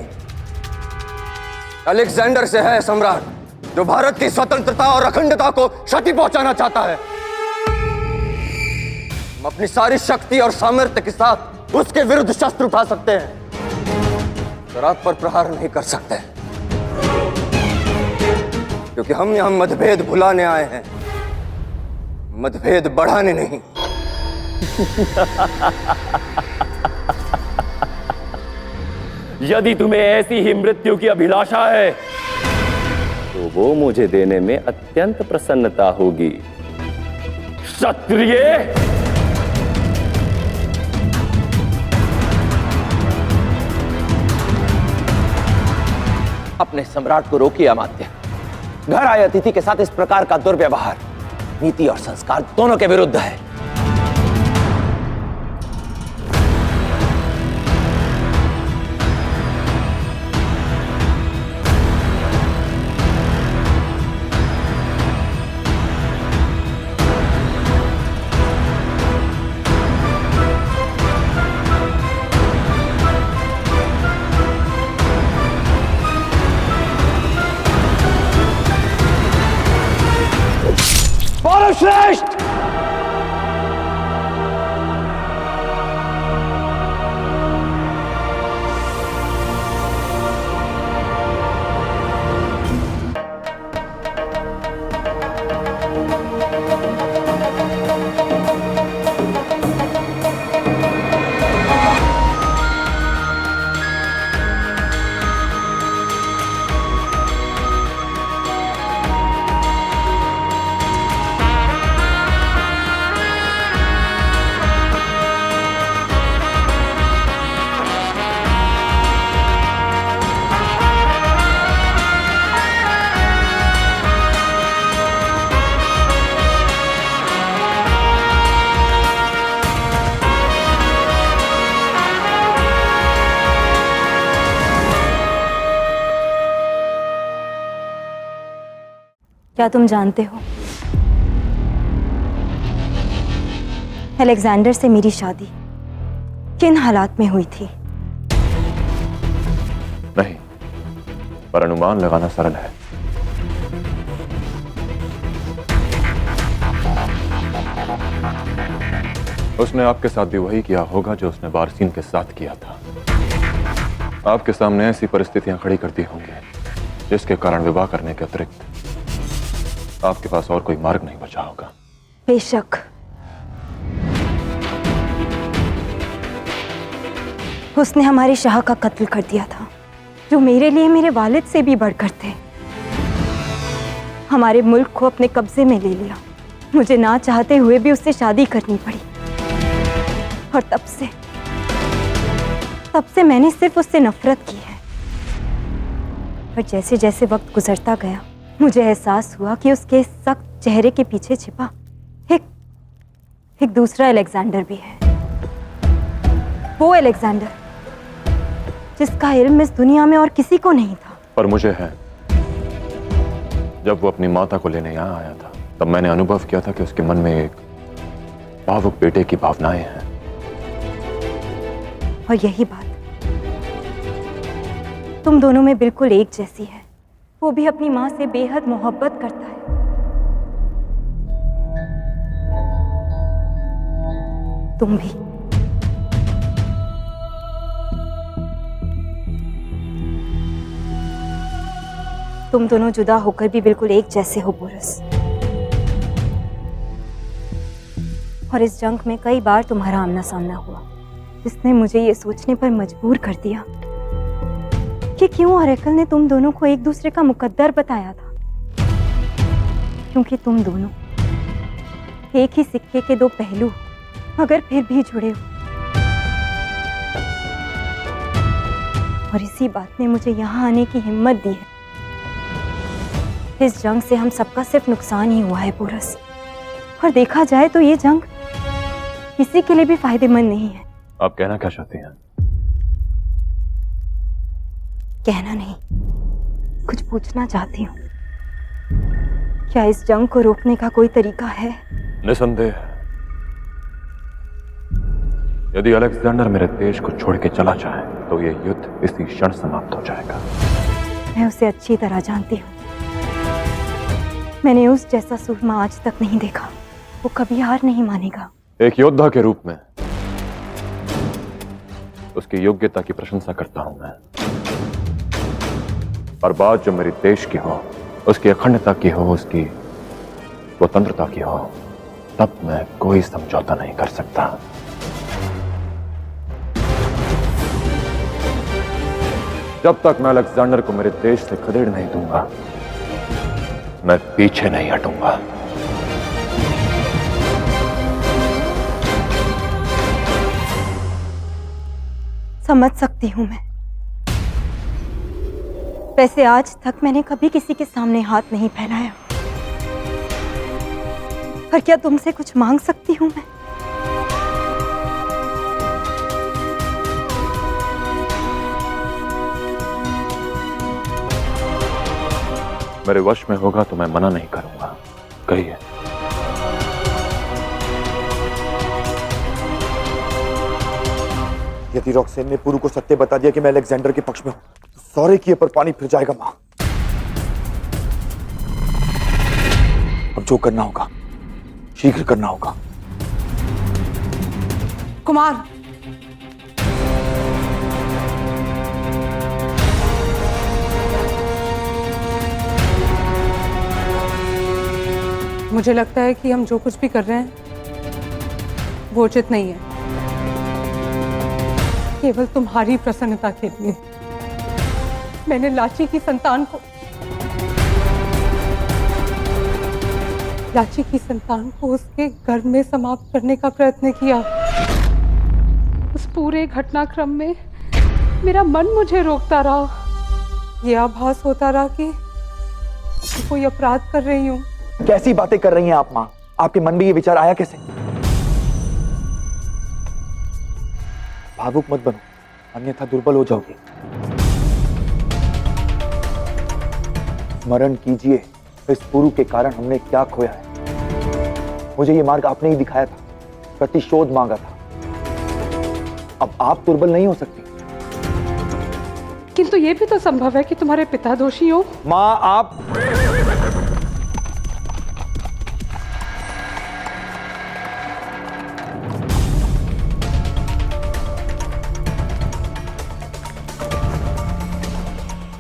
अलेक्जेंडर से है सम्राट। जो भारत की स्वतंत्रता और अखंडता को क्षति पहुंचाना चाहता है। हम अपनी सारी शक्ति और सामर्थ्य के साथ उसके विरुद्ध शस्त्र उठा सकते हैं, स्वराज पर प्रहार नहीं कर सकते, क्योंकि हम यहां मतभेद भुलाने आए हैं, मतभेद बढ़ाने नहीं। यदि तुम्हें ऐसी ही मृत्यु की अभिलाषा है तो वो मुझे देने में अत्यंत प्रसन्नता होगी। क्षत्रिय, अपने सम्राट को रोकिए अमात्य। घर आए अतिथि के साथ इस प्रकार का दुर्व्यवहार नीति और संस्कार दोनों के विरुद्ध है। श्रेष्ठ, क्या तुम जानते हो, अलेक्जेंडर से मेरी शादी किन हालात में हुई थी? नहीं, पर अनुमान लगाना सरल है। उसने आपके साथ भी वही किया होगा जो उसने बारसीन के साथ किया था। आपके सामने ऐसी परिस्थितियां खड़ी करती होंगी जिसके कारण विवाह करने के अतिरिक्त आपके पास और कोई मार्ग नहीं बचा होगा। बेशक, उसने हमारे शाह का कत्ल कर दिया था, जो मेरे लिए मेरे वालिद से भी बढ़कर थे। हमारे मुल्क को अपने कब्जे में ले लिया। मुझे ना चाहते हुए भी उससे शादी करनी पड़ी, और तब से मैंने सिर्फ उससे नफरत की है। पर जैसे जैसे वक्त गुजरता गया, मुझे एहसास हुआ कि उसके सख्त चेहरे के पीछे छिपा एक दूसरा अलेक्जेंडर भी है। वो अलेक्जेंडर जिसका इल्म इस दुनिया में और किसी को नहीं था। पर मुझे है। जब वो अपनी माता को लेने यहाँ आया था, तब मैंने अनुभव किया था कि उसके मन में एक भावुक बेटे की भावनाएं हैं। और यही बात तुम दोनों में बिल्कुल एक जैसी है। वो भी अपनी माँ से बेहद मोहब्बत करता है। तुम भी। तुम दोनों जुदा होकर भी बिल्कुल एक जैसे हो बोरस। और इस जंग में कई बार तुम्हारा आमना सामना हुआ, जिसने मुझे ये सोचने पर मजबूर कर दिया कि क्यों ऑरेकल ने तुम दोनों को एक दूसरे का मुकद्दर बताया था। क्योंकि तुम दोनों एक ही सिक्के के दो पहलू हो, मगर फिर भी जुड़े हो। और इसी बात ने मुझे यहाँ आने की हिम्मत दी है। इस जंग से हम सबका सिर्फ नुकसान ही हुआ है बोरस। और देखा जाए तो ये जंग किसी के लिए भी फायदेमंद नहीं है। आप कहना क्या चाहती हैं? कहना नहीं, कुछ पूछना चाहती हूँ। क्या इस जंग को रोकने का कोई तरीका है? निसंदेह। यदि अलेक्जेंडर मेरे देश को छोड़ के चला जाए तो यह युद्ध इसी क्षण समाप्त हो जाएगा। मैं उसे अच्छी तरह जानती हूँ। मैंने उस जैसा सूरमा आज तक नहीं देखा। वो कभी हार नहीं मानेगा। एक योद्धा के रूप में उसकी योग्यता की प्रशंसा करता हूं मैं, और बात जो मेरे देश की हो, उसकी अखंडता की हो, उसकी स्वतंत्रता की हो, तब मैं कोई समझौता नहीं कर सकता। जब तक मैं अलेक्जेंडर को मेरे देश से खदेड़ नहीं दूंगा, मैं पीछे नहीं हटूंगा। समझ सकती हूं मैं। वैसे आज तक मैंने कभी किसी के सामने हाथ नहीं फैलाया, पर क्या तुमसे कुछ मांग सकती हूं मैं? मेरे वश में होगा तो मैं मना नहीं करूंगा। कहिए। यदि रॉक्सेन ने पुरु को सत्य बता दिया कि मैं अलेक्जेंडर के पक्ष में हूं, तो सौरे किए पर पानी फिर जाएगा मां। अब जो करना होगा शीघ्र करना होगा। कुमार, मुझे लगता है कि हम जो कुछ भी कर रहे हैं वो उचित नहीं है। केवल तुम्हारी प्रसन्नता के लिए मैंने लाची की संतान को उसके गर्भ में समाप्त करने का प्रयत्न किया। उस पूरे घटनाक्रम में मेरा मन मुझे रोकता रहा। ये आभास होता रहा कि कोई अपराध कर रही हूं। कैसी बातें कर रही हैं आप मां? आपके मन में ये विचार आया कैसे? भावुक मत बनो, अन्यथा दुर्बल हो जाओगे। स्मरण कीजिए इस पुरु के कारण हमने क्या खोया है। मुझे ये मार्ग आपने ही दिखाया था, प्रतिशोध मांगा था। अब आप दुर्बल नहीं हो सकती। किंतु ये भी तो संभव है कि तुम्हारे पिता दोषी हो। मां, आप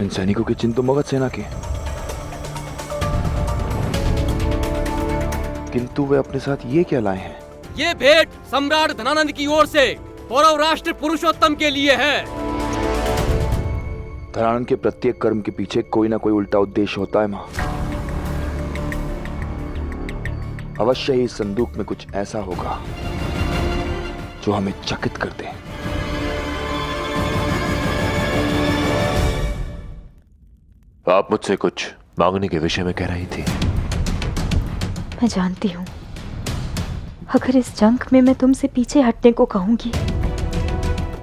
इन सैनिकों की चिंता मगध सेना की, किंतु वे अपने साथ ये क्या लाए हैं? ये भेंट सम्राट धनानंद की ओर से पौरव राष्ट्र पुरुषोत्तम के लिए है। धनानंद के प्रत्येक कर्म के पीछे कोई ना कोई उल्टा उद्देश्य होता है मां। अवश्य ही इस संदूक में कुछ ऐसा होगा जो हमें चकित कर दे। आप मुझसे कुछ मांगने के विषय में कह रही थी। मैं जानती हूँ, अगर इस जंग में मैं तुमसे पीछे हटने को कहूंगी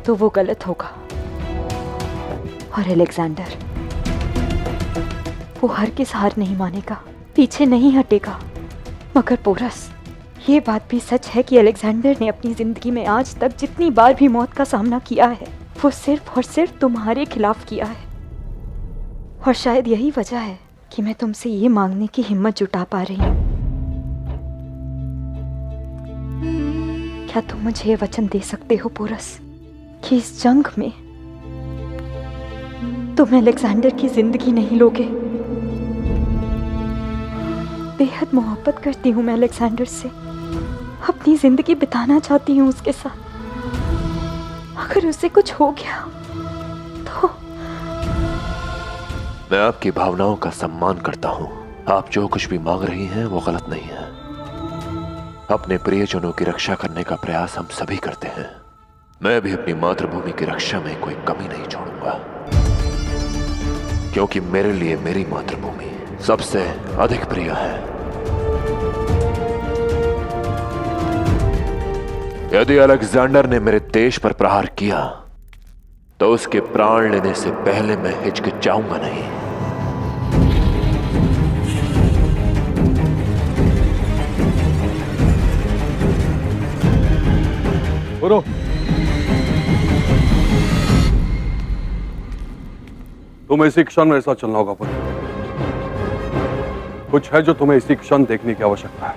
तो वो गलत होगा। और अलेक्जेंडर, वो हरगिज़ हार नहीं मानेगा, पीछे नहीं हटेगा। मगर पोरस, ये बात भी सच है कि अलेक्जेंडर ने अपनी जिंदगी में आज तक जितनी बार भी मौत का सामना किया है, वो सिर्फ और सिर्फ तुम्हारे खिलाफ किया है। और शायद यही वजह है कि मैं तुमसे ये मांगने की हिम्मत जुटा पा रही हूँ। क्या तुम मुझे ये वचन दे सकते हो पोरस कि इस जंग में तुम अलेक्जेंडर की जिंदगी नहीं लोगे? बेहद मोहब्बत करती हूँ मैं अलेक्जेंडर से, अपनी जिंदगी बिताना चाहती हूँ उसके साथ। अगर उसे कुछ हो गया तो मैं आपकी भावनाओं का सम्मान करता हूं। आप जो कुछ भी मांग रही हैं वो गलत नहीं है। अपने प्रियजनों की रक्षा करने का प्रयास हम सभी करते हैं। मैं भी अपनी मातृभूमि की रक्षा में कोई कमी नहीं छोड़ूंगा, क्योंकि मेरे लिए मेरी मातृभूमि सबसे अधिक प्रिय है। यदि अलेक्जेंडर ने मेरे देश पर प्रहार किया तो उसके प्राण लेने से पहले मैं हिचकिचाऊंगा नहीं। बोलो। तुम इसी क्षण मेरे साथ चलना होगा। पर कुछ है जो तुम्हें इसी क्षण देखने की आवश्यकता है।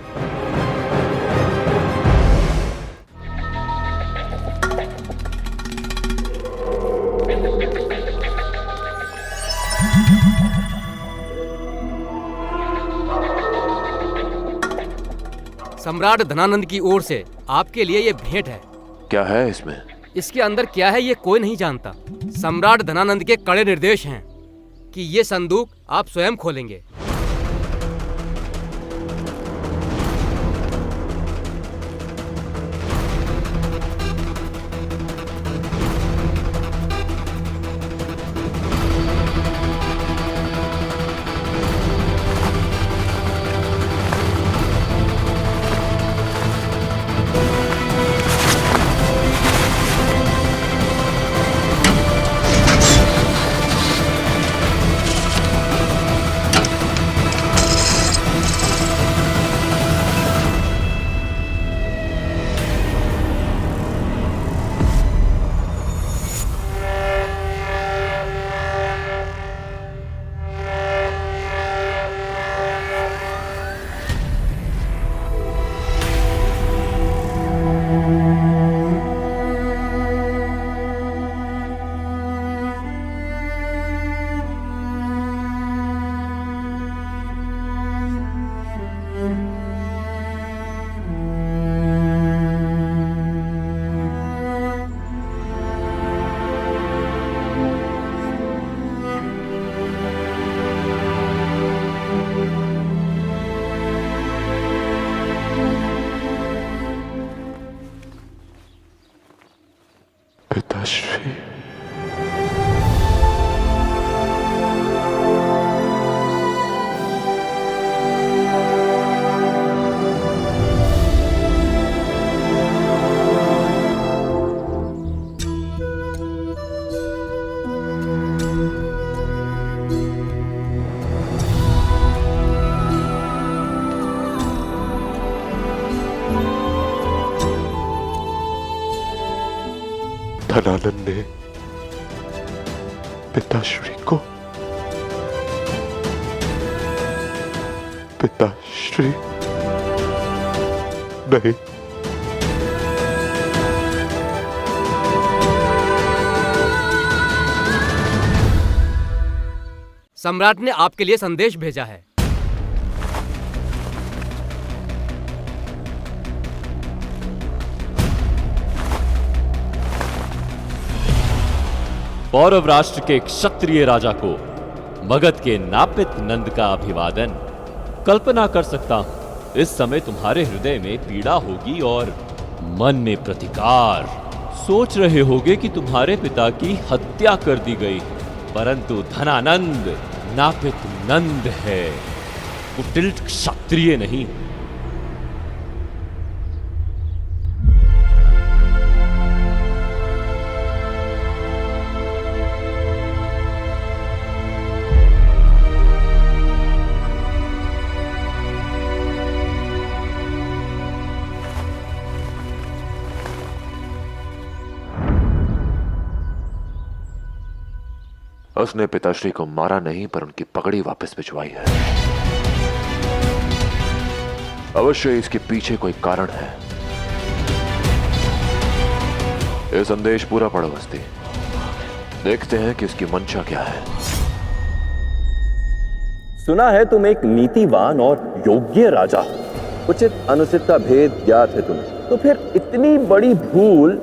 सम्राट धनानंद की ओर से आपके लिए ये भेंट है। क्या है इसमें? इसके अंदर क्या है ये कोई नहीं जानता। सम्राट धनानंद के कड़े निर्देश हैं कि ये संदूक आप स्वयं खोलेंगे। पिताश्री, धनानंद ने पिताश्री को पिताश्री नहीं, सम्राट ने आपके लिए संदेश भेजा है। पौरव राष्ट्र के क्षत्रिय राजा को मगध के नापित नंद का अभिवादन। कल्पना कर सकता हूं इस समय तुम्हारे हृदय में पीड़ा होगी और मन में प्रतिकार। सोच रहे होगे कि तुम्हारे पिता की हत्या कर दी गई, परंतु धनानंद नापित नंद है, कुटिल क्षत्रिय नहीं। उसने पिताश्री को मारा नहीं, पर उनकी पगड़ी वापस भिजवाई है। अवश्य इसके पीछे कोई कारण है। यह संदेश पूरा पढ़ो हस्ती, देखते हैं कि इसकी मंशा क्या है। सुना है तुम एक नीतिवान और योग्य राजा हो। उचित अनुचित का भेद ज्ञात है तुम्हें, तो फिर इतनी बड़ी भूल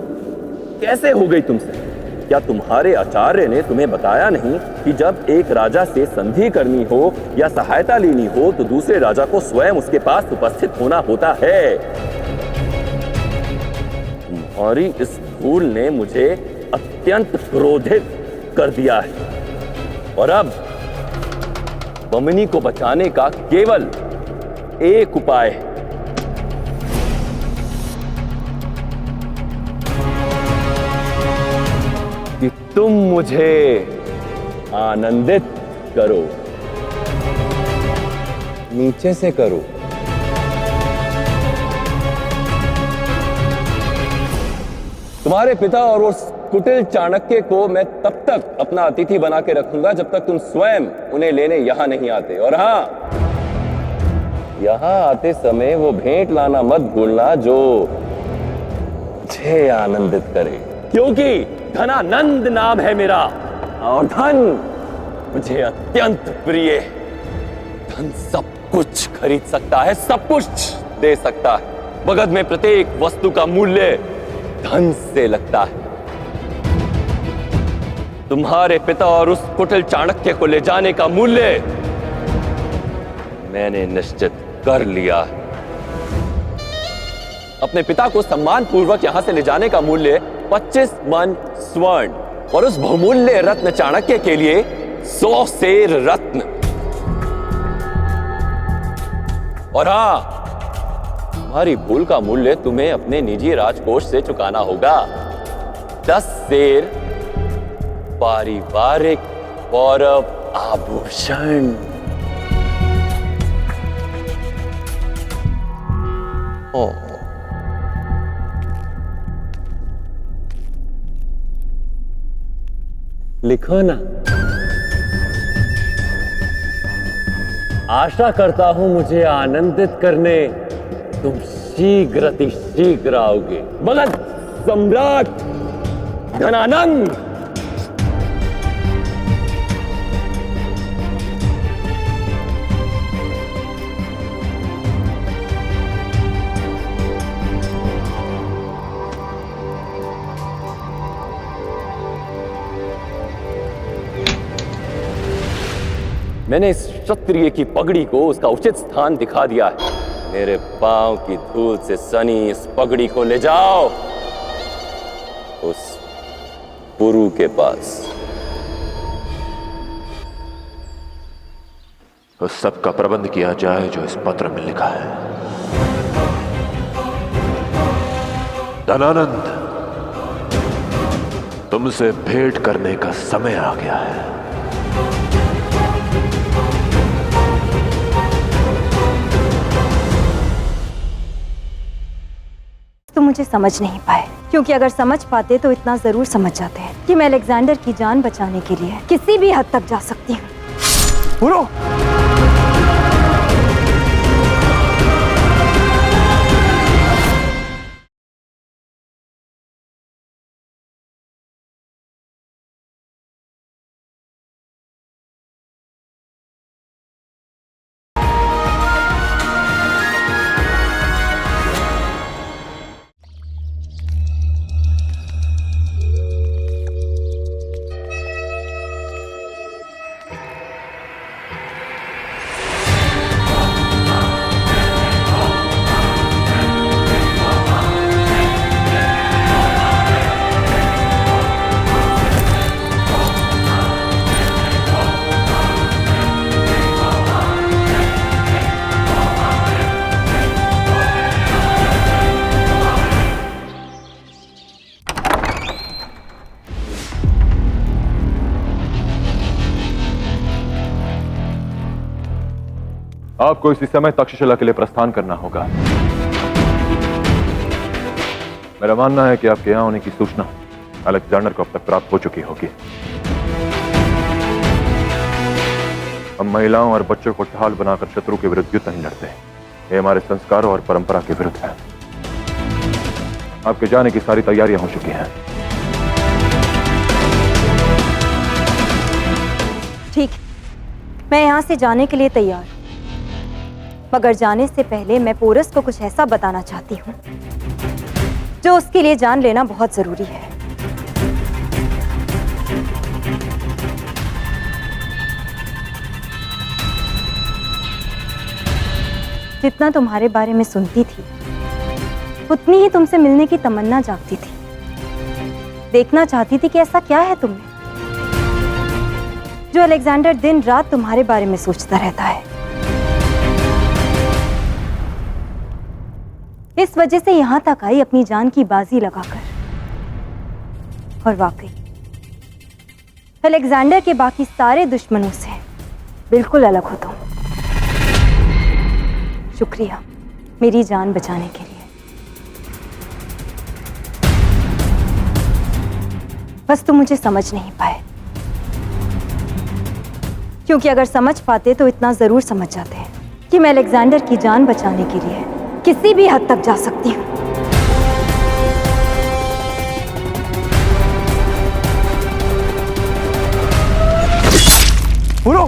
कैसे हो गई तुमसे? क्या तुम्हारे आचार्य ने तुम्हें बताया नहीं कि जब एक राजा से संधि करनी हो या सहायता लेनी हो तो दूसरे राजा को स्वयं उसके पास उपस्थित होना होता है? तुम्हारी इस भूल ने मुझे अत्यंत क्रोधित कर दिया है और अब बमनी को बचाने का केवल एक उपाय है। कि तुम मुझे आनंदित करो, नीचे से करो। तुम्हारे पिता और उस कुटिल चाणक्य को मैं तब तक अपना अतिथि बना के रखूंगा जब तक तुम स्वयं उन्हें लेने यहां नहीं आते। और हां, यहाँ आते समय वो भेंट लाना मत भूलना जो मुझे आनंदित करे, क्योंकि धनानंद नाम है मेरा और धन मुझे अत्यंत प्रिय है। धन सब कुछ खरीद सकता है, सब कुछ दे सकता है, मगध में प्रत्येक वस्तु का मूल्य धन से लगता है। तुम्हारे पिता और उस कुटिल चाणक्य को ले जाने का मूल्य मैंने निश्चित कर लिया। अपने पिता को सम्मान पूर्वक यहां से ले जाने का मूल्य 25 मन स्वर्ण और उस बहुमूल्य रत्न चाणक्य के लिए 100 सेर रत्न। और हां, तुम्हारी भूल का मूल्य तुम्हें अपने निजी राजकोष से चुकाना होगा। 10 सेर पारिवारिक गौरव आभूषण। लिखो ना। आशा करता हूं मुझे आनंदित करने तुम शीघ्र अतिशीघ्र आओगे। मगध सम्राट धनानंद। मैंने इस क्षत्रिय की पगड़ी को उसका उचित स्थान दिखा दिया है। मेरे पांव की धूल से सनी इस पगड़ी को ले जाओ उस पुरु के पास। उस सब का प्रबंध किया जाए जो इस पत्र में लिखा है। धनानंद, तुमसे भेंट करने का समय आ गया है। तुम मुझे समझ नहीं पाए, क्योंकि अगर समझ पाते तो इतना जरूर समझ जाते हैं कि मैं अलेक्जेंडर की जान बचाने के लिए किसी भी हद तक जा सकती हूँ। बोलो। आपको इसी समय तक्षशिला के लिए प्रस्थान करना होगा। मेरा मानना है कि आपके यहां होने की सूचना अलेक्जेंडर को अब तक प्राप्त हो चुकी होगी। हम महिलाओं और बच्चों को ढाल बनाकर शत्रु के विरुद्ध युद्ध नहीं लड़ते। ये हमारे संस्कारों और परंपरा के विरुद्ध है। आपके जाने की सारी तैयारियां हो चुकी हैं। ठीक, मैं यहाँ से जाने के लिए तैयार, मगर जाने से पहले मैं पोरस को कुछ ऐसा बताना चाहती हूँ जो उसके लिए जान लेना बहुत जरूरी है। जितना तुम्हारे बारे में सुनती थी, उतनी ही तुमसे मिलने की तमन्ना जागती थी। देखना चाहती थी कि ऐसा क्या है तुम में जो अलेक्जेंडर दिन रात तुम्हारे बारे में सोचता रहता है। इस वजह से यहां तक आई अपनी जान की बाजी लगाकर। और वाकई अलेक्जेंडर के बाकी सारे दुश्मनों से बिल्कुल अलग हो तुम। शुक्रिया मेरी जान बचाने के लिए। बस तुम मुझे समझ नहीं पाए, क्योंकि अगर समझ पाते तो इतना जरूर समझ जाते हैं कि मैं अलेक्जेंडर की जान बचाने के लिए किसी भी हद तक जा सकती हूँ। बोलो।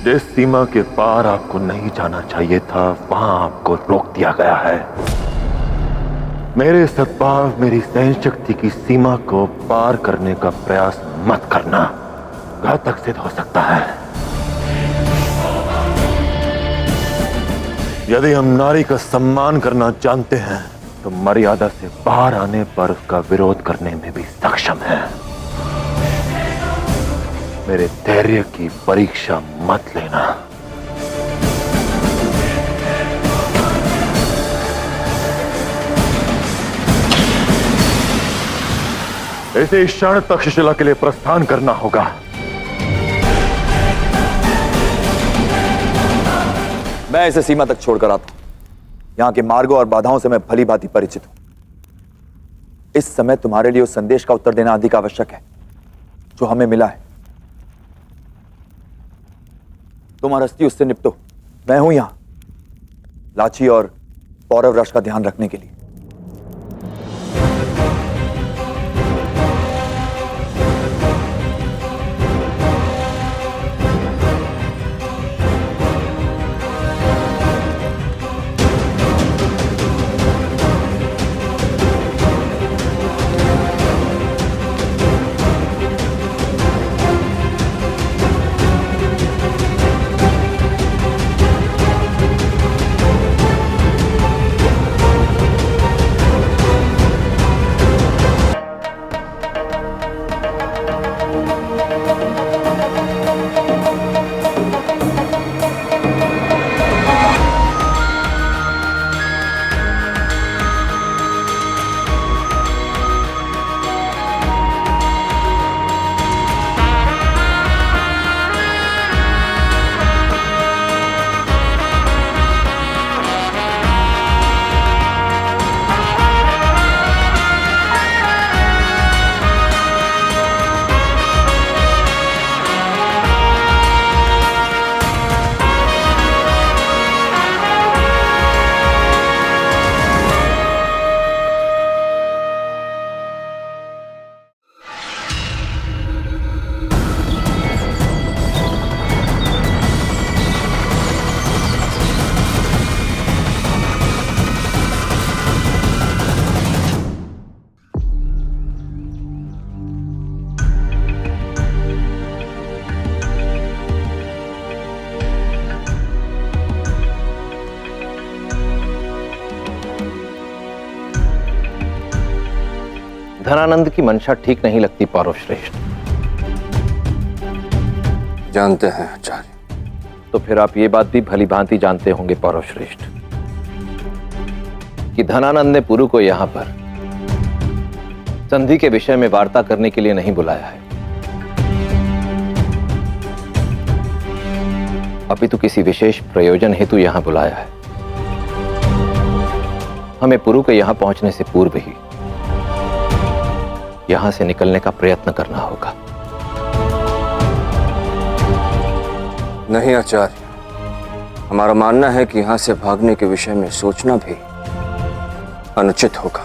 जिस सीमा के पार आपको नहीं जाना चाहिए था वहां आपको रोक दिया गया है। मेरे सद्भाव, मेरी सहन शक्ति की सीमा को पार करने का प्रयास मत करना, घातक सिद्ध हो सकता है। यदि हम नारी का सम्मान करना जानते हैं तो मर्यादा से बाहर आने पर उसका विरोध करने में भी सक्षम है। मेरे धैर्य की परीक्षा मत लेना। इसे क्षण तक्षशिला के लिए प्रस्थान करना होगा। मैं इसे सीमा तक छोड़कर आता हूं। यहां के मार्गों और बाधाओं से मैं भली भांति परिचित हूं। इस समय तुम्हारे लिए उस संदेश का उत्तर देना अधिक आवश्यक है जो हमें मिला है। तुम अरस्ती उससे निपटो, मैं हूं यहां लाची और पौरव रश का ध्यान रखने के लिए। धनानंद की मंशा ठीक नहीं लगती पौरव श्रेष्ठ। जानते हैं आचार्य। तो फिर आप ये बात भी भली भांति जानते होंगे पौरव श्रेष्ठ कि धनानंद ने पुरु को यहां पर संधि के विषय में वार्ता करने के लिए नहीं बुलाया है, अपितु किसी विशेष प्रयोजन हेतु यहां बुलाया है। हमें पुरु के यहां पहुंचने से पूर्व ही यहां से निकलने का प्रयत्न करना होगा। नहीं आचार्य, हमारा मानना है कि यहां से भागने के विषय में सोचना भी अनुचित होगा।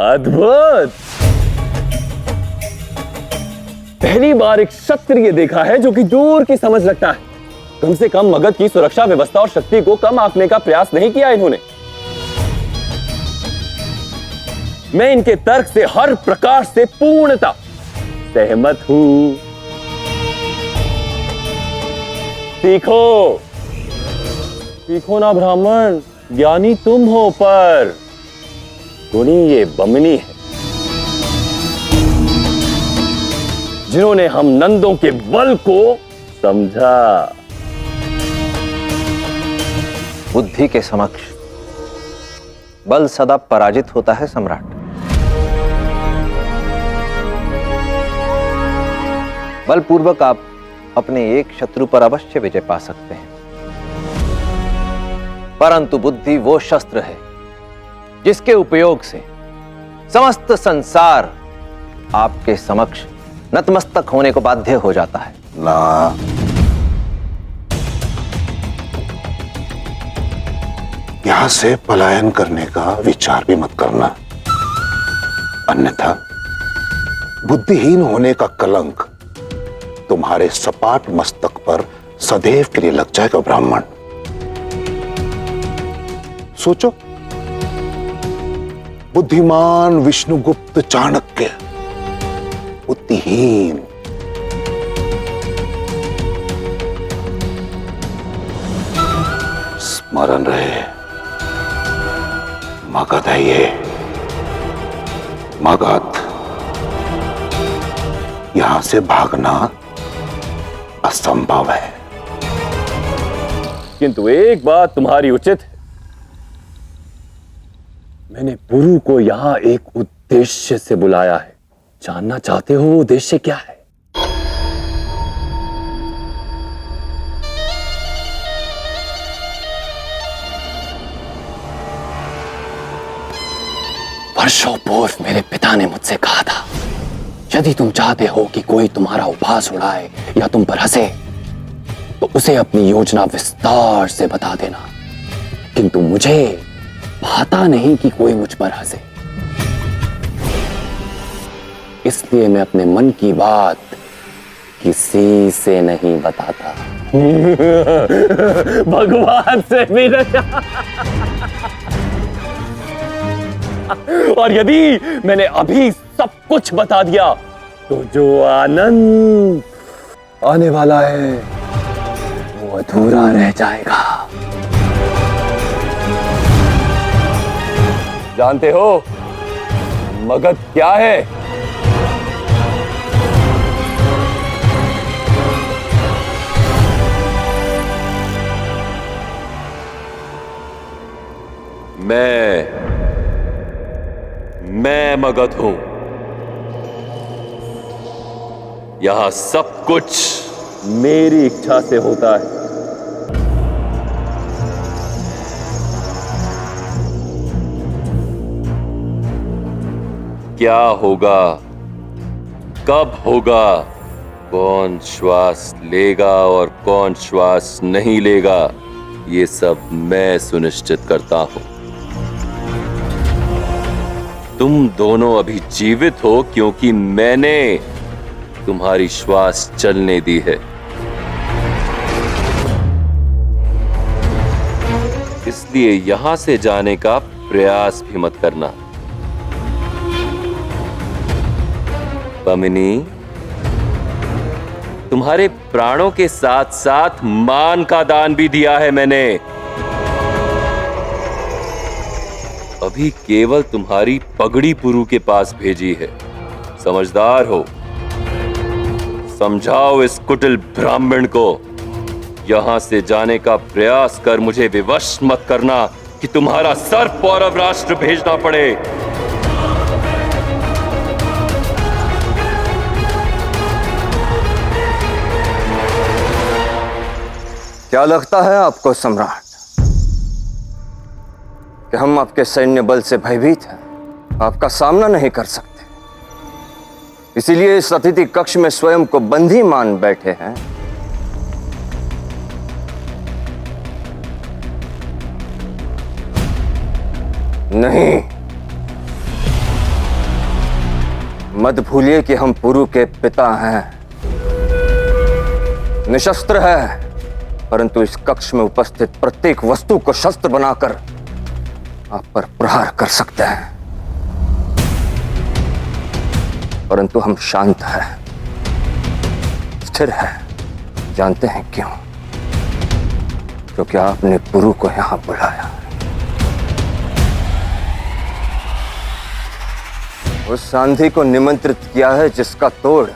अद्भुत! पहली बार एक क्षत्रिय देखा है जो कि दूर की समझ रखता है। कम से कम मगध की सुरक्षा व्यवस्था और शक्ति को कम आंकने का प्रयास नहीं किया इन्होंने। मैं इनके तर्क से हर प्रकार से पूर्णतः सहमत हूं। सीखो, सीखो ना ब्राह्मण, ज्ञानी तुम हो पर गुणी ये बमनी है, जिन्होंने हम नंदों के बल को समझा। बुद्धि के समक्ष बल सदा पराजित होता है सम्राट। बलपूर्वक आप अपने एक शत्रु पर अवश्य विजय पा सकते हैं, परंतु बुद्धि वो शस्त्र है जिसके उपयोग से समस्त संसार आपके समक्ष नतमस्तक होने को बाध्य हो जाता है। ना, यहां से पलायन करने का विचार भी मत करना, अन्यथा बुद्धिहीन होने का कलंक तुम्हारे सपाट मस्तक पर सदैव के लिए लग जाएगा। ब्राह्मण, सोचो, बुद्धिमान विष्णुगुप्त चाणक्य, बुद्धिहीन स्मरण रहे, मगध है ये, मगध। यहां से भागना असंभव है। किंतु एक बात तुम्हारी उचित है, मैंने पुरु को यहां एक उद्देश्य से बुलाया है। जानना चाहते हो वो उद्देश्य क्या है? वर्षों पूर्व मेरे पिता ने मुझसे कहा था, यदि तुम चाहते हो कि कोई तुम्हारा उपहास उड़ाए या तुम पर हंसे, तो उसे अपनी योजना विस्तार से बता देना। किंतु मुझे भाता नहीं कि कोई मुझ पर हंसे, इसलिए मैं अपने मन की बात किसी से नहीं बताता। भगवान से भी नहीं। और यदि मैंने अभी सब कुछ बता दिया तो जो आनंद आने वाला है वो अधूरा रह जाएगा। जानते हो मगध क्या है? मैं मगध हूं। यहां सब कुछ मेरी इच्छा से होता है। क्या होगा, कब होगा, कौन श्वास लेगा और कौन श्वास नहीं लेगा, ये सब मैं सुनिश्चित करता हूं। तुम दोनों अभी जीवित हो क्योंकि मैंने तुम्हारी श्वास चलने दी है। इसलिए यहां से जाने का प्रयास भी मत करना। पमिनी, तुम्हारे प्राणों के साथ साथ मान का दान भी दिया है मैंने। अभी केवल तुम्हारी पगड़ी पुरु के पास भेजी है। समझदार हो, समझाओ इस कुटिल ब्राह्मण को। यहां से जाने का प्रयास कर मुझे विवश मत करना कि तुम्हारा सर पौरव राष्ट्र भेजना पड़े। क्या लगता है आपको सम्राट कि हम आपके सैन्य बल से भयभीत हैं, आपका सामना नहीं कर सकते, इसीलिए इस अतिथि कक्ष में स्वयं को बंदी मान बैठे हैं? नहीं, मत भूलिए कि हम पुरु के पिता हैं। निशस्त्र है, परंतु इस कक्ष में उपस्थित प्रत्येक वस्तु को शस्त्र बनाकर आप पर प्रहार कर सकते हैं। परंतु हम शांत हैं, स्थिर हैं। जानते हैं क्यों? क्योंकि आपने पुरु को यहां बुलाया। उस सांधी को निमंत्रित किया है जिसका तोड़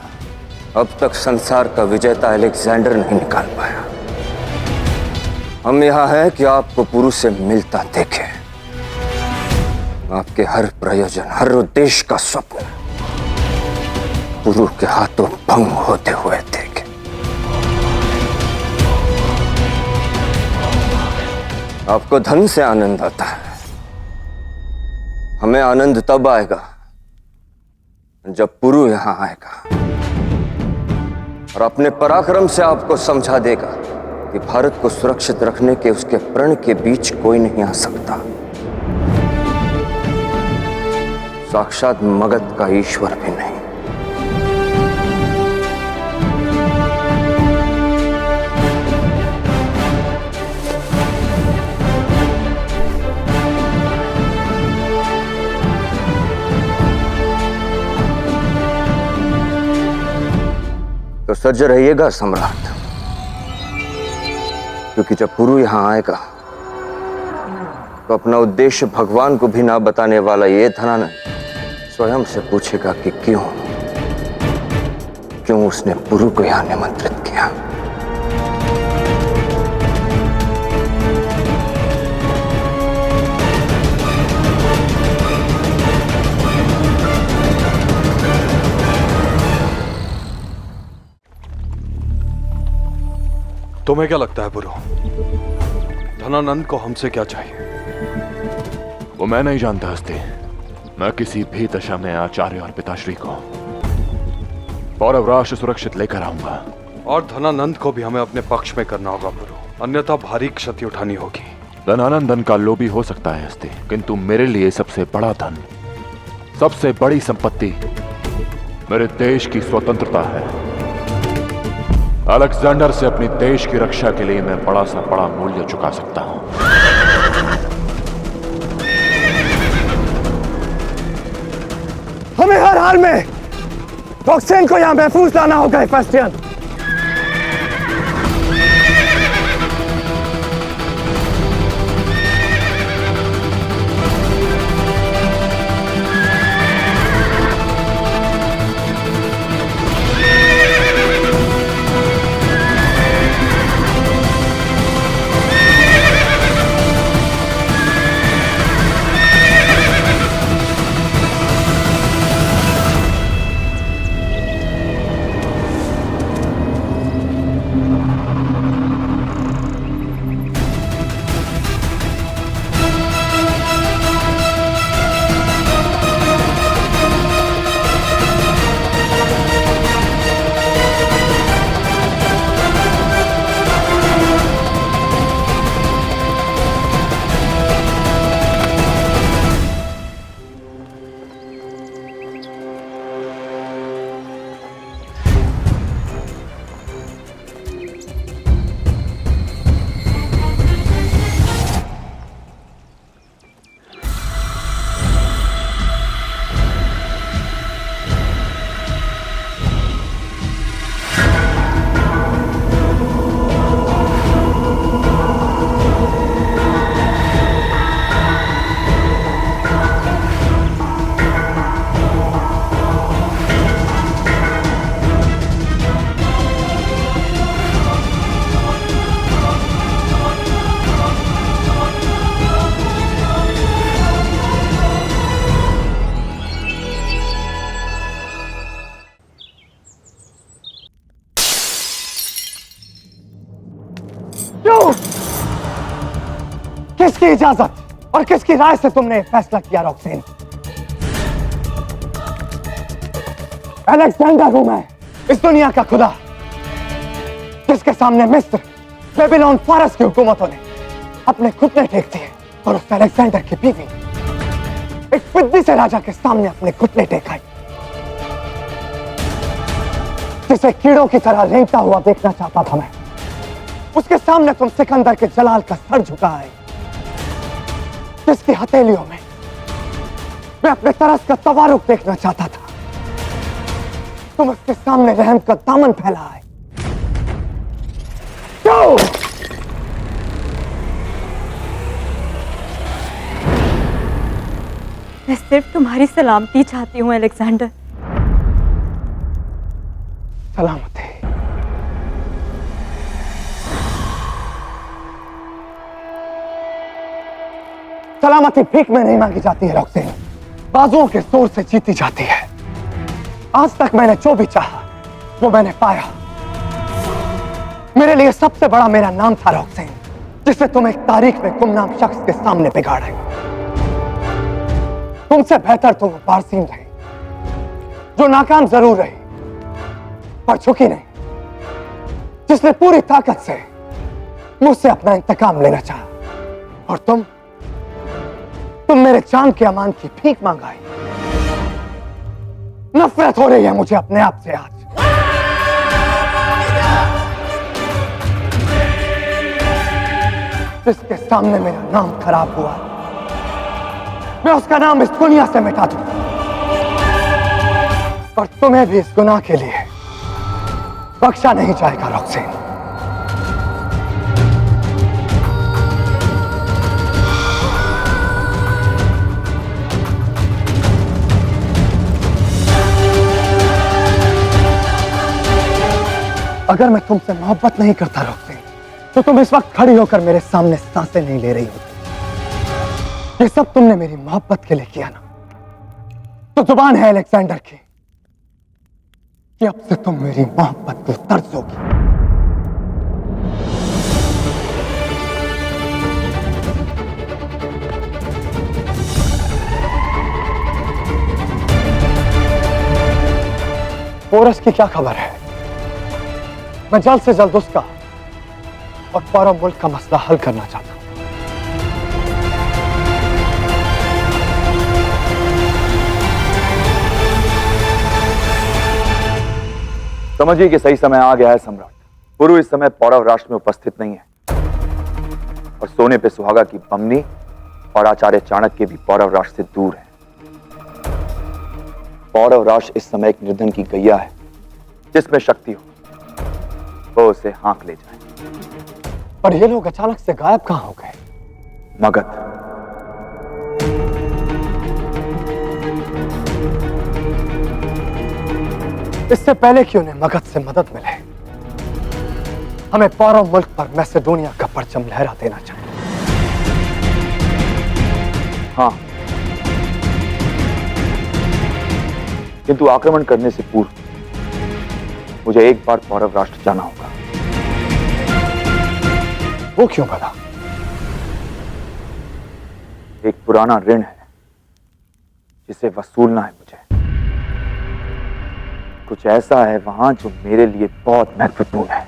अब तक संसार का विजेता अलेक्जेंडर नहीं निकाल पाया। हम यहां हैं कि आपको पुरु से मिलता देखें, आपके हर प्रयोजन, हर उद्देश्य का स्वप्न पुरु के हाथों भंग होते हुए देखें। आपको धन से आनंद आता है, हमें आनंद तब आएगा जब पुरु यहां आएगा और अपने पराक्रम से आपको समझा देगा कि भारत को सुरक्षित रखने के उसके प्रण के बीच कोई नहीं आ सकता। साक्षात मगध का ईश्वर भी नहीं। तो सज रहिएगा सम्राट, क्योंकि जब पुरु यहां आएगा तो अपना उद्देश्य भगवान को भी ना बताने वाला ये धनानंद स्वयं से पूछेगा कि क्यों उसने पुरु को यहां निमंत्रित किया। तुम्हें क्या लगता है पुरु, धनानंद को हमसे क्या चाहिए? वो मैं नहीं जानता हस्ती। मैं किसी भी दशा में आचार्य और पिताश्री को पौरव राष्ट्र सुरक्षित लेकर आऊंगा। और धनानंद को भी हमें अपने पक्ष में करना होगा पुरु, अन्यथा भारी क्षति उठानी होगी। धनानंद धन का लोभी हो सकता है हस्ती, किंतु मेरे लिए सबसे बड़ा धन, सबसे बड़ी संपत्ति मेरे देश की स्वतंत्रता है। अलेक्जेंडर से अपने देश की रक्षा के लिए मैं बड़ा सा बड़ा मूल्य चुका सकता हूं। हमें हर हाल में रॉक्सेन को यहां महफूज लाना होगा हेफेस्टियन। क्यों? किसकी इजाजत और किसकी राय से तुमने फैसला किया रॉक्सेन? अलेक्जेंडर हूं मैं, इस दुनिया का खुदा, जिसके सामने मिस्र, बेबीलोन, फारस की हुकूमतों ने अपने घुटने टेक दिए और उस अलेक्जेंडर की बीवी एक फिद्दी से राजा के सामने अपने घुटने टेकाई, जिसे कीड़ों की तरह रेंगता हुआ देखना चाहता था मैं। उसके सामने तुम सिकंदर के जलाल का सर झुकाए, जिसकी हथेलियों में मैं अपने तरस का तवारुक देखना चाहता था। तुम उसके सामने रहम का दामन फैलाए। क्यों? मैं सिर्फ तुम्हारी सलामती चाहती हूँ अलेक्जेंडर। सलामती? सलामती भीख में नहीं मांगी जाती है रॉक्सेन, बाजुओं के जोर से जीती जाती है। आज तक मैंने जो भी चाहा वो मैंने पाया। मेरे लिए सबसे बड़ा मेरा नाम था रॉक्सेन, जिसे तुम एक तारीख में गुमनाम शख्स के सामने बिगाड़े। तुमसे बेहतर तो वो बारसीन रही जो नाकाम जरूर रही पर झुकी नहीं, जिसने पूरी ताकत से मुझसे अपना इंतकाम लेना चाहा। और तुम मेरे जान के अमान की भीख मांगाई। नफरत हो रही है मुझे अपने आप से आज। जिसके सामने मेरा नाम खराब हुआ, मैं उसका नाम इस दुनिया से मिटा दूं। और तुम्हें भी इस गुनाह के लिए बख्शा नहीं जाएगा रॉक्सीन। अगर मैं तुमसे मोहब्बत नहीं करता रॉक्सीन, तो तुम इस वक्त खड़ी होकर मेरे सामने सांसें नहीं ले रही होती। ये सब तुमने मेरी मोहब्बत के लिए किया ना, तो जुबान है अलेक्जेंडर की कि अब से तुम मेरी मोहब्बत को तरसोगी। पोरस की क्या खबर है? मैं जल्द से जल्द उसका और पूरा मुल्क का मसला हल करना चाहता हूं। समझिए कि सही समय आ गया है सम्राट। पुरु इस समय पौरव राष्ट्र में उपस्थित नहीं है और सोने पे सुहागा की बमनी और आचार्य चाणक्य भी पौरव राष्ट्र से दूर है। पौरव राष्ट्र इस समय एक निर्धन की गैया है, जिसमें शक्ति हो वो उसे हाँक ले जाए। पर ये लोग अचानक से गायब कहां हो गए? मगध। इससे पहले कि उन्हें मगध से मदद मिले, हमें पौरव मुल्क पर मैसेडोनिया का परचम लहरा देना चाहिए। हाँ, किंतु आक्रमण करने से पूर्व मुझे एक बार पौरव राष्ट्र जाना होगा। वो क्यों भला? एक पुराना ऋण है जिसे वसूलना है मुझे। कुछ ऐसा है वहां जो मेरे लिए बहुत महत्वपूर्ण है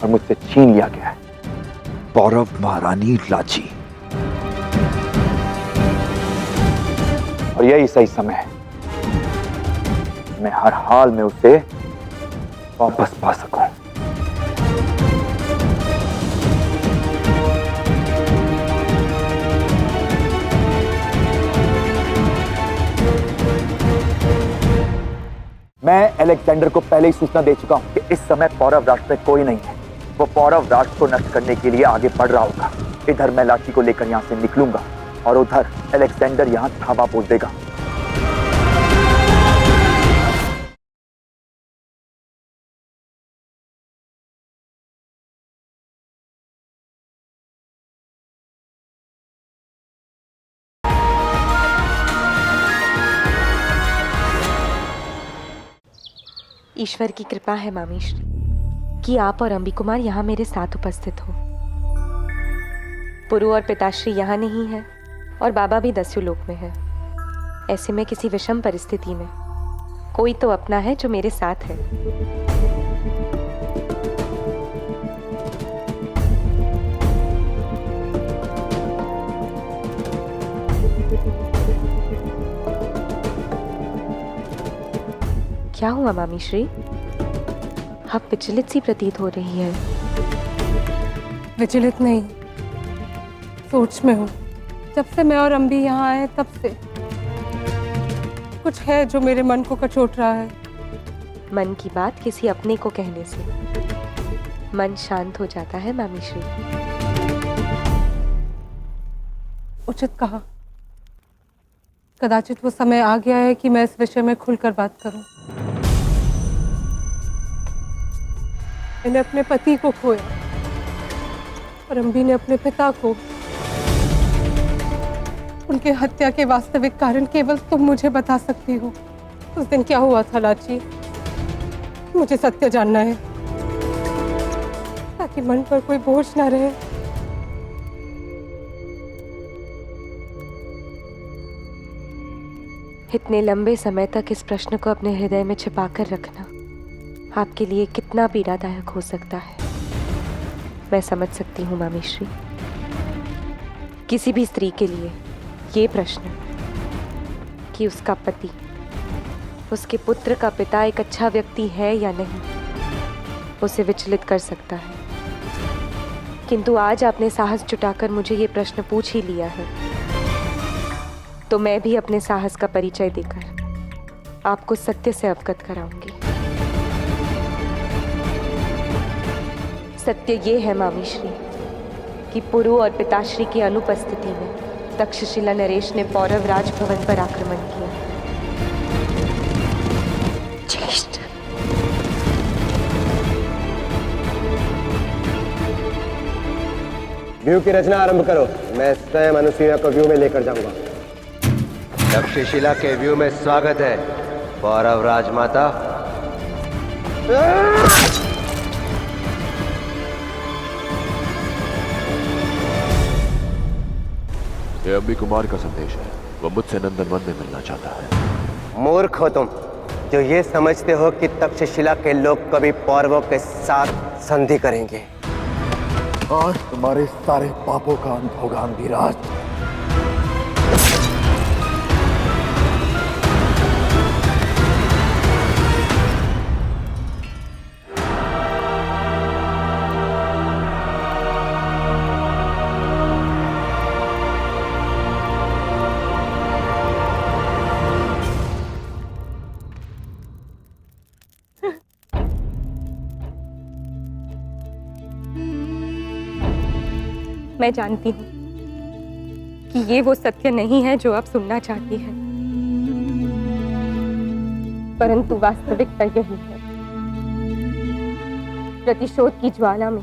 और मुझसे छीन लिया गया है। पौरव महारानी लाची। और यही सही समय है, मैं हर हाल में उसे वापस पा सकूं। मैं अलेक्जेंडर को पहले ही सूचना दे चुका हूं कि इस समय पौरव राष्ट्र में कोई नहीं है। वो पौरव राष्ट्र को नष्ट करने के लिए आगे बढ़ रहा होगा। इधर मैं लाची को लेकर यहां से निकलूंगा और उधर अलेक्जेंडर यहां धावा बोल देगा। ईश्वर की कृपा है मामीश्री कि आप और अंबी कुमार यहाँ मेरे साथ उपस्थित हो। पुरु और पिताश्री यहाँ नहीं है और बाबा भी दस्युलोक में है। ऐसे में किसी विषम परिस्थिति में कोई तो अपना है जो मेरे साथ है। क्या हुआ मामीश्री? आप विचलित सी प्रतीत हो रही है। विचलित नहीं, सोच में हूँ। जब से मैं और अंबी यहाँ आए तब से कुछ है जो मेरे मन को कचोट रहा है। मन की बात किसी अपने को कहने से मन शांत हो जाता है मामीश्री। उचित कहा। कदाचित वो समय आ गया है कि मैं इस विषय में खुलकर बात करूं। मैंने अपने पति को खोया और अंबी ने अपने पिता को। उनके हत्या के वास्तविक कारण केवल तुम मुझे बता सकती हो। उस दिन क्या हुआ था लाची? मुझे सत्य जानना है ताकि मन पर कोई बोझ ना रहे। इतने लंबे समय तक इस प्रश्न को अपने हृदय में छिपाकर रखना आपके लिए कितना पीड़ादायक हो सकता है, मैं समझ सकती हूँ मामी श्री। किसी भी स्त्री के लिए ये प्रश्न कि उसका पति, उसके पुत्र का पिता एक अच्छा व्यक्ति है या नहीं, उसे विचलित कर सकता है। किंतु आज आपने साहस जुटाकर मुझे ये प्रश्न पूछ ही लिया है, तो मैं भी अपने साहस का परिचय देकर आपको सत्य से अवगत कराऊंगी। सत्य ये है मामी श्री कि पुरु और पिताश्री की अनुपस्थिति में तक्षशिला नरेश ने पौरव राजभवन पर आक्रमण किया। ज्येष्ठ, व्यू की रचना आरंभ करो। मैं स्वयं अनुसुईया को व्यू में लेकर जाऊंगा। तक्षशिला के व्यू में स्वागत है पौरव राजमाता। ये अंबी कुमार का संदेश है, वो मुझसे नंदनवन में मिलना चाहता है। मूर्ख हो तुम जो ये समझते हो कि तक्षशिला के लोग कभी पौरवों के साथ संधि करेंगे। आज तुम्हारे सारे पापों का अंत होगा अंबिराज। मैं जानती हूँ कि ये वो सत्य नहीं है जो आप सुनना चाहती हैं, परंतु वास्तविकता यही है। प्रतिशोध की ज्वाला में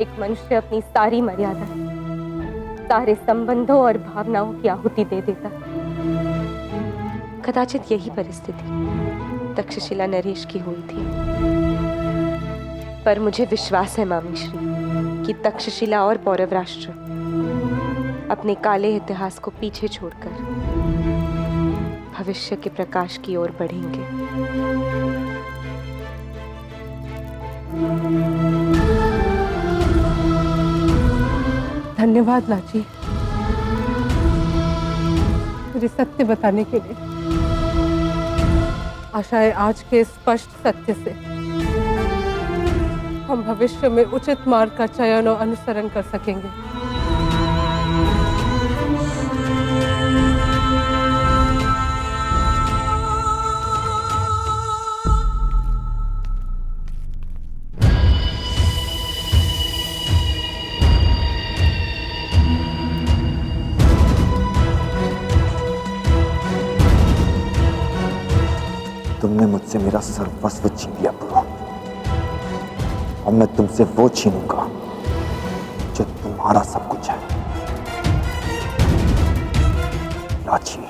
एक मनुष्य अपनी सारी मर्यादा, सारे संबंधों और भावनाओं की आहुति दे देता। कदाचित यही परिस्थिति तक्षशिला नरेश की हुई थी, पर मुझे विश्वास है मामी श्री कि तक्षशिला और पौरव राष्ट्र अपने काले इतिहास को पीछे छोड़कर भविष्य के प्रकाश की ओर बढ़ेंगे। धन्यवाद लाची, मुझे सत्य बताने के लिए। आशा है आज के स्पष्ट सत्य से हम भविष्य में उचित मार्ग का चयन और अनुसरण कर सकेंगे। तुमने मुझसे मेरा सर्वस्व छीन लिया पुरु, और मैं तुमसे वो छीनूंगा जो तुम्हारा सब कुछ है। लाची,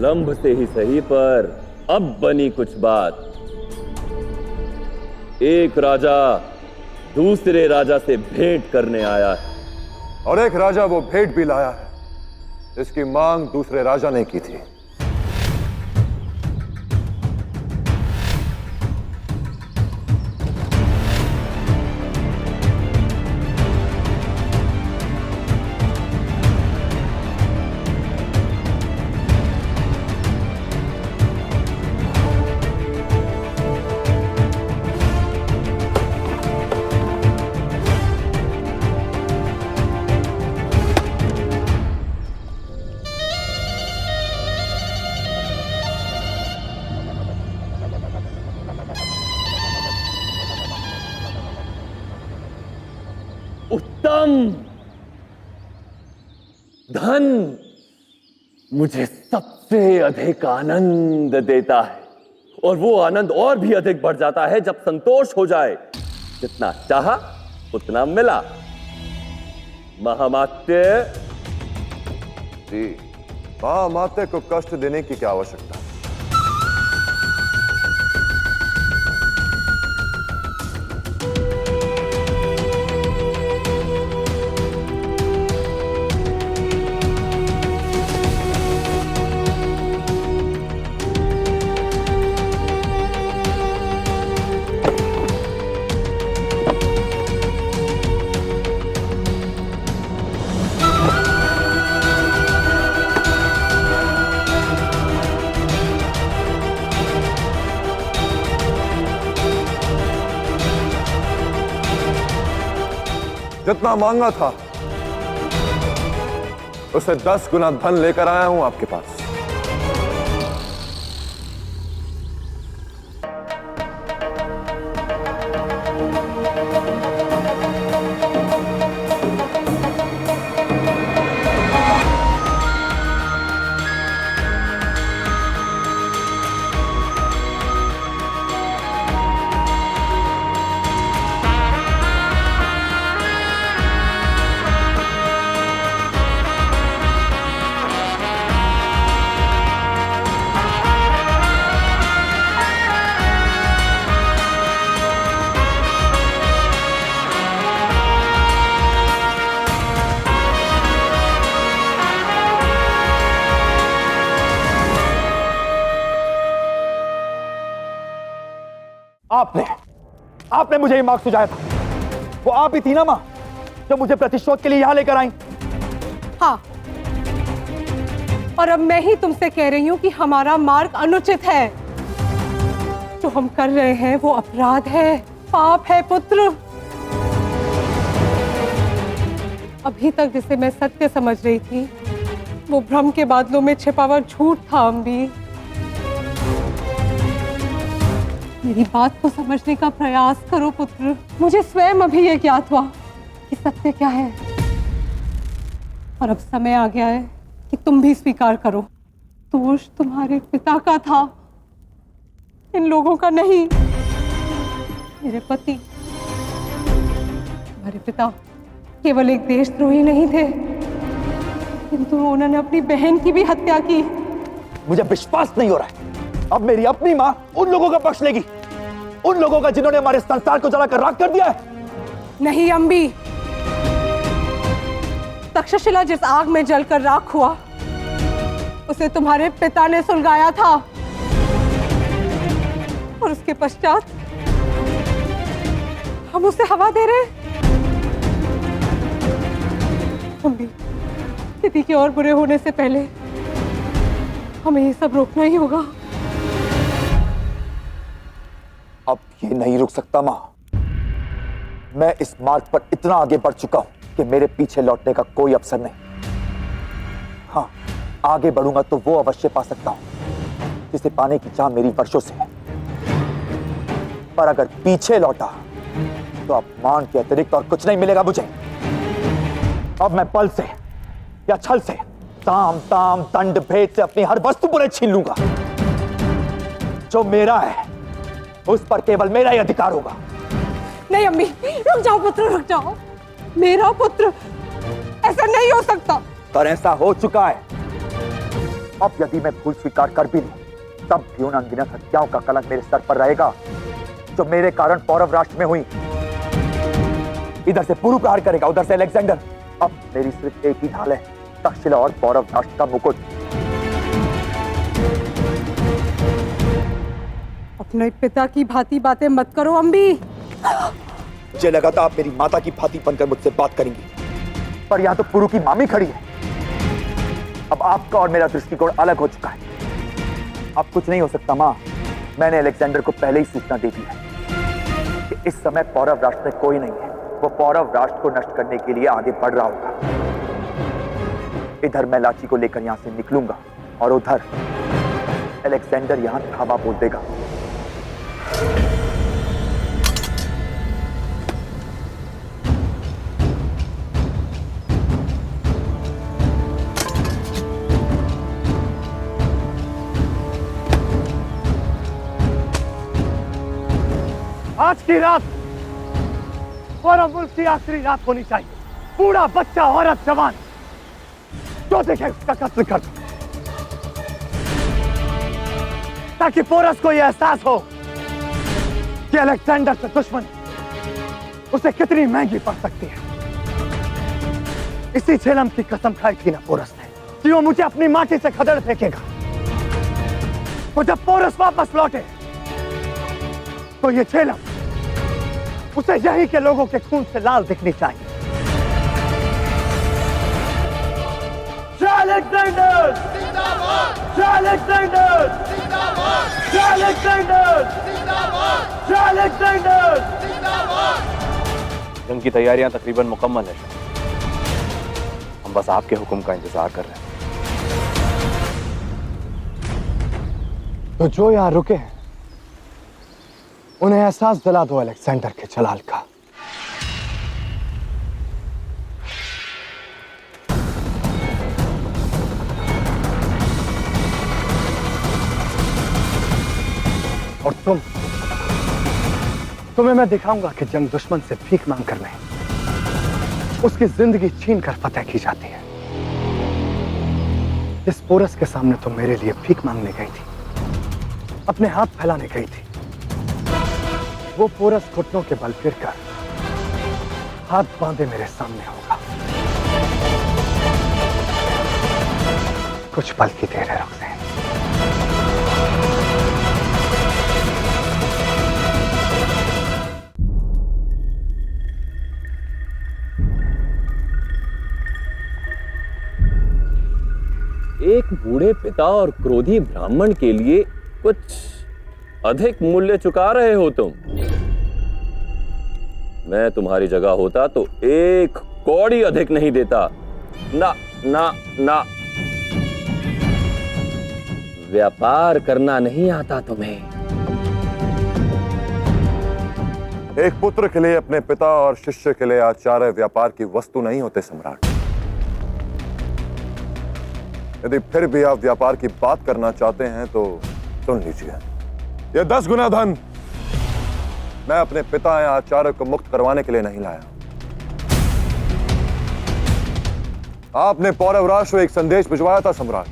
विलंब से ही सही, पर अब बनी कुछ बात। एक राजा दूसरे राजा से भेंट करने आया है, और एक राजा वो भेंट भी लाया है जिसकी मांग दूसरे राजा ने की थी। उत्तम। धन मुझे सबसे अधिक आनंद देता है, और वो आनंद और भी अधिक बढ़ जाता है जब संतोष हो जाए। जितना चाहा उतना मिला। महामात्य जी, महामात्य को कष्ट देने की क्या आवश्यकता? जितना मांगा था उससे 10 गुना धन लेकर आया हूं आपके पास। आपने मुझे ये मार्ग सुझाया था। वो आप ही थी ना मां, जो मुझे प्रतिशोध के लिए यहां लेकर आई। हाँ, और अब मैं ही तुमसे कह रही हूं कि हमारा मार्ग अनुचित है। जो हम कर रहे हैं वो अपराध है, पाप है पुत्र। अभी तक जिसे मैं सत्य समझ रही थी वो भ्रम के बादलों में छिपा हुआ झूठ था अम्बी। मेरी बात को समझने का प्रयास करो पुत्र। मुझे स्वयं अभी ये ज्ञात हुआ कि सत्य क्या है, और अब समय आ गया है कि तुम भी स्वीकार करो। दोष तुम्हारे पिता का था, इन लोगों का नहीं। मेरे पति, तुम्हारे पिता केवल एक देशद्रोही नहीं थे, किंतु उन्होंने अपनी बहन की भी हत्या की। मुझे विश्वास नहीं हो रहा है अब मेरी अपनी मां उन लोगों का पक्ष लेगी, उन लोगों का जिन्होंने हमारे संसार को जलाकर राख कर दिया है। नहीं अम्बी, तक्षशिला जिस आग में जलकर राख हुआ उसे तुम्हारे पिता ने सुलगाया था, और उसके पश्चात हम उसे हवा दे रहे हैं। अम्बी, स्थिति के और बुरे होने से पहले हमें ये सब रोकना ही होगा। अब ये नहीं रुक सकता मां। मैं इस मार्ग पर इतना आगे बढ़ चुका हूं कि मेरे पीछे लौटने का कोई अवसर नहीं। हाँ, आगे बढ़ूंगा तो वो अवश्य पा सकता हूं जिसे पाने की चाह मेरी वर्षों से है, पर अगर पीछे लौटा तो अपमान के अतिरिक्त और कुछ नहीं मिलेगा मुझे। अब मैं बल से या छल से, ताम ताम दंड भेद से अपनी हर वस्तु पुनः छीन लूंगा। जो मेरा है उस पर केवल मेरा ही अधिकार होगा। नहीं अम्मी, रुक जाओ पुत्र, रुक जाओ। मेरा पुत्र, ऐसा नहीं हो सकता। पर ऐसा हो चुका है, अब यदि मैं भूल स्वीकार कर भी लूं, तब भी उन अनगिनत हत्याओं का कलंक मेरे सर पर रहेगा जो मेरे कारण पौरव राष्ट्र में हुई। इधर से पुरु प्रहार करेगा, उधर से अलेक्जेंडर। अब मेरी सिर्फ एक ही ढाल है, तक्षशिला और पौरव राष्ट्र का मुकुट। अपने पिता की भांति बातें मत करो अम्बी। मुझे लगा था आप मेरी माता की भांति बनकर मुझसे बात करेंगी, पर यहां तो पुरु की मामी खड़ी है। अब आपका और मेरा दृष्टिकोण अलग हो चुका है। अब कुछ नहीं हो सकता मां। मैंने अलेक्जेंडर को पहले ही सूचना दे दी है कि इस समय पौरव राष्ट्र में कोई नहीं है। वो पौरव राष्ट्र को नष्ट करने के लिए आगे बढ़ रहा होगा। इधर मैं लाची को लेकर यहां से निकलूंगा और उधर अलेक्जेंडर यहां धावा बोल देगा। आज की रात पौरव मुल्क की आखिरी रात होनी चाहिए। बूढ़ा, बच्चा, औरत, जवान जो देखे उसका कत्ल कर दो, ताकि पोरस को यह एहसास हो कि अलेक्जेंडर से दुश्मन उसे कितनी महंगी पड़ सकती है। इसी झेलम की कसम खाई थी ना पोरस ने कि वो मुझे अपनी माटी से खदेड़ फेंकेगा। तो जब पोरस वापस लौटे तो ये झेलम उसे यहीं के लोगों के खून से लाल दिखनी चाहिए। अलेक्जेंडर जिंदाबाद! अलेक्जेंडर जिंदाबाद! अलेक्जेंडर जिंदाबाद! अलेक्जेंडर जिंदाबाद! जंग की तैयारियां तकरीबन मुकम्मल है। हम बस आपके हुक्म का इंतजार कर रहे हैं। तो जो यहां रुके हैं उन्हें एहसास दिला दो अलेक्जेंडर के जलाल का। और तुम्हें मैं दिखाऊंगा कि जंग दुश्मन से भीख मांग कर नहीं, उसकी जिंदगी छीन कर फतेह की जाती है। इस पोरस के सामने तुम मेरे लिए भीख मांगने गई थी, अपने हाथ फैलाने गई थी। वो पोरस घुटनों के बल गिरकर हाथ बांधे मेरे सामने होगा। कुछ पल की देर है रुकसेन। एक बूढ़े पिता और क्रोधी ब्राह्मण के लिए कुछ अधिक मूल्य चुका रहे हो तुम। मैं तुम्हारी जगह होता तो एक कौड़ी अधिक नहीं देता। ना ना ना, व्यापार करना नहीं आता तुम्हें। एक पुत्र के लिए अपने पिता और शिष्य के लिए आचार्य व्यापार की वस्तु नहीं होते सम्राट। यदि फिर भी आप व्यापार की बात करना चाहते हैं तो सुन लीजिए। यह 10 गुना धन मैं अपने पिता या आचार्य को मुक्त करवाने के लिए नहीं लाया। आपने पौरव राष्ट्र को एक संदेश भिजवाया था सम्राट,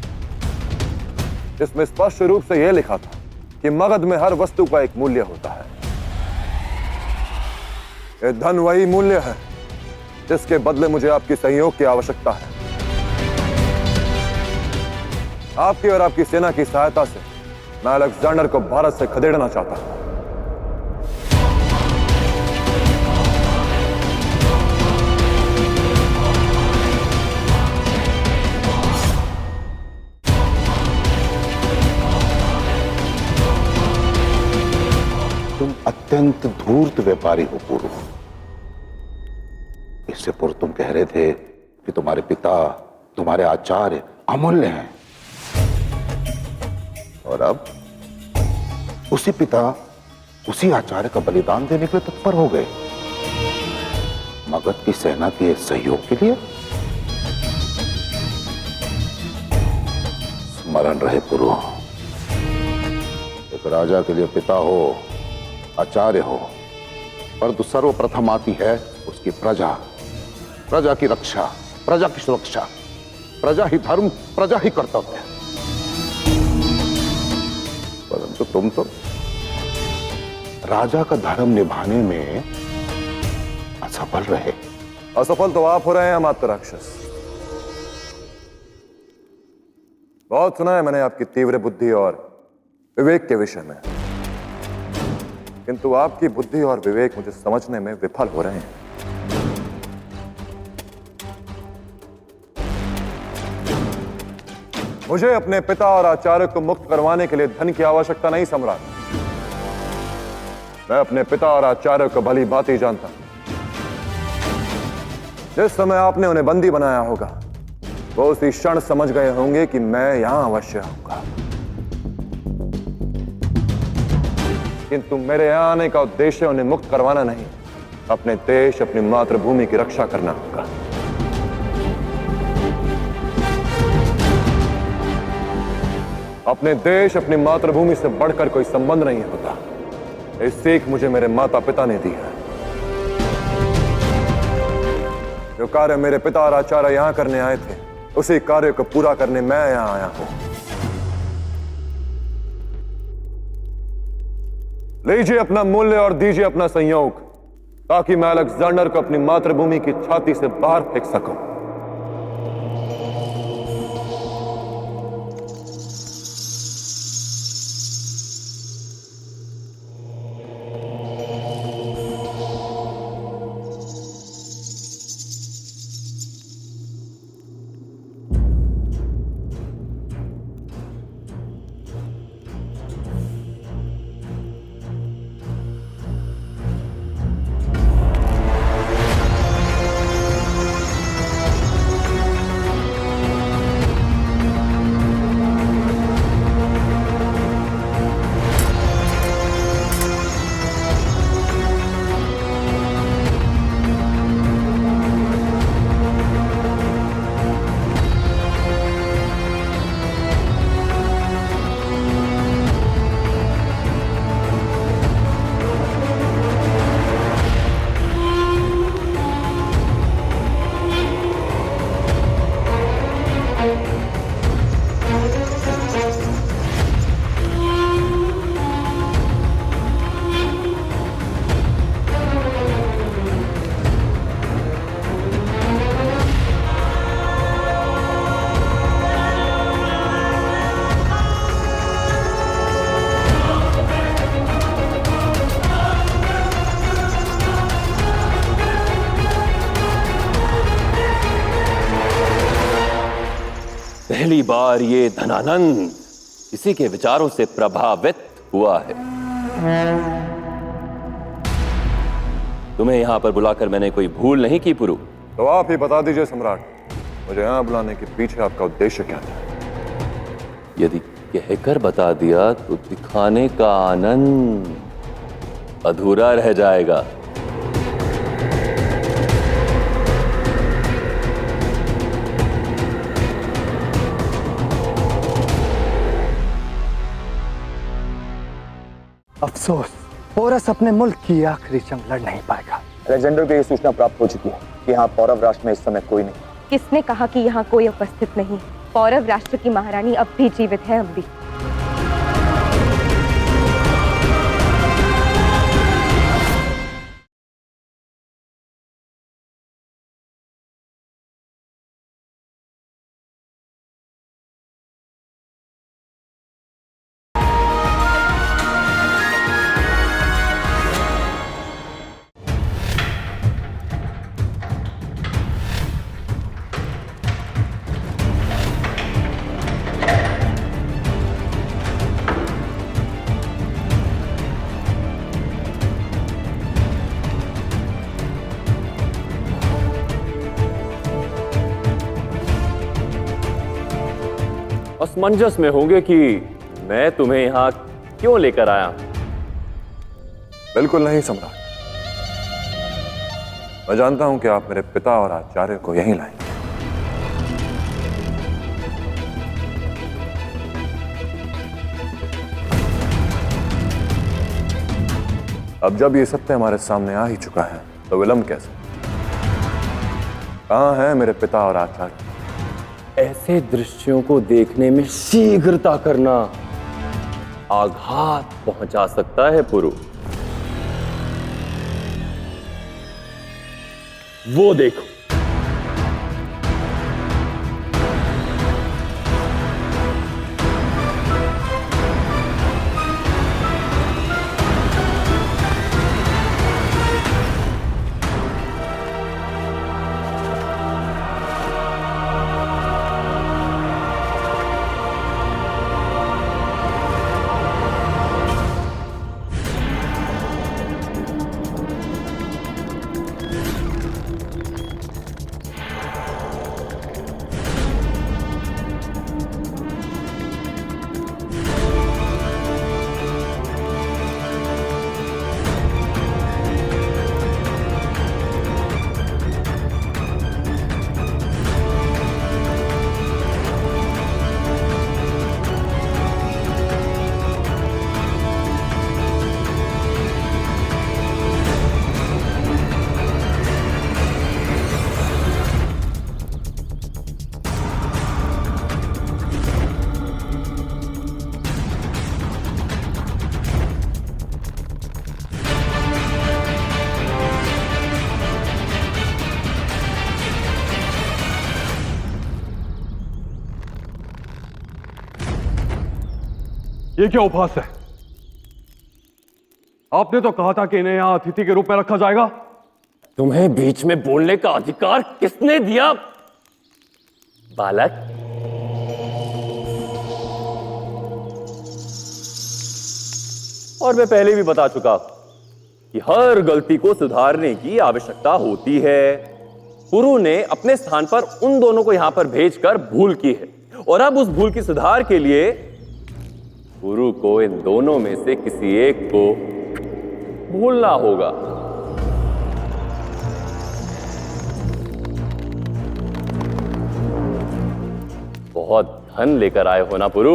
जिसमें स्पष्ट रूप से यह लिखा था कि मगध में हर वस्तु का एक मूल्य होता है। यह धन वही मूल्य है जिसके बदले मुझे आपकी सहयोग की आवश्यकता है। आपकी और आपकी सेना की सहायता से मैं अलेक्जेंडर को भारत से खदेड़ना चाहता हूं। तुम अत्यंत धूर्त व्यापारी हो पूर्व। इससे पूर्व तुम कह रहे थे कि तुम्हारे पिता, तुम्हारे आचार्य अमूल्य हैं, और अब उसी पिता, उसी आचार्य का बलिदान देने के लिए तत्पर हो गए मगध की सेना के सहयोग के लिए। स्मरण रहे पुरु, एक राजा के लिए पिता हो, आचार्य हो, परंतु सर्वप्रथम आती है उसकी प्रजा। प्रजा की रक्षा, प्रजा की सुरक्षा, प्रजा ही धर्म, प्रजा ही कर्तव्य। तो तुम तो राजा का धर्म निभाने में असफल रहे। असफल तो आप हो रहे हैं अमात्य राक्षस। बहुत सुना है मैंने आपकी तीव्र बुद्धि और विवेक के विषय में, किंतु आपकी बुद्धि और विवेक मुझे समझने में विफल हो रहे हैं। मुझे अपने पिता और आचार्य को मुक्त करवाने के लिए धन की आवश्यकता नहीं सम्राट। मैं अपने पिता और आचार्य को भली भांति जानता हूं। जिस समय आपने उन्हें बंदी बनाया होगा वो उसी क्षण समझ गए होंगे कि मैं यहां अवश्य आऊंगा, किंतु मेरे यहां आने का उद्देश्य उन्हें मुक्त करवाना नहीं, अपने देश अपनी मातृभूमि की रक्षा करना होगा। अपने देश अपनी मातृभूमि से बढ़कर कोई संबंध नहीं होता। इस सीख मुझे मेरे माता पिता ने दी है। जो कार्य मेरे पिता और आचार्य यहां करने आए थे उसी कार्य को पूरा करने मैं यहां आया हूं। लीजिए अपना मूल्य और दीजिए अपना संयोग, ताकि मैं अलेक्जेंडर को अपनी मातृभूमि की छाती से बाहर फेंक सकूं। पहली बार ये धनानंद किसी के विचारों से प्रभावित हुआ है। तुम्हें यहां पर बुलाकर मैंने कोई भूल नहीं की पुरु। तो आप ही बता दीजिए सम्राट, मुझे यहां बुलाने के पीछे आपका उद्देश्य क्या था? यदि कहकर बता दिया तो दिखाने का आनंद अधूरा रह जाएगा। अफसोस, पोरस अपने मुल्क की आखिरी जंग लड़ नहीं पाएगा। अलेक्जेंडर को यह सूचना प्राप्त हो चुकी है कि यहाँ पौरव राष्ट्र में इस समय कोई नहीं। किसने कहा कि यहाँ कोई उपस्थित नहीं? पौरव राष्ट्र की महारानी अब भी जीवित है अम्बी। असमंजस में होंगे कि मैं तुम्हें यहां क्यों लेकर आया हूं। बिल्कुल नहीं सम्राट, मैं जानता हूं कि आप मेरे पिता और आचार्य को यहीं लाएंगे। अब जब ये सत्य हमारे सामने आ ही चुका है तो विलंब कैसे? कहां है मेरे पिता और आचार्य? ऐसे दृश्यों को देखने में शीघ्रता करना आघात पहुंचा सकता है पुरु। वो देखो। ये क्या उपहास है? आपने तो कहा था कि इन्हें यहां अतिथि के रूप में रखा जाएगा। तुम्हें बीच में बोलने का अधिकार किसने दिया, बालक? और मैं पहले भी बता चुका कि हर गलती को सुधारने की आवश्यकता होती है। पुरु ने अपने स्थान पर उन दोनों को यहां पर भेजकर भूल की है, और अब उस भूल की सुधार के लिए पुरु को इन दोनों में से किसी एक को भूलना होगा। बहुत धन लेकर आए हो ना पुरु,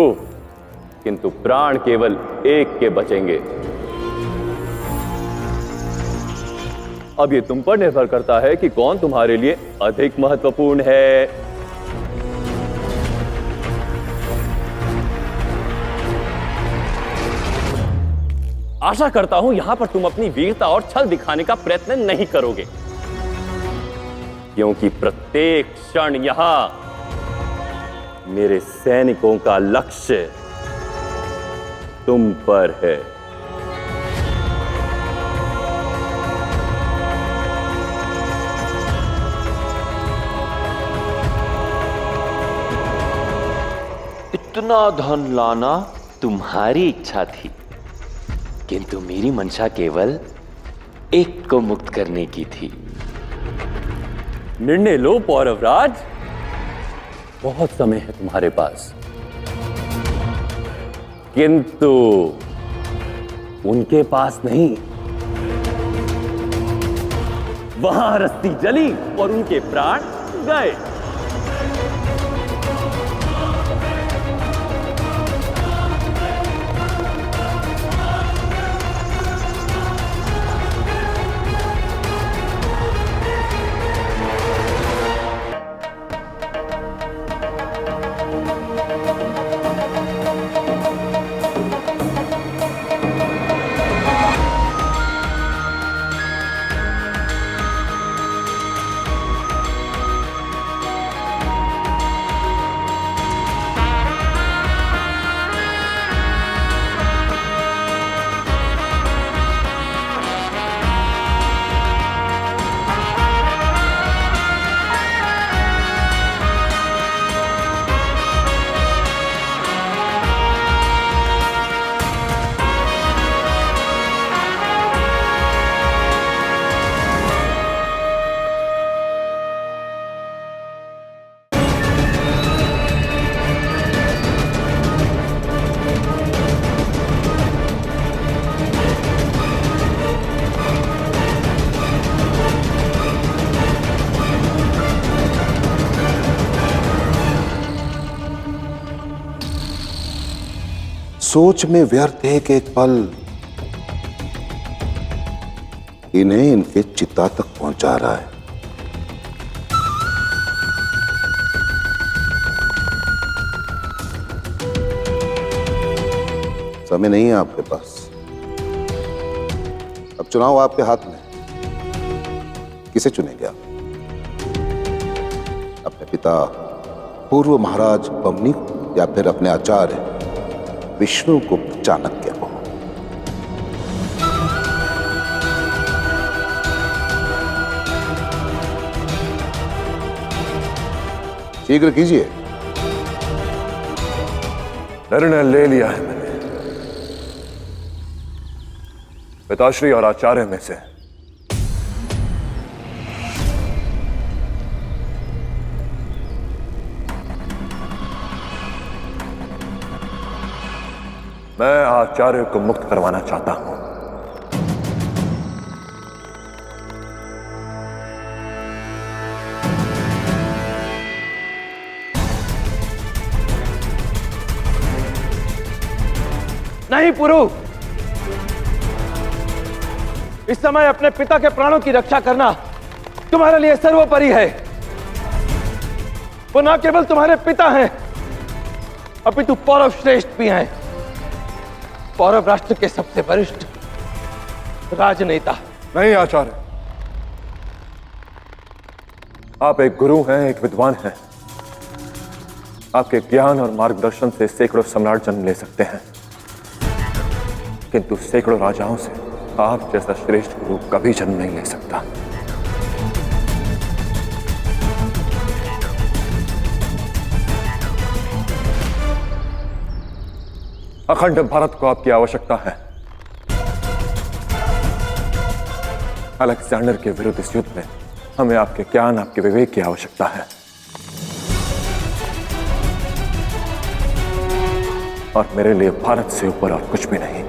किंतु प्राण केवल एक के बचेंगे। अब ये तुम पर निर्भर करता है कि कौन तुम्हारे लिए अधिक महत्वपूर्ण है। आशा करता हूं यहां पर तुम अपनी वीरता और छल दिखाने का प्रयत्न नहीं करोगे, क्योंकि प्रत्येक क्षण यहां मेरे सैनिकों का लक्ष्य तुम पर है। इतना धन लाना तुम्हारी इच्छा थी, किंतु मेरी मंशा केवल एक को मुक्त करने की थी। निर्णय लो पौरवराज, बहुत समय है तुम्हारे पास, किंतु उनके पास नहीं। वहां रस्सी जली और उनके प्राण गए। सोच में व्यर्थ एक एक पल इन्हें इनके चिता तक पहुंचा रहा है। समय नहीं है आपके पास। अब चुनाव आपके हाथ में। किसे चुनेंगे आप? अपने पिता पूर्व महाराज बमनी या फिर अपने आचार्य विष्णुगुप्त चाणक्य को? शीघ्र कीजिए। निर्णय ले लिया है मैंने। पिताश्री और आचार्य में से मैं आचार्य को मुक्त करवाना चाहता हूं। नहीं पुरु, इस समय अपने पिता के प्राणों की रक्षा करना तुम्हारे लिए सर्वोपरि है। वो न केवल तुम्हारे पिता हैं, अपितु पौरव श्रेष्ठ भी हैं। पौरव राष्ट्र के सबसे वरिष्ठ राजनेता। नहीं आचार्य, आप एक गुरु हैं, एक विद्वान हैं। आपके ज्ञान और मार्गदर्शन से सैकड़ों सम्राट जन्म ले सकते हैं, किंतु सैकड़ों राजाओं से आप जैसा श्रेष्ठ गुरु कभी जन्म नहीं ले सकता। अखंड भारत को आपकी आवश्यकता है। अलेक्जेंडर के विरुद्ध इस युद्ध में हमें आपके ज्ञान, आपके विवेक की आवश्यकता है। और मेरे लिए भारत से ऊपर और कुछ भी नहीं।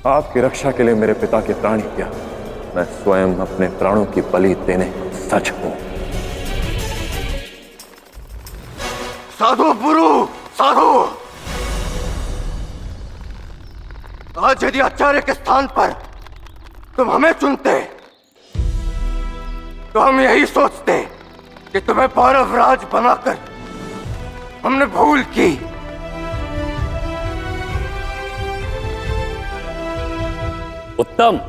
आपकी रक्षा के लिए मेरे पिता के प्राण किया, मैं स्वयं अपने प्राणों की बलि देने को सच हूं। साधु गुरु, साधु। आज यदि आचार्य के स्थान पर तुम हमें चुनते तो हम यही सोचते कि तुम्हें पौरव राज बनाकर हमने भूल की। उत्तम,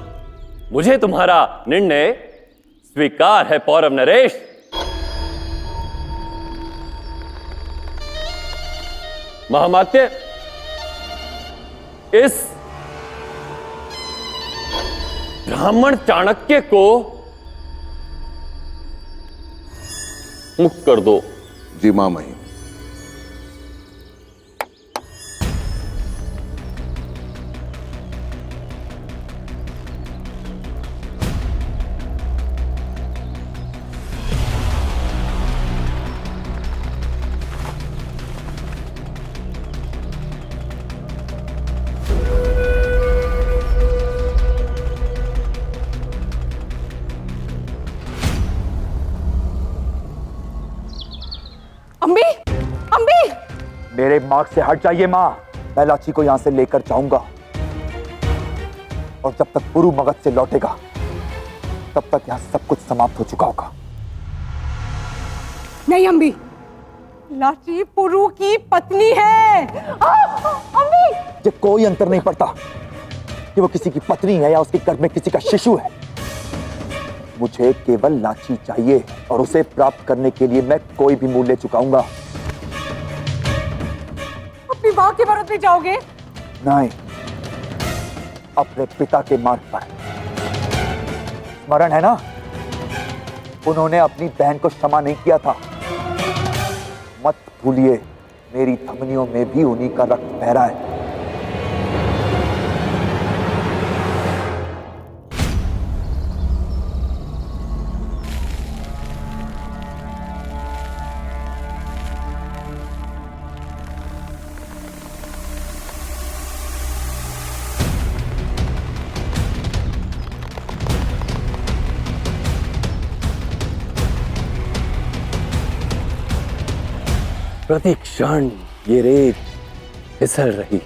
मुझे तुम्हारा निर्णय स्वीकार है पौरव नरेश। महामात्य, इस ब्राह्मण चाणक्य को मुक्त कर दो। जी मामही। अम्बी, अम्बी! मेरे मार्ग से हट जाइए मां। मैं लाची को यहां से लेकर जाऊंगा, और जब तक पुरु मगध से लौटेगा तब तक यहां सब कुछ समाप्त हो चुका होगा। नहीं अम्बी, लाची पुरु की पत्नी है। अम्बी! ये कोई अंतर नहीं पड़ता कि वो किसी की पत्नी है या उसके गर्भ में किसी का शिशु है। मुझे केवल लाची चाहिए, और उसे प्राप्त करने के लिए मैं कोई भी मूल्य चुकाऊंगा। अपनी मां के भरोसे पे जाओगे? नहीं, अपने पिता के मार्ग पर। स्मरण है ना, उन्होंने अपनी बहन को क्षमा नहीं किया था। मत भूलिए, मेरी धमनियों में भी उन्हीं का रक्त बह रहा है। प्रति क्षण ये रेत फिसल रही,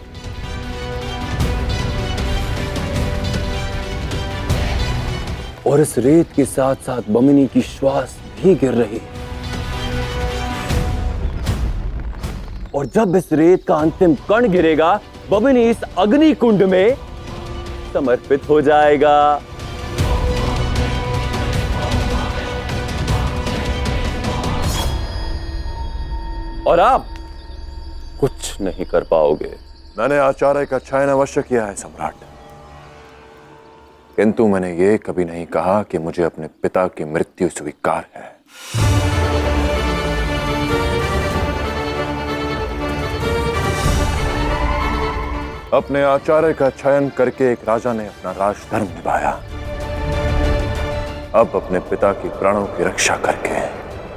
और इस रेत के साथ साथ बमिनी की श्वास ही गिर रही है। और जब इस रेत का अंतिम कण गिरेगा, बमिनी इस अग्नि कुंड में समर्पित हो जाएगा। और आप कुछ नहीं कर पाओगे। मैंने आचार्य का चयन अवश्य किया है सम्राट, किंतु मैंने ये कभी नहीं कहा कि मुझे अपने पिता की मृत्यु स्वीकार है। अपने आचार्य का चयन करके एक राजा ने अपना राजधर्म निभाया। अब अपने पिता की प्राणों की रक्षा करके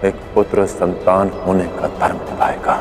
एक पुत्र संतान होने का धर्म निभाएगा।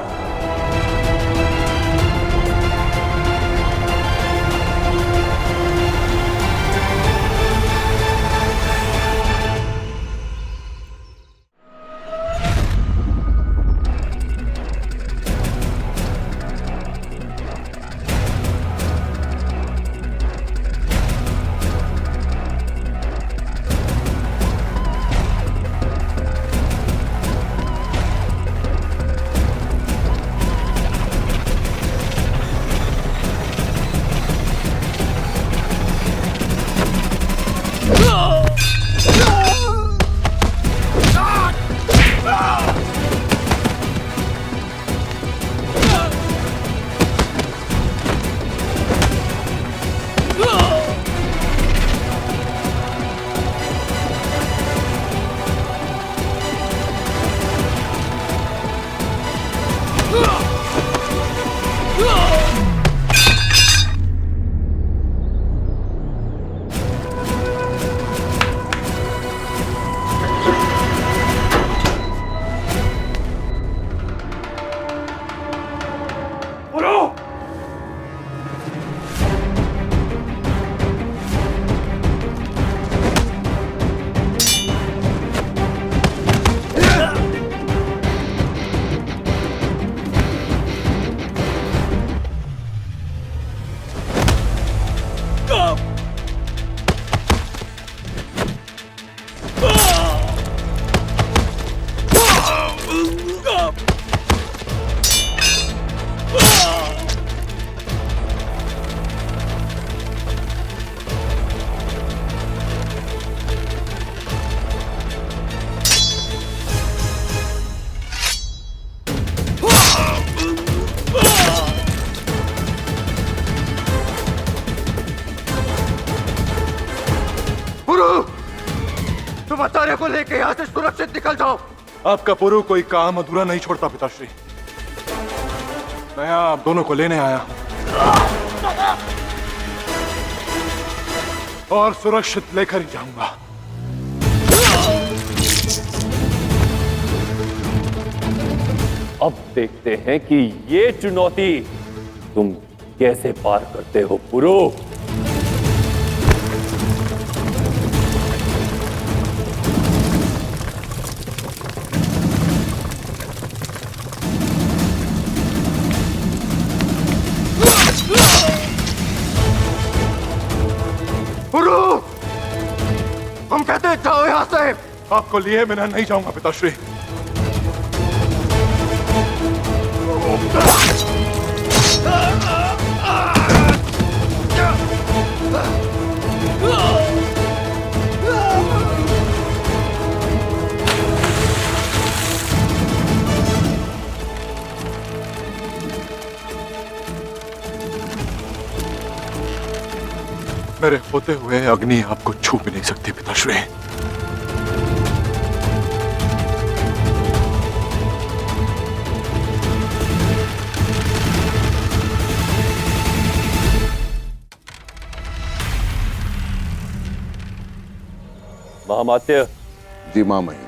तुम आचार्य को लेके यहाँ से सुरक्षित निकल जाओ। आपका पुरु कोई काम अधूरा नहीं छोड़ता पिताश्री। मैं आप दोनों को लेने आया हूं और सुरक्षित लेकर ही जाऊंगा। अब देखते हैं कि ये चुनौती तुम कैसे पार करते हो पुरु। हम कहते हैं जाओ यहां से। आपको लिए बिना नहीं जाऊंगा पिताश्री। मेरे होते हुए अग्नि आपको छू भी नहीं सकती पिताश्री। महामात्य। जी मामही।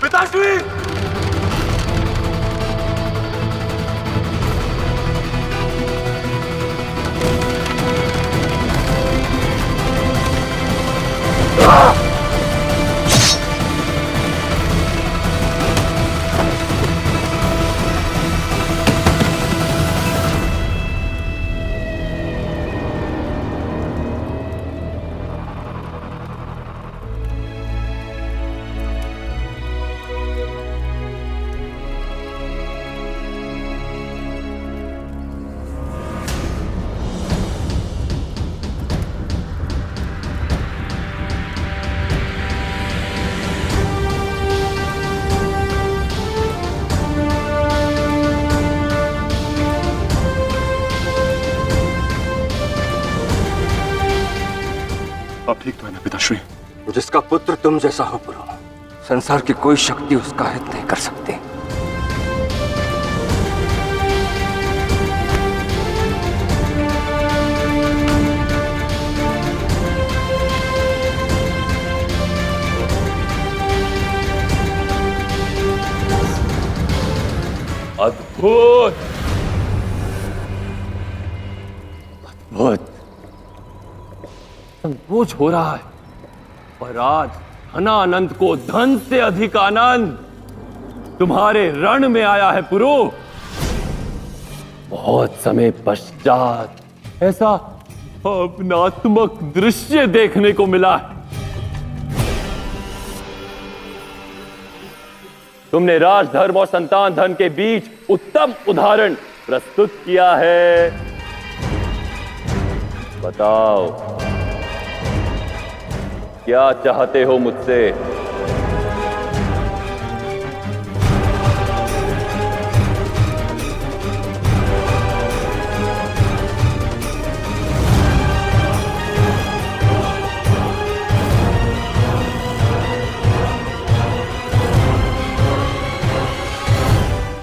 पिताश्री आप ठीक तो है ना पिताश्री? जिसका पुत्र तुम जैसा हो पुरु, संसार की कोई शक्ति उसका हित नहीं कर सकती। अद्भुत, अद्भुत संकोच हो रहा है, पर आज धनानंद को धन से अधिक आनंद तुम्हारे रण में आया है पुरु। बहुत समय पश्चात ऐसा भावनात्मक दृश्य देखने को मिला है। तुमने राजधर्म और संतान धन के बीच उत्तम उदाहरण प्रस्तुत किया है। बताओ, क्या चाहते हो मुझसे?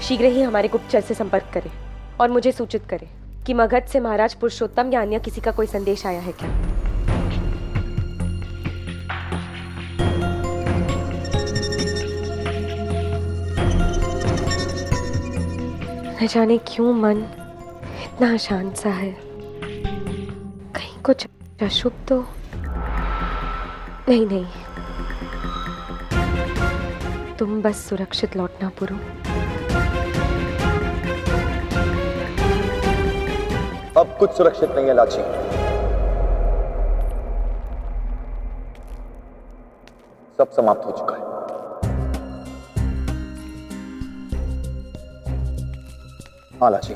शीघ्र ही हमारे गुप्तचर से संपर्क करें और मुझे सूचित करें कि मगध से महाराज पुरुषोत्तम या अन्य किसी का कोई संदेश आया है क्या। न जाने क्यों मन इतना अशांत सा है। कहीं कुछ अशुभ तो नहीं। तुम बस सुरक्षित लौटना पुरु। अब कुछ सुरक्षित नहीं है लाची। सब समाप्त हो चुका है। हाँ लाची,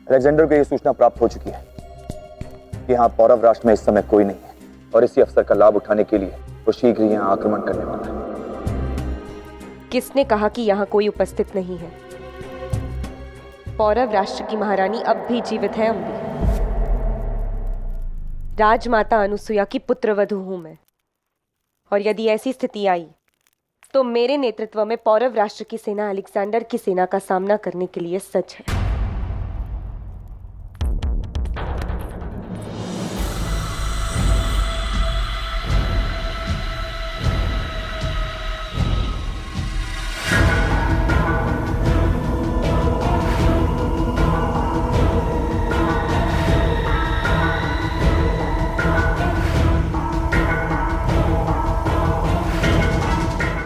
अलेक्जेंडर को यह सूचना प्राप्त हो चुकी है कि यहां पौरव राष्ट्र में इस समय कोई नहीं है और इसी अवसर का लाभ उठाने के लिए वो शीघ्र ही यहां आक्रमण करने वाला है। किसने कहा कि यहां कोई उपस्थित नहीं है? पौरव राष्ट्र की महारानी अब भी जीवित है अम्बी। राजमाता अनुसुया की पुत्रवधू हूं मैं, और यदि ऐसी स्थिति आई तो मेरे नेतृत्व में पौरव राष्ट्र की सेना अलेक्जेंडर की सेना का सामना करने के लिए सच है।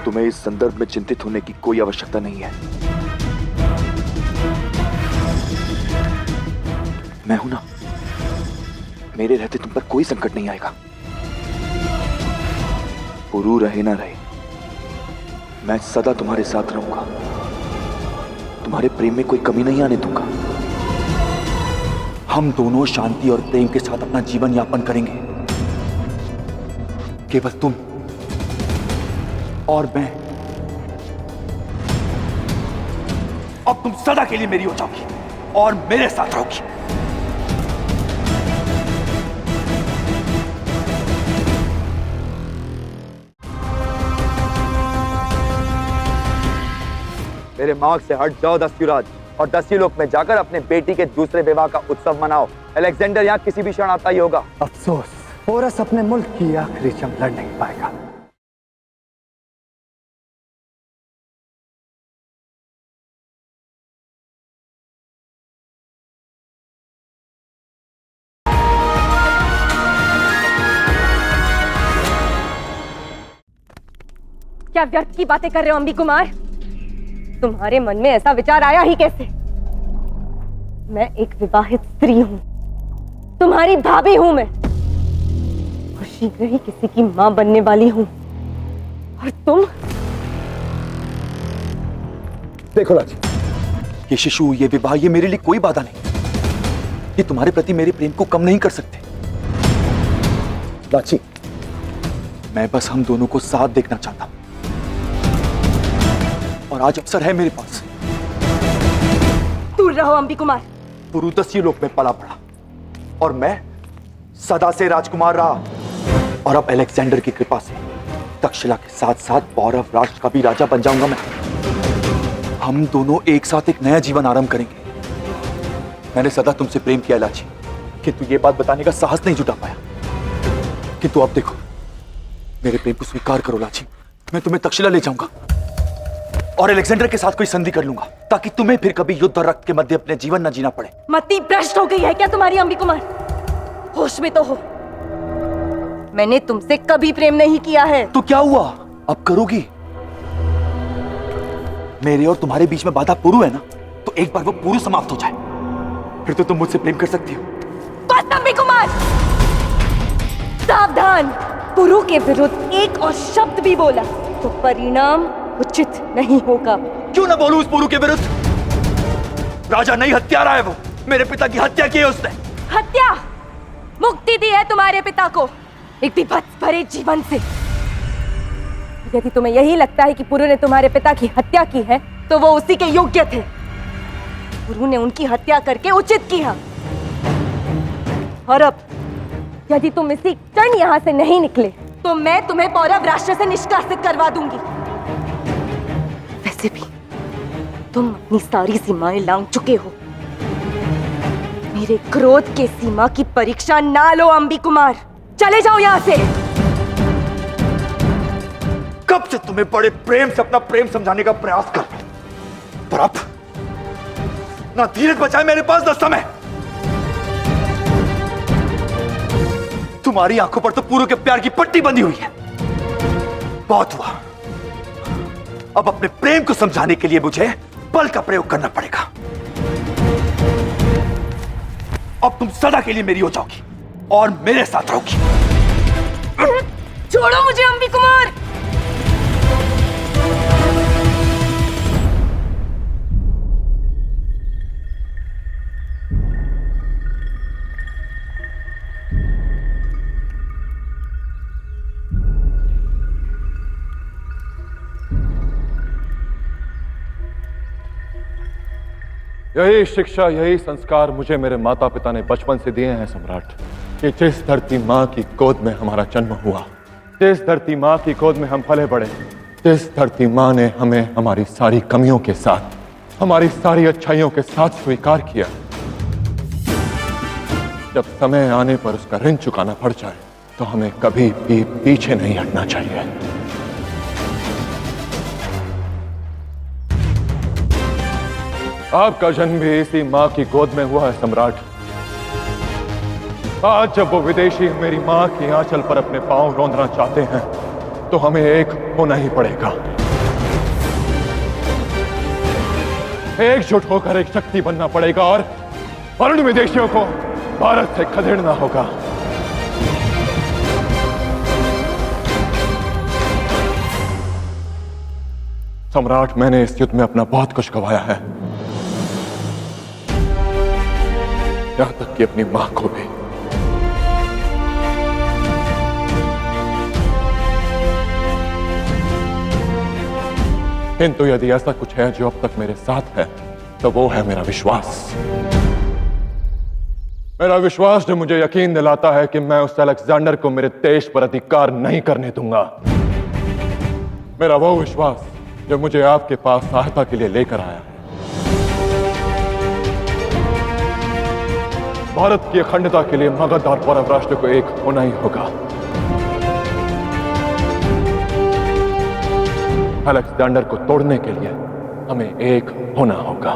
तुम्हें इस संदर्भ में चिंतित होने की कोई आवश्यकता नहीं है। मैं हूं ना, मेरे रहते तुम पर कोई संकट नहीं आएगा। पुरु रहे ना रहे, मैं सदा तुम्हारे साथ रहूंगा। तुम्हारे प्रेम में कोई कमी नहीं आने दूंगा। हम दोनों शांति और प्रेम के साथ अपना जीवन यापन करेंगे। केवल तुम और मैं। अब तुम सदा के लिए मेरी हो जाओगी और मेरे साथ रहोगी। मेरे मार्ग से हट जाओ दस्युराज, और दस्युलोक में जाकर अपने बेटी के दूसरे विवाह का उत्सव मनाओ। अलेक्जेंडर यहाँ किसी भी क्षण आता ही होगा। अफसोस, पोरस अपने मुल्क की आखिरी जंग लड़ नहीं पाएगा। क्या व्यर्थ की बातें कर रहे हो अंबी कुमार? तुम्हारे मन में ऐसा विचार आया ही कैसे? मैं एक विवाहित स्त्री हूं, तुम्हारी भाभी हूं मैं, और शीघ्र ही किसी की मां बनने वाली हूं। और तुम? देखो लाची, ये शिशु, ये विवाह, ये मेरे लिए कोई बाधा नहीं। ये तुम्हारे प्रति मेरे प्रेम को कम नहीं कर सकते। लाची, मैं बस हम दोनों को साथ देखना चाहता हूं, और आज अवसर है मेरे पास। दूर रहो अंबी कुमार। पुरुदस्य लोक में पला पड़ा और मैं सदा से राजकुमार रहा, और अब अलेक्जेंडर की कृपा से तक्षशिला के साथ साथ पौरव राष्ट्र का भी राजा बन जाऊंगा मैं। हम दोनों एक साथ एक नया जीवन आरंभ करेंगे। मैंने सदा तुमसे प्रेम किया लाची, किंतु ये बात बताने का साहस नहीं जुटा पाया। किंतु अब देखो, मेरे प्रेम को स्वीकार करो लाची। मैं तुम्हें तक्षशिला ले जाऊंगा और अलेक्जेंडर के साथ कोई संधि कर लूंगा, ताकि तुम्हें फिर कभी युद्ध और रक्त के मध्य अपने जीवन न जीना पड़े। मति भ्रष्ट हो गई है क्या तुम्हारी अंबी कुमार? होश में तो हो। मैंने तुमसे कभी प्रेम नहीं किया है। तो क्या हुआ, अब करोगी? मेरे और तुम्हारे बीच में बाधा पुरु है ना, तो एक बार वो पुरु समाप्त हो जाए, फिर तो तुम मुझसे प्रेम कर सकती हो। बस अंबी कुमार, सावधान। पुरु के विरुद्ध एक और शब्द भी बोला तो परिणाम उचित नहीं होगा। क्यों ना बोलूं उस पुरु के विरुद्ध? राजा नहीं, हत्यारा है वो। मेरे पिता की हत्या की है उसने। हत्या? मुक्ति दी है तुम्हारे पिता को एक विभत्स भरे जीवन से। यदि तुम्हें यही लगता है कि पुरु ने तुम्हारे पिता की हत्या की है, तो वो उसी के योग्य थे। पुरु ने उनकी हत्या करके उचित किया। और अब यदि तुम इसी क्षण यहाँ से नहीं निकले, तो मैं तुम्हें पौरव राष्ट्र से निष्कासित करवा दूंगी। वैसे भी तुम अपनी सारी सीमाएं लांघ चुके हो। मेरे क्रोध के सीमा की परीक्षा ना लो अंबी कुमार। चले जाओ यहाँ से। कब से तुम्हें बड़े प्रेम से अपना प्रेम समझाने का प्रयास कर, पर अब ना धीरज बचाए मेरे पास न समय। तुम्हारी आंखों पर तो पूरों के प्यार की पट्टी बंधी हुई है। बहुत हुआ, अब अपने प्रेम को समझाने के लिए मुझे बल का प्रयोग करना पड़ेगा। अब तुम सदा के लिए मेरी हो जाओगी और मेरे साथ रहोगी। छोड़ो मुझे अंबी कुमार। यही शिक्षा, यही संस्कार मुझे मेरे माता पिता ने बचपन से दिए हैं सम्राट, कि जिस धरती माँ की गोद में हमारा जन्म हुआ, जिस धरती माँ की गोद में हम पले बढ़े, जिस धरती माँ ने हमें हमारी सारी कमियों के साथ, हमारी सारी अच्छाइयों के साथ स्वीकार किया, जब समय आने पर उसका ऋण चुकाना पड़ जाए, तो हमें कभी भी पीछे नहीं हटना चाहिए। आपका जन्म भी इसी माँ की गोद में हुआ है सम्राट। आज जब वो विदेशी मेरी माँ की आंचल पर अपने पांव रौंदना चाहते हैं, तो हमें एक होना ही पड़ेगा। एकजुट होकर एक शक्ति बनना पड़ेगा और उन विदेशियों को भारत से खदेड़ना होगा। सम्राट, मैंने इस युद्ध में अपना बहुत कुछ गंवाया है, यहां तक कि अपनी मां को भी। किंतु यदि ऐसा कुछ है जो अब तक मेरे साथ है, तो वो है मेरा विश्वास। मेरा विश्वास जो मुझे यकीन दिलाता है कि मैं उस अलेक्जेंडर को मेरे देश पर अधिकार नहीं करने दूंगा। मेरा वो विश्वास जो मुझे आपके पास सहायता के लिए लेकर आया है। भारत की अखंडता के लिए मगध और पौरव राष्ट्र को एक होना ही होगा। अलेक्जेंडर को तोड़ने के लिए हमें एक होना होगा।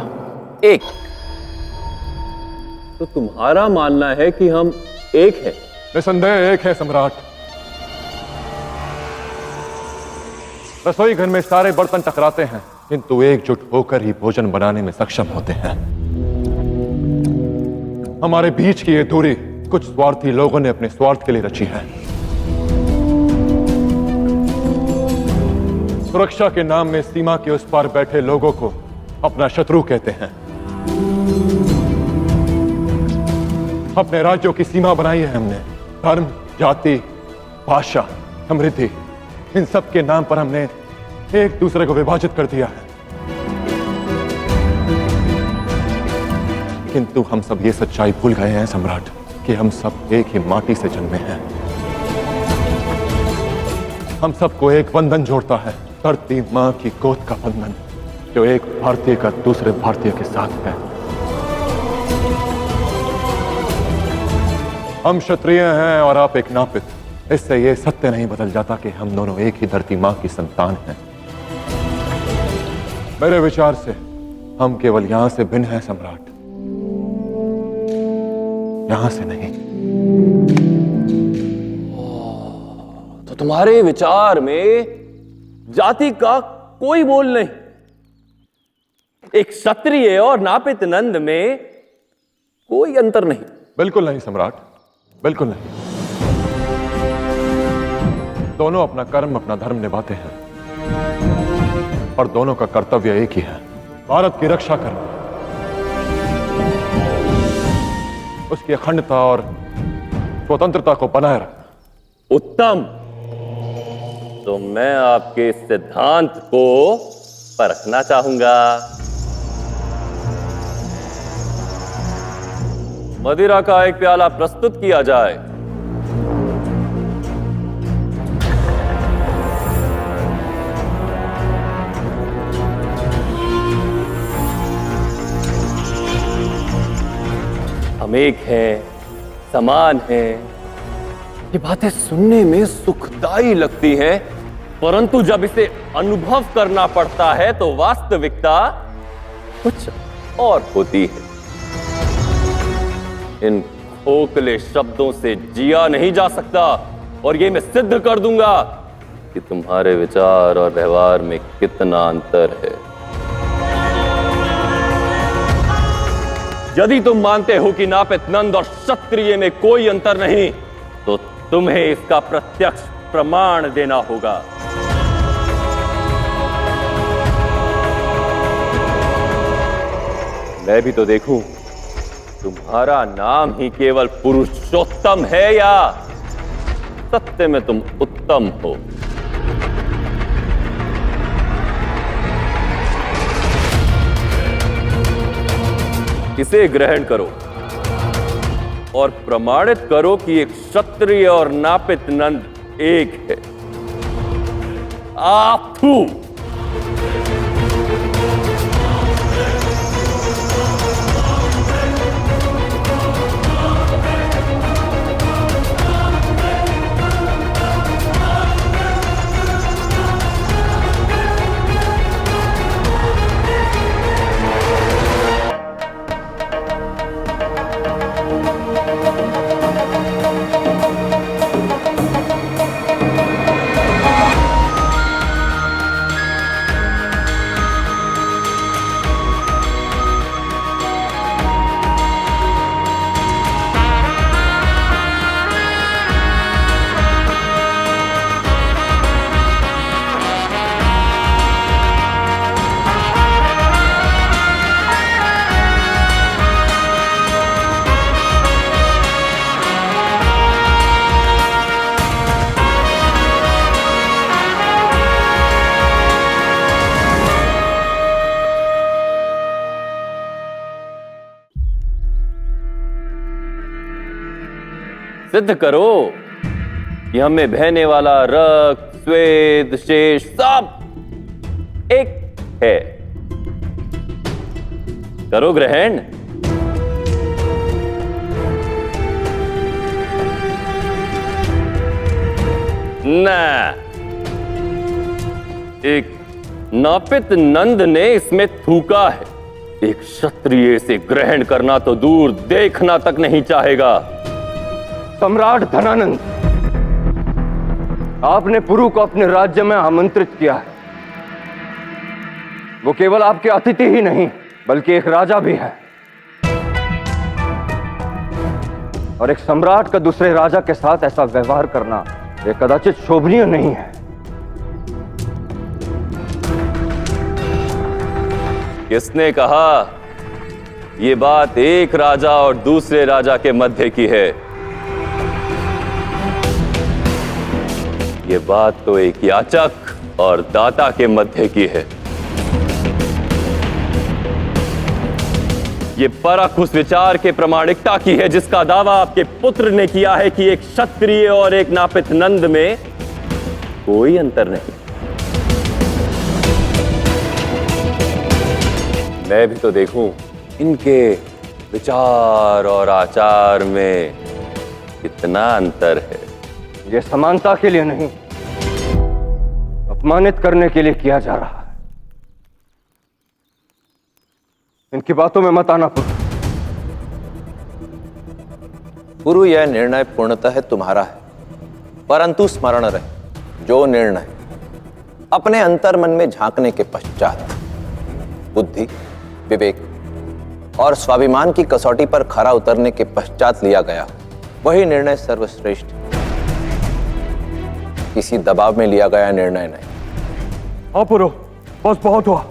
एक? तो तुम्हारा मानना है कि हम एक हैं? निसंदेह एक है सम्राट। रसोई घर में सारे बर्तन टकराते हैं, किंतु एकजुट होकर ही भोजन बनाने में सक्षम होते हैं। हमारे बीच की ये दूरी कुछ स्वार्थी लोगों ने अपने स्वार्थ के लिए रची है। सुरक्षा के नाम में सीमा के उस पार बैठे लोगों को अपना शत्रु कहते हैं। अपने राज्यों की सीमा बनाई है हमने, धर्म, जाति, भाषा, समृद्धि, इन सब के नाम पर हमने एक दूसरे को विभाजित कर दिया है। किंतु हम सब ये सच्चाई भूल गए हैं सम्राट कि हम सब एक ही माटी से जन्मे हैं। हम सबको एक बंधन जोड़ता है, धरती मां की गोद का बंधन, जो एक भारतीय का दूसरे भारतीय के साथ है। हम क्षत्रिय हैं और आप एक नापित। इससे यह सत्य नहीं बदल जाता कि हम दोनों एक ही धरती मां की संतान हैं। मेरे विचार से हम केवल यहां से भिन्न हैं सम्राट, यहां से नहीं। तो तुम्हारे विचार में जाति का कोई मोल नहीं, एक क्षत्रिय और नापित नंद में कोई अंतर नहीं। बिल्कुल नहीं सम्राट, बिल्कुल नहीं। दोनों अपना कर्म, अपना धर्म निभाते हैं और दोनों का कर्तव्य एक ही है, भारत की रक्षा करना, उसकी अखंडता और स्वतंत्रता को बनाए रखना। उत्तम। तो मैं आपके सिद्धांत को परखना चाहूंगा। मदिरा का एक प्याला प्रस्तुत किया जाए। हम एक हैं, समान हैं। ये बातें सुनने में सुखदाई लगती हैं, परंतु जब इसे अनुभव करना पड़ता है तो वास्तविकता कुछ और होती है। इन खोखले शब्दों से जिया नहीं जा सकता, और ये मैं सिद्ध कर दूंगा कि तुम्हारे विचार और व्यवहार में कितना अंतर है। यदि तुम मानते हो कि नापित नंद और क्षत्रिय में कोई अंतर नहीं, तो तुम्हें इसका प्रत्यक्ष प्रमाण देना होगा। मैं भी तो देखूं, तुम्हारा नाम ही केवल पुरुषोत्तम है या सत्य में तुम उत्तम हो। इसे ग्रहण करो और प्रमाणित करो कि एक क्षत्रिय और नापित नंद एक है। आपू सिद्ध करो कि हमें बहने वाला रक्त, स्वेद, शेष सब एक है। करो ग्रहण। ना, एक नापित नंद ने इसमें थूका है। एक क्षत्रिय से ग्रहण करना तो दूर देखना तक नहीं चाहेगा। सम्राट धनानंद, आपने पुरु को अपने राज्य में आमंत्रित किया है, वो केवल आपके अतिथि ही नहीं बल्कि एक राजा भी है, और एक सम्राट का दूसरे राजा के साथ ऐसा व्यवहार करना ये कदाचित शोभनीय नहीं है। किसने कहा ये बात एक राजा और दूसरे राजा के मध्य की है? ये बात तो एक याचक और दाता के मध्य की है। ये परख उस विचार के प्रामाणिकता की है जिसका दावा आपके पुत्र ने किया है कि एक क्षत्रिय और एक नापित नंद में कोई अंतर नहीं। मैं भी तो देखूं इनके विचार और आचार में कितना अंतर है। ये समानता के लिए नहीं, अपमानित करने के लिए किया जा रहा है। इनकी बातों में मत आना पुरु। गुरु, यह निर्णय पूर्णतः तुम्हारा है, परंतु स्मरण रहे जो निर्णय अपने अंतर्मन में झांकने के पश्चात बुद्धि, विवेक और स्वाभिमान की कसौटी पर खरा उतरने के पश्चात लिया गया, वही निर्णय सर्वश्रेष्ठ। किसी दबाव में लिया गया निर्णय नहीं। हाँ पुरो, बस बहुत हुआ।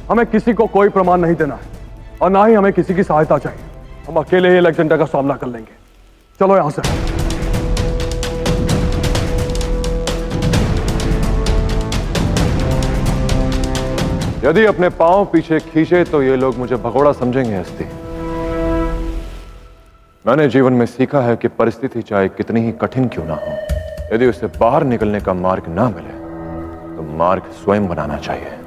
हमें किसी को कोई प्रमाण नहीं देना है और ना ही हमें किसी की सहायता चाहिए। हम अकेले ही एलेक्जेंडर का सामना कर लेंगे। चलो यहां से। यदि अपने पांव पीछे खींचे तो ये लोग मुझे भगोड़ा समझेंगे हस्ती। मैंने जीवन में सीखा है कि परिस्थिति चाहे कितनी ही कठिन क्यों ना हो, यदि उसे बाहर निकलने का मार्ग ना मिले तो मार्ग स्वयं बनाना चाहिए।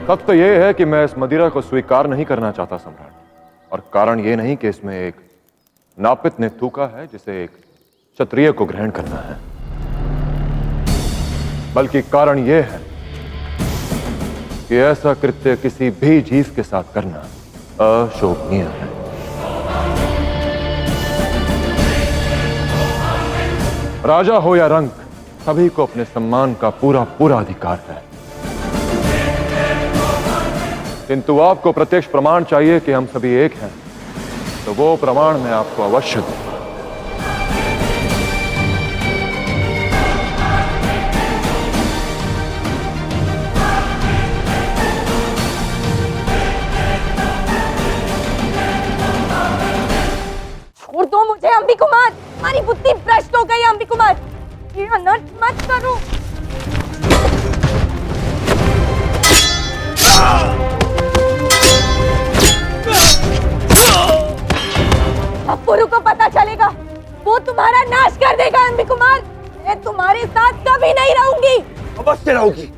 तथ्य यह है कि मैं इस मदिरा को स्वीकार नहीं करना चाहता सम्राट, और कारण यह नहीं कि इसमें एक नापित ने थूका है जिसे एक क्षत्रिय को ग्रहण करना है, बल्कि कारण यह है कि ऐसा कृत्य किसी भी जीव के साथ करना अशोभनीय है। राजा हो या रंक, सभी को अपने सम्मान का पूरा पूरा अधिकार है, किंतु आपको प्रत्यक्ष प्रमाण चाहिए कि हम सभी एक हैं, तो वो प्रमाण मैं आपको अवश्य दूं। छोड़ दो मुझे अंबी कुमार, हमारी बुद्धि भ्रष्ट हो गई अंबी कुमार, ये अनर्थ मत करो। अब पुरु को पता चलेगा, वो तुम्हारा नाश कर देगा अंबी कुमार। मैं तुम्हारे साथ कभी नहीं रहूंगी। अवश्य रहोगी,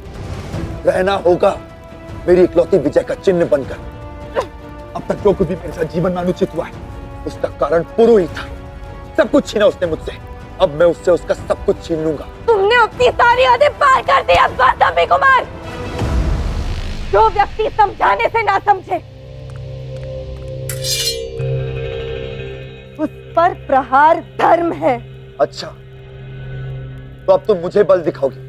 रहना होगा मेरी इकलौती विजय का चिन्ह बनकर। अब तक जो कुछ भी मेरे साथ जीवन में अनुचित हुआ है, उसका कारण पुरु ही था। सब कुछ छीना उसने मुझसे, अब मैं उससे उसका सब कुछ छीन लूंगा। तुमने अपनी सारी हदें पार कर दी अंबी कुमार। जो व्यक्ति समझाने से ना समझे, उस पर प्रहार धर्म है। अच्छा, तो अब तुम मुझे बल दिखाओगी।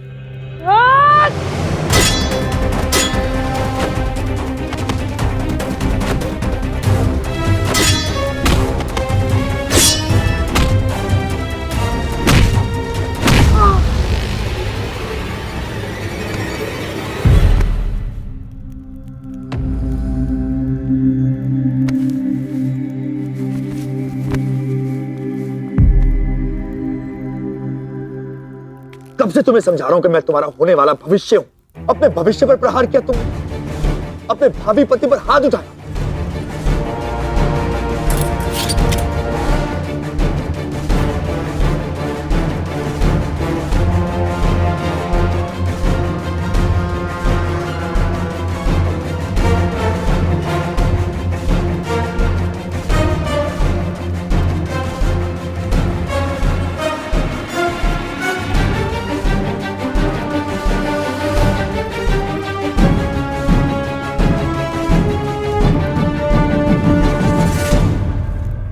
कब से तुम्हें समझा रहा हूं कि मैं तुम्हारा होने वाला भविष्य हूं। अपने भविष्य पर प्रहार किया तुमने, अपने भावी पति पर हाथ उठाया।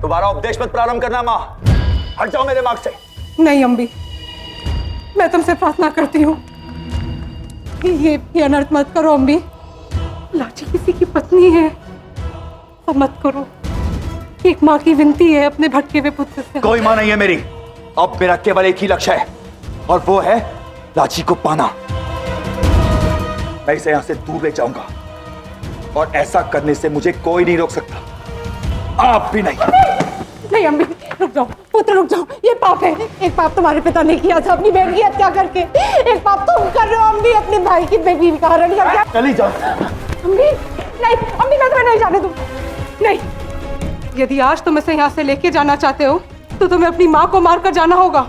दोबारा उपदेश मत प्रारंभ करना मां। हट जाओ मेरे मार्ग से। नहीं अम्बी, मैं तुमसे प्रार्थना करती हूँ कि ये अनर्थ मत करो अम्बी। लाची किसी की पत्नी है, अब मत करो। एक माँ की विनती है अपने भटके हुए पुत्र से। कोई माँ नहीं है मेरी। अब मेरा केवल एक ही लक्ष्य है और वो है लाची को पाना। मैं इसे यहां से दूर ले जाऊंगा और ऐसा करने से मुझे कोई नहीं रोक सकता, आप भी नहीं। नहीं अम्बी, रुक जाओ पुत्र, रुक जाओ। ये पाप है। एक पाप तुम्हारे पिता ने किया था अपनी बहन की हत्या करके। एक पाप तुम कर रहे हो अम्बी, अपने भाई की बेटी का हरण करके। चली जाओ अम्बी। नहीं अम्बी, मैं तुम्हें नहीं जाने दूं। नहीं, यदि आज तुम इसे यहाँ से लेके जाना चाहते हो तो तुम्हें अपनी माँ को मारकर जाना होगा।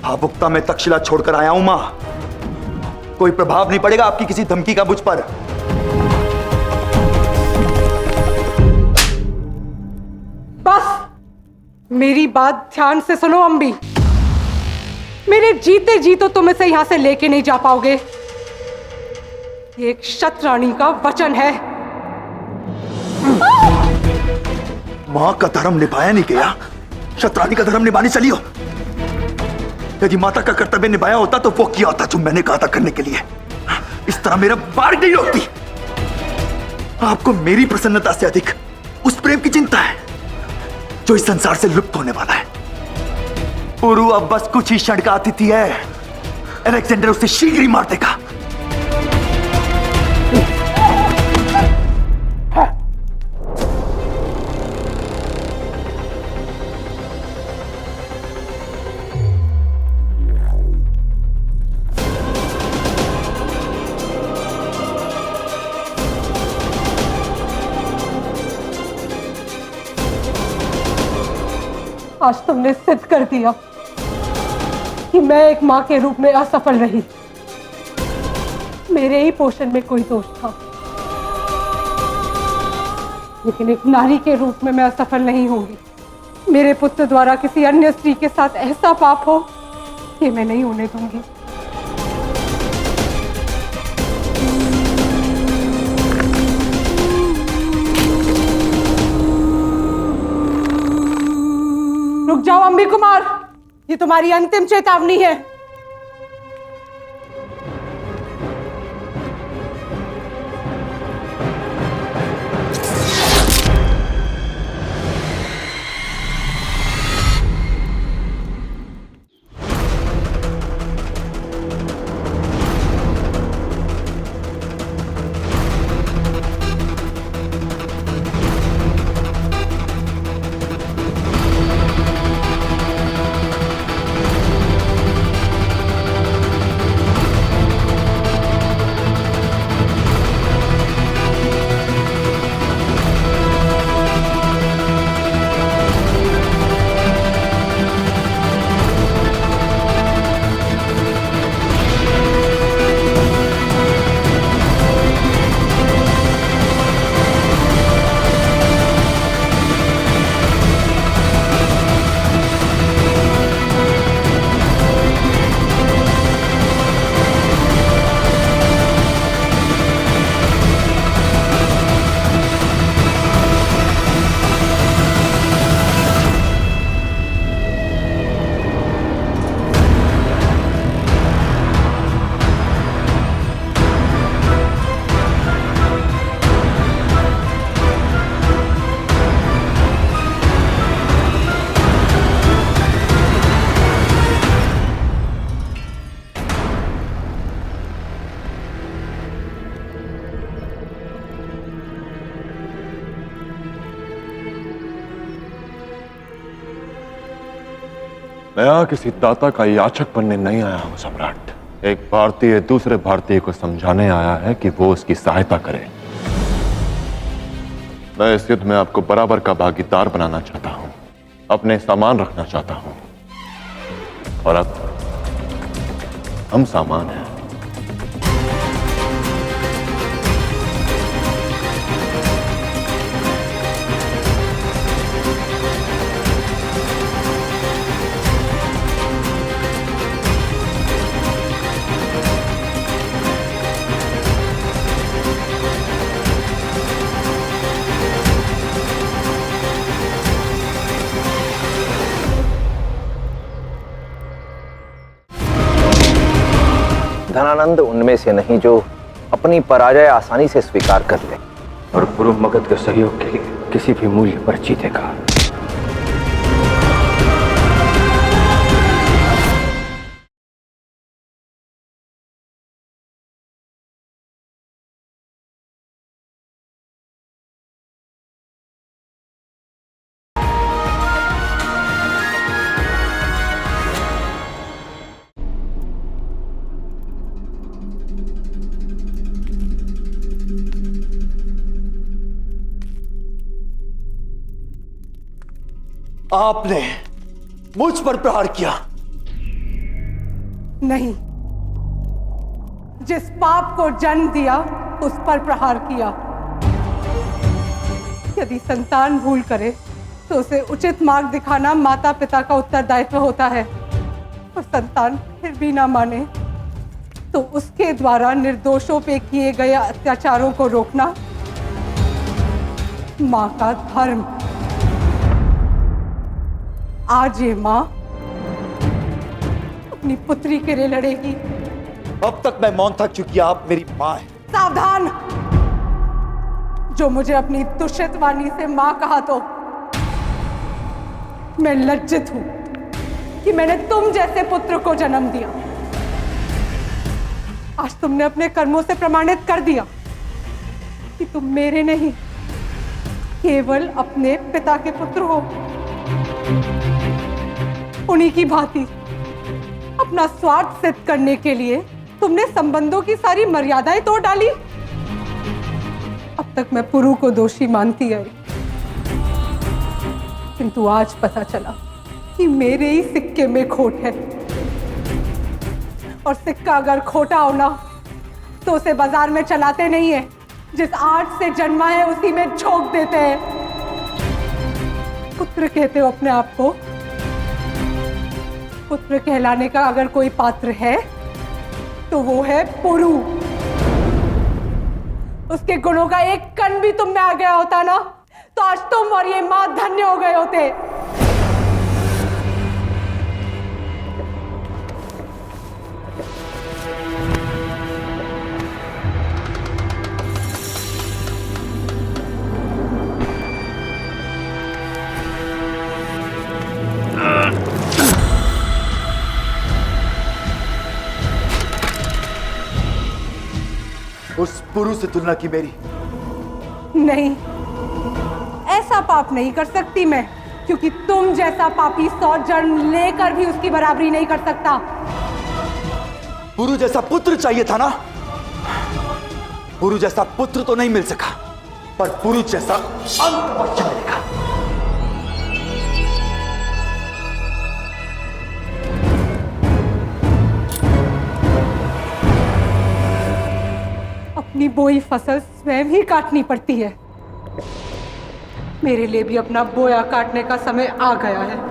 भावुकता में तक्षशिला छोड़कर आया हूं मां। कोई प्रभाव नहीं पड़ेगा आपकी किसी धमकी का मुझ पर। बस मेरी बात ध्यान से सुनो अम्बी। मेरे जीते जी तो तुम इसे यहां से लेके नहीं जा पाओगे। ये एक क्षत्ररानी का वचन है। मां का धर्म निभाया नहीं गया, क्षत्ररानी का धर्म निभाने चली हो। यदि माता का कर्तव्य निभाया होता तो वो किया होता जो मैंने कहा था करने के लिए। इस तरह मेरा मार्ग नहीं रोकती। आपको मेरी प्रसन्नता से अधिक उस प्रेम की चिंता है जो इस संसार से लुप्त होने वाला है। पुरु अब बस कुछ ही क्षण का अतिथि है। अलेक्जेंडर उसे शीघ्र ही मार देगा। आज तुमने सिद्ध कर दिया कि मैं एक मां के रूप में असफल रही। मेरे ही पोषण में कोई दोष था, लेकिन एक नारी के रूप में मैं असफल नहीं होंगी। मेरे पुत्र द्वारा किसी अन्य स्त्री के साथ ऐसा पाप हो ये मैं नहीं होने दूंगी। रुक जाओ अम्बी कुमार, ये तुम्हारी अंतिम चेतावनी है। मैं यहाँ किसी दाता का याचक बनने नहीं आया हूं सम्राट। एक भारतीय दूसरे भारतीय को समझाने आया है कि वो उसकी सहायता करे। मैं इस युद्ध में आपको बराबर का भागीदार बनाना चाहता हूं, अपने सामान रखना चाहता हूं। और अब हम सामान हैं। धनानंद उनमें से नहीं जो अपनी पराजय आसानी से स्वीकार कर ले और पुरु मगध के सहयोग के लिए किसी भी मूल्य पर जीतेगा। आपने मुझ पर प्रहार किया। नहीं, जिस पाप को जन्म दिया उस पर प्रहार किया। यदि संतान भूल करे तो उसे उचित मार्ग दिखाना माता पिता का उत्तरदायित्व होता है, और संतान फिर भी ना माने तो उसके द्वारा निर्दोषों पे किए गए अत्याचारों को रोकना मां का धर्म। आज ये मां अपनी पुत्री के लिए लड़ेगी। अब तक मैं मौन था क्योंकि आप मेरी मां हैं। सावधान! जो मुझे अपनी दूषित वाणी से मां कहा तो मैं लज्जित हूं कि मैंने तुम जैसे पुत्र को जन्म दिया। आज तुमने अपने कर्मों से प्रमाणित कर दिया कि तुम मेरे नहीं, केवल अपने पिता के पुत्र हो। उन्हीं की भांति अपना स्वार्थ सिद्ध करने के लिए तुमने संबंधों की सारी मर्यादाएं तोड़ डाली। अब तक मैं पुरु को दोषी मानती आई, किंतु आज पता चला कि मेरे ही सिक्के में खोट है, और सिक्का अगर खोटा होना तो उसे बाजार में चलाते नहीं है, जिस आर्ट से जन्मा है उसी में झोंक देते हैं। पुत्र कहते हो अपने आप को? पुत्र कहलाने का अगर कोई पात्र है तो वो है पुरु। उसके गुणों का एक कण भी तुम में आ गया होता ना, तो आज तुम और ये मां धन्य हो गए होते। उस पुरु से तुलना की मेरी? नहीं, ऐसा पाप नहीं कर सकती मैं, क्योंकि तुम जैसा पापी 100 जन्म लेकर भी उसकी बराबरी नहीं कर सकता। पुरु जैसा पुत्र चाहिए था ना? पुरु जैसा पुत्र तो नहीं मिल सका, पर पुरु जैसा अंत अवश्य मिलेगा। अपनी बोई फसल स्वयं ही काटनी पड़ती है। मेरे लिए भी अपना बोया काटने का समय आ गया है।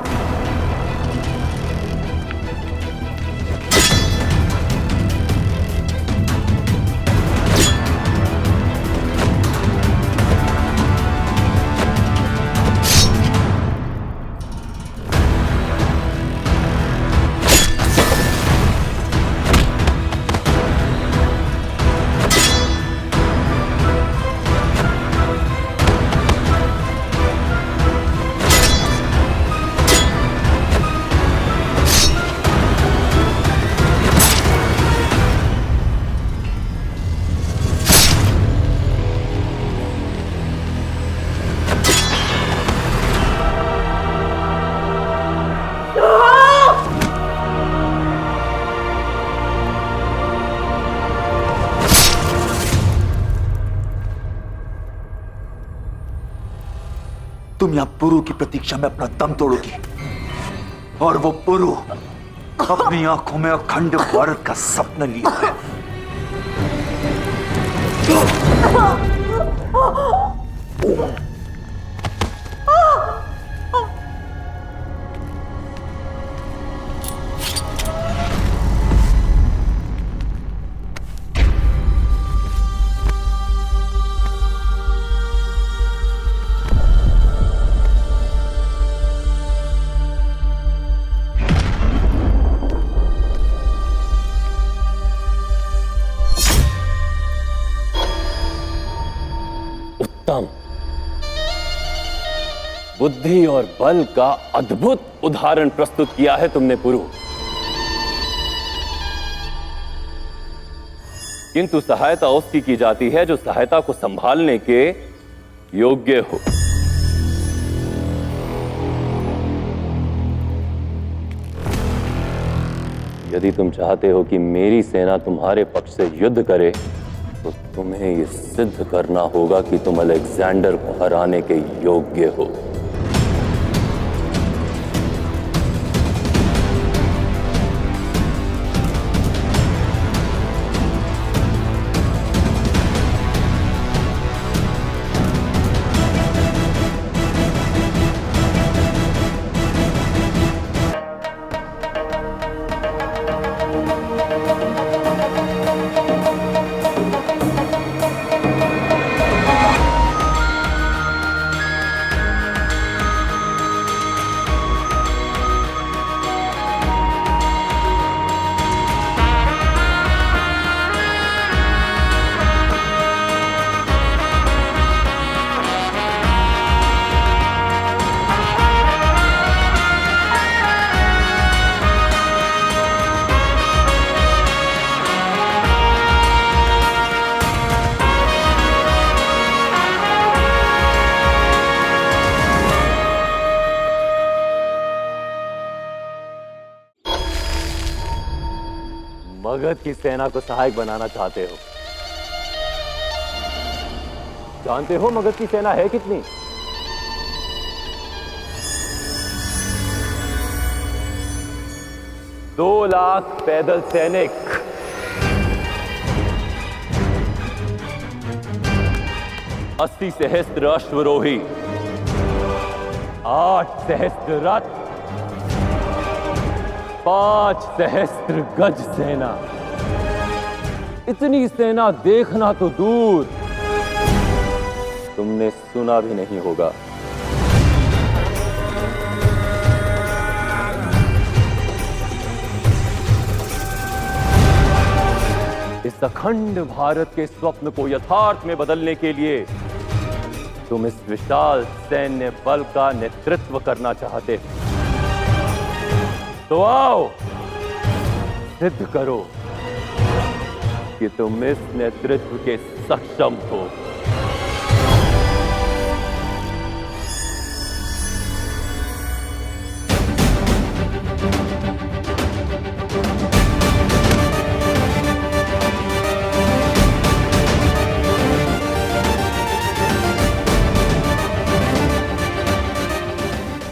तुम यहां पुरु की प्रतीक्षा में अपना दम तोड़ोगी, और वो पुरु अपनी आंखों में अखंड भारत का सपना लिए है। पराक्रम, बुद्धि और बल का अद्भुत उदाहरण प्रस्तुत किया है तुमने पुरु। किंतु सहायता उसकी की जाती है जो सहायता को संभालने के योग्य हो। यदि तुम चाहते हो कि मेरी सेना तुम्हारे पक्ष से युद्ध करे, तो तुम्हें यह सिद्ध करना होगा कि तुम अलेक्जेंडर को हराने के योग्य हो। मगध की सेना को सहायक बनाना चाहते हो। जानते हो मगध की सेना है कितनी? 2 लाख पैदल सैनिक, 80 सहस्त्र अश्वरोही, 8 सहस्त्र रथ, 5 सहस्त्र गज सेना। इतनी सेना देखना तो दूर, तुमने सुना भी नहीं होगा। इस अखंड भारत के स्वप्न को यथार्थ में बदलने के लिए तुम इस विशाल सैन्य बल का नेतृत्व करना चाहते हो, तो आओ सिद्ध करो कि तुम इस नेतृत्व के सक्षम हो।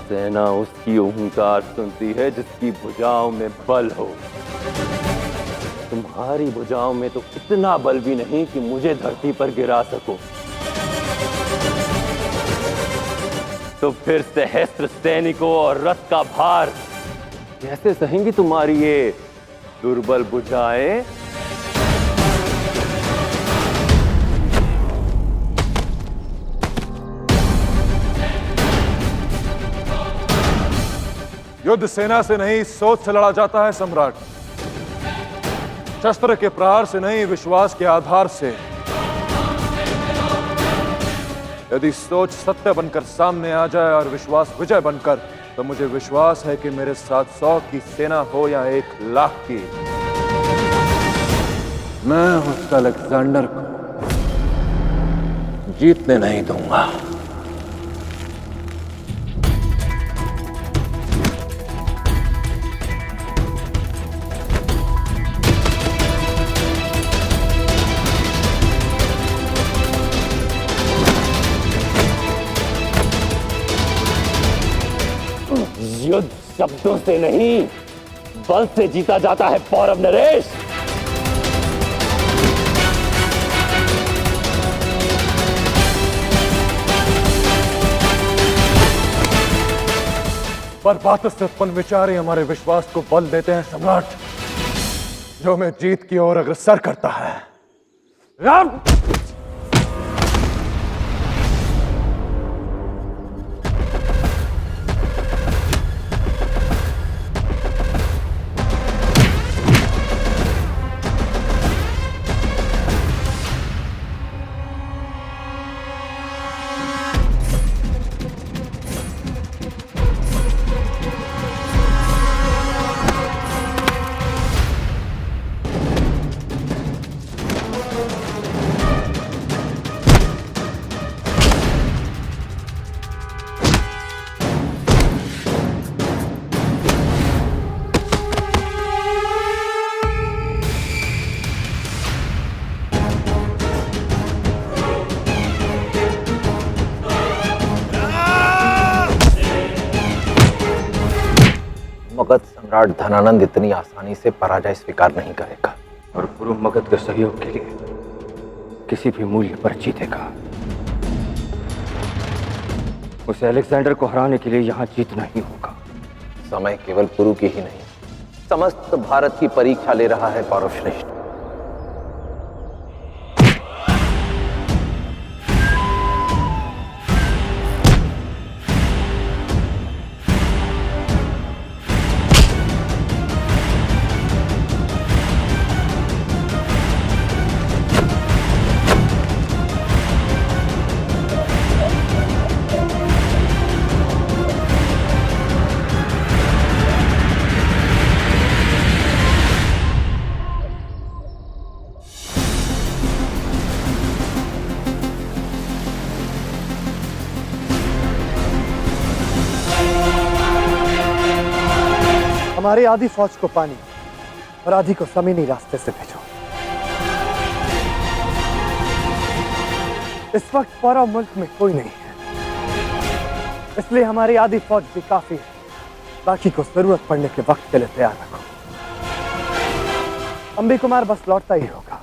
सेना उसकी ओंकार सुनती है जिसकी भुजाओं में बल हो। तुम्हारी भुजाओं में तो इतना बल भी नहीं कि मुझे धरती पर गिरा सको। तो फिर सहस्त्र सैनिकों और रथ का भार कैसे सहेंगी तुम्हारी ये दुर्बल भुजाएं? युद्ध सेना से नहीं सोच से लड़ा जाता है सम्राट। शस्त्र के प्रहार से नहीं, विश्वास के आधार से। यदि सोच सत्य बनकर सामने आ जाए और विश्वास विजय बनकर, तो मुझे विश्वास है कि मेरे साथ 100 की सेना हो या 1 लाख की, मैं उस अलेक्जेंडर को जीतने नहीं दूंगा। युद्ध शब्दों से नहीं, बल से जीता जाता है पौरव नरेश। पर बात से उत्पन्न विचार ही हमारे विश्वास को बल देते हैं सम्राट, जो हमें जीत की ओर अग्रसर करता है। राम! मगध सम्राट धनानंद इतनी आसानी से पराजय स्वीकार नहीं करेगा और पूर्व मगध के सहयोग के लिए किसी भी मूल्य पर जीतेगा। उसे अलेक्जेंडर को हराने के लिए यहां जीतना ही होगा। समय केवल पुरु की ही नहीं, समस्त भारत की परीक्षा ले रहा है पौरवश्रेष्ठ। हमारी आधी फौज को पानी और आधी को जमीनी रास्ते से भेजो। इस वक्त पूरा मुल्क में कोई नहीं है, इसलिए हमारी आधी फौज भी काफी है। बाकी को जरूरत पड़ने के वक्त के लिए तैयार रखो। अंबी कुमार बस लौटता ही होगा।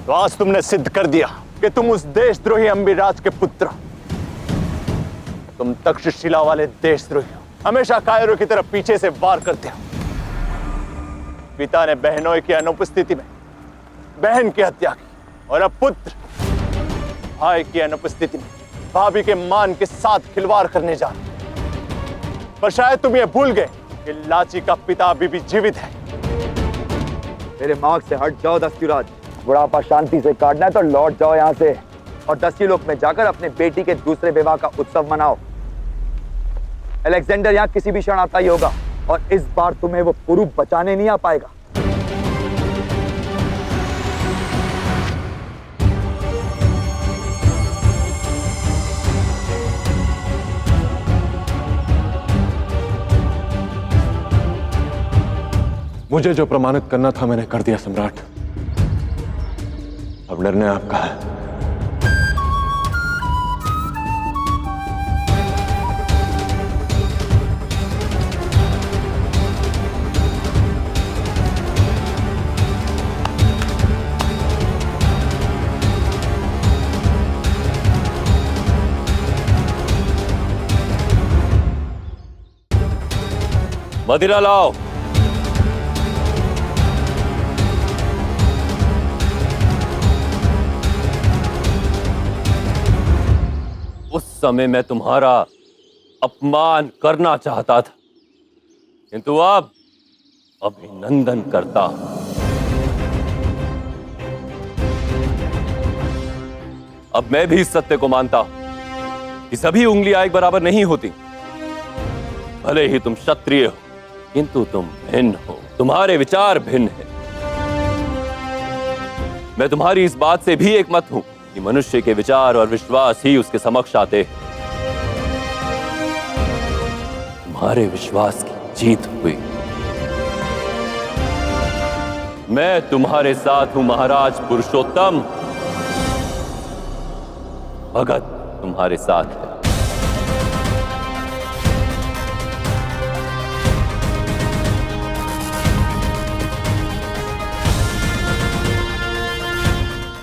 तो आज तुमने सिद्ध कर दिया कि तुम उस देशद्रोही अंबिराज के पुत्र हो। तुम तक्षशिला वाले देशद्रोही हो, हमेशा कायरों की तरफ पीछे से वार करते हो। पिता ने बहनों की अनुपस्थिति में बहन की हत्या की और अब पुत्र भाई की अनुपस्थिति में भाभी के मान के साथ खिलवाड़ करने जा रहे। पर शायद तुम ये भूल गए कि लाची का पिता अभी भी जीवित है। मेरे मार्ग से हट जाओ दस्युराज। बुढ़ापा शांति से काटना है तो लौट जाओ यहाँ से और दस्युलोक में जाकर अपने बेटी के दूसरे विवाह का उत्सव मनाओ। अलेक्जेंडर यहाँ किसी भी क्षण आता ही होगा और इस बार तुम्हें वो पुरु बचाने नहीं आ पाएगा। मुझे जो प्रमाणित करना था मैंने कर दिया सम्राट। अब निर्णय आपका है। मदिरा लाओ। उस समय मैं तुम्हारा अपमान करना चाहता था, किंतु अब अभिनंदन करता हूं। अब मैं भी इस सत्य को मानता हूं कि सभी उंगलियां एक बराबर नहीं होती। भले ही तुम क्षत्रिय हो, किंतु तुम भिन्न हो, तुम्हारे विचार भिन्न हैं। मैं तुम्हारी इस बात से भी एक मत हूं कि मनुष्य के विचार और विश्वास ही उसके समक्ष आते हैं। तुम्हारे विश्वास की जीत हुई। मैं तुम्हारे साथ हूं महाराज पुरुषोत्तम। भगत तुम्हारे साथ है।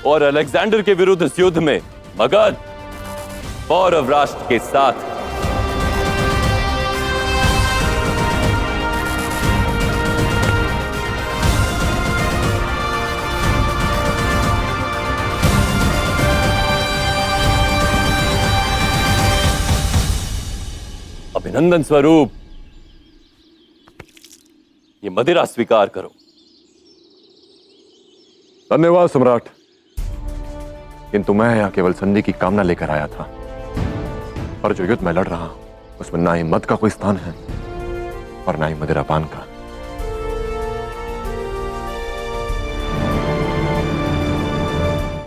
और अलेक्जेंडर के विरुद्ध इस युद्ध में मगध पौरव राष्ट्र के साथ। अभिनंदन स्वरूप ये मदिरा स्वीकार करो। धन्यवाद सम्राट, किंतु मैं यहां केवल संधि की कामना लेकर आया था, और जो युद्ध मैं लड़ रहा हूं उसमें ना ही मद का कोई स्थान है और ना ही मदिरापान का।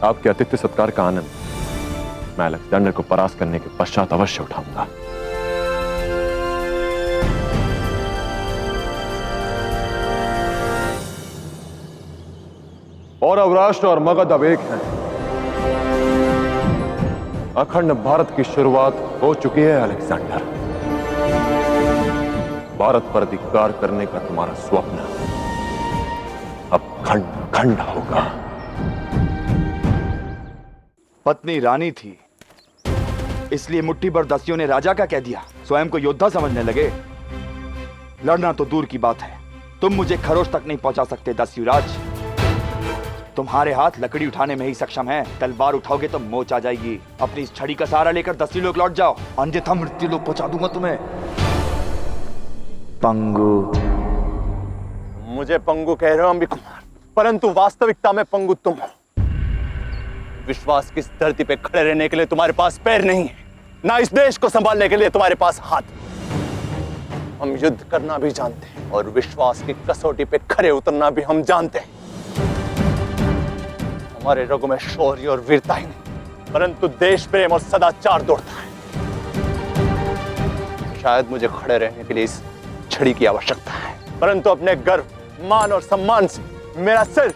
आपके आतिथ्य सत्कार का आनंद मैं अलेक्जेंडर को परास्त करने के पश्चात अवश्य उठाऊंगा। पौरव राष्ट्र और मगध अब एक हैं। अखंड भारत की शुरुआत हो चुकी है अलेक्जेंडर। भारत पर अधिकार करने का तुम्हारा स्वप्न अब खंड खंड होगा। पत्नी रानी थी, इसलिए मुट्ठी भर दस्युओं ने राजा का कह दिया, स्वयं को योद्धा समझने लगे। लड़ना तो दूर की बात है, तुम मुझे खरोच तक नहीं पहुंचा सकते दस्युराज। तुम्हारे हाथ लकड़ी उठाने में ही सक्षम है, तलवार उठाओगे तो मोच आ जाएगी। अपनी इस छड़ी का सहारा लेकर दस्यु लोग लौट जाओ, अन्यथा मृत्यु लोग पहुंचा दूंगा तुम्हें। पंगु। मुझे पंगु कह रहे हो अंबी कुमार, परंतु वास्तविकता में पंगु तुम हो। विश्वास की इस धरती पे खड़े रहने के लिए तुम्हारे पास पैर नहीं है, ना इस देश को संभालने के लिए तुम्हारे पास हाथ। हम युद्ध करना भी जानते हैं और विश्वास की कसौटी पे खड़े उतरना भी हम जानते हैं। हमारे रगों में शौर्य और वीरता ही नहीं, परंतु देश प्रेम और सदाचार दौड़ता है। शायद मुझे खड़े रहने के लिए इस छड़ी की आवश्यकता है, परंतु अपने गर्व, मान और सम्मान से मेरा सिर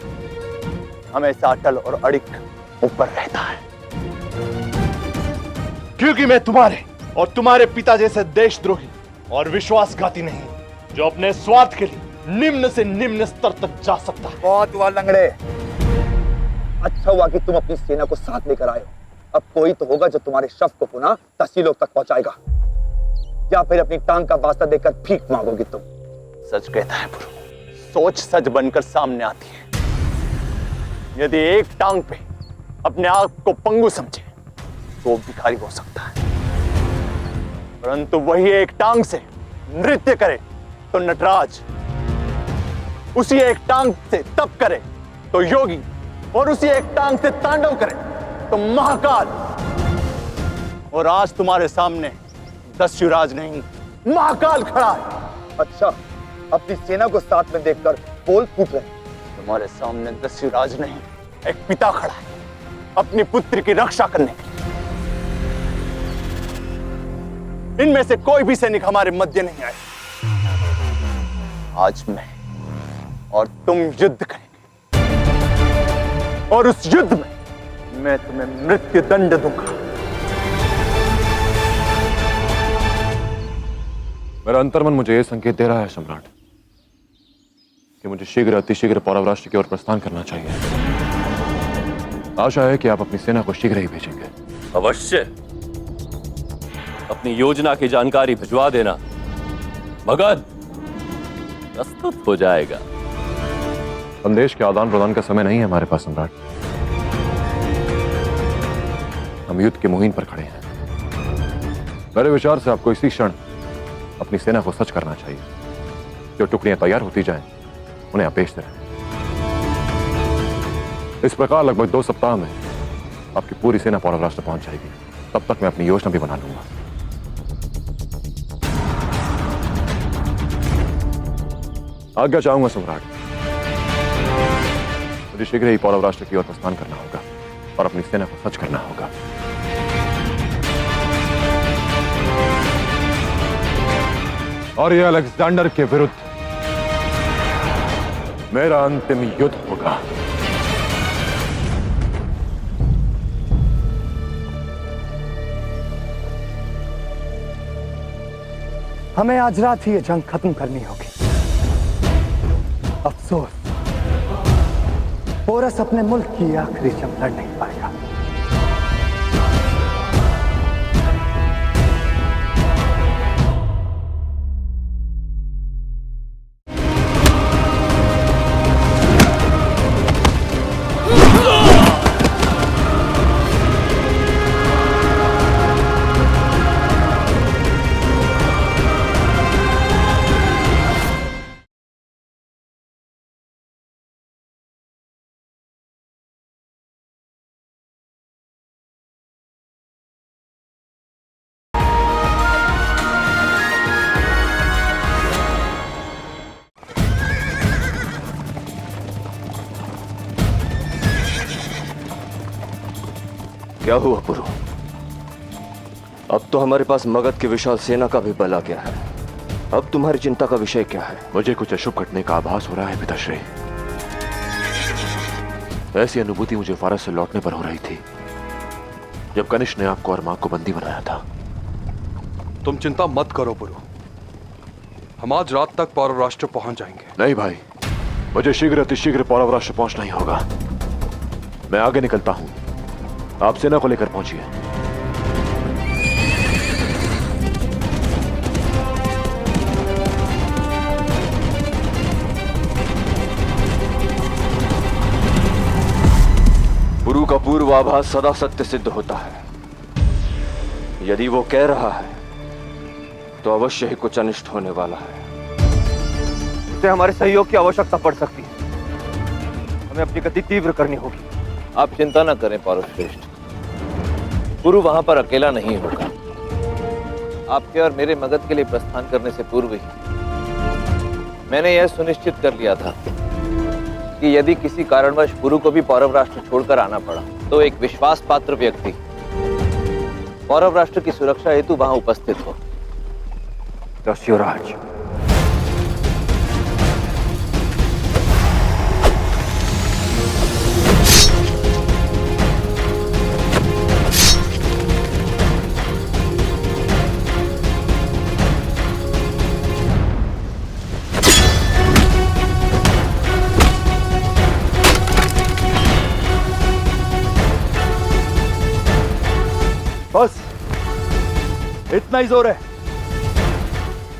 हमेशा अटल और अड़िग ऊपर रहता है। क्योंकि मैं तुम्हारे और तुम्हारे पिता जैसे देशद्रोही और विश्वासघाती नहीं, जो अपने स्वार्थ के लिए निम्न से निम्न स्तर तक जा सकता है। बहुत हुआ लंगड़े, अच्छा हुआ कि तुम अपनी सेना को साथ लेकर आए हो। अब कोई तो होगा जो तुम्हारे शव को पुनः तहसीलों तक पहुंचाएगा, या फिर अपनी टांग का वास्ता देकर भीख मांगोगी तुम। सच कहता है पुरु, सोच सच बनकर सामने आती है। यदि एक टांग पे अपने आप को पंगु समझे तो भिखारी हो सकता है, परंतु वही एक टांग से नृत्य करे तो नटराज, उसी एक टांग से तप करे तो योगी, और उसी एक टांग से तांडव करे तो महाकाल। और आज तुम्हारे सामने दस्युराज नहीं, महाकाल खड़ा है। अच्छा, अपनी सेना को साथ में देखकर बोल फूट रहे। तुम्हारे सामने दस्युराज नहीं, एक पिता खड़ा है अपनी पुत्री की रक्षा करने के लिए। इनमें से कोई भी सैनिक हमारे मध्य नहीं आए। आज मैं और तुम युद्ध करेंगे, और उस युद्ध में मैं तुम्हें मृत्यु दंड दूंगा। मेरा अंतर्मन मुझे यह संकेत दे रहा है सम्राट कि मुझे शीघ्र अतिशीघ्र पौरव राष्ट्र की ओर प्रस्थान करना चाहिए। आशा है कि आप अपनी सेना को शीघ्र ही भेजेंगे। अवश्य, अपनी योजना की जानकारी भिजवा देना, मगध प्रस्तुत हो जाएगा। संदेश के आदान प्रदान का समय नहीं है हमारे पास सम्राट। हम युद्ध की मुहिम पर खड़े हैं। मेरे विचार से आपको इसी क्षण अपनी सेना को सच करना चाहिए। जो टुकड़ियां तैयार होती जाएं, उन्हें आप भेजते रहें। इस प्रकार लगभग 2 सप्ताह में आपकी पूरी सेना पौरव राष्ट्र पहुंच जाएगी। तब तक मैं अपनी योजना भी बना लूंगा। आज्ञा चाहूंगा सम्राट, मुझे शीघ्र ही पौरव राष्ट्र की ओर प्रस्थान करना होगा और अपनी सेना को सच करना होगा। और यह अलेक्जेंडर के विरुद्ध मेरा अंतिम युद्ध होगा। हमें आज रात ही ये जंग खत्म करनी होगी। अफसोस पोरस अपने मुल्क की आखिरी जंग लड़ नहीं पाएगा। क्या हुआ पुरु? अब तो हमारे पास मगध की विशाल सेना का भी बल आ गया है। अब तुम्हारी चिंता का विषय क्या है? मुझे कुछ अशुभ घटने का आभास हो रहा है पिताश्री। ऐसी अनुभूति मुझे फारस से लौटने पर हो रही थी जब कनिष्क ने आपको और मां को बंदी बनाया था। तुम चिंता मत करो पुरु, हम आज रात तक पौरव राष्ट्र पहुंच जाएंगे। नहीं भाई, मुझे शीघ्र अतिशीघ्र पौरव राष्ट्र पहुंचना ही होगा। मैं आगे निकलता हूं, आप सेना को लेकर पहुंचिए। पुरु का पूर्वाभास सदा सत्य सिद्ध होता है। यदि वो कह रहा है तो अवश्य ही कुछ अनिष्ट होने वाला है। उसे हमारे सहयोग की आवश्यकता पड़ सकती है। हमें अपनी गति तीव्र करनी होगी। आप चिंता न करें पौरवश्रेष्ठ, पुरु वहां पर अकेला नहीं होगा। आपके और मेरे मगध के लिए प्रस्थान करने से पूर्व ही मैंने यह सुनिश्चित कर लिया था कि यदि किसी कारणवश पुरु को भी पौरव राष्ट्र छोड़कर आना पड़ा तो एक विश्वास पात्र व्यक्ति पौरव राष्ट्र की सुरक्षा हेतु वहां उपस्थित हो। दस्युराज, बस इतना ही जोर है।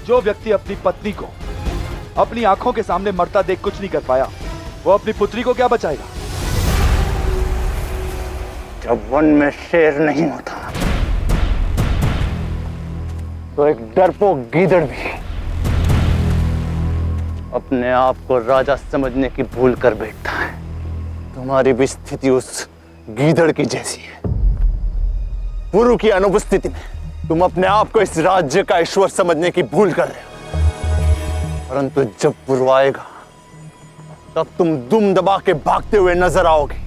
जो व्यक्ति अपनी पत्नी को अपनी आंखों के सामने मरता देख कुछ नहीं कर पाया, वो अपनी पुत्री को क्या बचाएगा? जब वन में शेर नहीं होता तो एक डरपोक गीदड़ भी अपने आप को राजा समझने की भूल कर बैठता है। तुम्हारी भी स्थिति उस गीदड़ की जैसी है। पुरु की अनुपस्थिति में तुम अपने आप को इस राज्य का ईश्वर समझने की भूल कर रहे हो, परंतु जब पुरु आएगा तब तुम दुम दबा के भागते हुए नजर आओगे।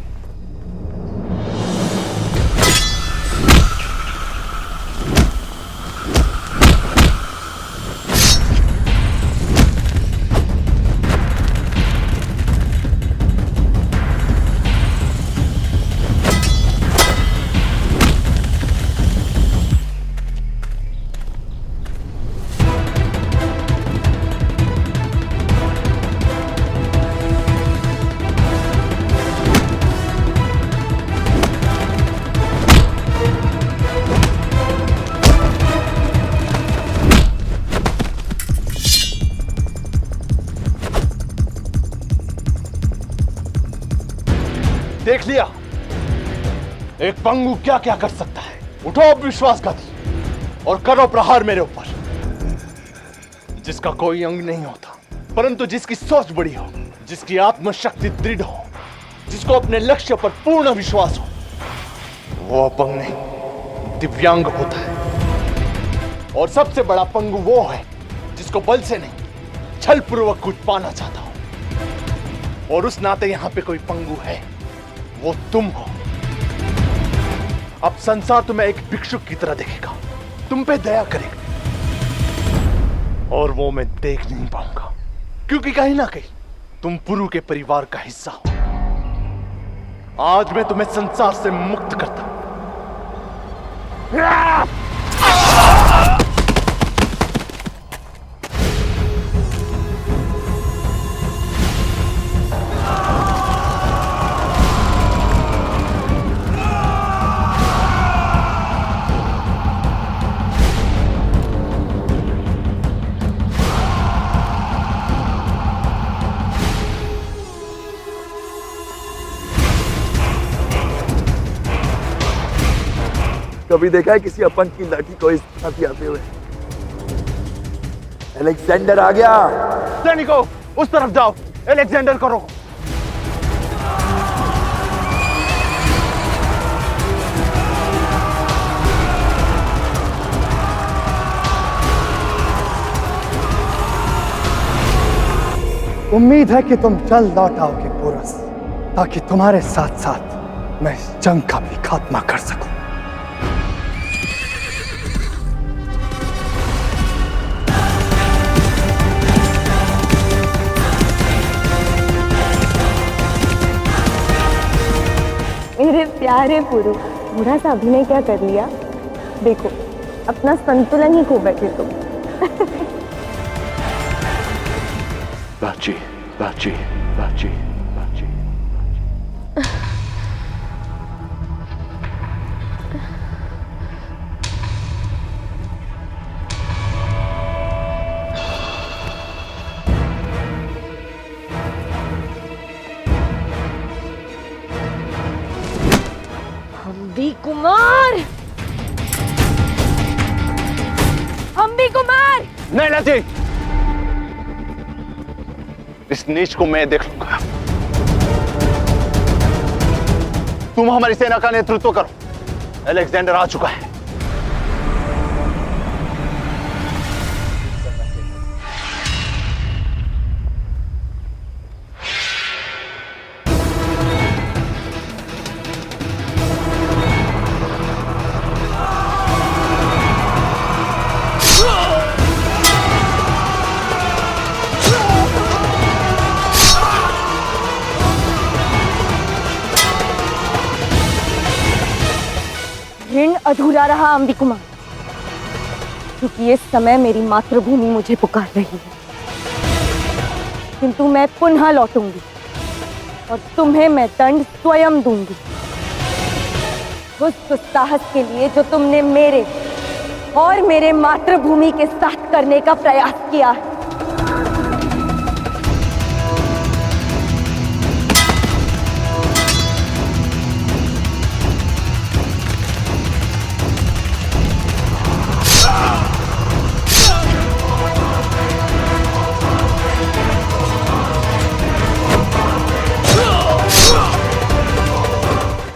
देख लिया एक पंगु क्या क्या कर सकता है। उठो अब विश्वासघाती और करो प्रहार मेरे ऊपर। जिसका कोई अंग नहीं होता परंतु जिसकी सोच बड़ी हो, जिसकी आत्मशक्ति दृढ़ हो, जिसको अपने लक्ष्य पर पूर्ण विश्वास हो, वो अपंग नहीं दिव्यांग होता है। और सबसे बड़ा पंगु वो है जिसको बल से नहीं छल पूर्वक कुछ पाना चाहता हो। और उस नाते यहां पे कोई पंगु है, वो तुम हो। अब संसार तुम्हें एक भिक्षुक की तरह देखेगा, तुम पे दया करेगा, और वो मैं देख नहीं पाऊंगा, क्योंकि कहीं ना कहीं तुम पुरु के परिवार का हिस्सा हो। आज मैं तुम्हें संसार से मुक्त करता हूं। कभी देखा है किसी अपन की लाठी को इस साथी आते हुए? अलेक्जेंडर आ गया। सैनिकों, उस तरफ जाओ, अलेक्जेंडर को रोको। उम्मीद है कि तुम जल्द लौट आओगे पोरस, ताकि तुम्हारे साथ साथ मैं इस जंग का भी खात्मा कर सकूं। मेरे प्यारे पुरु, थोड़ा सा अभिनय क्या कर लिया? देखो, अपना संतुलन ही खो बैठे तुम। बाची, बाची, बाची, बाची। अंबी कुमार! अंबी कुमार! नहीं लाची, इस नीच को मैं देख लूंगा। तुम हमारी सेना का नेतृत्व करो। अलेक्जेंडर आ चुका है। ऋण अधूरा रहा अंबी कुमार, क्योंकि इस समय मेरी मातृभूमि मुझे पुकार रही है। किंतु मैं पुनः लौटूंगी और तुम्हें मैं दंड स्वयं दूंगी, उस साहस के लिए जो तुमने मेरे और मेरे मातृभूमि के साथ करने का प्रयास किया है।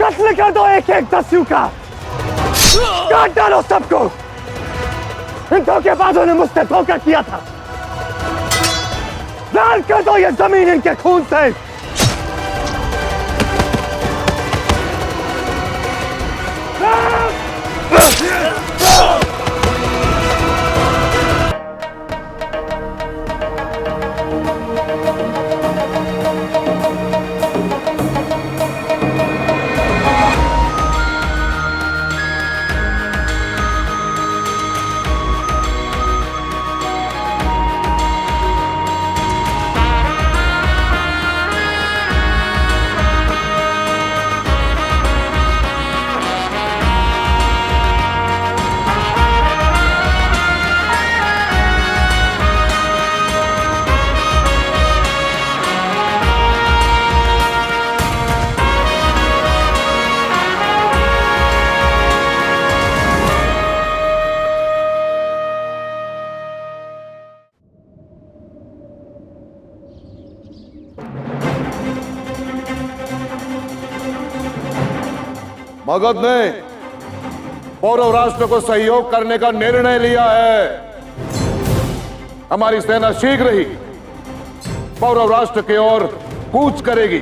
कत्ल कर दो एक एक दस्यु का, काट डालो सबको। इन धोखेबाजों ने मुझसे धोखा किया था। लाल कर दो ये जमीन इनके खून से। मगध ने पौरव राष्ट्र को सहयोग करने का निर्णय लिया है। हमारी सेना शीघ्र ही पौरव राष्ट्र की ओर कूच करेगी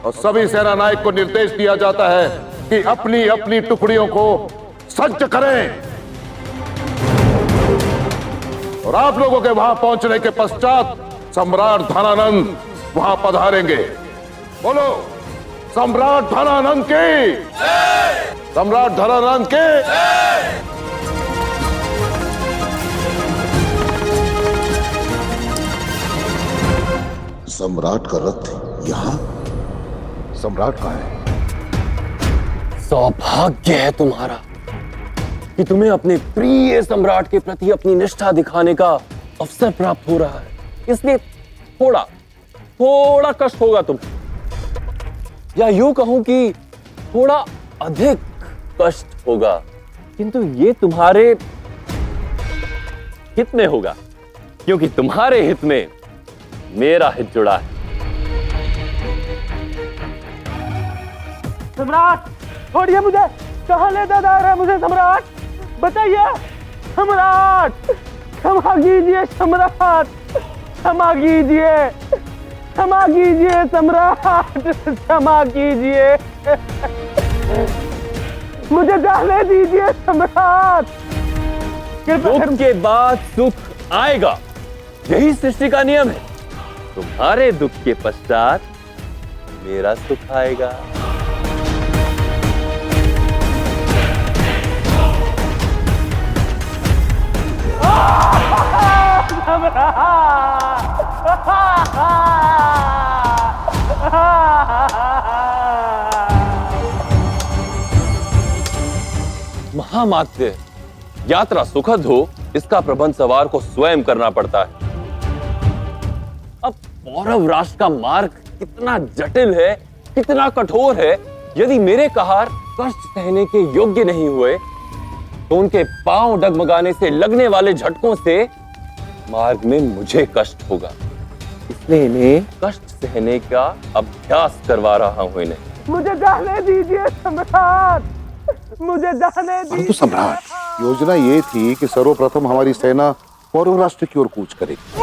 और सभी सेना नायक को निर्देश दिया जाता है कि अपनी अपनी टुकड़ियों को सज्ज करें और आप लोगों के वहां पहुंचने के पश्चात सम्राट धनानंद वहां पधारेंगे। बोलो, सम्राट धनानंद की, सम्राट धनानंद की। सम्राट का रथ यहाँ? सम्राट कहाँ है? सौभाग्य है तुम्हारा कि तुम्हें अपने प्रिय सम्राट के प्रति अपनी निष्ठा दिखाने का अवसर प्राप्त हो रहा है, इसलिए थोड़ा कष्ट होगा तुम, या यूं कहूं कि थोड़ा अधिक कष्ट होगा, किंतु ये तुम्हारे हित में होगा, क्योंकि तुम्हारे हित में मेरा हित जुड़ा है। सम्राट छोड़िए मुझे, कहाँ ले जा रहा है मुझे सम्राट, बताइए सम्राट, क्षमा कीजिए सम्राट, क्षमा कीजिए, क्षमा कीजिए सम्राट, क्षमा कीजिए, मुझे जाने दीजिए सम्राट। दुख के बाद सुख आएगा, यही सृष्टि का नियम है। तुम्हारे दुख के पश्चात मेरा सुख आएगा। महामात्य, यात्रा सुखद हो इसका प्रबंध सवार को स्वयं करना पड़ता है। अब पौरव राष्ट्र का मार्ग कितना जटिल है, कितना कठोर है। यदि मेरे कहार कष्ट सहने के योग्य नहीं हुए तो उनके पांव डगमगाने से लगने वाले झटकों से मार्ग में मुझे कष्ट होगा। इसलिए इन्हें कष्ट सहने का अभ्यास करवा रहा हूं इन्हें। मुझे जाने दीजिए सम्राट, मुझे जाने दीजिए। परंतु सम्राट, योजना ये थी कि सर्वप्रथम हमारी सेना पौरव राष्ट्र की ओर कूच करेगी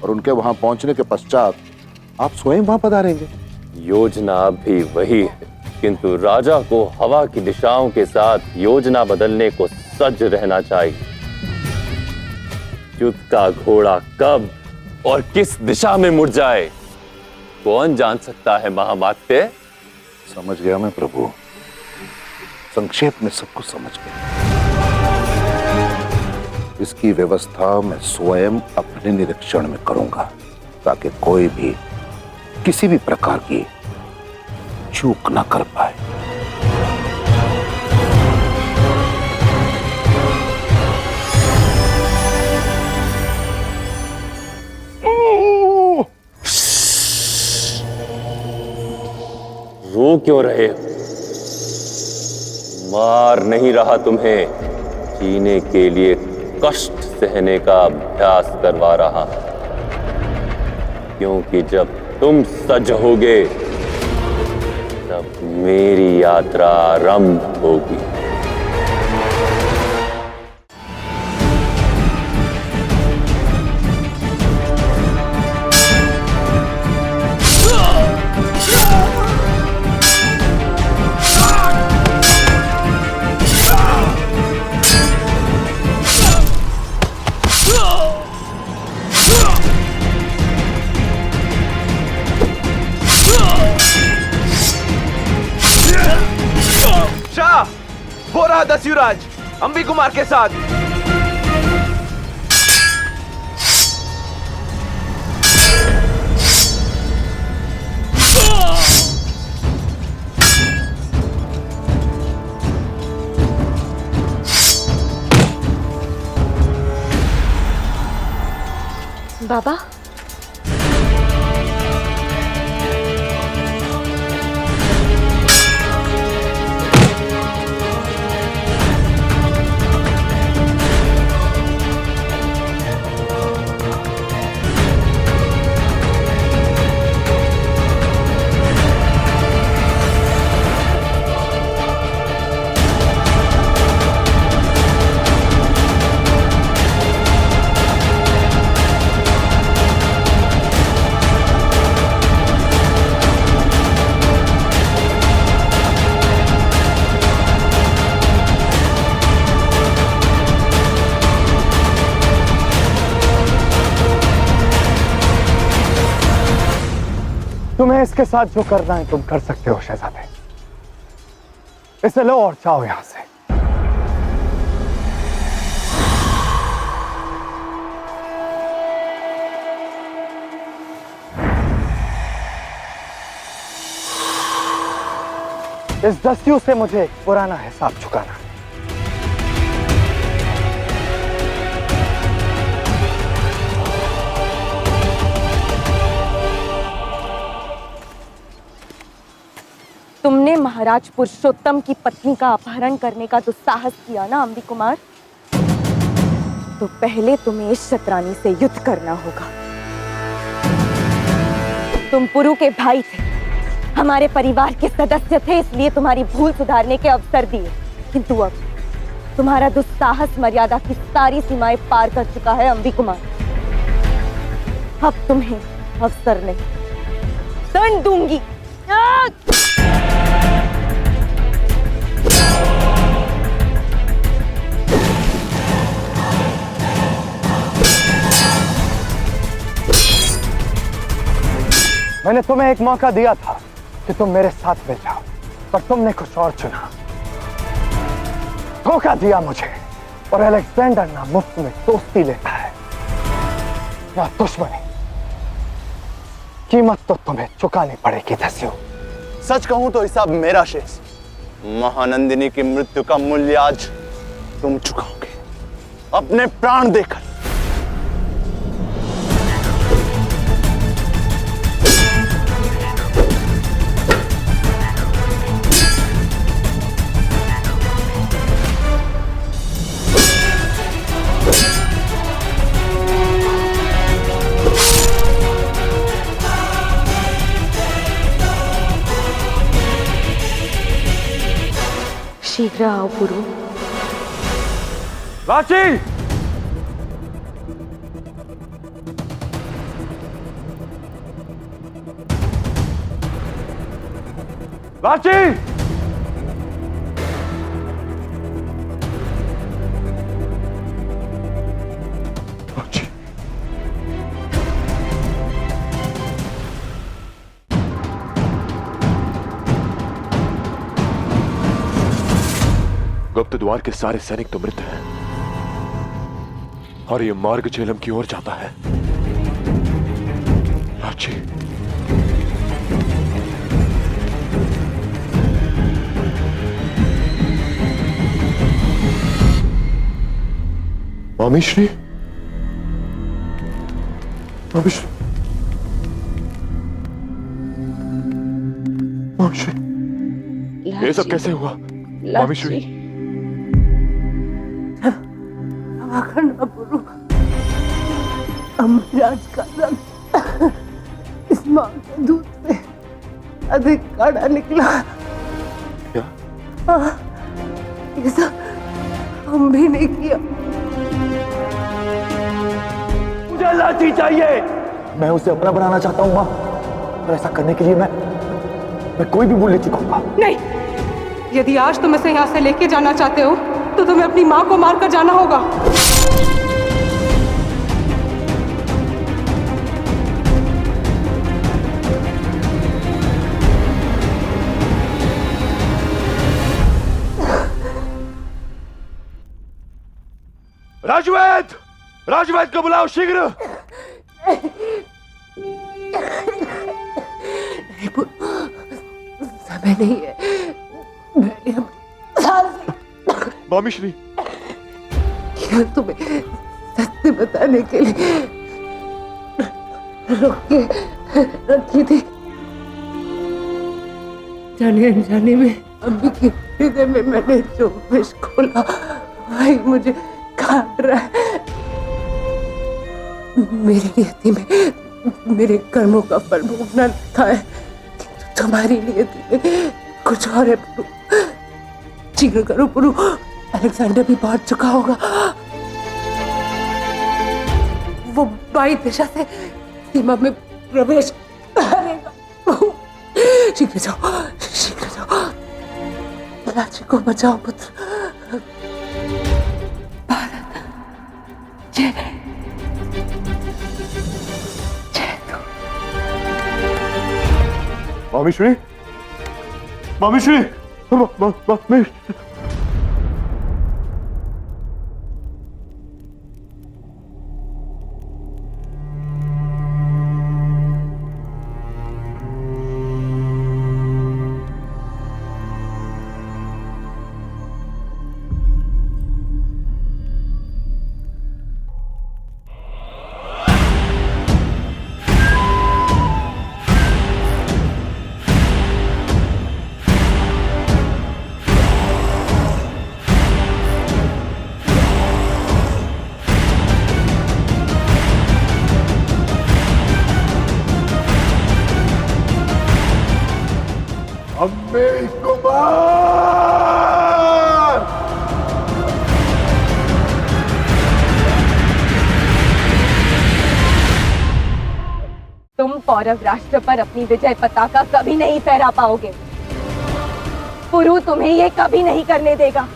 और उनके वहां पहुंचने के पश्चात आप स्वयं वहां पधारेंगे। योजना भी वही है, किंतु राजा को हवा की दिशाओं के साथ योजना बदलने को सज्ज रहना चाहिए। युद्ध का घोड़ा कब और किस दिशा में मुड़ जाए कौन जान सकता है महामात्य। समझ गया मैं प्रभु, संक्षेप में सब कुछ समझ गया। इसकी व्यवस्था मैं स्वयं अपने निरीक्षण में करूंगा ताकि कोई भी किसी भी प्रकार की चूक ना कर पाए। रो क्यों रहे हो? मार नहीं रहा तुम्हें, जीने के लिए कष्ट सहने का अभ्यास करवा रहा हूं। क्योंकि जब तुम सज होगे तब मेरी यात्रा आरंभ होगी। हो रहा दस्युराज अंबी कुमार के साथ। बाबा, तुम्हें इसके साथ जो करना है तुम कर सकते हो शहजादे, इसे लो और जाओ यहां से। इस दस्यु से मुझे पुराना हिसाब चुकाना है। तुमने महाराज पुरुषोत्तम की पत्नी का अपहरण करने का दुस्साहस किया ना अम्बी कुमार, तो पहले तुम्हें इस शतरानी से युद्ध करना होगा। तुम पुरु के भाई थे, हमारे परिवार के सदस्य थे, इसलिए तुम्हारी भूल सुधारने के अवसर दिए, किंतु अब तुम्हारा दुस्साहस मर्यादा की सारी सीमाएं पार कर चुका है अम्बी कुमार। अब तुम्हें अवसर नहीं, दंड दूंगी। मैंने तुम्हें एक मौका दिया था कि तुम मेरे साथ में जाओ, पर तुमने कुछ और चुना। धोखा दिया मुझे, और अलेक्जेंडर ना मुफ्त में दोस्ती लेता है ना दुश्मनी। कीमत तो तुम्हें चुकानी पड़ेगी दस्यु। सच कहूं तो हिसाब मेरा शेष। महानंदिनी की मृत्यु का मूल्य आज तुम चुकाओगे, अपने प्राण देकर। शीघ्र आओ पुरु। लाची! लाची! गुप्त द्वार के सारे सैनिक तो मृत हैं और ये मार्ग झेलम की ओर जाता है। लाची, मामीश्री, मामीश्री, मामीश्री, ये सब कैसे हुआ? मामीश्री, करना पुरु, अमराज का रंग इस मां के दूध से अधिक गाढ़ा निकला। क्या? हाँ, ये सब हम भी नहीं किया। मुझे लाठी चाहिए। मैं उसे अपना बनाना चाहता हूँ माँ, और ऐसा करने के लिए मैं कोई भी मूल्य चुकाऊंगा। नहीं, यदि आज तुम इसे यहाँ से लेके जाना चाहते हो तो तुम्हें अपनी माँ को मारकर जाना होगा। राजवैद! राजवैद को बुलाओ शीघ्र! समय नहीं है। मैंने मामीश्री, क्या तुम्हें सत्य बताने के लिए रोक के रखी थी? जाने अनजाने में अम्बी के हृदय में मैंने जो विष खोला वही मुझे काट रहा है। मेरी नियति में मेरे कर्मों का फल भोगना लिखा है, किंतु तुम्हारी नियति में कुछ और है पुरु। शीघ्र करो पुरु, अलेक्जेंडर भी पहुंच चुका होगा। वो बाई दिशा से सीमा में प्रवेश करेगा। शीघ्र जाओ, शीघ्र जाओ। लाची को बचाओ पुत्र। भारत जय जय। मामीश्री, मामीश्री, मामीश्री। अम्बे कुमार! तुम पौरव राष्ट्र पर अपनी विजय पताका कभी नहीं फहरा पाओगे। पुरु तुम्हें ये कभी नहीं करने देगा।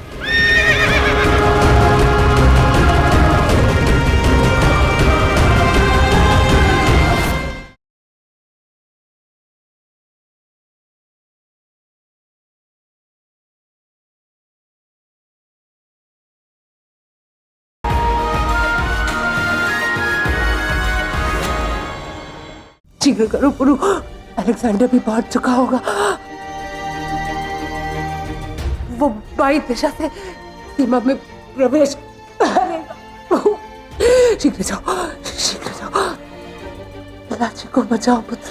शीघ्र करो पुरु, अलेक्जेंडर भी पहुंच चुका होगा। वो बाई दिशा से सीमा में प्रवेश करेगा। शीघ्र जाओ, शीघ्र जाओ। लाची को बचाओ पुत्र।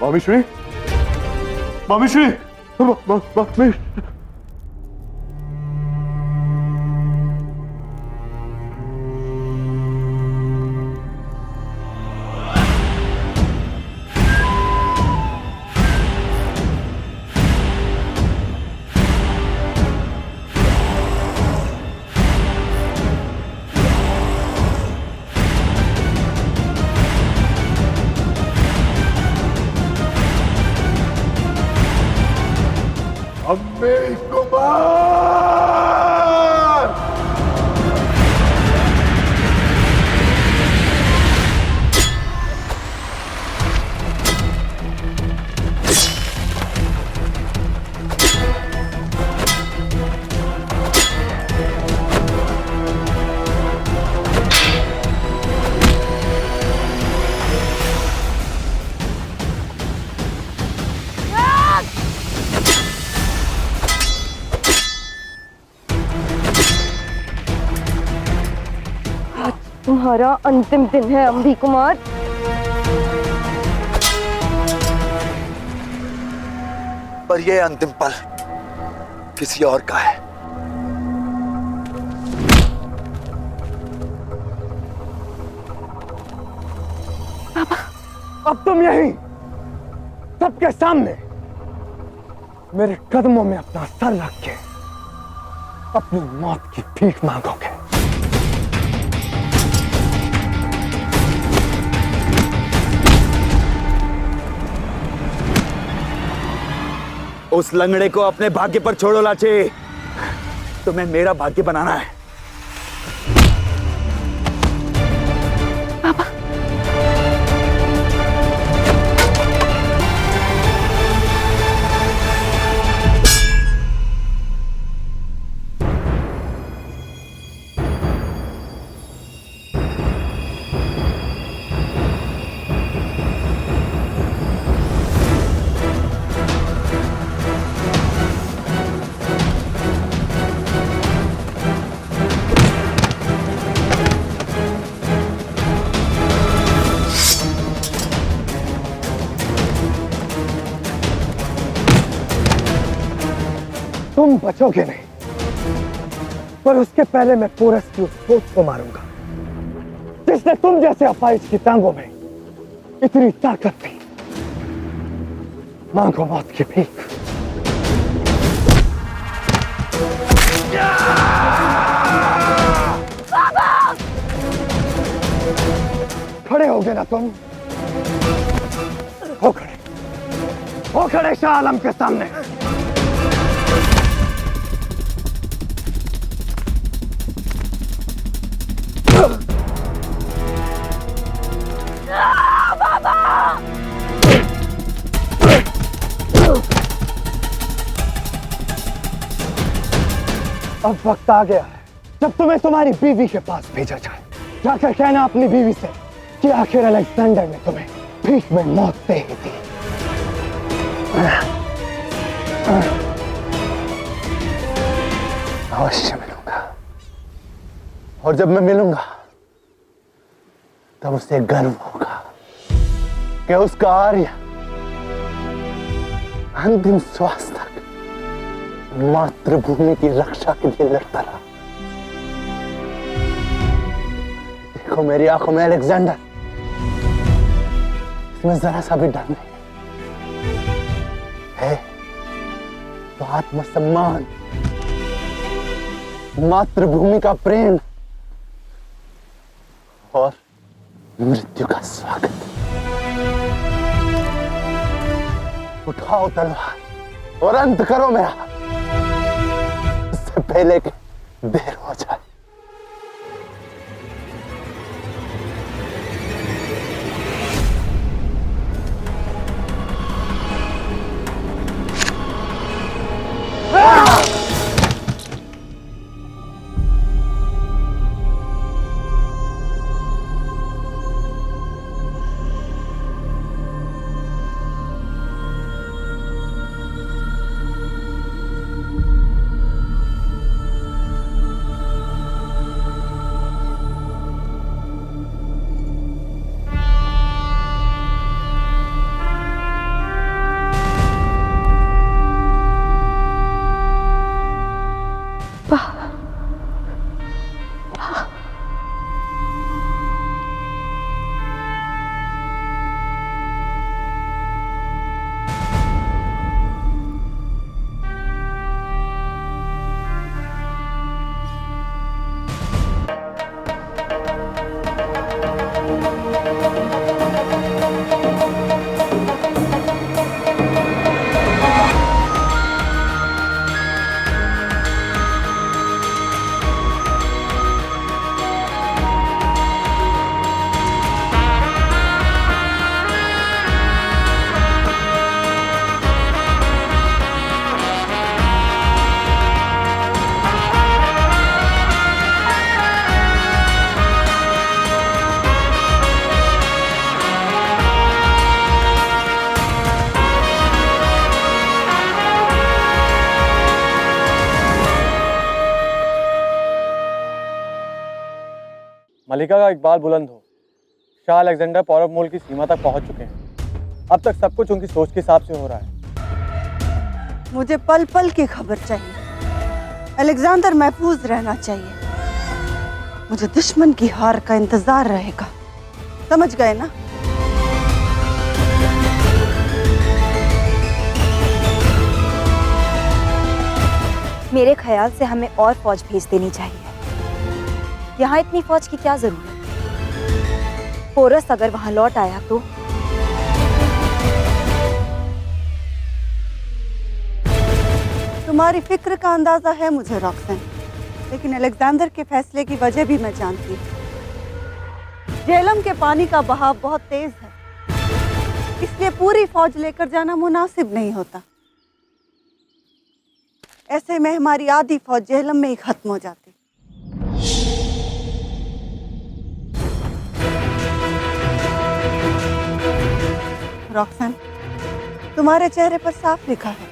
मामीश्री, मामीश्री, मामी। अम्बे कुमार! तुम्हारा अंतिम दिन है अम्बी कुमार। पर यह अंतिम पल किसी और का है। अब तुम यही सबके सामने मेरे कदमों में अपना सर रख के अपनी मौत की भीख मांगोगे। उस लंगड़े को अपने भाग्य पर छोड़ो लाचे। तुम्हें मेरा भाग्य बनाना है। तुम बचोगे नहीं, पर उसके पहले मैं पोरस की उस सोच को मारूंगा जिसने तुम जैसे अपाहिज की टांगों में इतनी ताकत थी। मांगो मौत की भीख। खड़े होगे ना तुम? हो खड़े शाह आलम के सामने। अब वक्त आ गया है जब तुम्हें तुम्हारी बीवी के पास भेजा जाए। जाकर कहना अपनी बीवी से कि आखिर अलेक्जेंडर ने तुम्हें भीख में मौत दे ही दी। अवश्य मिलूंगा, और जब मैं मिलूंगा तब उसे गर्व होगा कि उसका आर्य अंतिम श्वास तक मातृभूमि की रक्षा के लिए लड़ता रहा। देखो मेरी आंखों में अलेक्जेंडर, इसमें जरा सा भी डर नहीं है तो आत्मसम्मान, मातृभूमि का प्रेम और मृत्यु का स्वागत। उठाओ तलवार और अंत करो मेरा, इससे पहले कि देर हो जाए। मलिका का इकबाल बुलंद हो। शाह अलेक्जेंडर पौरव मूल की सीमा तक पहुंच चुके हैं। अब तक सब कुछ उनकी सोच के हिसाब से हो रहा है। मुझे पल पल की खबर चाहिए। अलेक्जेंडर महफूज रहना चाहिए। मुझे दुश्मन की हार का इंतजार रहेगा। समझ गए ना? मेरे ख्याल से हमें और फौज भेज देनी चाहिए। यहाँ इतनी फौज की क्या जरूरत? पोरस अगर वहां लौट आया तो तुम्हारी फिक्र का अंदाजा है मुझे रॉक्सन, लेकिन अलेक्जेंडर के फैसले की वजह भी मैं जानती हूँ। झेलम के पानी का बहाव बहुत तेज है, इसलिए पूरी फौज लेकर जाना मुनासिब नहीं होता। ऐसे में हमारी आधी फौज झेलम में ही खत्म हो जाती। रॉक्सन, तुम्हारे चेहरे पर साफ लिखा है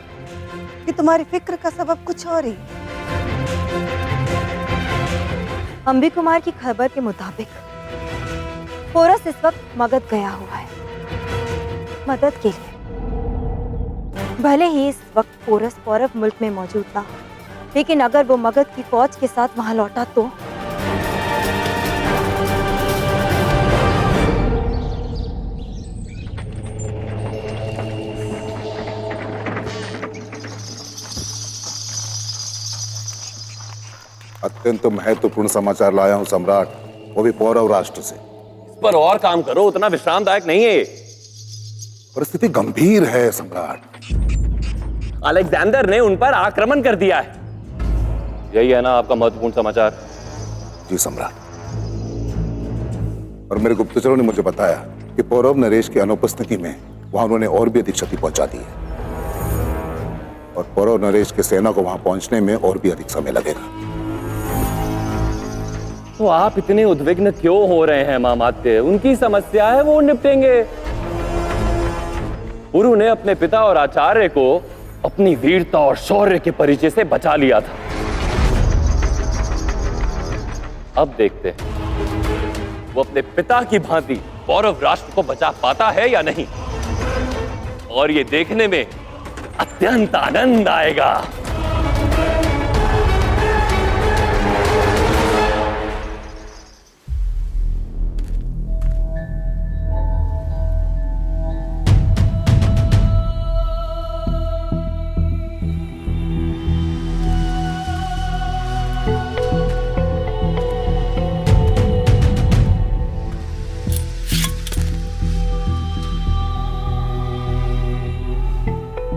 कि तुम्हारी फिक्र का सबब कुछ और ही है। अंबी कुमार की खबर के मुताबिक पोरस इस वक्त मगध गया हुआ है मदद के लिए। भले ही इस वक्त पोरस पौरव मुल्क में मौजूद ना हो, लेकिन अगर वो मगध की फौज के साथ वहां लौटा तो अत्यंत महत्वपूर्ण समाचार लाया हूं सम्राट, वो भी पौरव राष्ट्र से। इस पर और काम करो, उतना विश्रामदायक नहीं है। परिस्थिति गंभीर है सम्राट। अलेक्जेंडर ने उन पर आक्रमण कर दिया है। यही है ना आपका महत्वपूर्ण समाचार? जी सम्राट। और मेरे गुप्तचरों ने मुझे बताया कि पौरव नरेश की अनुपस्थिति में वहां उन्होंने और भी अधिक क्षति पहुंचा दी है, और पौरव नरेश की सेना को वहां पहुंचने में और भी अधिक समय लगेगा। तो आप इतने उद्विग्न क्यों हो रहे हैं मामात्य? उनकी समस्या है, वो निपटेंगे। पुरु ने अपने पिता और आचार्य को अपनी वीरता और शौर्य के परिचय से बचा लिया था। अब देखते हैं वो अपने पिता की भांति पौरव राष्ट्र को बचा पाता है या नहीं, और ये देखने में अत्यंत आनंद आएगा।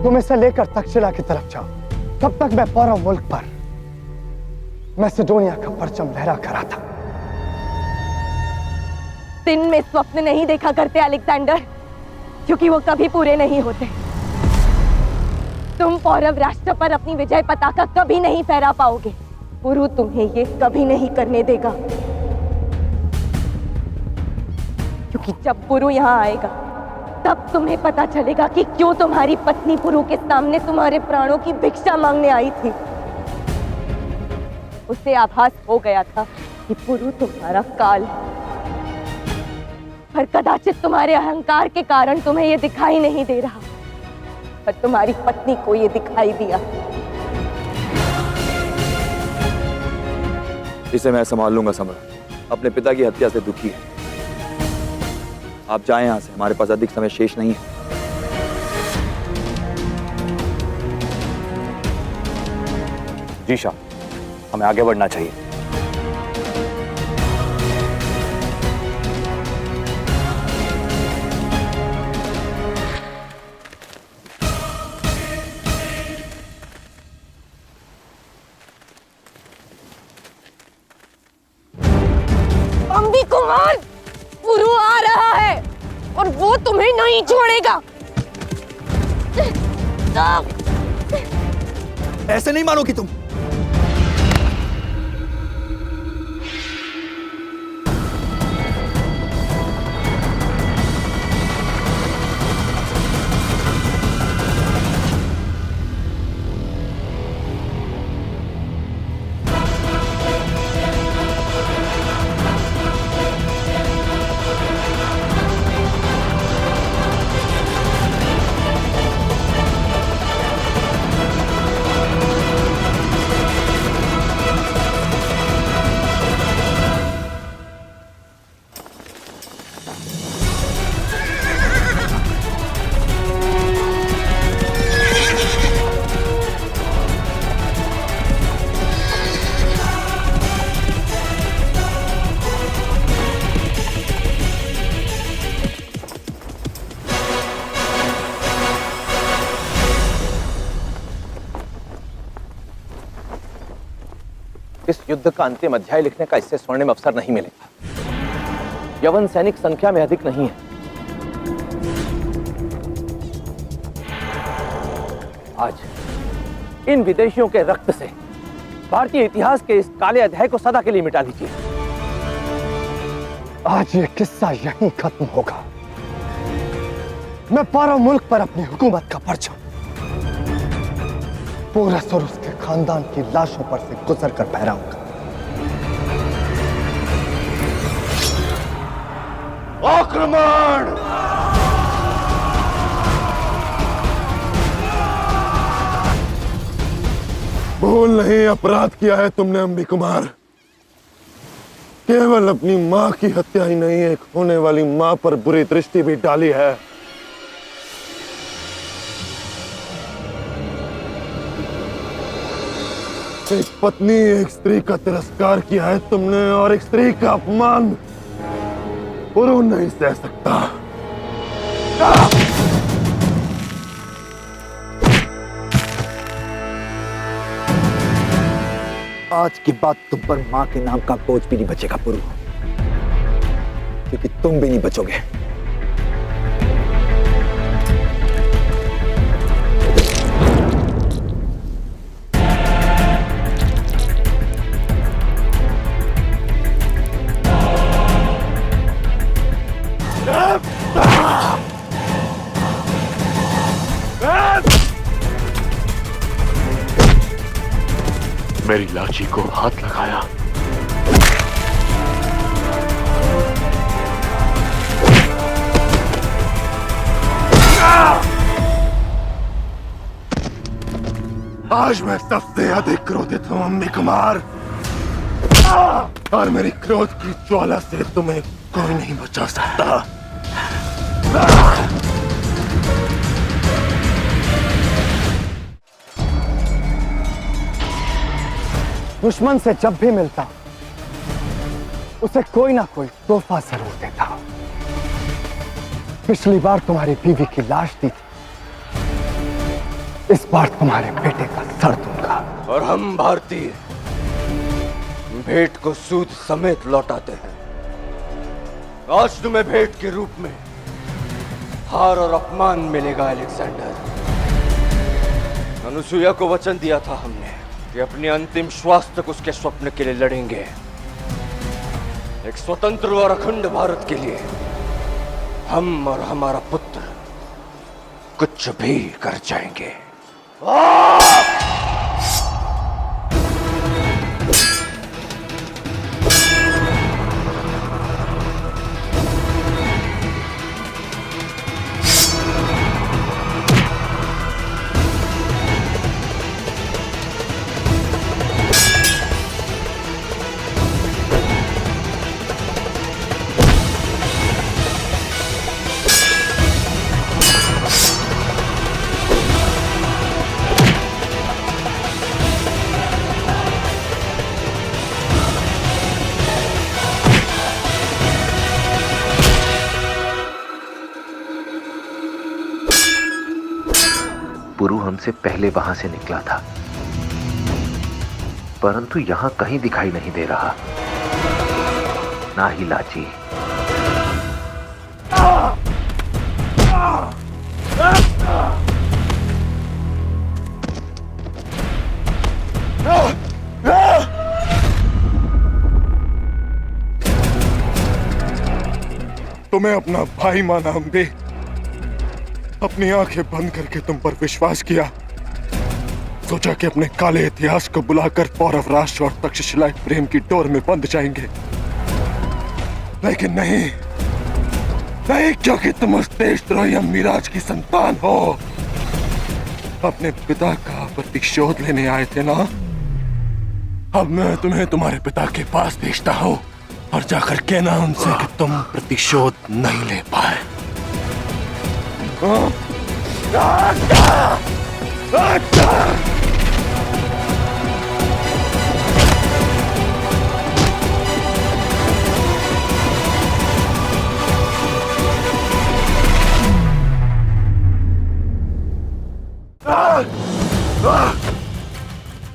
तुम इसे लेकर तक्षशिला की तरफ जाओ। तब तक मैं पौरव मुल्क पर मैसेडोनिया का परचम लहरा कर रहा था। दिन में स्वप्न नहीं देखा करते अलेक्जेंडर, क्योंकि वो कभी पूरे नहीं होते। तुम पौरव राष्ट्र पर अपनी विजय पताका कभी नहीं फहरा पाओगे। पुरु तुम्हें ये कभी नहीं करने देगा, क्योंकि जब पुरु यहाँ आएगा तब तुम्हें पता चलेगा कि क्यों तुम्हारी पत्नी पुरु के सामने तुम्हारे प्राणों की भिक्षा मांगने आई थी। उसे आभास हो गया था कि पुरु तुम्हारा काल है, पर कदाचित तुम्हारे अहंकार के कारण तुम्हें यह दिखाई नहीं दे रहा, पर तुम्हारी पत्नी को यह दिखाई दिया। इसे मैं संभाल लूंगा सम्राट। अपने पिता की हत्या से दुखी है। आप जाएं यहां से, हमारे पास अधिक समय शेष नहीं है। जी शाह, हमें आगे बढ़ना चाहिए। अंबी कुमार, पुरु आ रहा है और वो तुम्हें नहीं छोड़ेगा। ऐसे नहीं मानोगी तुम। इस युद्ध का अंतिम अध्याय लिखने का इससे स्वर्णिम अवसर नहीं मिलेगा। यवन सैनिक संख्या में अधिक नहीं है। आज इन विदेशियों के रक्त से भारतीय इतिहास के इस काले अध्याय को सदा के लिए मिटा दीजिए। आज ये किस्सा यहीं खत्म होगा। मैं पौरव मुल्क पर अपनी हुकूमत का परचम पोरस और उसके खानदान की लाशों पर से गुजर कर फहराऊंगा। आक्रमण! भूल नहीं अपराध किया है तुमने अंबी कुमार। केवल अपनी मां की हत्या ही नहीं, एक होने वाली मां पर बुरी दृष्टि भी डाली है। एक पत्नी, एक स्त्री का तिरस्कार किया है तुमने, और एक स्त्री का अपमान पुरु नहीं सह सकता। आज की बात तुम पर मां के नाम का बोझ भी नहीं बचेगा पुरु, क्योंकि तुम भी नहीं बचोगे। मेरी लाची को हाथ लगाया। आज मैं सबसे अधिक क्रोधित हूं अंबी कुमार, और मेरी क्रोध की ज्वाला से तुम्हें कोई नहीं बचा सकता। दुश्मन से जब भी मिलता उसे कोई ना कोई तोहफा जरूर देता। पिछली बार तुम्हारी बीवी की लाश दी थी, इस बार तुम्हारे बेटे का सर दूंगा। और हम भारतीय भेंट को सूद समेत लौटाते हैं। आज तुम्हें भेंट के रूप में हार और अपमान मिलेगा अलेक्जेंडर। अनुसुईया को वचन दिया था हमने कि अपने अंतिम श्वास तक उसके स्वप्न के लिए लड़ेंगे, एक स्वतंत्र और अखंड भारत के लिए। हम और हमारा पुत्र कुछ भी कर जाएंगे। पुरु हमसे पहले वहां से निकला था, परंतु यहां कहीं दिखाई नहीं दे रहा, ना ही लाची। तुम्हें अपना भाई माना अम्बे, अपनी आंखें बंद करके तुम पर विश्वास किया, सोचा कि अपने काले इतिहास को बुलाकर पौरव राष्ट्र और तक्षशिला प्रेम की डोर में बंध जाएंगे, लेकिन नहीं, नहीं, क्योंकि तुम उस देशद्रोही अम्मीराज की संतान हो। अपने पिता का प्रतिशोध लेने आए थे ना? अब मैं तुम्हें तुम्हारे पिता के पास भेजता हूँ और जाकर कहना उनसे कि तुम प्रतिशोध नहीं ले पाए।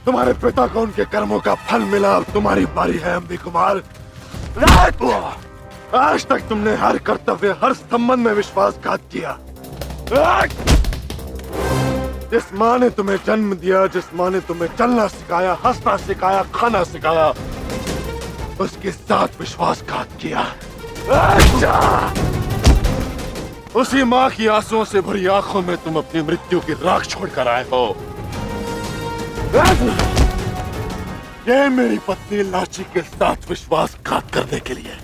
तुम्हारे पिता को उनके कर्मों का फल मिला, अब तुम्हारी बारी है अम्बी कुमार। आज तक तुमने हर कर्तव्य, हर संबंध में विश्वासघात किया। जिस माँ ने तुम्हें जन्म दिया, जिस माँ ने तुम्हें चलना सिखाया, हंसना सिखाया, खाना सिखाया, उसके साथ विश्वासघात किया। उसी माँ की आंसुओं से भरी आंखों में तुम अपनी मृत्यु की राख छोड़कर आए हो। ये मेरी पत्नी लाची के साथ विश्वासघात करने के लिए।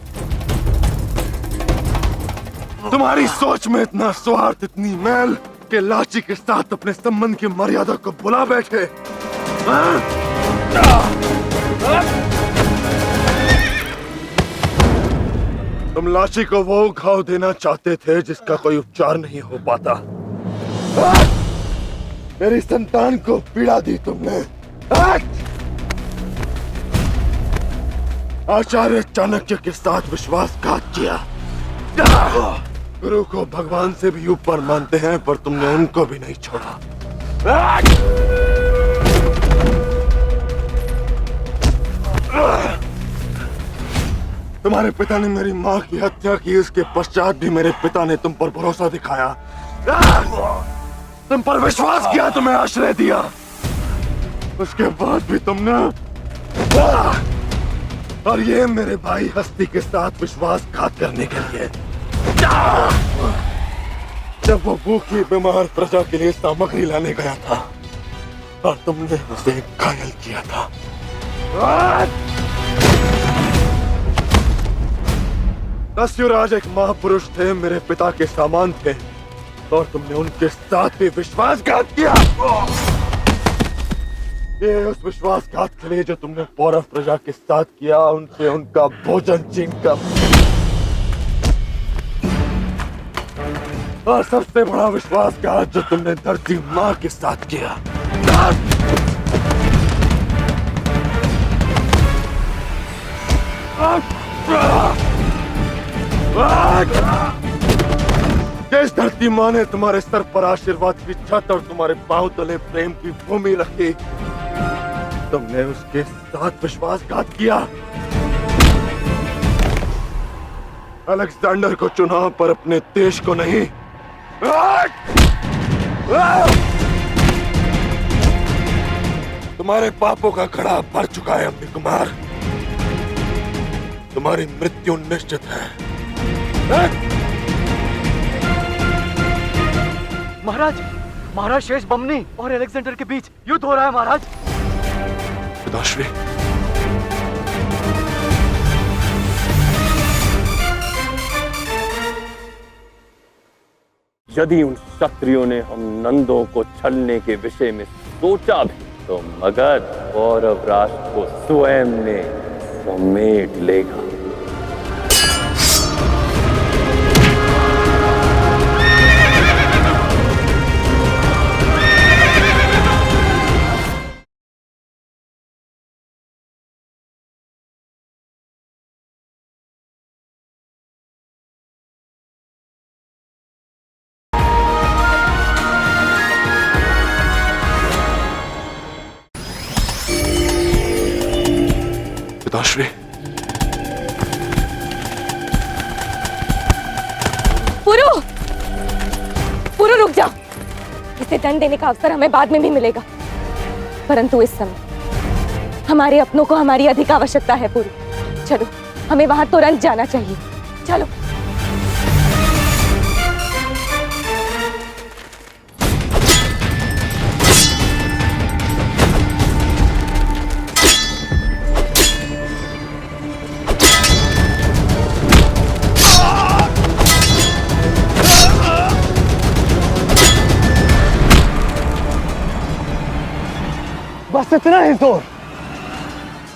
तुम्हारी सोच में इतना स्वार्थ, इतनी मैल कि लाची के साथ अपने संबंध की मर्यादा को भुला बैठे। तुम लाची को वो घाव देना चाहते थे जिसका कोई उपचार नहीं हो पाता। मेरी संतान को पीड़ा दी तुमने। आचार्य चाणक्य के साथ विश्वासघात किया। गुरु को भगवान से भी ऊपर मानते हैं, पर तुमने उनको भी नहीं छोड़ा। तुम्हारे पिता ने मेरी माँ की हत्या की, इसके पश्चात भी मेरे पिता ने तुम पर भरोसा दिखाया, तुम पर विश्वास किया, तुम्हें आश्रय दिया। उसके बाद भी तुमने, और ये मेरे भाई हस्ती के साथ विश्वासघात करने के लिए। जब वो भूखी बीमार प्रजा के लिए सामग्री लाने गया था और तुमने उसे घायल किया था। दस्युराज एक महापुरुष थे, मेरे पिता के सामान थे, और तुमने उनके साथ भी विश्वासघात किया। ये उस विश्वासघात के लिए जो तुमने पौरव प्रजा के साथ किया, उनसे उनका भोजन छीनकर, और सबसे बड़ा विश्वासघात जो तुमने धरती माँ के साथ किया। इस धरती जिसकी माँ ने तुम्हारे सर पर आशीर्वाद की छत और तुम्हारे पांव तले प्रेम की भूमि रखी, तुमने उसके साथ विश्वासघात किया। अलेक्जेंडर को चुना पर अपने देश को नहीं। तुम्हारे पापों का घड़ा भर चुका है अम्बी कुमार। तुम्हारी मृत्यु निश्चित है। महाराज, महाराज शेष बमनी और अलेक्जेंडर के बीच युद्ध हो रहा है महाराज। पिताश्री, यदि उन क्षत्रियों ने हम नंदों को छलने के विषय में सोचा भी तो मगध कौरव राष्ट्र को स्वयं ने समेट लेगा। पिताश्री, पुरु रुक जाओ। इसे दंड देने का अवसर हमें बाद में भी मिलेगा, परंतु इस समय हमारे अपनों को हमारी अधिक आवश्यकता है। पुरु, चलो, हमें वहां तुरंत जाना चाहिए। चलो। बस इतना ही जोर,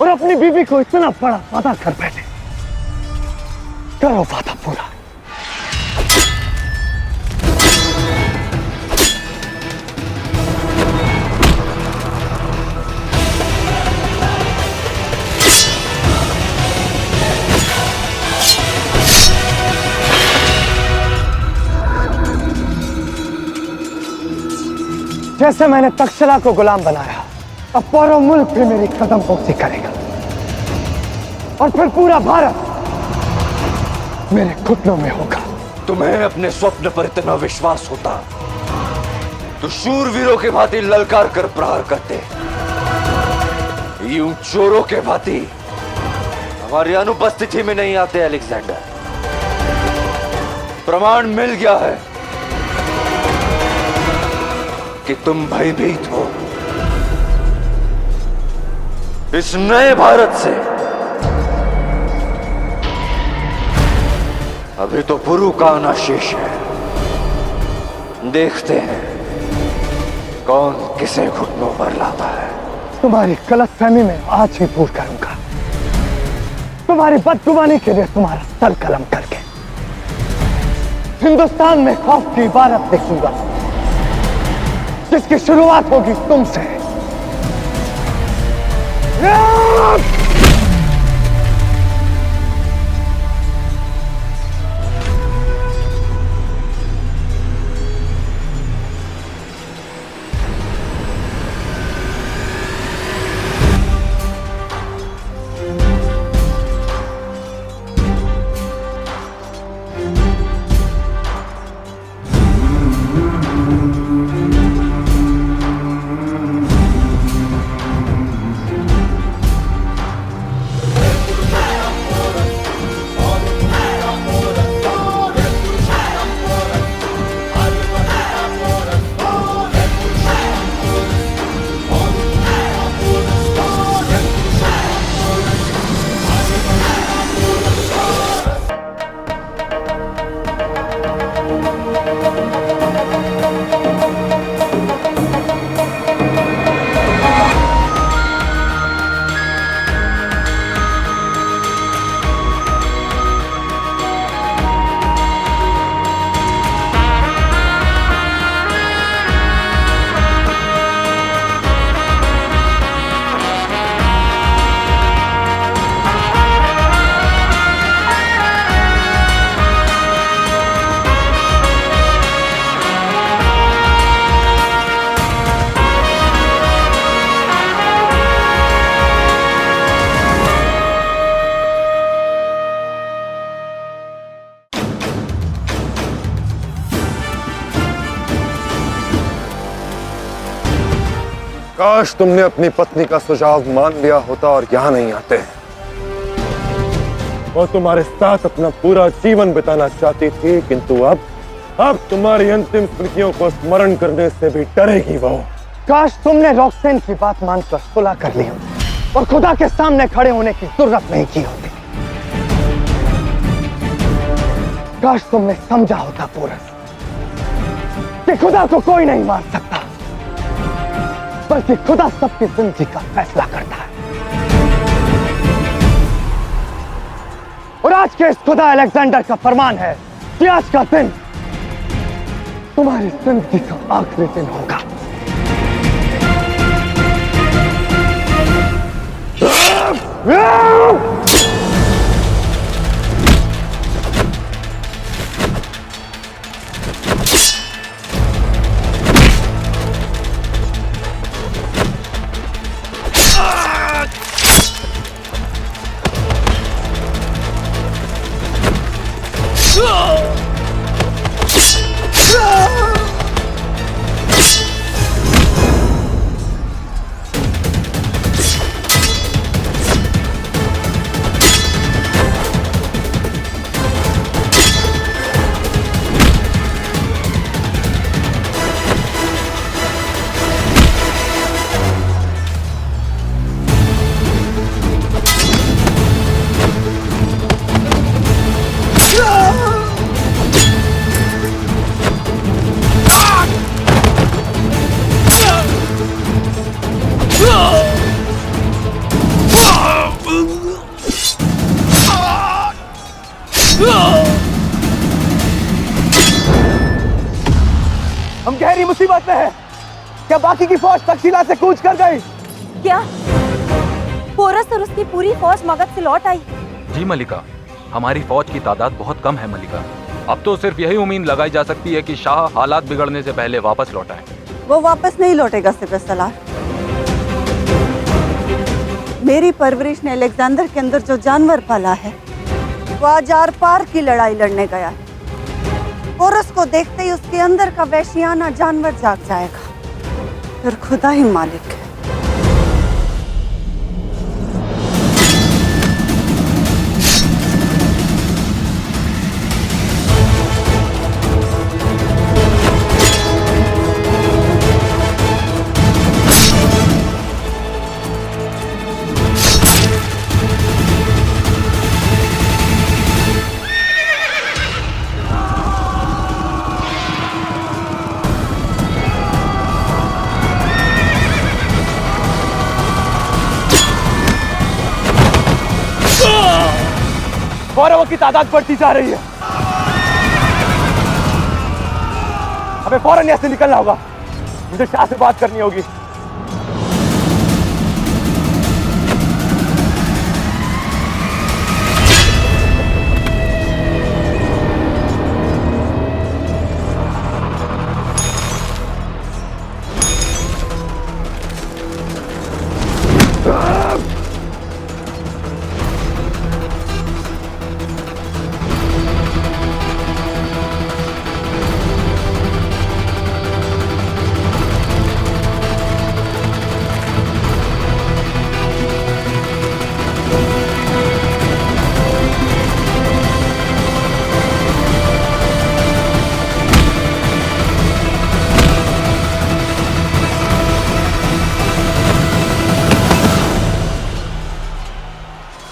और अपनी बीवी को इतना बड़ा वादा कर बैठे। करो वादा पूरा। जैसे मैंने तक्षशिला को गुलाम बनाया, अब पूरा मुल्क भी मेरी कदम पोक्सी करेगा, और फिर पूरा भारत मेरे घुटनों में होगा। तुम्हें अपने स्वप्न पर इतना विश्वास होता तो शूरवीरों के भांति ललकार कर प्रहार करते। यूं चोरों के भांति हमारी अनुपस्थिति में नहीं आते। अलेक्जेंडर, प्रमाण मिल गया है कि तुम भयभीत हो। इस नए भारत से अभी तो पुरु का आना शेष है। देखते हैं कौन किसे घुटनों पर लाता है। तुम्हारी गलतफहमी में आज ही दूर करूंगा। तुम्हारी बदगुमानी के लिए तुम्हारा सर कलम करके हिंदुस्तान में खौफ की इबारत देखूंगा, जिसकी शुरुआत होगी तुमसे। काश तुमने अपनी पत्नी का सुझाव मान लिया होता और यहाँ नहीं आते। वो तुम्हारे साथ अपना पूरा जीवन बिताना चाहती थी, किंतु अब तुम्हारी अंतिम स्मृतियों को स्मरण करने से भी डरेगी वो। काश तुमने रॉक्सेन की बात मानकर सुलह कर ली होती और खुदा के सामने खड़े होने की जरूरत नहीं की होती। काश तुमने समझा होता पोरस कि खुदा को कोई नहीं मार सकता, बल्कि खुदा सबकी जिंदगी का फैसला करता है। और आज के इस खुदा अलेक्जेंडर का फरमान है कि आज का दिन तुम्हारी जिंदगी का आखिरी दिन होगा। हम गहरी मुसीबत में हैं। क्या बाकी की फौज तक्षशिला से कूच कर गई? क्या पोरस और उसकी पूरी फौज मगध से लौट आई? जी मलिका, हमारी फौज की तादाद बहुत कम है मलिका। अब तो सिर्फ यही उम्मीद लगाई जा सकती है कि शाह हालात बिगड़ने से पहले वापस लौट आए। वो वापस नहीं लौटेगा सिपहसालार। मेरी परवरिश ने अलेक्जेंडर के अंदर जो जानवर पाला है वो आज आर पार की लड़ाई लड़ने गया है। पोरस को देखते ही उसके अंदर का वैश्याना जानवर जाग जाएगा। फिर खुदा ही मालिक है। कौरवों की तादाद बढ़ती जा रही है। हमें फौरन यहाँ से निकलना होगा। मुझे शाह से बात करनी होगी।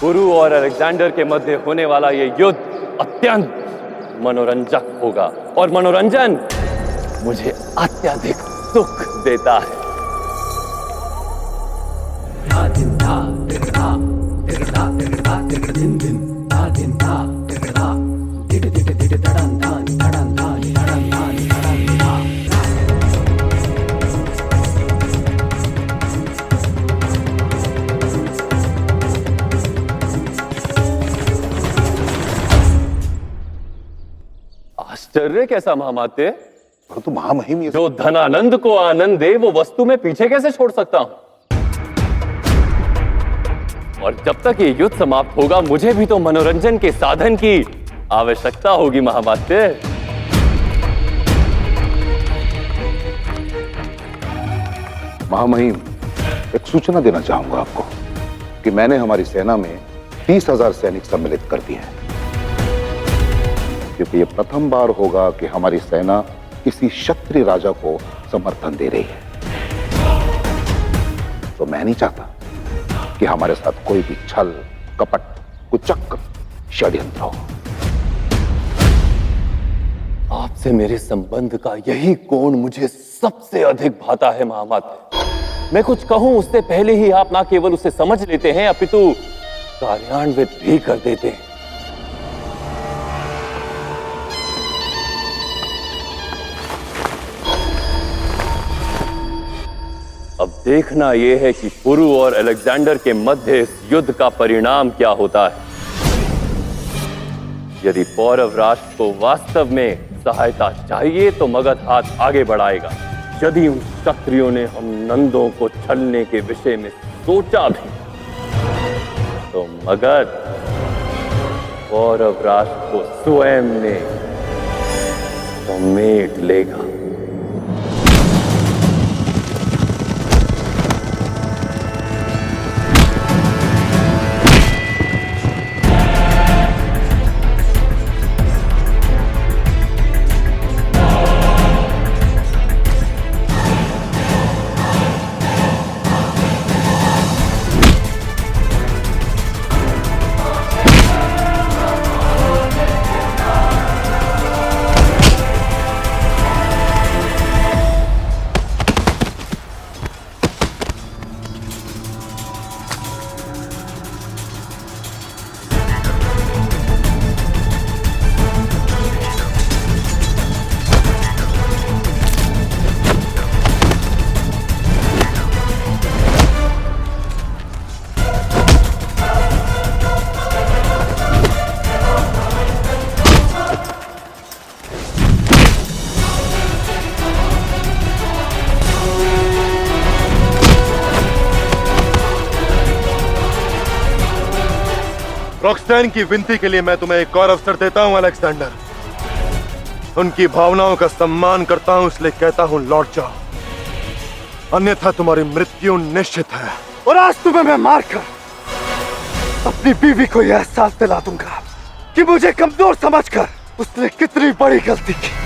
गुरु और अलेक्जेंडर के मध्य होने वाला ये युद्ध अत्यंत मनोरंजक होगा और मनोरंजन मुझे अत्यधिक सुख देता है। आश्चर्य कैसा महामात्य? तो महामहिम जो धनानंद को आनंद दे वो वस्तु में पीछे कैसे छोड़ सकता हूं? और जब तक ये युद्ध समाप्त होगा मुझे भी तो मनोरंजन के साधन की आवश्यकता होगी महामात्य। महामहिम, एक सूचना देना चाहूंगा आपको कि मैंने हमारी सेना में 30,000 सैनिक सम्मिलित कर दिए हैं, क्योंकि यह प्रथम बार होगा कि हमारी सेना किसी क्षत्रिय राजा को समर्थन दे रही है। तो मैं नहीं चाहता कि हमारे साथ कोई भी छल, कपट, कुचक्र, षड्यंत्र हो। आपसे मेरे संबंध का यही कोण मुझे सबसे अधिक भाता है महामात्र। मैं कुछ कहूं उससे पहले ही आप ना केवल उसे समझ लेते हैं अपितु कार्यान्वित भी कर देते हैं। अब देखना यह है कि पुरु और अलेक्जेंडर के मध्य इस युद्ध का परिणाम क्या होता है। यदि पौरव राष्ट्र को वास्तव में सहायता चाहिए तो मगध हाथ आगे बढ़ाएगा। यदि उन क्षत्रियों ने हम नंदों को छलने के विषय में सोचा भी तो मगध पौरव राष्ट्र को स्वयं ने समेट लेगा। रॉक्सटैन की विनती के लिए मैं तुम्हें एक और अवसर देता हूं अलेक्जेंडर। उनकी भावनाओं का सम्मान करता हूं, इसलिए कहता हूं लौट जाओ, अन्यथा तुम्हारी मृत्यु निश्चित है। और आज तुम्हें मैं मारकर अपनी बीवी को यह एहसास दिला दूंगा कि मुझे कमजोर समझकर उसने कितनी बड़ी गलती की।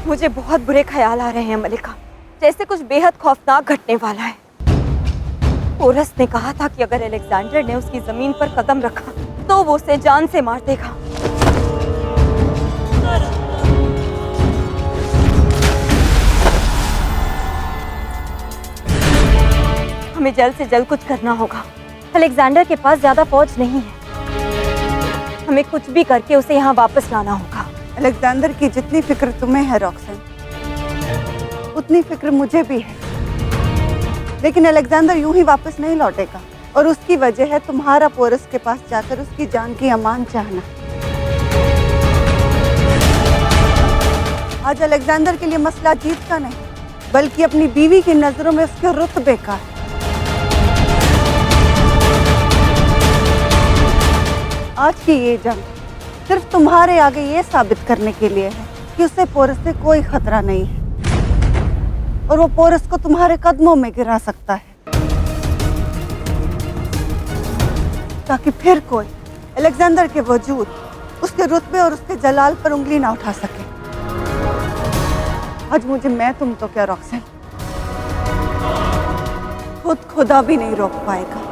मुझे बहुत बुरे ख्याल आ रहे हैं मलिका, जैसे कुछ बेहद खौफनाक घटने वाला है। पोरस ने कहा था कि अगर अलेक्जेंडर ने उसकी जमीन पर कदम रखा तो वो उसे जान से मार देगा। हमें जल्द से जल्द कुछ करना होगा। अलेक्जेंडर के पास ज्यादा फौज नहीं है, हमें कुछ भी करके उसे यहाँ वापस लाना होगा। अलेक्जेंडर की जितनी फिक्र तुम्हें है रॉक्सन, उतनी फिक्र मुझे भी है। लेकिन अलेक्जेंडर यूं ही वापस नहीं लौटेगा, और उसकी वजह है तुम्हारा पोरस के पास जाकर उसकी जान की अमान चाहना। आज अलेक्जेंडर के लिए मसला जीत का नहीं, बल्कि अपनी बीवी की नजरों में उसके रुतबे का है। आज की ये जंग सिर्फ तुम्हारे आगे ये साबित करने के लिए है कि उसे पोरस से कोई खतरा नहीं है, और वो पोरस को तुम्हारे कदमों में गिरा सकता है, ताकि फिर कोई अलेक्जेंडर के वजूद, उसके रुतबे और उसके जलाल पर उंगली ना उठा सके। आज मुझे मैं तुम तो क्या रॉक्सन, खुद खुदा भी नहीं रोक पाएगा।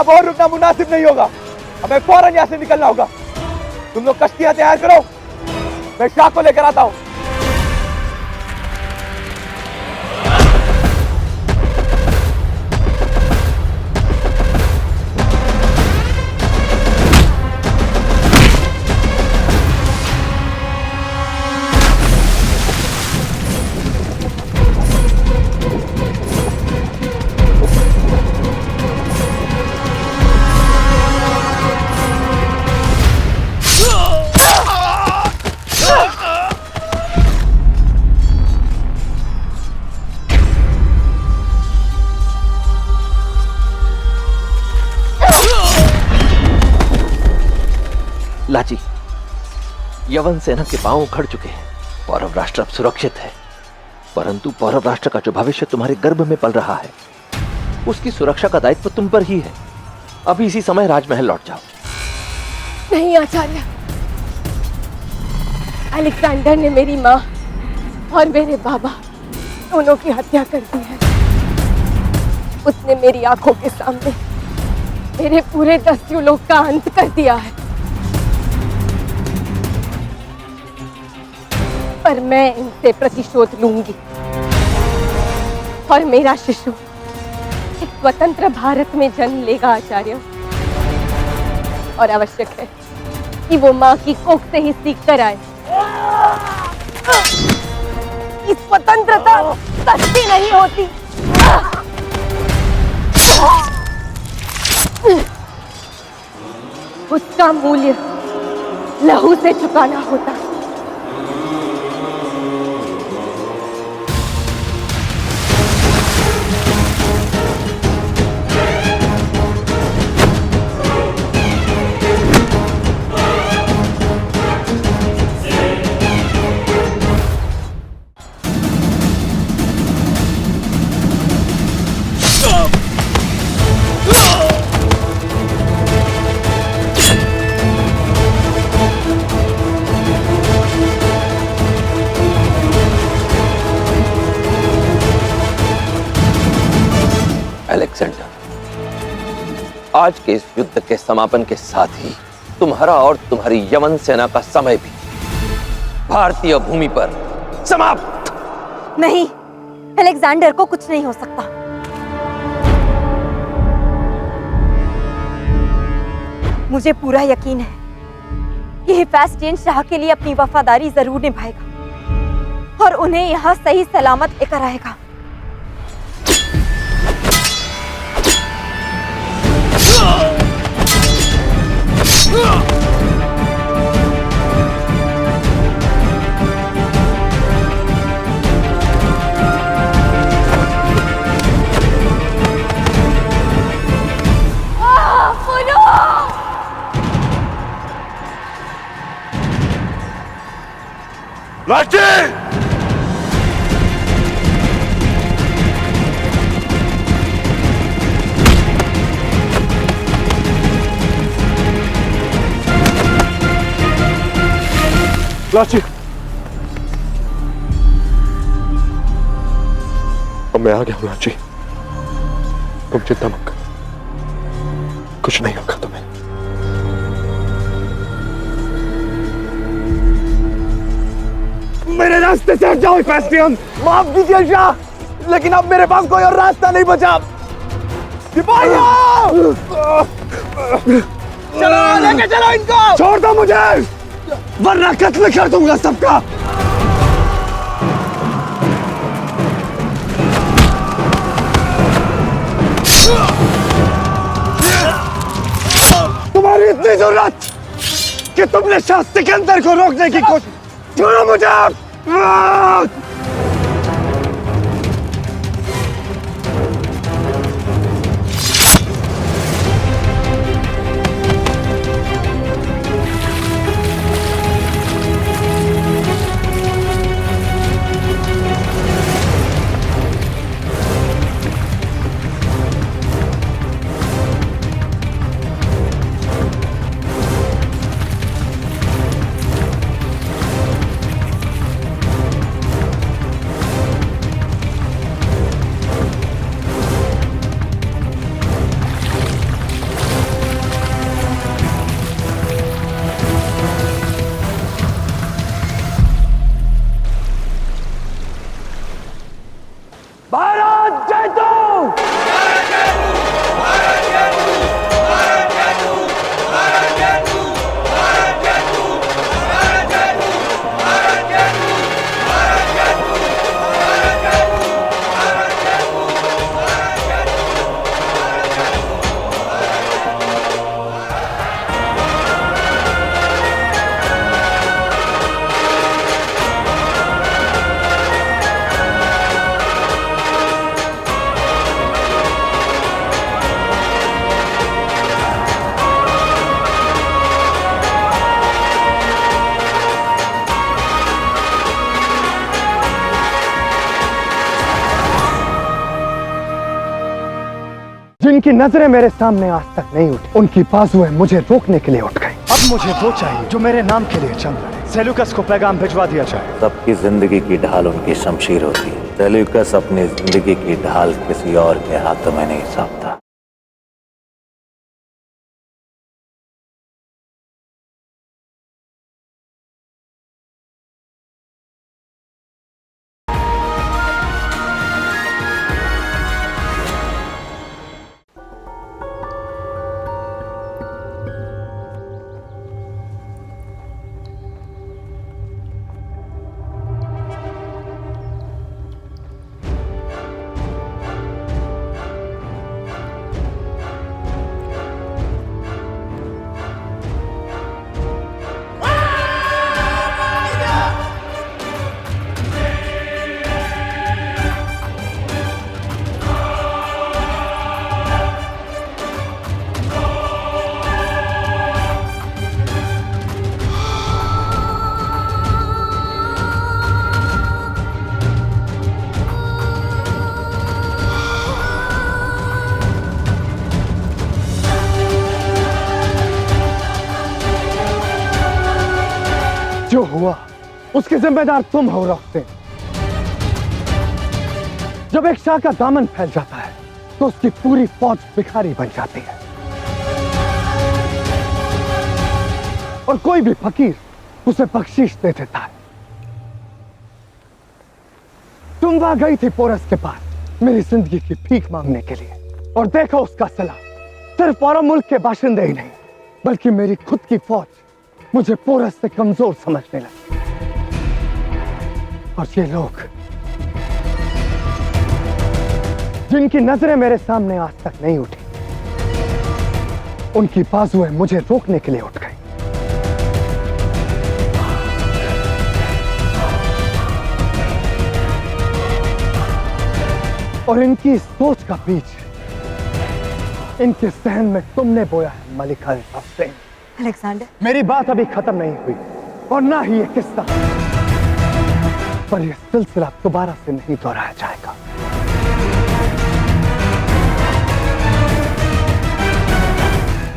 अब और रुकना मुनासिब नहीं होगा। हमें फौरन यहाँ से निकलना होगा। तुम लोग कश्तियां तैयार करो, मैं शाह को लेकर आता हूँ। लाची, यवन सेना के पांव उखड़ चुके हैं। पौरव राष्ट्र अब सुरक्षित है, परंतु पौरव राष्ट्र का जो भविष्य तुम्हारे गर्भ में पल रहा है, उसकी सुरक्षा का दायित्व तुम पर ही है। अभी इसी समय राजमहल लौट जाओ। नहीं आचार्य, अलेक्जेंडर ने मेरी माँ और मेरे बाबा दोनों की हत्या कर दी है। उसने मेरी आंखों के सामने मेरे पूरे दस्युलोक का अंत कर दिया है। पर मैं इनसे प्रतिशोध लूंगी और मेरा शिशु एक स्वतंत्र भारत में जन्म लेगा आचार्य। और आवश्यक है कि वो माँ की कोख से ही सीख कर आए। इस स्वतंत्रता सस्ती नहीं होती। उसका मूल्य लहू से चुकाना होता। अलेक्जेंडर, आज के इस युद्ध के समापन के साथ ही तुम्हारा और तुम्हारी यवन सेना का समय भी भारतीय भूमि पर समाप्त। नहीं, अलेक्जेंडर को कुछ नहीं हो सकता। मुझे पूरा यकीन है कि हिफेस्टियन शाह के लिए अपनी वफादारी जरूर निभाएगा और उन्हें यहाँ सही सलामत लेकर आएगा। लाची! लाची! अब मैं आ गया हूं लाची। तुम चिंता मत करो, कुछ नहीं होगा तुम्हें। मेरे रास्ते से हट जाओ हिफेस्टियन। माफ कीजिए शाह, लेकिन अब मेरे पास कोई और रास्ता नहीं बचा। सिपाहियों! चलो लेके चलो इनको। छोड़ दो मुझे, वरना कत्ल कर दूंगा सबका। तुम्हारी इतनी जरूरत कि तुमने शाह सिकंदर को रोकने की कोशिश। छोड़ो मुझे। जिनकी नजरें मेरे सामने आज तक नहीं उठी, उनकी बाजुएं मुझे रोकने के लिए उठ गई। अब मुझे वो चाहिए जो मेरे नाम के लिए चल रहे। सेल्यूकस को पैगाम भिजवा दिया जाए। सबकी जिंदगी की ढाल उनकी शमशीर होती है। सेल्यूकस अपनी जिंदगी की ढाल किसी और के हाथों में नहीं सौंपता। जो हुआ उसके जिम्मेदार तुम हो रॉक्सेन। जब एक शाह का दामन फैल जाता है तो उसकी पूरी फौज भिखारी बन जाती है और कोई भी फकीर उसे बख्शीश दे देता है। तुम वहां गई थी पोरस के पास मेरी जिंदगी की भीख मांगने के लिए और देखो उसका सिला सिर्फ पौरव मुल्क के बाशिंदे ही नहीं बल्कि मेरी खुद की फौज मुझे पोरस से कमजोर समझने लगी। और ये लोग जिनकी नजरें मेरे सामने आज तक नहीं उठी, उनकी बाजुएं मुझे रोकने के लिए उठ गई। और इनकी सोच का बीज इनके सहन में तुमने बोया है मलिका हुसैन। अलेक्जेंडर, मेरी बात अभी खत्म नहीं हुई और ना ही ये किस्सा, पर यह सिलसिला दोबारा से नहीं दोहराया जाएगा।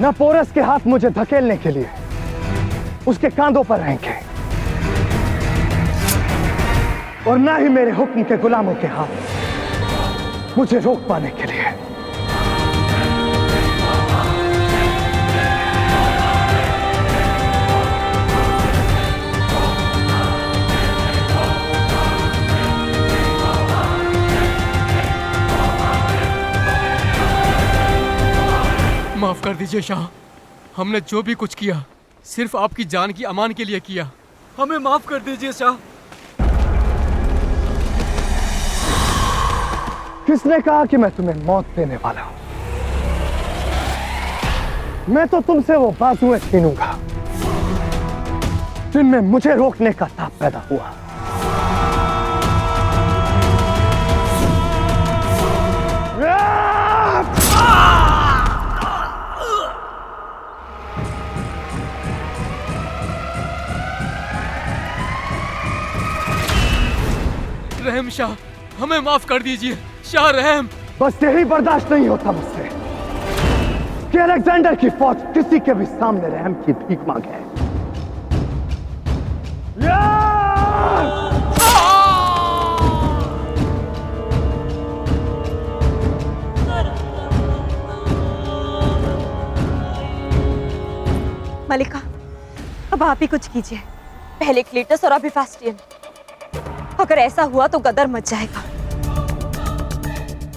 ना पोरस के हाथ मुझे धकेलने के लिए उसके कांधों पर रहेंगे और ना ही मेरे हुक्म के गुलामों के हाथ मुझे रोक पाने के लिए। माफ कर दीजिए शाह, हमने जो भी कुछ किया सिर्फ आपकी जान की अमान के लिए किया। हमें माफ कर दीजिए शाह। किसने कहा कि मैं तुम्हें मौत देने वाला हूं? मैं तो तुमसे वो बाजुएं छीनूंगा जिनमें मुझे रोकने का ताप पैदा हुआ। रहम शाह, हमें माफ कर दीजिए शाह रहम। बस यही बर्दाश्त नहीं होता मुझसे कि अलेक्जेंडर की फौज किसी के भी सामने रहम की भीख मांगे। मलिका, अब आप ही कुछ कीजिए। पहले क्लीटस और अभी फेस्टियन। अगर ऐसा हुआ तो गदर मच जाएगा।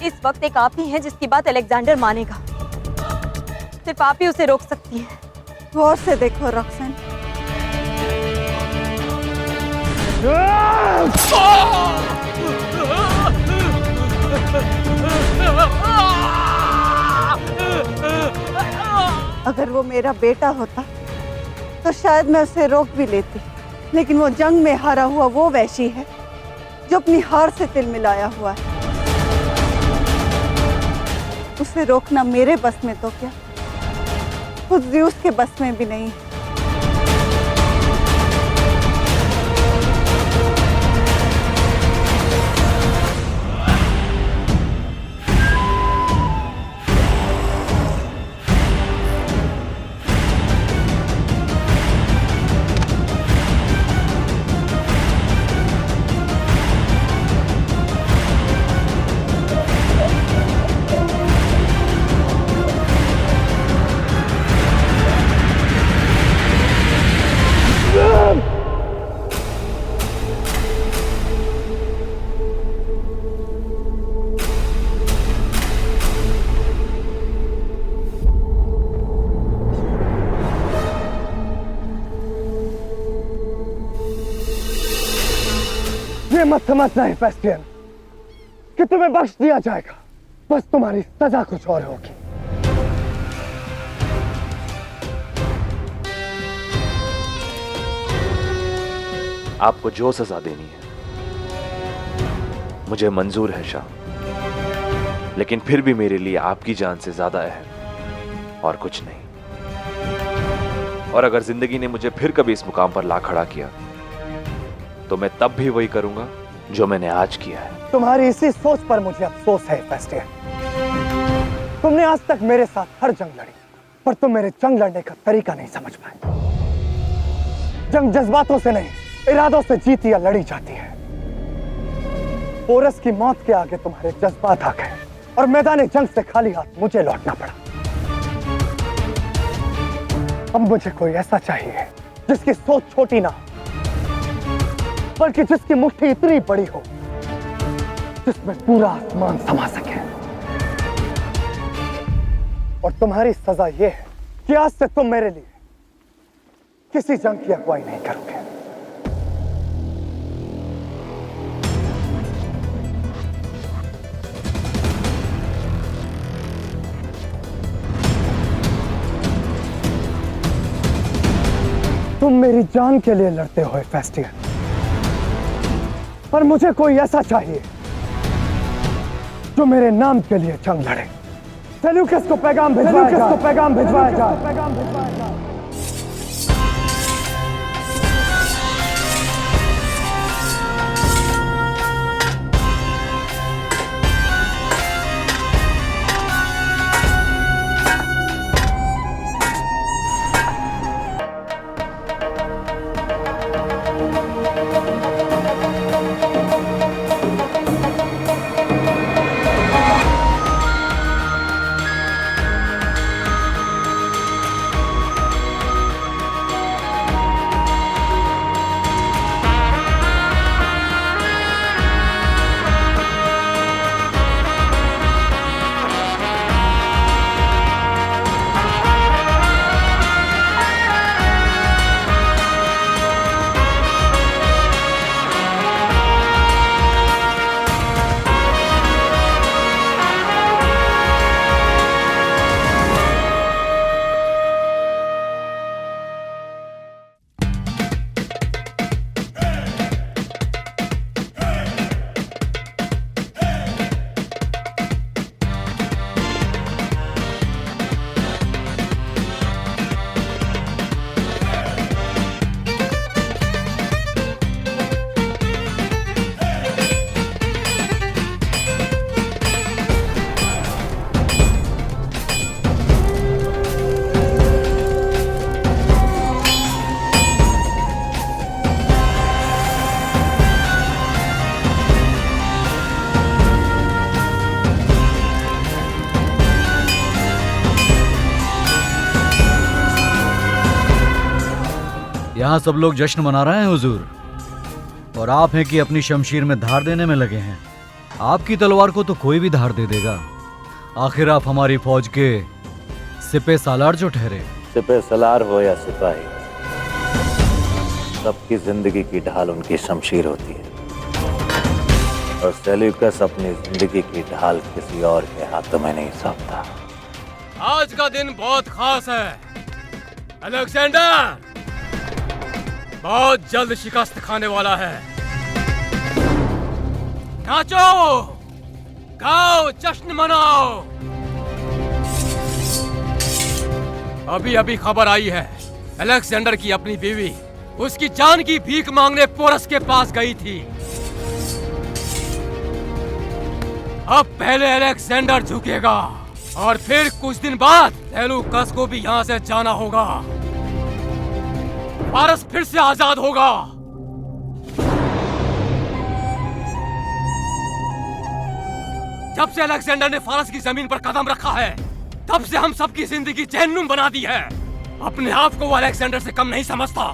इस वक्त एक आप ही हैं जिसकी बात अलेक्जेंडर मानेगा। सिर्फ आप ही उसे रोक सकती हैं। गौर से देखो रॉक्सन। अगर वो मेरा बेटा होता तो शायद मैं उसे रोक भी लेती, लेकिन वो जंग में हारा हुआ वो वैशी है जो अपनी हार से तिल मिलाया हुआ है। उसे रोकना मेरे बस में तो क्या, खुद ज़्यूस के बस में भी नहीं। मत समझना है फेस्टियन कि तुम्हें बख्श दिया जाएगा, बस तुम्हारी सजा कुछ और होगी। आपको जो सजा देनी है मुझे मंजूर है शाह, लेकिन फिर भी मेरे लिए आपकी जान से ज्यादा अहम और कुछ नहीं। और अगर जिंदगी ने मुझे फिर कभी इस मुकाम पर ला खड़ा किया तो मैं तब भी वही करूंगा जो मैंने आज किया है। तुम्हारी इसी सोच पर मुझे अफसोस है फेस्टियन। तुमने आज तक मेरे साथ हर जंग लड़ी, पर तुम मेरे जंग लड़ने का तरीका नहीं समझ पाए। जंग जज्बातों से नहीं, इरादों से जीती या लड़ी जाती है। पोरस की मौत के आगे तुम्हारे जज्बात आ गए और मैदान जंग से खाली हाथ मुझे लौटना पड़ा। अब मुझे कोई ऐसा चाहिए जिसकी सोच छोटी ना हो, बल्कि जिसकी मुट्ठी इतनी बड़ी हो जिसमें पूरा आसमान समा सके। और तुम्हारी सजा यह है कि आज से तुम मेरे लिए किसी जंग की अगुवाई नहीं करोगे। तुम मेरी जान के लिए लड़ते हो फेस्टियन, पर मुझे कोई ऐसा चाहिए जो मेरे नाम के लिए जंग लड़े। सेल्यूकस को पैगाम भिजवाया जाए। यहाँ सब लोग जश्न मना रहे हैं हुजूर, और आप हैं कि अपनी शमशीर में धार देने में लगे हैं। आपकी तलवार को तो कोई भी धार दे देगा। आखिर आप हमारी फौज के सिपे सालार जो ठहरे। सिपे सलार हो या सिपाही, सबकी जिंदगी की ढाल उनकी शमशीर होती है, और सेल्यूकस अपनी जिंदगी की ढाल किसी और के हाथों में नहीं सौंपता। आज का दिन बहुत खास है अलेक्जेंडर, बहुत जल्द शिकस्त खाने वाला है। नाचो, गाओ, जश्न मनाओ। अभी अभी खबर आई है अलेक्जेंडर की अपनी बीवी उसकी जान की भीख मांगने पोरस के पास गई थी। अब पहले अलेक्जेंडर झुकेगा और फिर कुछ दिन बाद सेल्यूकस को भी यहाँ से जाना होगा। फारस फिर से आजाद होगा। जब से अलेक्जेंडर ने फारस की जमीन पर कदम रखा है तब से हम सबकी जिंदगी जहन्नुम बना दी है। अपने आप को वो अलेक्जेंडर से कम नहीं समझता,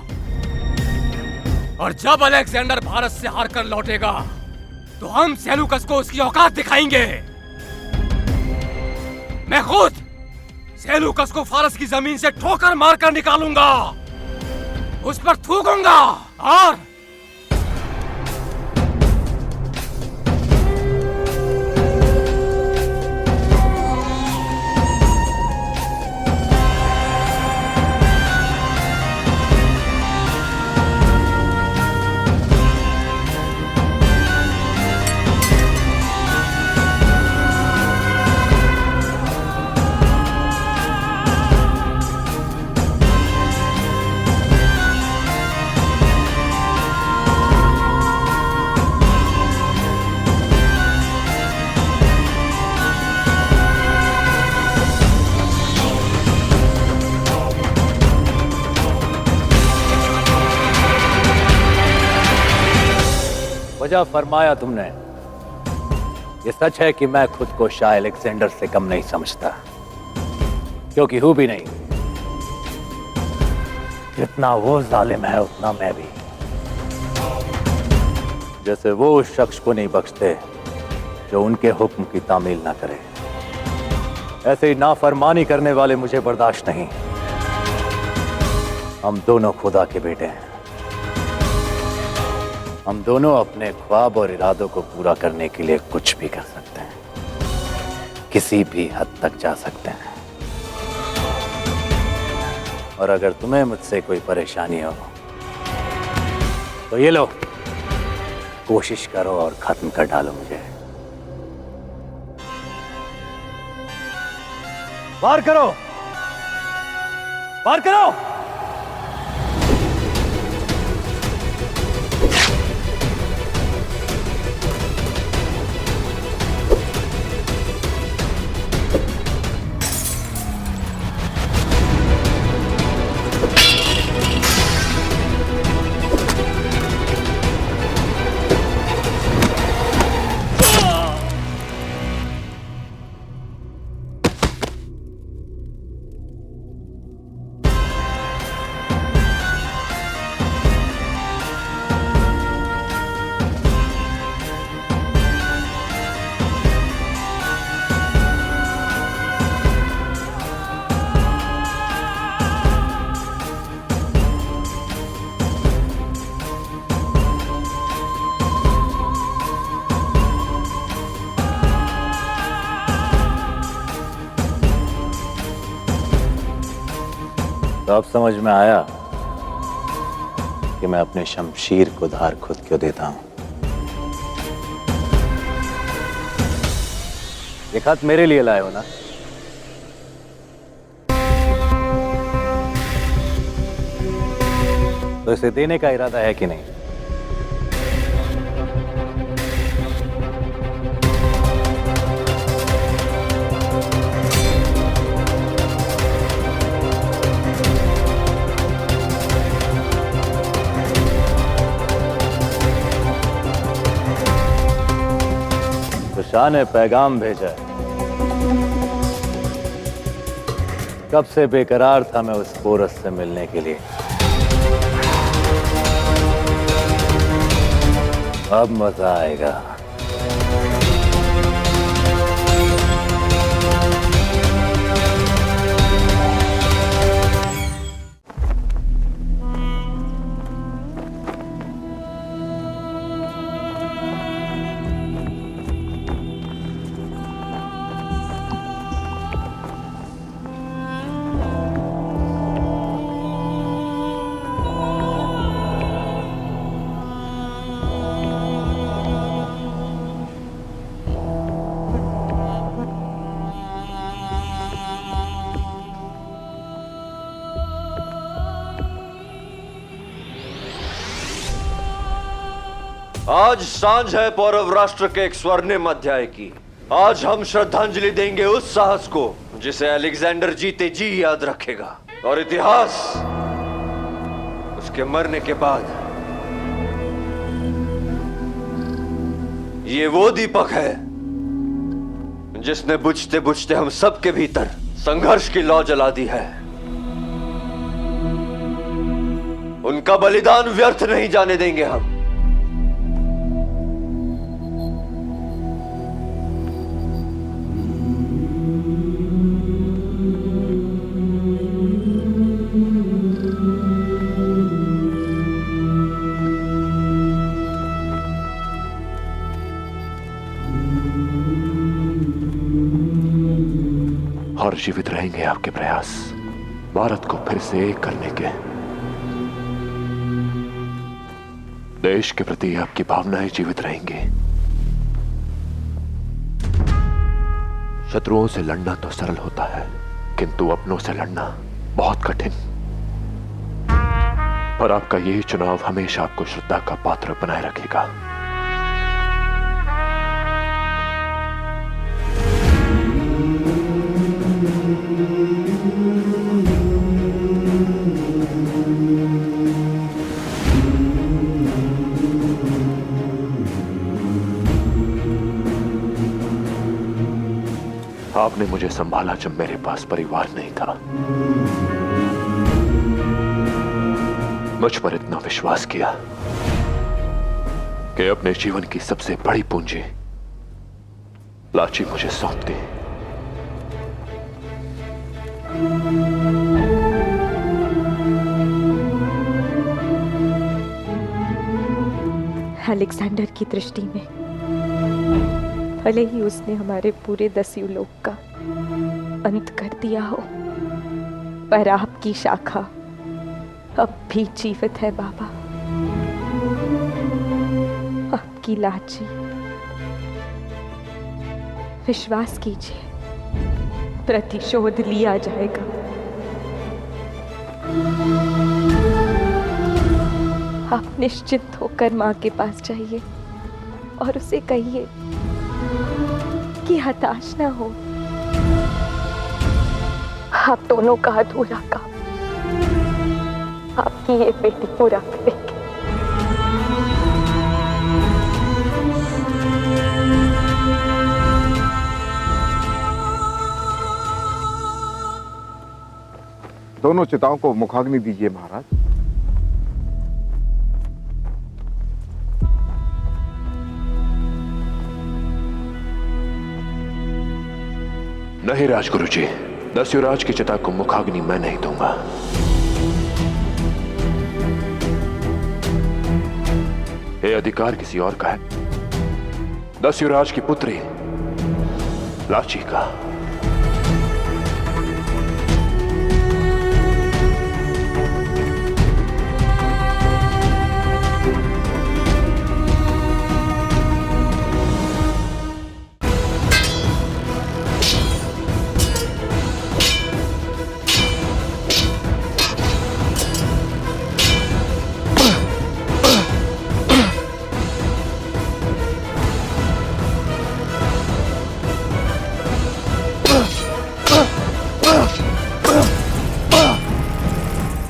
और जब अलेक्जेंडर भारत से हार कर लौटेगा तो हम सेल्यूकस को उसकी औकात दिखाएंगे। मैं खुद सेल्यूकस को फारस की जमीन से ठोकर मारकर निकालूंगा, उस पर थूकूंगा और राजा फरमाया तुमने। ये सच है कि मैं खुद को शाह अलेक्जेंडर से कम नहीं समझता, क्योंकि हूं भी नहीं। जितना वो जालिम है उतना मैं भी। जैसे वो उस शख्स को नहीं बख्शते जो उनके हुक्म की तामील ना करे, ऐसे ही नाफरमानी करने वाले मुझे बर्दाश्त नहीं। हम दोनों खुदा के बेटे हैं। हम दोनों अपने ख्वाब और इरादों को पूरा करने के लिए कुछ भी कर सकते हैं, किसी भी हद तक जा सकते हैं। और अगर तुम्हें मुझसे कोई परेशानी हो तो ये लो, कोशिश करो और खत्म कर डालो मुझे। वार करो, वार करो। तो अब समझ में आया कि मैं अपने शमशीर को धार खुद क्यों देता हूं। ये खत मेरे लिए लाए हो ना? तो इसे देने का इरादा है कि नहीं? शाह ने पैगाम भेजा है। कब से बेकरार था मैं उस पोरस से मिलने के लिए। अब मजा आएगा। आज सांझ है पौरव राष्ट्र के एक स्वर्णिम अध्याय की। आज हम श्रद्धांजलि देंगे उस साहस को जिसे अलेक्जेंडर जीते जी याद रखेगा, और इतिहास उसके मरने के बाद ये वो दीपक है जिसने बुझते बुझते हम सबके भीतर संघर्ष की लौ जला दी है। उनका बलिदान व्यर्थ नहीं जाने देंगे हम। और जीवित रहेंगे आपके प्रयास भारत को फिर से एक करने के। देश के प्रति आपकी भावनाएं जीवित रहेंगी। शत्रुओं से लड़ना तो सरल होता है, किंतु अपनों से लड़ना बहुत कठिन। और आपका यही चुनाव हमेशा आपको श्रद्धा का पात्र बनाए रखेगा। आपने मुझे संभाला जब मेरे पास परिवार नहीं था। मुझ पर इतना विश्वास किया कि अपने जीवन की सबसे बड़ी पूंजी लाची मुझे सौंप दी। अलेक्जेंडर की दृष्टि में भले ही उसने हमारे पूरे 10 युलोक का अंत कर दिया हो, पर आपकी शाखा अब भी जीवित है बाबा। आपकी लाची, विश्वास कीजिए, प्रतिशोध लिया जाएगा। आप निश्चिंत होकर मां के पास जाइए और उसे कहिए कि हताश ना हो। आप दोनों का अधूरा काम आपकी ये बेटी पूरा करेगी। दोनों चिताओं को मुखाग्नि दीजिए महाराज। नहीं राजगुरु जी, दस्युराज की चिता को मुखाग्नि मैं नहीं दूंगा। ये अधिकार किसी और का है, दस्युराज की पुत्री लाची का।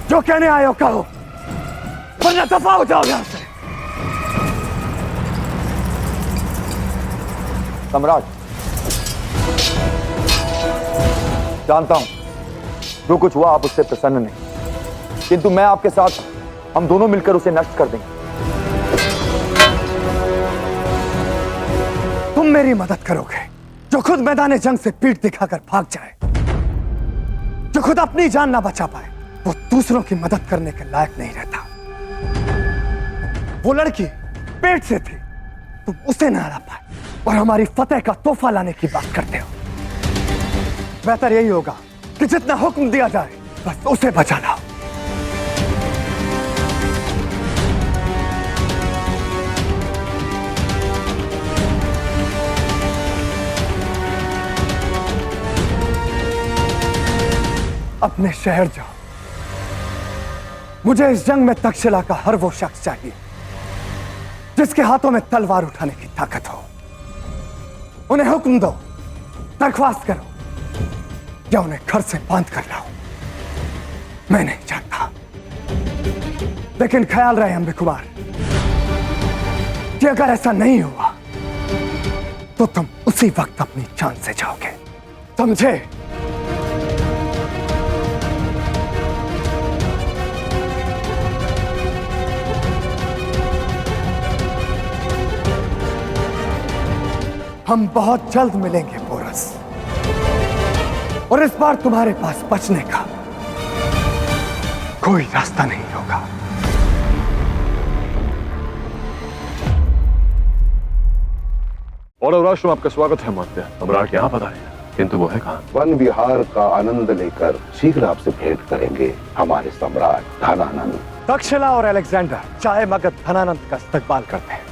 जो कहने आए हो कहो, वरना दफा हो जाओ यहां से। सम्राट, जानता हूं जो कुछ हुआ आप उससे प्रसन्न नहीं, किंतु मैं आपके साथ, हम दोनों मिलकर उसे नष्ट कर देंगे। तुम मेरी मदद करोगे जो खुद मैदान जंग से पीठ दिखाकर भाग जाए, जो खुद अपनी जान ना बचा पाए, वो दूसरों की मदद करने के लायक नहीं रहता। वो लड़की पेट से थी, तुम उसे ना हरा पाए और हमारी फतेह का तोहफा लाने की बात करते हो। बेहतर यही होगा कि जितना हुक्म दिया जाए बस उसे बचाना हो। अपने शहर जाओ। मुझे इस जंग में तक्षशिला का हर वो शख्स चाहिए जिसके हाथों में तलवार उठाने की ताकत हो। उन्हें हुक्म दो, दरख्वास्त करो या उन्हें घर से बांध कर लाओ। मैं नहीं जानता, लेकिन ख्याल रहे अंबे कुमार कि अगर ऐसा नहीं हुआ तो तुम उसी वक्त अपनी जान से जाओगे, समझे? हम बहुत जल्द मिलेंगे पोरस, और इस बार तुम्हारे पास बचने का कोई रास्ता नहीं होगा। और राष्ट्र में आपका स्वागत है मात्या। सम्राट यहाँ पधारे, किंतु वो है कहाँ? वन विहार का आनंद लेकर शीघ्र आपसे भेंट करेंगे हमारे सम्राट धनानंद। तक्षशिला और अलेक्जेंडर चाहे मगध धनानंद का इस्तकबाल करते हैं।